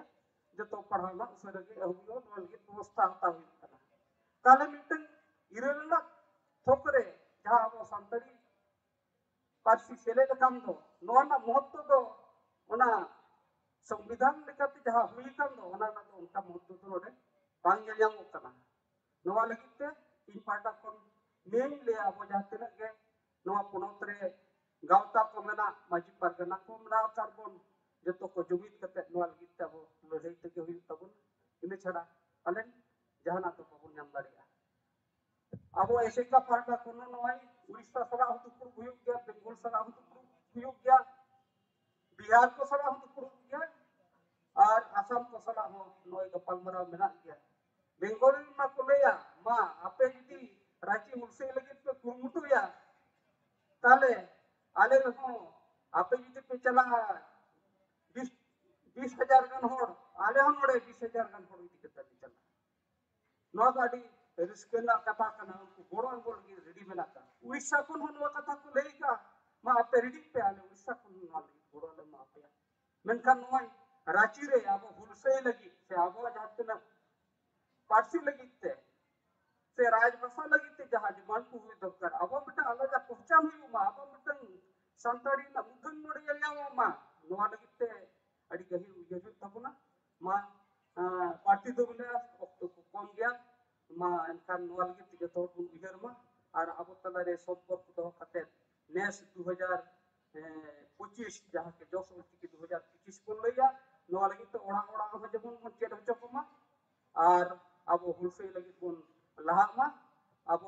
जतो पढ़ावना उसरगे अहुयो नोलगे व्यवस्था होता हुई कना ताले मिटन इरेलना थोकरे जहां अब संताली पार्सी सेले काम दो नोना महत्व दो ओना संविधान लेकाते जहां हुई काम दो ओना ना तो उनका महत्व तो रोडे बांग गेलियामो कना नोवा लगिते इन पाटा कोन मेन ले अब जाते के नोवा पोनत रे गावता को मेना माजी परगना को मेना कार्बन जतो को जुमित कते नोवा लगिते अब लड़ाई तक हुई तबन इने छड़ा पालन जहाना तो बबन नाम दाड़िया अब ऐसे का पाटा कोनो नोई उड़ीसा सला हुतु हुई गया बंगाल सला हुतु हुई गया बिहार को सला हुतु गया और असम को सला हो नोई को पलमरा मेना गया बेंगोल मा को लेया मा आपे जदी रांची हुलसे लगे पे कुमुटु या ताले आले नको आपे जदी पे चला 20,000 गन होड़ आले हम नोड़े 20,000 गान हड़ इदी कते चला नवा गाड़ी रिस्केला कथा कना उनको गोड़न गोड़ की रेडी मेना का उड़ीसा को नवा कथा को लेई का मा आपे रेडी पे आले उड़ीसा को ना लगी गोड़न मा आपे मेनखान नवा रांची रे अब हुलसे लगी से अब जाते ना पारसी लगी से राजभाषा लगी जहाँ डिमांड को हुई दरकार अब मिटा अलग पहचान हुई मा अब मिटा संताड़ी ना मुठन मोड़े या मा नवा लगी अड़ी गही उयह तबना मा पार्टी दो बोले ऑक्टो को कम गया मा एनखान नवा लगी जतो बुन उयहर मा और अब तलारे संपर्क दो कते नेस 2025 जहाँ के जोश उल्टी 2025 को लैया नवा लगी तो ओड़ा ओड़ा हो जबन को चेड हचो को मा और अब हुलसे लगी बन लाहा अब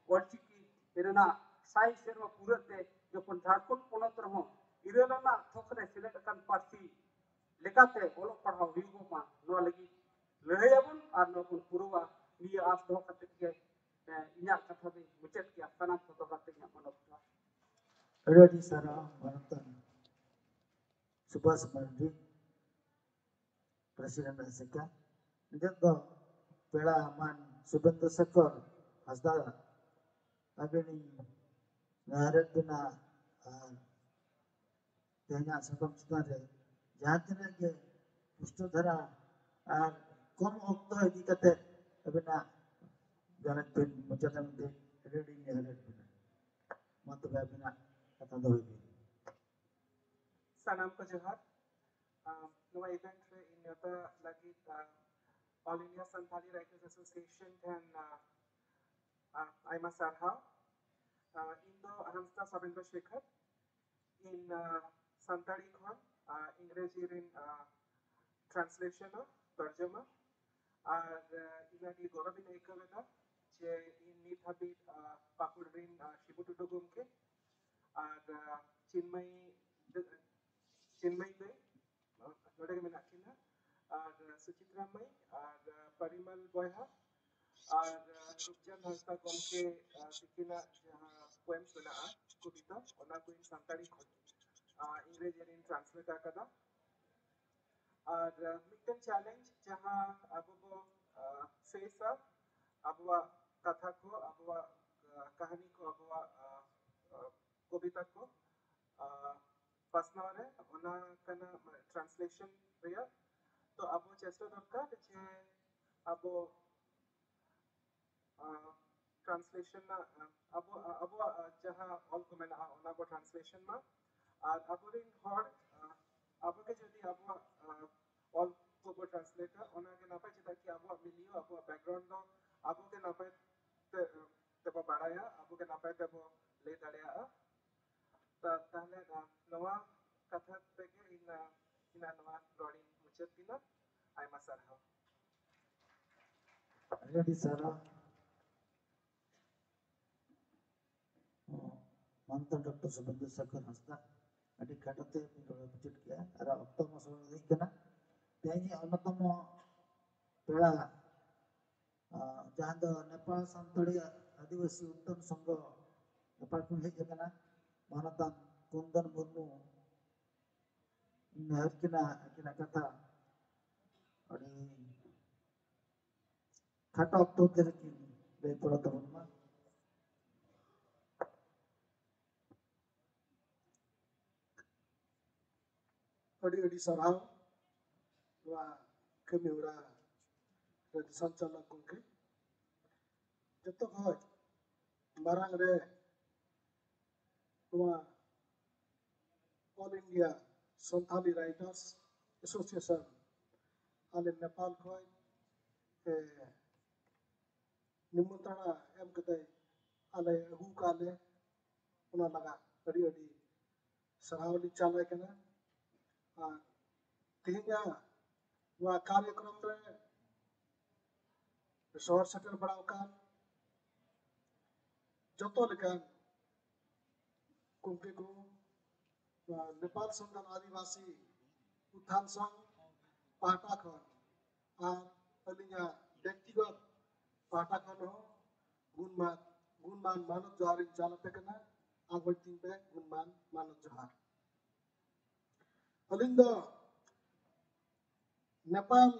ओलचिकी रेना साई सेरवा पूरते जखन झारखंड पनत रहो इरेलना थोकरे सिलेक्ट कान पार्टी लेकाते ओलो पढ़ाओ हुइगो मा नो लगी लड़ाईबन और नबन पुरवा निया आस दो कते के इना कथा दे मुचत के सनाम को तो कते इना मनोबा रेडी सारा मनतन सुभाष मंडी प्रेसिडेंट असेका निदो पेड़ा मान सुबंध सकल हसदा अबेनी नारद बिना तेना सकम चितारे जहाँ तिना के पुष्ट धरा और कम अक्तो इदी कते अबेना जनक बिन मुचतम दे रेडी नारद बिना मत बेबिना कथा दो सनाम को जोहार नवा इवेंट रे इनता लगी All India Santali Writers Association and Aima Sarha. Indo Ahamsta Sabendra Shekhar in Santali Khan, English in translation of Tarjama. Inadi Gorabin Ekaveda, Je in Need Habit Pakurin Shibutu Gumke, and Chinmay Day, Nodaminakina. और सुचित्रा मई और परिमल बोयहा और रूपचंद हंसदा गमके सिकिना जहां पोएम्स बना कविता ओना को इन संताड़ी खन इंग्लिश इन ट्रांसलेट आकदा और मिटन चैलेंज जहां अबो फेसा अबवा कथा को अबवा कहानी को अबवा कविता को पासनारे ओना कना ट्रांसलेशन रिया तो अब चेष्टा दरकार जे अब ट्रांसलेशन अब जहाँ ऑल को मैंने ओना को ट्रांसलेशन में और अब रिन हॉर अब के जल्दी अब ऑल को ट्रांसलेटर ओना के नापे जितना कि अब मिलियो अब बैकग्राउंड दो अब के नापे तब बढ़ाया अब के नापे तब ले दरिया ताहले नवा कथा पे के इन नवा ड्रॉइंग मुचतिना Aima Sarha. रेडी सारा मंतन डॉक्टर सुबंध सकल हस्ता अडी काटते मिरोड़ बुझट किया अरा अक्टोबर मास रे देना तेनी अन्नतम पेड़ा जहां द नेपाल संतड़ी आदिवासी उत्तम संघ नेपाल को हे जना मानतन कुंदन मुर्मू नहर किना कथा और खाता तो तेरे की ले पड़ा तो उनमा अड़ी सराव वा कमी उड़ा रद संचालक कुंके जतो खय मारांग रे वा all India Santhali writers association आले नेपाल खय निमंत्रणा एम कते आले हु काले उना लगा अड़ी सरावली चाले कना तीना वा कार्यक्रम रे शहर सेटल बड़ाव का जतो लेकान कुंके को नेपाल संगठन आदिवासी उत्थान संघ पाटा खन और अलिया व्यक्तिगत पाटा खन हो गुणमान मानव जोहार चालते कना आगवती पे गुणमान मानव जोहार अलिंद नेपाल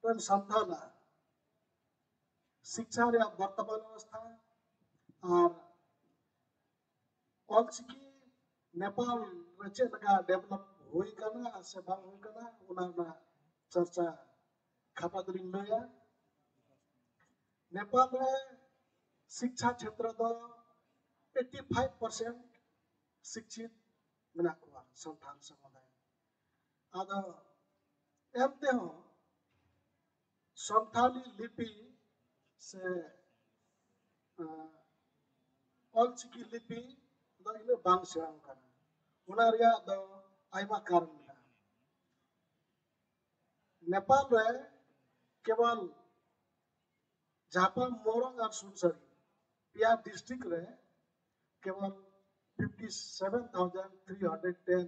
रन संथाला शिक्षा रे वर्तमान अवस्था और ऑलचिकी नेपाल रचे लगा डेवलप हुई करना से बांग हुई करना उन्हें चर्चा खापा दुरिंग लोया नेपाल में शिक्षा क्षेत्र तो 85% शिक्षित मेना कुआ संथाल समुदाय आदो एमते हो संथाली लिपि से ऑलचिकी लिपि दो इन्हें बांग सेराम करना उनारिया दो आइमा कारण मिला नेपाल में केवल झापा मोरंग और सुनसरी पिया डिस्ट्रिक्ट रे केवल 57,310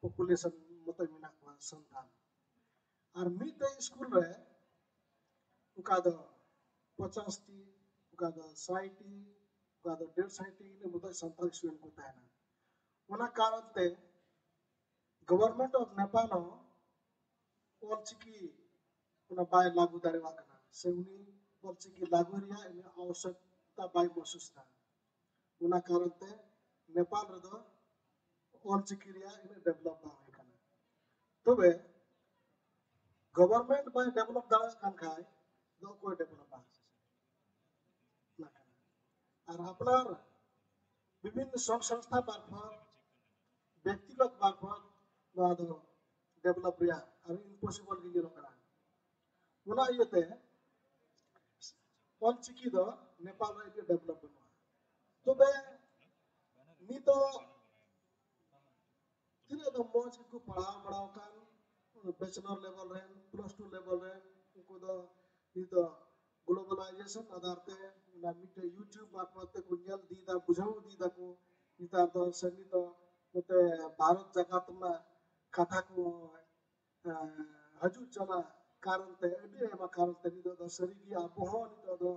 पॉपुलेशन मत मिना हुआ संतान और मिटे स्कूल रे उका दो 50 टी उका दो 60 टी उका दो 150 टी ने मत संतान स्टूडेंट को ताना उना कारण ते गवर्नमेंट ऑफ नेपाल ऑलचिकी उना बाय लागू दारेवा कना से उनी ऑलचिकी लागू रिया इन आवश्यकता बाय महसूस था उना कारण ते नेपाल रे दो ऑलचिकी रिया इन डेवलप बा होय कना तबे गवर्नमेंट बाय डेवलप दारा कान खाय दो कोई डेवलप बा ना कना और अपनार विभिन्न संस्था मार्फत व्यक्तिगत मार्फत बादो डेवलप रिया और इम्पॉसिबल की गिरो करा उना येते ऑलचिकी दो नेपाल रे डेवलप बनवा तबे नी तो तिने दो मोज को पढ़ाओ कान बैचलर लेवल रे +2 लेवल रे को दो नी तो ग्लोबलाइजेशन आधार ते ना मिटे यूट्यूब मार्फत ते कुंजल दीदा बुझाऊ दीदा को निता तो सनी तो मते भारत जगत में कथा को हजू चला कारण ते एडी एमा कारण ते नी तो सरी की आबो नी तो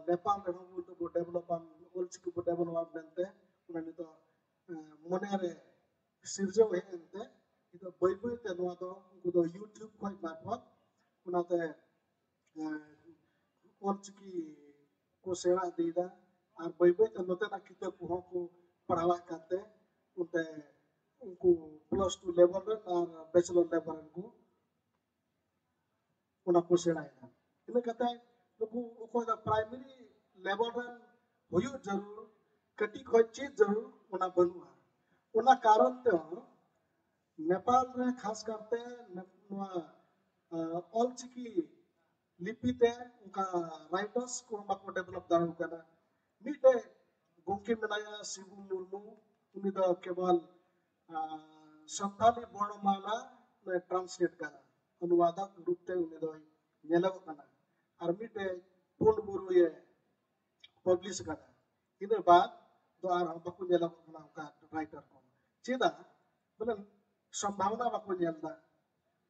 नेपाल रे हम तो डेवलप ऑलचिकी को डेवलप बनते उना नी तो मने रे सिरजो हेनते ito boy te no do ko YouTube ko मार्फत उनाते ऑलचिकी को सेवा दीदा और बोई ते नते ना किताब को पढ़ावा करते उनते उनको +2 लेवल रे और बैचलर लेवल को उना को सेवा है इन कहते हैं को दा प्राइमरी लेवल रे होयो जरूर कटी को चीज जरूर उना बनवा उना कारण ते नेपाल में खास करते ऑलचिकी लिपि ते उनका राइटर्स को हम को डेवलप दारू करना मिटे गोंके मिलाया शिबू मुर्मू उन्हीं दा केवल संथाली वर्णमाला में ट्रांसलेट करना अनुवादक रूप ते उन्हीं दा नेलव करना और मिटे पूर्ण बुरु ये पब्लिश करना इन्हें बाद दो आर हम को नेलव करना उनका राइटर को चीदा बोले संभावना बाको नेलदा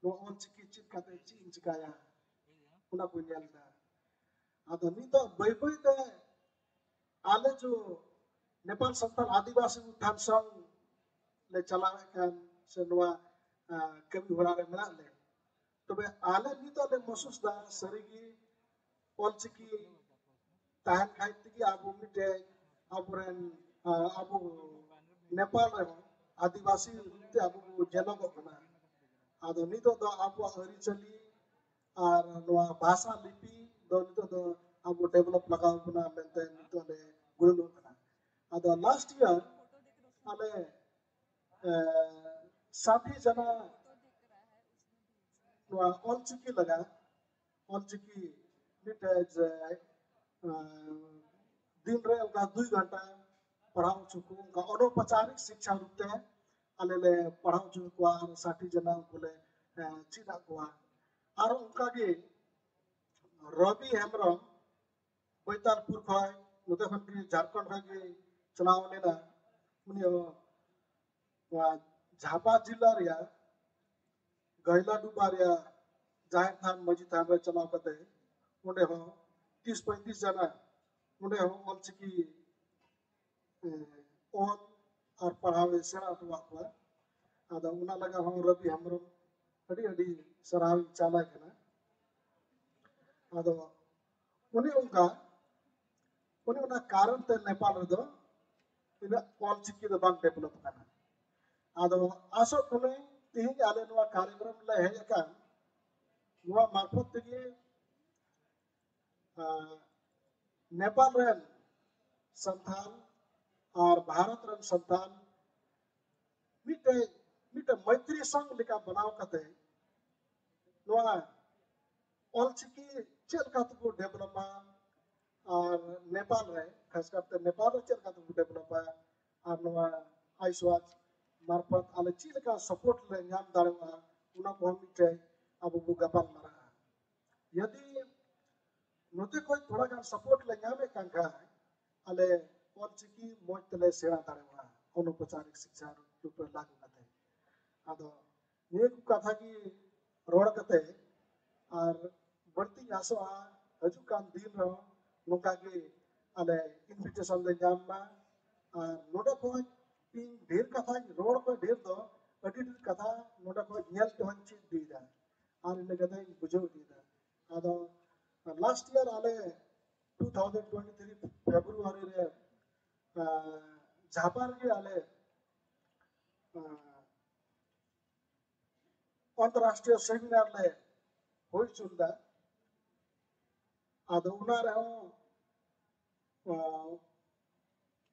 नो ऑलचिकी चित काते चिन चिकाया उना को नेलदा आदो नी तो बई ते आले जो नेपाल संथाल आदिवासी उत्थान संघ ले चलावे कान से नवा कमी होरा रे मेना ले तबे आले नी तो ले महसूस दा सरीगी ऑलचिकी ताहन खाइती आबो मिटे आबोरेन आबो नेपाल रे आदिवासी ते आबो जेलग कना आदो नी तो आबो अरिचली और नवा भाषा लिपि दो नी तो आबो डेवलप लगाव बना मेनते नी तो ले गुलो कना आदो लास्ट ईयर आले 60 जना नवा ऑलचिकी लगा ऑलचिकी मिटेज दिन रे उनका 2 घंटा पढ़ाओ चुको उनका अनौपचारिक शिक्षा रूप ते आले पढ़ाओ चुको और 60 जना बोले चिदा को और उनका के रवि हेमरम बैतालपुर खय मुते खन की झारखंड खय के चुनाव लेना उनी झापा जिला रिया गैला डुबारिया जाहिर थान मजी थान रे चुनाव करते उन्हें हो 30-35 जना उन्हें हो ऑलचिकी और पढ़ावे सेना तो आपला आदा उना लगा हम रवि हमरम अड़ी सराव चाला कना आदो उनी उनका उनी उना कारण ते नेपाल रदो ina ऑल चिकी द बांग डेवलप कना आदो आसो कुने तिहिं आले नवा कार्यक्रम ले हे का नवा मार्फत तगे नेपाल रेन संतान और भारत रेन संतान मिटे मैत्री संघ लेका बनाव कते नवा ऑल चिकी चल का तो डेवलप और नेपाल रे खास करते नेपाल रे चल का तो डेवलप और नवा आइसवाच मार्फत आले चिल का सपोर्ट ले नाम दाड़वा उना को मिटे अब वो गपाल मारा यदि नोते कोई थोड़ा गान सपोर्ट ले नामे कांका आले ऑल चिकी मोज तले सेना दाड़वा अनौपचारिक शिक्षा रूप लागू कते आदो ये कथा की रोड कते और बढ़ती आसो हजू कान दिन रो नोका के आले इनविटेशन ले जाम और नोडा को इन ढेर कथा रोड को ढेर दो अडी ढेर कथा नोडा को नेल तो हंची दीदा और इन कथा बुझो दीदा आदो लास्ट ईयर आले 2023 फेब्रुआरी रे जापान के आले अंतरराष्ट्रीय सेमिनार ले होई चुंदा आदो उना रे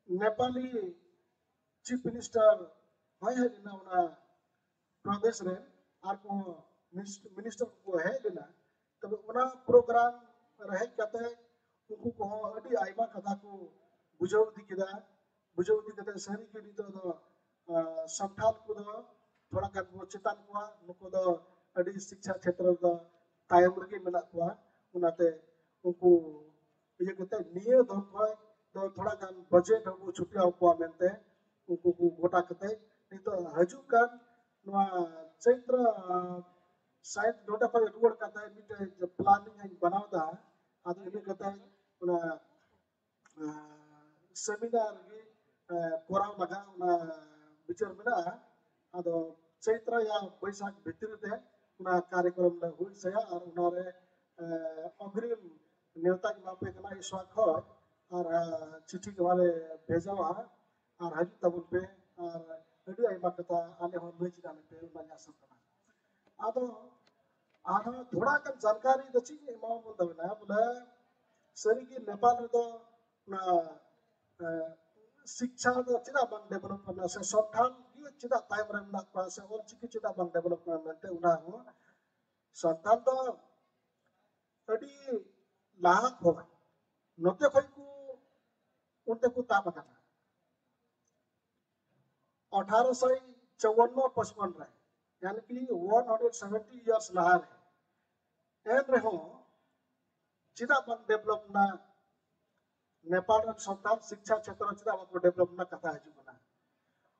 नेपाली चीफ मिनिस्टर है लेना उना प्रदेश रे आर को मिनिस्टर को है लेना तब उना प्रोग्राम रहे कते उनको को अडी आइमा कथा को बुझो दी कते सरी के दी तो संथाल को दो थोड़ा का वो चेतन को नुको दो अडी शिक्षा क्षेत्र दो तायम रे मेना को उनाते उनको ये कते निये दो तो थोड़ा गान बजट वो छुट्टिया को मेनते उनको को गोटा कते नहीं तो हजू कान नवा चैत्र साइड नोटा पर रोड कते मिटे प्लानिंग बनावदा आदि इने कते उना सेमिनार की कोराव लगा उना विचार मेना आदो चैत्र या बैशाख भितर ते उना कार्यक्रम ले हुई सया और उनारे अग्रिम नेता के मापे कना इस्वाख और चिट्ठी के वाले भेजा और हज तबुल पे और अडी आइमा कथा आने हो मेज डाले पे उना सब कना आदो आधा थोड़ा कन जानकारी दची इमाम बोल दबना बोले सरी की नेपाल रे तो ना शिक्षा दो चिदा बंग डेवलप करना से संस्थान की चिदा टाइम रे ना का से और चिकी चिदा बंग डेवलप करना ते उना हो संस्थान तो अडी लाख हो नोते कोई को उनते को ताप करना 1854-55 रे यानी कि 170 इयर्स लहार एन रहो चिदा बंग डेवलप ना नेपाल संस्थान शिक्षा क्षेत्र चिदा बंग डेवलप ना कथा है जुना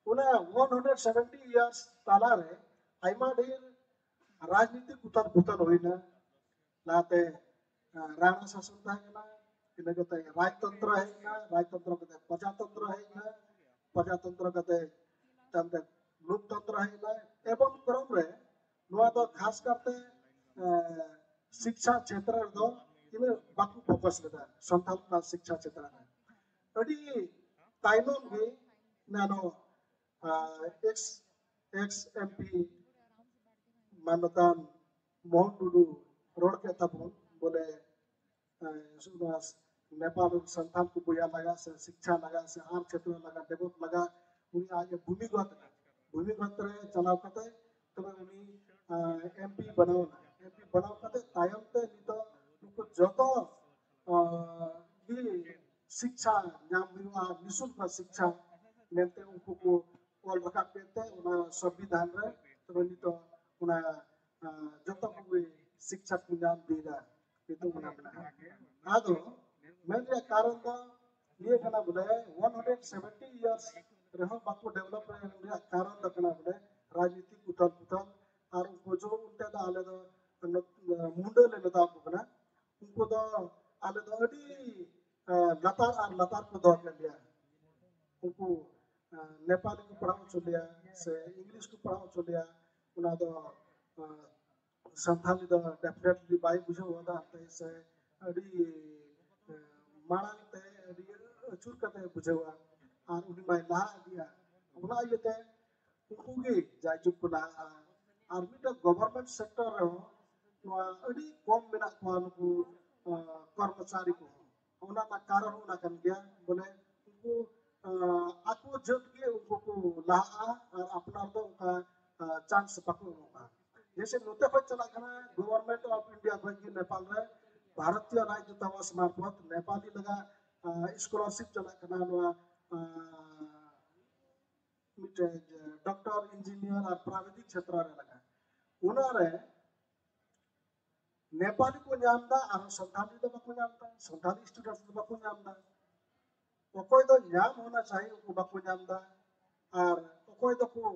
उना 170 इयर्स ताला रे आइमा ढेर राजनीतिक उथल पुथल होइना लाते राणा शासन थाइना इने कते राजतंत्र हैना राजतंत्र कते प्रजातंत्र कते तंते लोकतंत्र हैना एवं क्रम रे नवा तो खास करते शिक्षा क्षेत्र दो इने बाकू फोकस लेदा संथाल का शिक्षा क्षेत्र रे अडी ताइनोम गे नानो एक्स एमपी मानतान मोहन टुडू रोड के तबुन बोले सुनास नेपाल संस्थान को बुया लगा से शिक्षा लगा से आर क्षेत्र लगा डेवलप लगा उनी आज भूमिगत रे चलाव कते तबे उनी एमपी बनाव कते तायम ते नितो उनको जतो ये शिक्षा नाम मिलवा निशुल्क शिक्षा मेंते उनको को ऑल रखा पेते उना संविधान रे तबे नितो उना जतो को शिक्षा को नाम दीदा itu benar-benar. Ado, mereka कारण तो ये करना बोले 170 years रहो बाकू डेवलप रहे कारण तो करना बोले राजनीतिक उथल-पुथल और उनको जो उनके तो आले तो मुंडे ले लेता आपको करना उनको तो आले तो अड़ी लतार को दौड़ कर लिया उनको नेपाली को पढ़ाओ चल लिया से इंग्लिश को पढ़ाओ चल लिया उन्हें तो संथाली द डेफिनेटली बाई बुझो वदा ते से अडी मांग ते अडी अचूर कते बुझवा और उनी माय ला दिया उना यते उनकुगे जाय चुकना और मिटा गवर्नमेंट सेक्टर रे नवा अडी कम मेना को नुकु कर्मचारी को उना ना कारण उना कन गया बोले उनको aku jod ke उनको ला और अपना तो उनका चांस पकड़ो जैसे नोते पर चला करना गवर्नमेंट ऑफ इंडिया की नेपाल में भारतीय राजदूतावास मार्फत नेपाली लगा स्कॉलरशिप चला करना डॉक्टर इंजीनियर और प्राविधिक क्षेत्र लगा उन्होंने नेपाली को नामदा और संथाली तो बाको नामदा संथाली स्टूडेंट्स तो बाको नामदा कोई तो नाम होना चाहिए उनको बाको नामदा और कोई तो को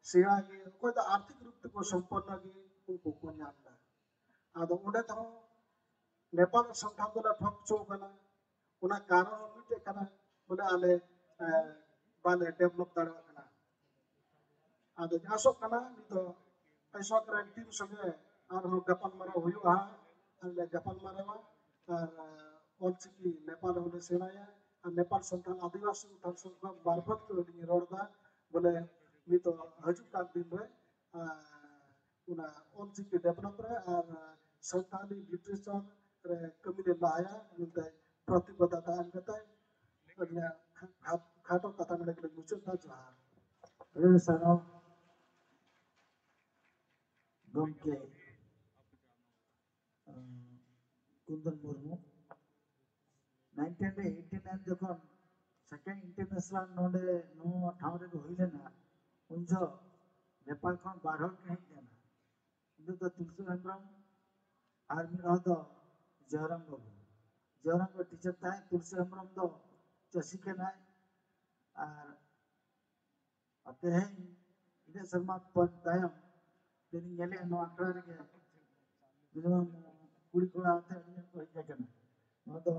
सेवा के कोई तो आर्थिक रूप से को संपन्न के उनको को नामदा आदो उन्हें तो नेपाल संथाल तो ठप चो कना उना कारण मिटे कना बोले आले बाले डेवलप दाड़ा कना आदो जासो कना नि तो ऐसा करे टीम संगे और हम गपन मारा हुयो हा अले गपन मारा और ऑलचिकी नेपाल होले सेनाया और नेपाल संथाल आदिवासी उठान संघ मार्फत को नि रोडदा बोले नि तो हजू का दिन रे उना ऑलचिकी डेवलप रे और संथाली लिटरेचर रे कमिले लाया मिलता है प्रतिबद्धता अंगता है खाटो कथा में के मुझे ना जहां रे सानो गम के कुंदन मुर्मू 1989 जखन सेकेंड इंटरनेशनल नोडे नो ठावरे को होइले ना उनजो नेपाल खन बाहर के हेना इंदु तो तुलसी हेम्ब्रम आर्मी रह दो जयराम को टीचर था तुलसी हेम्ब्रम दो चसी के ना और अते हैं इधर शर्मा पद दायम तेरी नेले नो आकड़ा रे मिनिमम कुड़ी कोड़ा आते हैं को हिजा के ना तो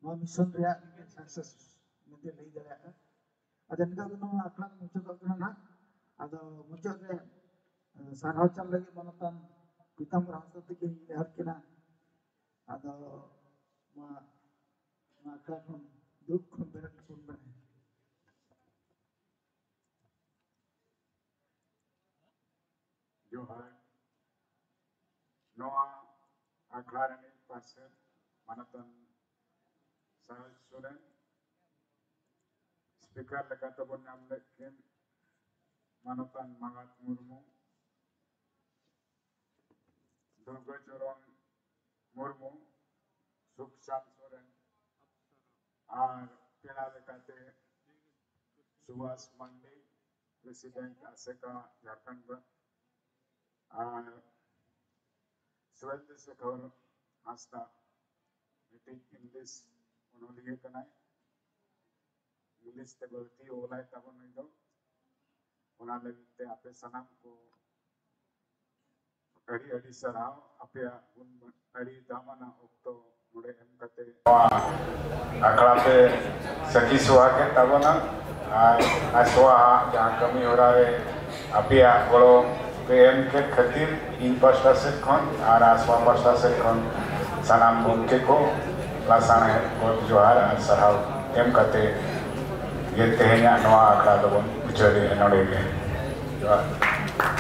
नो मिशन रे सक्सेस में ले दे अदन का नो आकड़ा मुझे तो ना अदो मुझे रे सारा चल लगी मनतन पीताम्बर हंसते के हर के ना अदो मा आकड़ा को दुख को बेरट को बने जो है नोआ आखलारनी पासे मनतन सहज सुरेन स्पीकर लगा तो बन नाम लेकिन मनतन मगत मुर्मू दुर्गचरण मुर्मू सुखचांद सोरेन और पेड़ा लेकाते सुभाष मंडी प्रेसिडेंट आसेका झारखंड और सुरेंद्र शेखर हांसदा मीटिंग इंग्लिश उन्होंने कना इंग्लिश ते गलती ओलाय तबन दो ओना लगते आपे सनाम को अड़ी अड़ी सराव आपे उन अड़ी दामना ओक्तो मुड़े एम कते आखड़ा पे सखी सुहा के तबना आसवा जहां कमी हो रहा है आपे गोलो PM के खातिर इन पास्टा से खन और आसवा पास्टा से खन सनाम मुंके को लासान है को जोहार सराव एम कते ये तेहना नवा आखड़ा दबन उचरी नोडे के जोहार